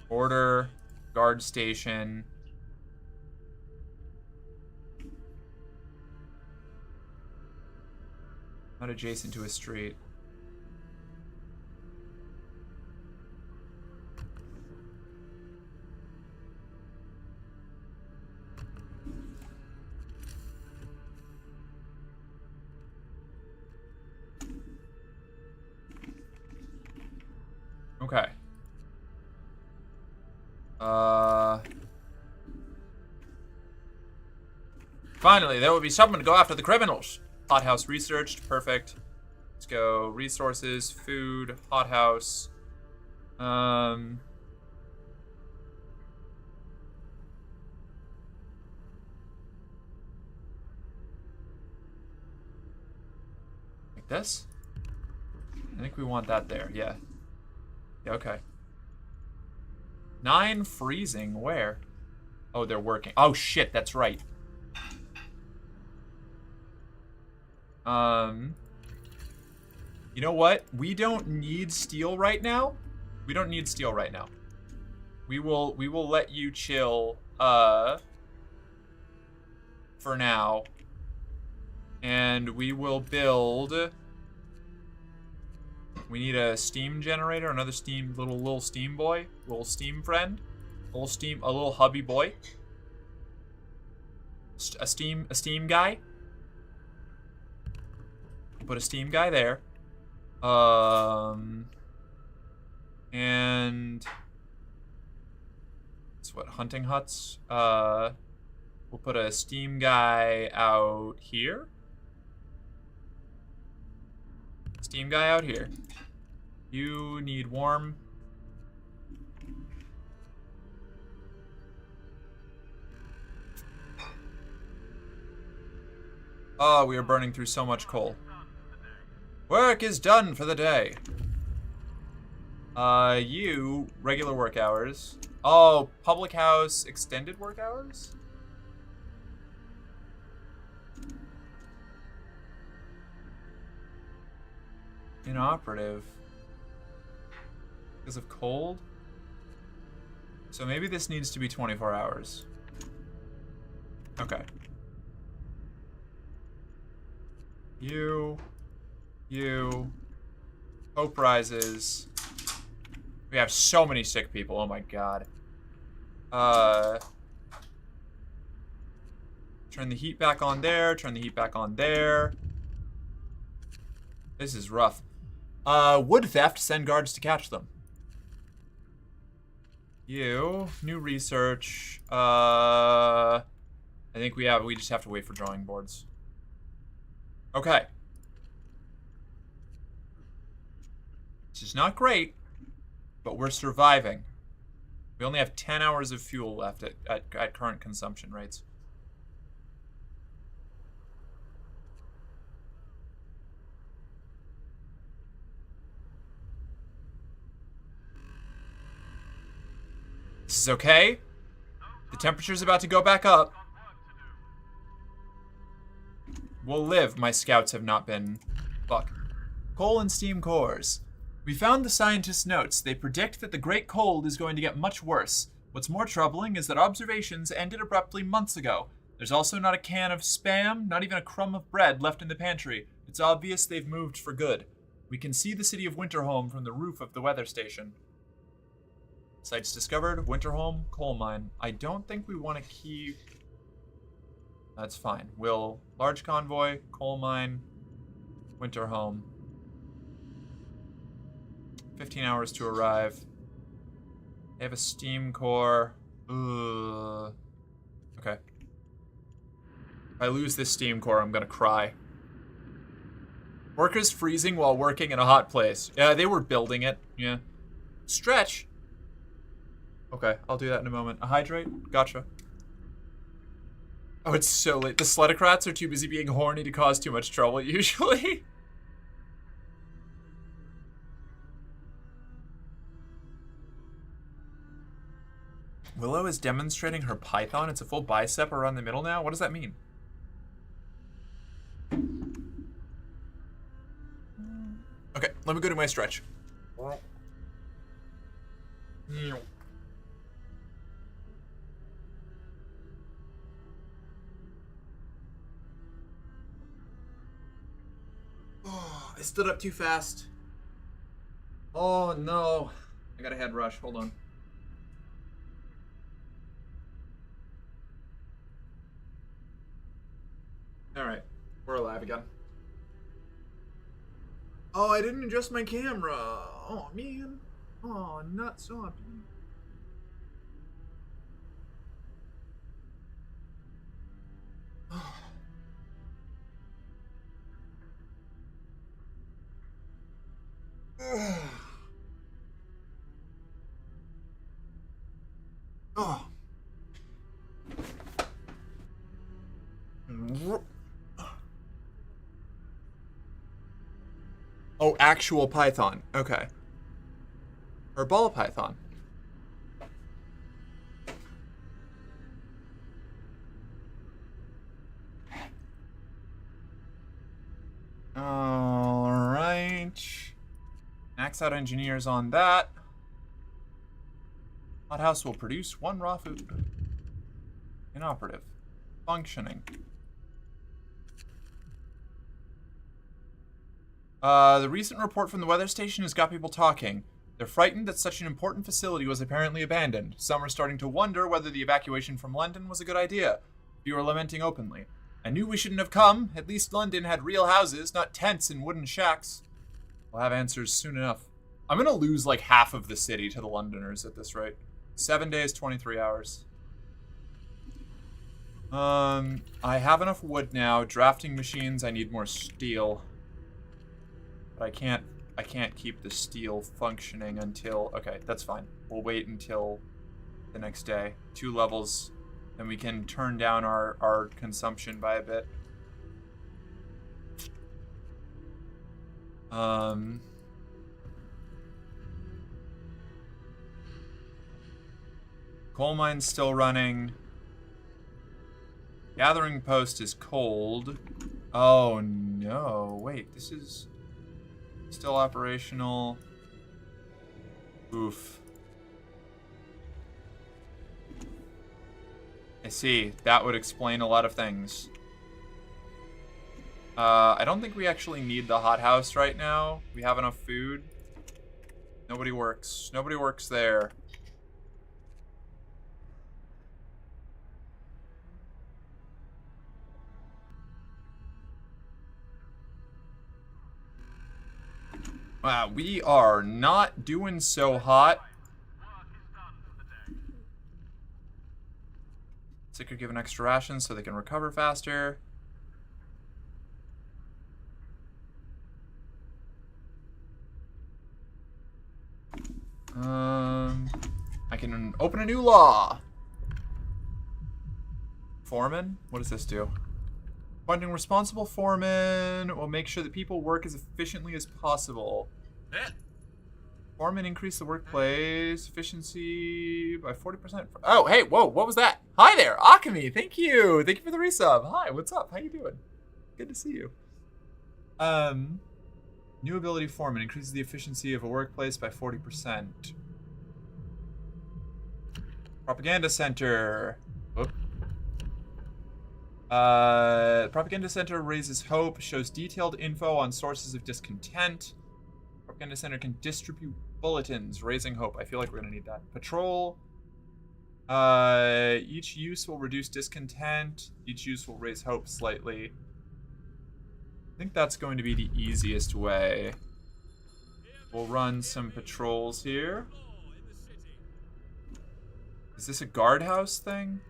Order, guard station. Not adjacent to a street. Okay. Finally, there will be someone to go after the criminals. Hothouse researched. Perfect. Let's go. Resources, food, hothouse. Like this? I think we want that there. Yeah. Yeah, okay. 9 freezing. Where? Oh, they're working. Oh, shit. That's right. You know what? We don't need steel right now. We don't need steel right now. We will let you chill for now. And we will build. We need a steam generator, another steam little steam boy, little steam friend, a little hubby boy. A steam guy. Put a steam guy there. And it's what, hunting huts? We'll put a steam guy out here. Steam guy out here. You need warm. Oh, we are burning through so much coal. Work is done for the day. You, regular work hours. Oh, public house, extended work hours? Inoperative. Because of cold? So maybe this needs to be 24 hours. Okay. You. Hope rises. We have so many sick people, oh my god. Turn the heat back on there, turn the heat back on there. This is rough. Wood theft, send guards to catch them. You, new research. I think we just have to wait for drawing boards. Okay. This is not great, but we're surviving. We only have 10 hours of fuel left at current consumption rates. This is okay. The temperature's about to go back up. We'll live. My scouts have not been... Fuck. Coal and steam cores. We found the scientists' notes. They predict that the Great Cold is going to get much worse. What's more troubling is that observations ended abruptly months ago. There's also not a can of Spam, not even a crumb of bread left in the pantry. It's obvious they've moved for good. We can see the city of Winterholm from the roof of the weather station. Sites discovered, Winterholm, coal mine. I don't think we want to keep... That's fine. We'll... Large convoy, coal mine, Winterholm. 15 hours to arrive. They have a steam core. Ugh. Okay. If I lose this steam core, I'm gonna cry. Workers freezing while working in a hot place. Yeah, they were building it. Yeah. Stretch. Okay, I'll do that in a moment. A hydrate? Gotcha. Oh, it's so late. The Sledocrats are too busy being horny to cause too much trouble, usually. Willow is demonstrating her python. It's a full bicep around the middle now. What does that mean? Okay, let me go to my stretch. Oh, I stood up too fast. Oh no. I got a head rush. Hold on. Alright, we're alive again. Oh, I didn't adjust my camera. Oh, man. Oh, nuts up. Oh. Oh, actual python. Okay. Or ball python. Alright. Max out engineers on that. Hothouse will produce 1 raw food. Inoperative. Functioning. The recent report from the weather station has got people talking. They're frightened that such an important facility was apparently abandoned. Some are starting to wonder whether the evacuation from London was a good idea. Few are lamenting openly. I knew we shouldn't have come. At least London had real houses, not tents and wooden shacks. We'll have answers soon enough. I'm gonna lose like half of the city to the Londoners at this rate. 7 days, 23 hours. I have enough wood now. Drafting machines, I need more steel. But I can't keep the steel functioning until, okay, that's fine. We'll wait until the next day. 2 levels, then we can turn down our consumption by a bit. Coal mine's still running. Gathering post is cold. Oh no, wait, this is still operational. Oof. I see, that would explain a lot of things. I don't think we actually need the hothouse right now. We have enough food. Nobody works. Nobody works there. Wow, we are not doing so hot. Sick are given extra rations so they can recover faster. I can open a new law. Foreman? What does this do? Appointing responsible foreman will make sure that people work as efficiently as possible. Foreman increase the workplace efficiency by 40%. Oh, hey, whoa, what was that? Hi there, Akami, thank you. Thank you for the resub. Hi, what's up? How you doing? Good to see you. New ability foreman increases the efficiency of a workplace by 40%. Propaganda center. Whoop. Propaganda Center raises hope, shows detailed info on sources of discontent. Propaganda Center can distribute bulletins, raising hope. I feel like we're gonna need that. Patrol. Each use will reduce discontent. Each use will raise hope slightly. I think that's going to be the easiest way. We'll run some patrols here. Is this a guardhouse thing?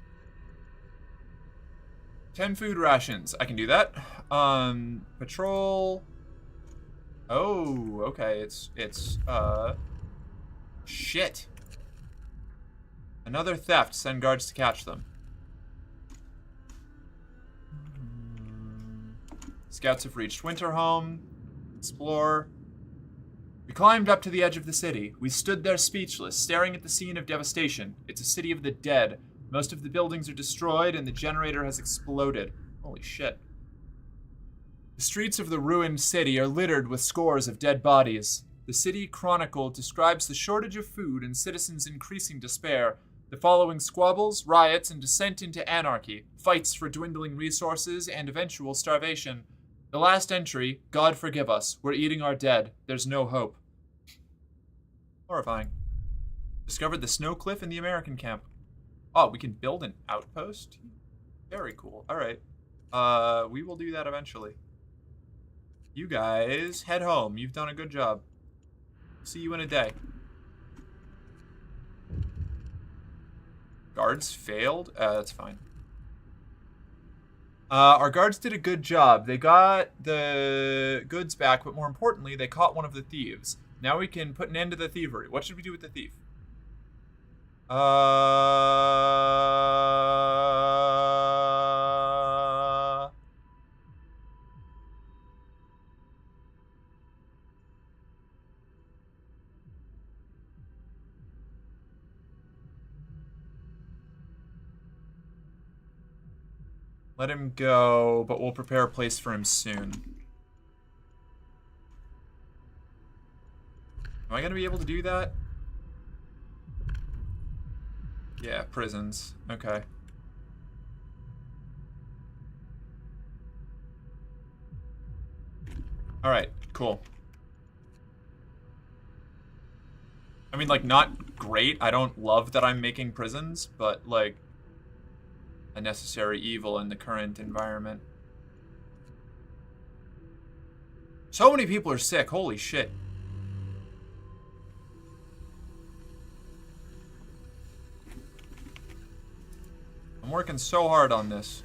10 food rations. I can do that. Patrol. Oh, okay. It's shit. Another theft. Send guards to catch them. Scouts have reached Winterhome. Explore. We climbed up to the edge of the city. We stood there speechless, staring at the scene of devastation. It's a city of the dead. Most of the buildings are destroyed, and the generator has exploded. Holy shit. The streets of the ruined city are littered with scores of dead bodies. The City Chronicle describes the shortage of food and citizens' increasing despair. The following squabbles, riots, and descent into anarchy, fights for dwindling resources, and eventual starvation. The last entry, God forgive us, we're eating our dead, there's no hope. Horrifying. Discovered the snow cliff in the American camp. Oh, we can build an outpost? Very cool. Alright. We will do that eventually. You guys, head home. You've done a good job. See you in a day. Guards failed? That's fine. Our guards did a good job. They got the goods back, but more importantly, they caught one of the thieves. Now we can put an end to the thievery. What should we do with the thief? Let him go, but we'll prepare a place for him soon. Am I going to be able to do that? Yeah, prisons. Okay. Alright, cool. I mean, like, not great. I don't love that I'm making prisons, but, like, a necessary evil in the current environment. So many people are sick. Holy shit. I'm working so hard on this.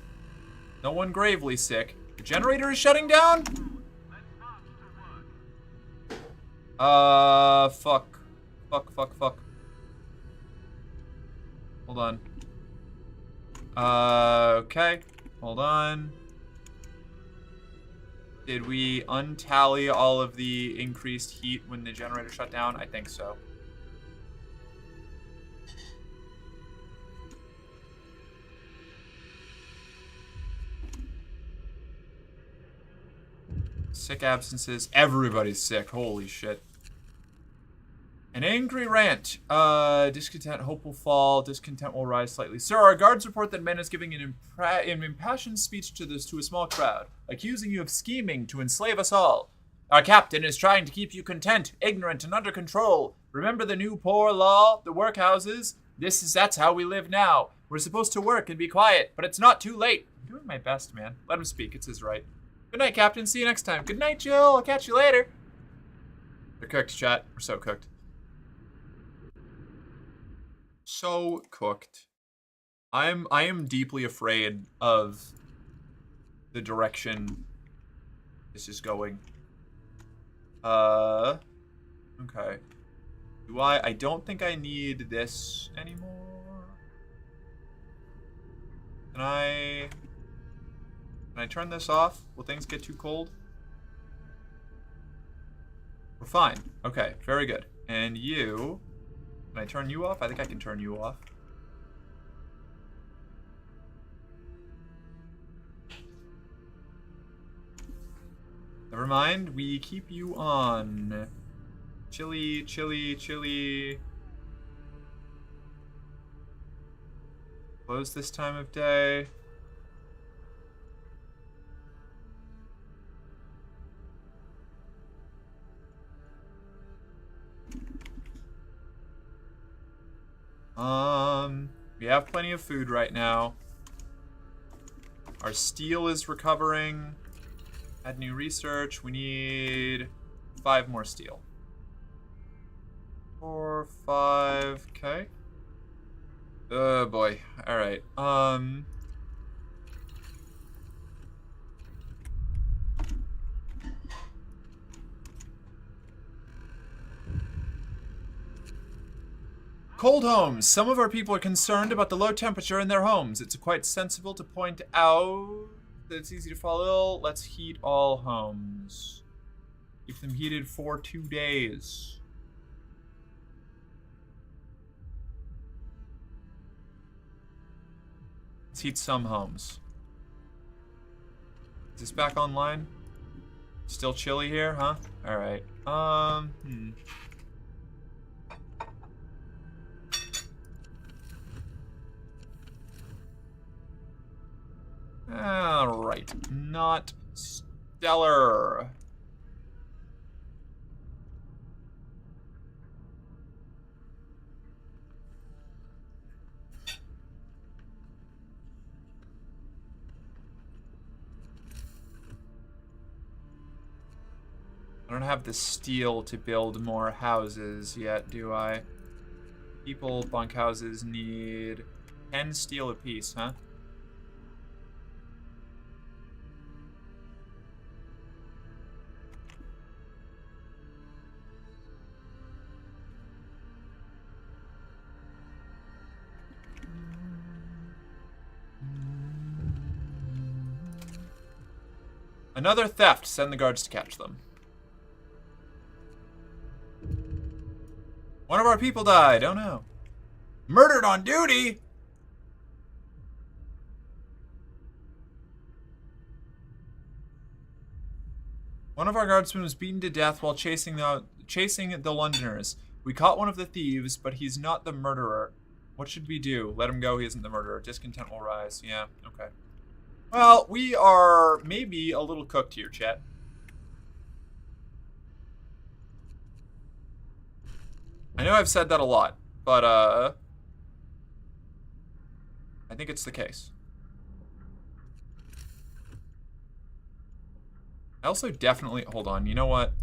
No one gravely sick. The generator is shutting down? Fuck. Fuck. Hold on. Okay. Hold on. Did we untally all of the increased heat when the generator shut down? I think so. Sick absences. Everybody's sick. Holy shit. An angry rant. Discontent, hope will fall. Discontent will rise slightly. Sir, our guards report that man is giving an impassioned speech to a small crowd, accusing you of scheming to enslave us all. Our captain is trying to keep you content, ignorant, and under control. Remember the new poor law, the workhouses? That's how we live now. We're supposed to work and be quiet, but it's not too late. I'm doing my best, man. Let him speak. It's his right. Good night, Captain. See you next time. Good night, Jill. I'll catch you later. They're cooked, chat. We're so cooked. So cooked. I am deeply afraid of the direction this is going. Okay. I don't think I need this anymore. Can I turn this off? Will things get too cold? We're fine. Okay, very good. And you... Can I turn you off? I think I can turn you off. Never mind, we keep you on. Chilly. Close this time of day. We have plenty of food right now. Our steel is recovering. Add new research. We need 5 more steel. 4, 5, okay. Oh boy. Alright. Cold homes. Some of our people are concerned about the low temperature in their homes. It's quite sensible to point out that it's easy to fall ill. Let's heat all homes. Keep them heated for 2 days. Let's heat some homes. Is this back online? Still chilly here, huh? Alright. Alright. Not stellar. I don't have the steel to build more houses yet, do I? People, bunkhouses need 10 steel apiece, huh? Another theft. Send the guards to catch them. One of our people died. Oh no. Murdered on duty? One of our guardsmen was beaten to death while chasing the Londoners. We caught one of the thieves, but he's not the murderer. What should we do? Let him go. He isn't the murderer. Discontent will rise. Yeah, okay. Well, we are maybe a little cooked here, chat. I know I've said that a lot, but I think it's the case. I also definitely, hold on, you know what?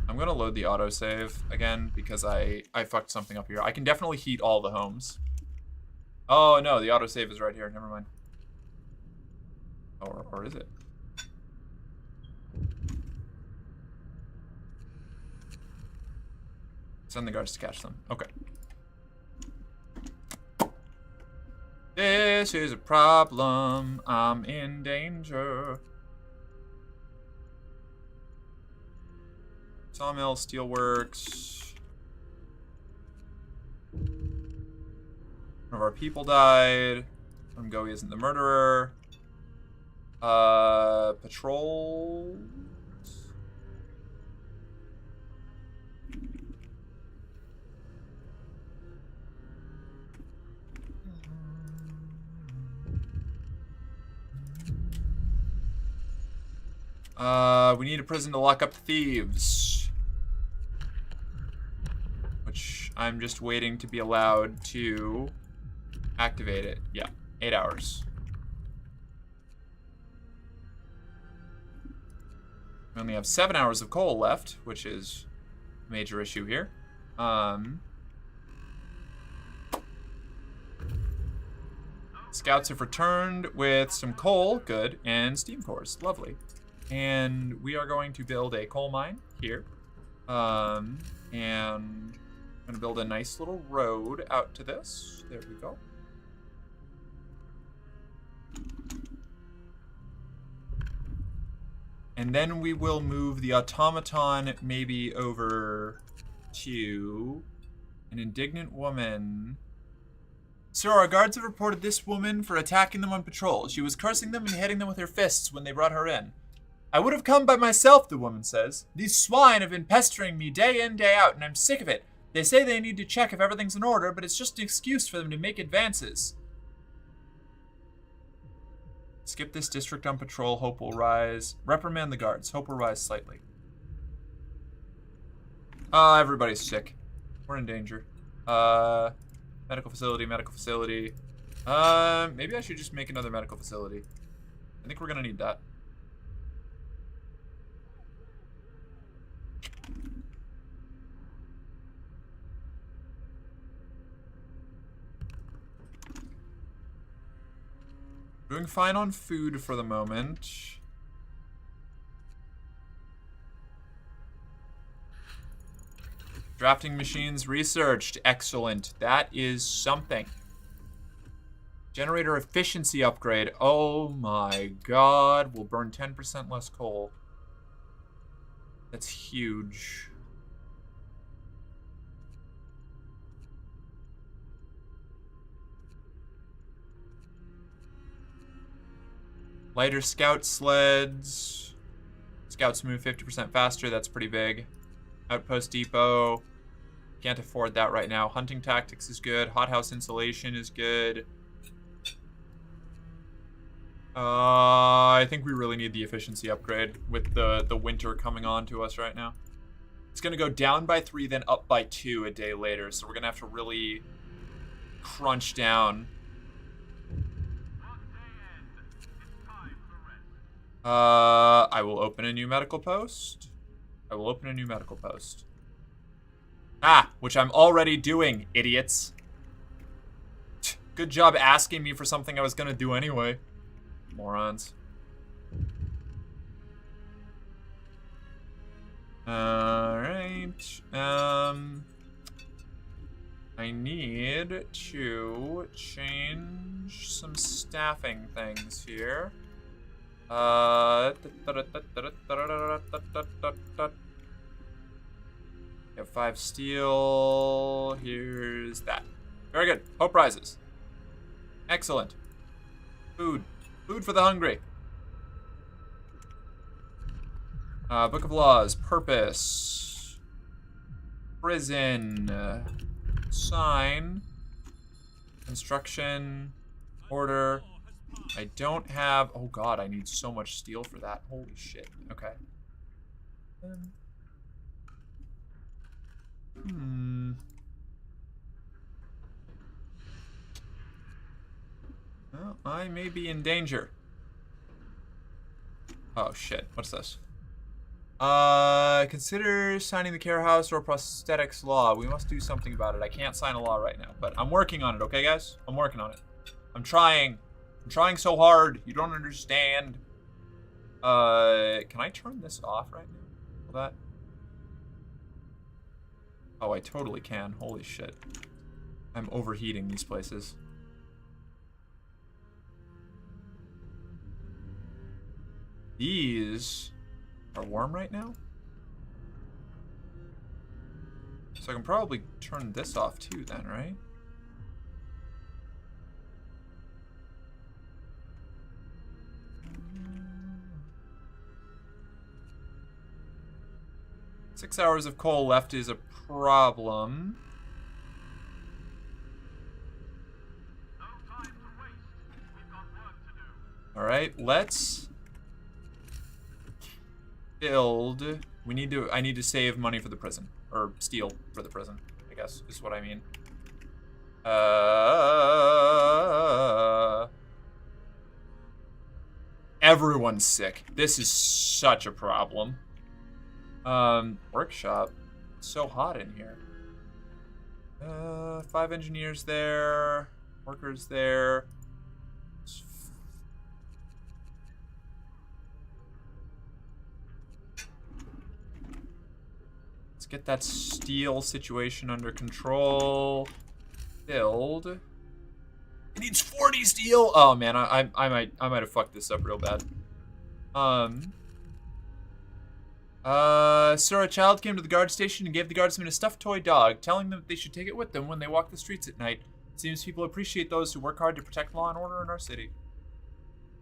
I'm gonna load the autosave again because I fucked something up here. I can definitely heat all the homes. Oh no, the autosave is right here, never mind. Or is it? Send the guards to catch them. Okay. This is a problem. I'm in danger. Sawmill, steelworks. One of our people died. Go isn't the murderer. Patrol. We need a prison to lock up the thieves. Which I'm just waiting to be allowed to activate it. Yeah, 8 hours. We only have 7 hours of coal left, which is a major issue here. Scouts have returned with some coal, good, and steam cores, lovely. And we are going to build a coal mine here. And I'm gonna build a nice little road out to this. There we go. And then we will move the automaton maybe over to an indignant woman. Sir, our guards have reported this woman for attacking them on patrol. She was cursing them and hitting them with her fists when they brought her in. I would have come by myself, the woman says. These swine have been pestering me day in, day out, and I'm sick of it. They say they need to check if everything's in order, but it's just an excuse for them to make advances. Skip this district on patrol, hope will rise. Reprimand the guards, hope will rise slightly. Everybody's sick. We're in danger. Medical facility, medical facility. Maybe I should just make another medical facility. I think we're gonna need that. Doing fine on food for the moment. Drafting machines researched. Excellent. That is something. Generator efficiency upgrade. Oh my god. We'll burn 10% less coal. That's huge. Lighter scout sleds. Scouts move 50% faster. That's pretty big. Outpost depot. Can't afford that right now. Hunting tactics is good. Hothouse insulation is good. I think we really need the efficiency upgrade with the winter coming on to us right now. It's going to go down by 3, then up by 2 a day later. So we're going to have to really crunch down. I will open a new medical post. I will open a new medical post. Ah, which I'm already doing, idiots. Good job asking me for something I was going to do anyway. Morons. Alright. I need to change some staffing things here. Have 5 steel. Here's that. Very good. Hope rises. Excellent. Food. Food for the hungry. Book of Laws. Purpose. Prison. Sign. Construction. Order. I don't have... Oh god, I need so much steel for that. Holy shit. Okay. Well, I may be in danger. Oh shit, what's this? Consider signing the care house or prosthetics law. We must do something about it. I can't sign a law right now, but I'm working on it, okay guys? I'm working on it. I'm trying. I'm trying so hard. You don't understand. Can I turn this off right now? Will that? Oh, I totally can. Holy shit. I'm overheating these places. These are warm right now? So I can probably turn this off too then, right? Six hours of coal left is a problem. No time to waste. We've got work to do. Alright, let's build. I need to save money for the prison. Or steel for the prison, I guess, is what I mean. Everyone's sick. This is such a problem. Workshop. It's so hot in here. 5 engineers there. Workers there. Let's get that steel situation under control. Build. It needs 40 steel. Oh man, I might have fucked this up real bad. Sir, a child came to the guard station and gave the guardsmen a stuffed toy dog, telling them that they should take it with them when they walk the streets at night. It seems people appreciate those who work hard to protect law and order in our city.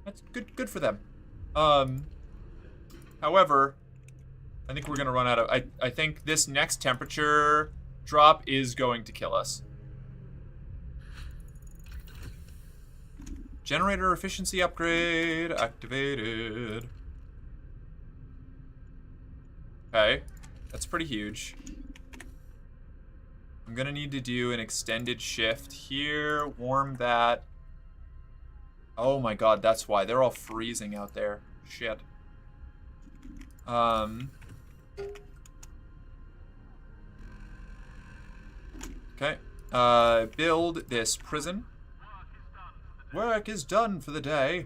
That's good for them. However, I think we're gonna run out of... I think this next temperature drop is going to kill us. Generator efficiency upgrade activated. Okay, that's pretty huge. I'm gonna need to do an extended shift here, warm that. Oh my god, that's why. They're all freezing out there. Shit. Okay, build this prison. Work is done for the day.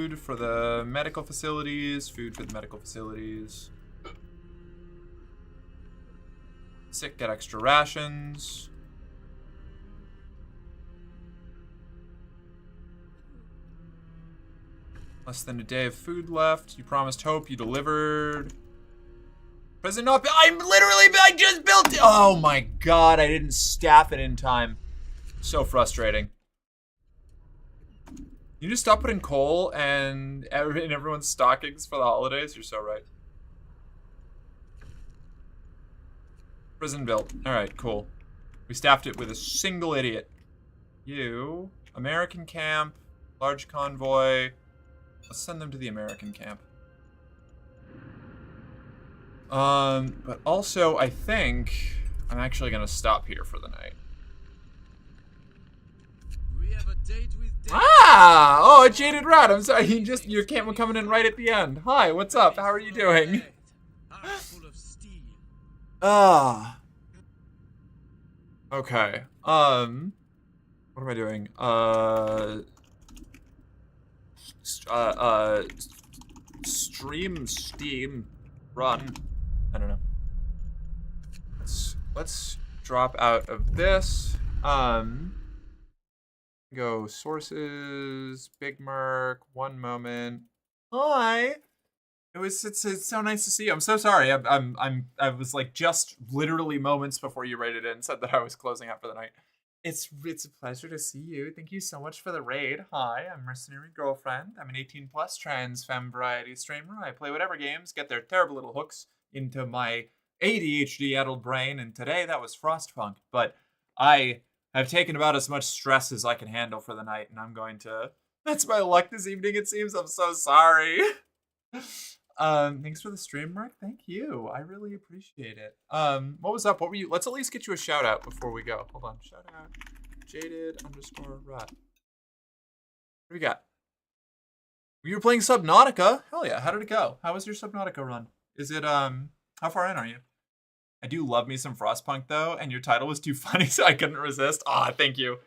food for the medical facilities. Food for the medical facilities. Sick, get extra rations. Less than a day of food left. You promised hope, you delivered. Prison not, I just built it. Oh my god, I didn't staff it in time. So frustrating. You just stop putting coal and in everyone's stockings for the holidays? You're so right. Prison built. Alright, cool. We staffed it with a single idiot. You. American camp. Large convoy. Let's send them to the American camp. But also, I think I'm actually gonna stop here for the night. We have a date with Ah! Oh, a jaded rat. I'm sorry. Your camp was coming in right at the end. Hi, what's up? How are you doing? full of steel. Ah. Okay. What am I doing? Stream, steam, run. I don't know. Let's drop out of this. Go sources, Big Merc, one moment. Hi. It's so nice to see you. I'm so sorry. I was like just literally moments before you raided in said that I was closing out for the night. It's a pleasure to see you. Thank you so much for the raid. Hi, I'm Mercenary Girlfriend. I'm an 18 plus trans femme variety streamer. I play whatever games get their terrible little hooks into my ADHD-addled brain, and today that was Frostpunk. But I have taken about as much stress as I can handle for the night, and I'm going to... That's my luck this evening, it seems. I'm so sorry. Thanks for the stream, Mark. Thank you. I really appreciate it. What was up? What were you? Let's at least get you a shout out before we go. Hold on. Shout out. Jaded_rat. What do we got? You were playing Subnautica? Hell yeah. How did it go? How was your Subnautica run? Is it, how far in are you? I do love me some Frostpunk though, and your title was too funny, so I couldn't resist. Thank you.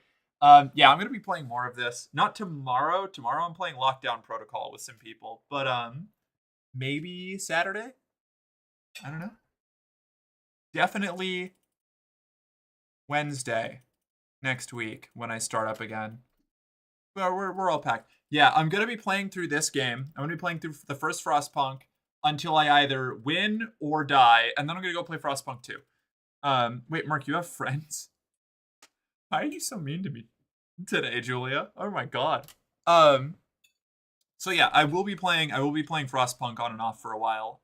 Yeah, I'm gonna be playing more of this. Not tomorrow. Tomorrow I'm playing Lockdown Protocol with some people, but, maybe Saturday? I don't know. Definitely Wednesday next week when I start up again. Well, we're all packed. Yeah, I'm going to be playing through this game. I'm going to be playing through the first Frostpunk until I either win or die, and then I'm going to go play Frostpunk 2. Wait, Mark, you have friends? Why are you so mean to me today, Julia? Oh my god. So yeah, I will be playing Frostpunk on and off for a while.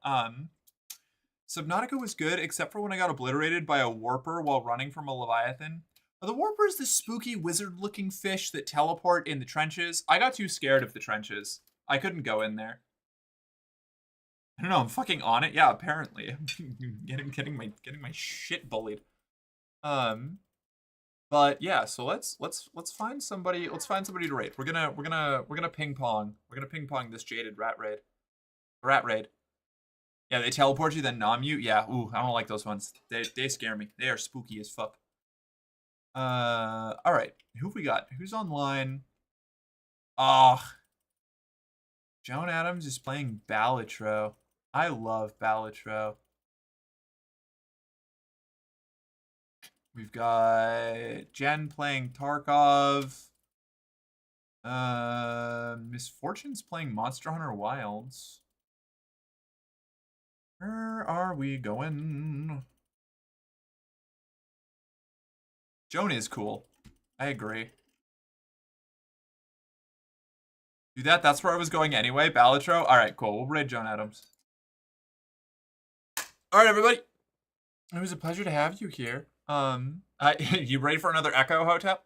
Subnautica was good, except for when I got obliterated by a warper while running from a leviathan. Are the warpers the spooky wizard-looking fish that teleport in the trenches? I got too scared of the trenches. I couldn't go in there. I don't know, I'm fucking on it. Yeah, apparently. I'm getting my shit bullied. But yeah, so let's find somebody. Let's find somebody to raid. We're gonna ping pong. We're gonna ping pong this jaded rat raid. Rat raid. Yeah, they teleport you, then nom you. Yeah, ooh, I don't like those ones. They scare me. They are spooky as fuck. All right. Who have we got? Who's online? Joan Adams is playing Balatro. I love Balatro. We've got Jen playing Tarkov. Misfortune's playing Monster Hunter Wilds. Where are we going? Joan is cool. I agree. Do that? That's where I was going anyway. Balatro? Alright, cool. We'll raid Joan Adams. Alright, everybody. It was a pleasure to have you here. You ready for another Echo Hotep?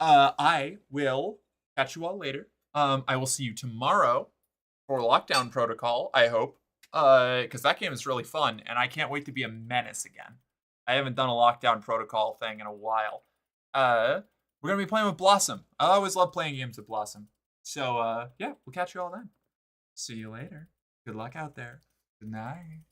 I will catch you all later. I will see you tomorrow for Lockdown Protocol, I hope. Because that game is really fun, and I can't wait to be a menace again. I haven't done a Lockdown Protocol thing in a while. We're going to be playing with Blossom. I always love playing games with Blossom. So, yeah, we'll catch you all then. See you later. Good luck out there. Good night.